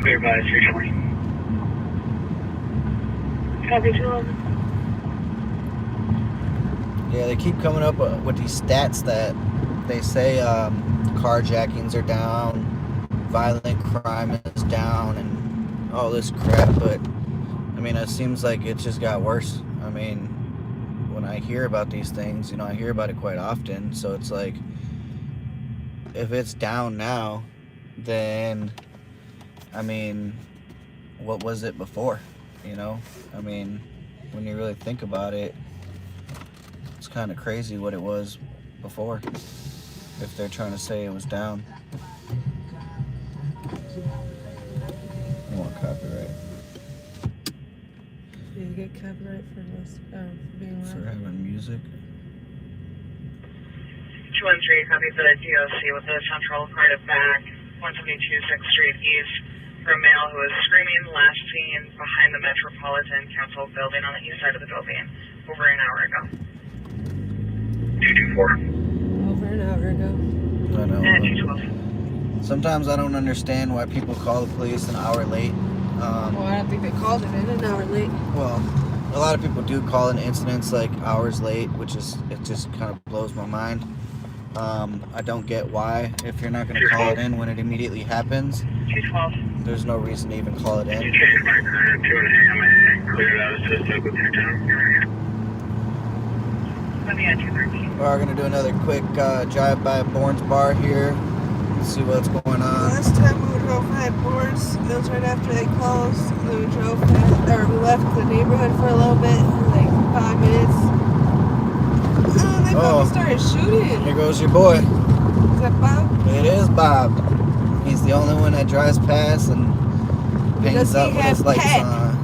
clear by 320. Copy 211. Yeah, they keep coming up with these stats that they say carjackings are down, violent crime is down, and all this crap, but I mean, it seems like it just got worse. I mean, when I hear about these things, I hear about it quite often, so it's like, if it's down now, then, I mean, what was it before, I mean, when you really think about it, it's kind of crazy what it was before, if they're trying to say it was down. I want copyright. You get copyright for this, being For loud. having music. 213, copy the DOC with the central part of back, 172 6th Street East, for a male who was screaming, last seen behind the Metropolitan Council building on the east side of the building over an hour ago. 224. Over an hour ago. I know. And 212. Sometimes I don't understand why people call the police an hour late. Well, I don't think they called it in an hour late. Well, a lot of people do call in incidents like hours late, it just kind of blows my mind. I don't get why, if you're not going to call it in when it immediately happens, 212. there's no reason to even call it in. Cleared out to stick with your town. Let me at 213. We're going to do another quick drive by Bourne's Bar here. Let's see what's going on. Last time we drove by Boards, it was right after they closed. And then we drove past, or we left the neighborhood for a little bit, like 5 minutes. Oh, they probably started shooting. Here goes your boy. Is that Bob? It is Bob. He's the only one that drives past and Does hangs he up with his have lights pet? on.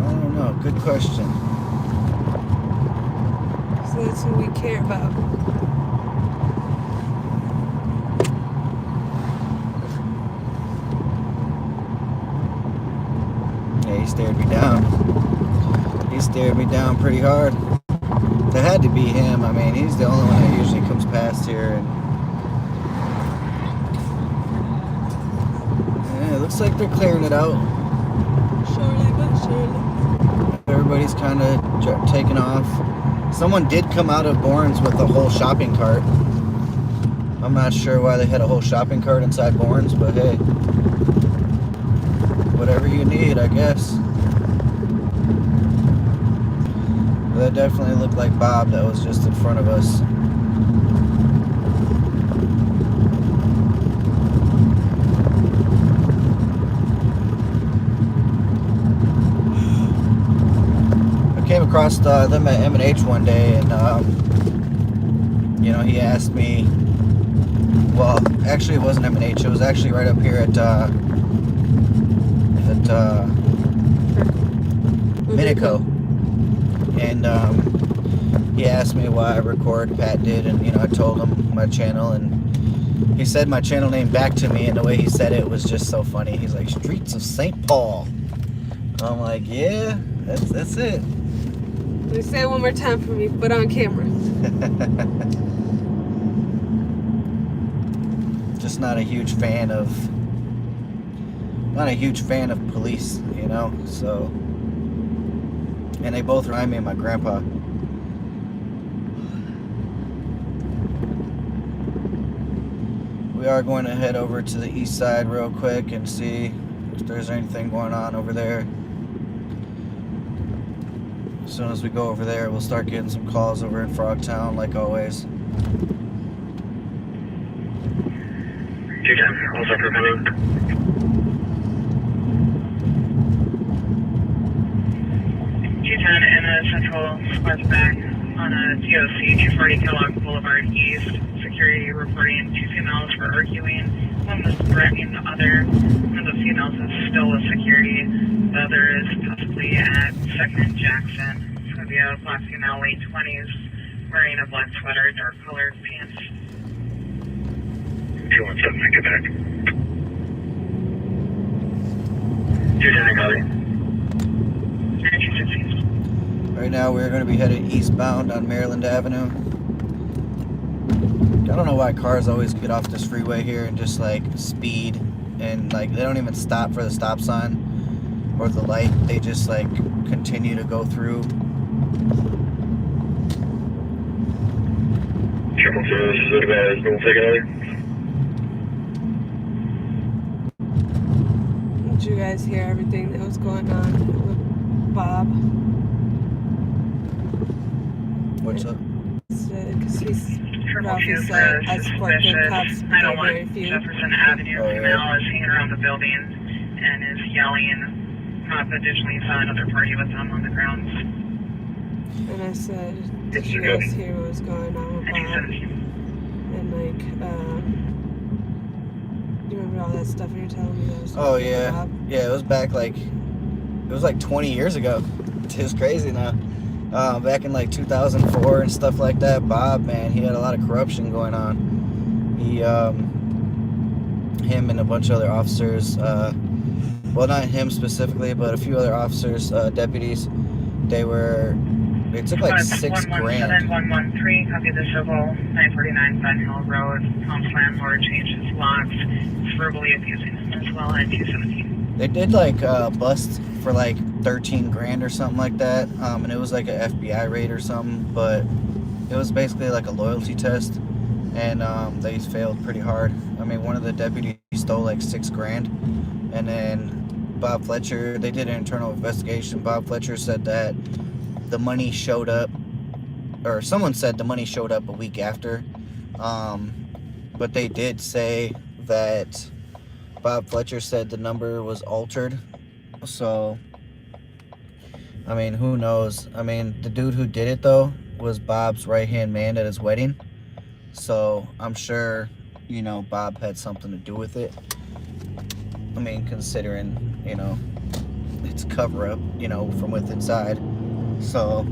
I don't know. Good question. So that's who we care about. Yeah, he stared me down. He stared me down pretty hard. That had to be him. I mean, he's the only one that usually comes past here. And yeah, it looks like they're clearing it out. Surely, but surely. Everybody's kind of taking off. Someone did come out of Bourne's with a whole shopping cart. I'm not sure why they had a whole shopping cart inside Bourne's, but hey, whatever you need, I guess. That definitely looked like Bob that was just in front of us. I came across them at M&H one day, and he asked me, well, actually it wasn't M&H, it was actually right up here at Minico. And he asked me why I record. Pat did, and I told him my channel, and he said my channel name back to me, and the way he said it was just so funny. He's like, Streets of St. Paul. I'm like, yeah, that's it. Let me say it one more time for me, but on camera. Just not a huge fan of police, so, and they both remind me of my grandpa. We are going to head over to the east side real quick and see if there's anything going on over there. As soon as we go over there, we'll start getting some calls over in Frogtown, like always. 210, what's up for coming? 210 and a central squads back on a DOC, 240 Kellogg Boulevard East. Security reporting 2 females were arguing. One was threatening the other. One of the females is still with security. The other is possibly at 2nd and Jackson. It's going to be a black female, late 20s, wearing a black sweater, dark colored pants. 217, I get back. 210, copy. 216. Right now we're going to be headed eastbound on Maryland Avenue. I don't know why cars always get off this freeway here and just like speed and like they don't even stop for the stop sign or the light. They just like continue to go through. Triple services advised, don't take another. Did you guys hear everything that was going on with Bob? What's up? Because Triple Ralphie two said, for I support good suspicious cops, but they're 901 very few. Jefferson Avenue. Oh, yeah. Female is hanging around the building and is yelling. Additionally, saw another party with them on the grounds. And I said, did you guys hear what was going on with Bob? And like, you remember all that stuff you were telling me? That was Oh with yeah, Bob? yeah. It was back like, it was like 20 years ago. It's crazy now. Back in like 2004 and stuff like that. Bob, man, he had a lot of corruption going on. He, him and a bunch of other officers. Well, not him specifically, but a few other officers, deputies. They took like $6 grand. 113, copy the civil, 949 Sun Hill Road. Home's landlord changed his locks. Is verbally abusing him as well at 217. They did like bust for like 13 grand or something like that, and it was like an FBI raid or something, but it was basically like a loyalty test, and they failed pretty hard. I mean, one of the deputies stole like $6 grand, and then Bob Fletcher, they did an internal investigation. Bob Fletcher said that the money showed up, or someone said the money showed up a week after, but they did say that Bob Fletcher said the number was altered. So, I mean, who knows? I mean, the dude who did it, though, was Bob's right-hand man at his wedding. So, I'm sure, you know, Bob had something to do with it. I mean, considering, you know, it's cover-up, you know, from within inside. So,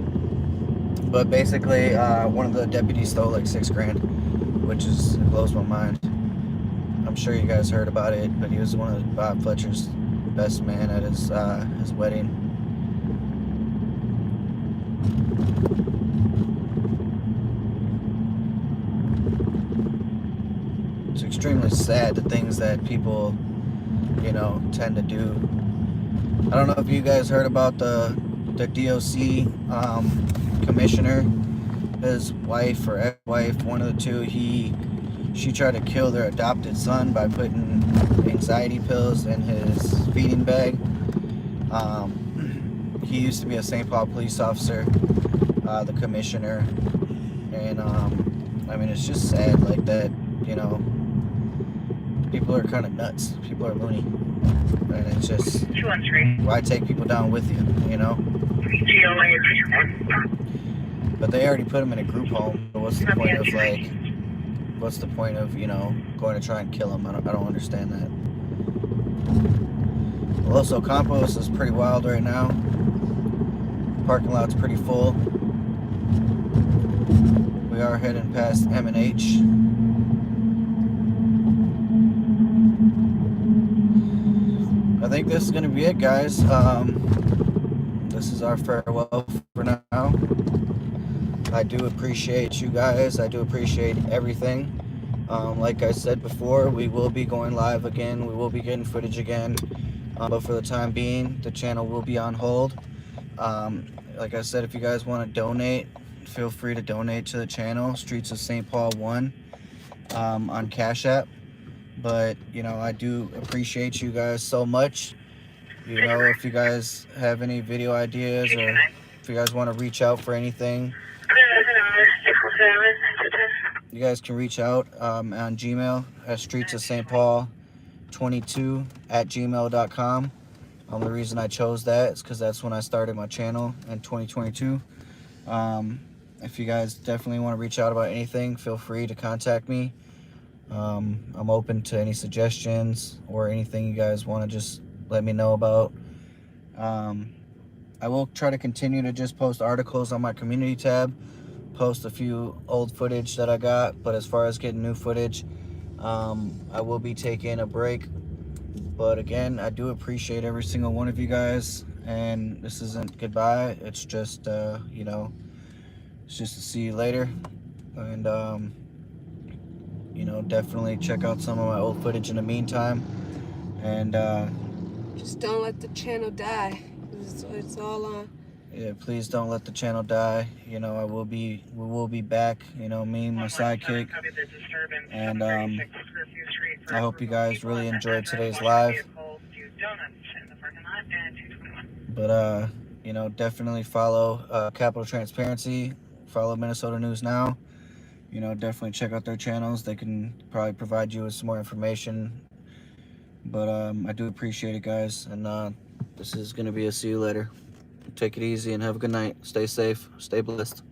but basically, one of the deputies stole like $6 grand, which it blows my mind. I'm sure you guys heard about it, but he was one of Bob Fletcher's best man at his wedding. It's extremely sad, the things that people, you know, tend to do. I don't know if you guys heard about the DOC commissioner, his wife or ex-wife, one of the two. She tried to kill their adopted son by putting anxiety pills in his feeding bag. He used to be a St. Paul police officer, the commissioner, and I mean, it's just sad like that, you know. People are kind of nuts. People are loony, and it's just, 213. why take people down with you, you know? But they already put him in a group home. So what's the point of like? What's the point of, you know, going to try and kill him? I don't understand that. Well, so Campos is pretty wild right now. Parking lot's pretty full. We are heading past M&H. I think this is going to be it, guys. This is our farewell for now. I do appreciate you guys. I do appreciate everything. Like I said before, we will be going live again. We will be getting footage again. But for the time being, the channel will be on hold. Like I said, if you guys want to donate, feel free to donate to the channel, Streets of St. Paul 1, on Cash App. But, you know, I do appreciate you guys so much. You know, if you guys have any video ideas, or if you guys want to reach out for anything, you guys can reach out on Gmail at streetsofstpaul22@gmail.com. The reason I chose that is because that's when I started my channel in 2022. If you guys definitely want to reach out about anything, feel free to contact me. I'm open to any suggestions or anything you guys want to just let me know about. I will try to continue to just post articles on my community tab, post a few old footage that I got, but as far as getting new footage, I will be taking a break. But again, I do appreciate every single one of you guys, and this isn't goodbye, it's just you know, it's just to see you later. And you know, definitely check out some of my old footage in the meantime. And just don't let the channel die. It's all on. yeah, please don't let the channel die. You know, we will be back. You know, me and my sidekick. And I hope you guys really enjoyed today's live. But you know, definitely follow Capital Transparency. Follow Minnesota News Now. You know, definitely check out their channels. They can probably provide you with some more information. But I do appreciate it, guys. And this is gonna be a see you later. Take it easy and have a good night. Stay safe. Stay blessed.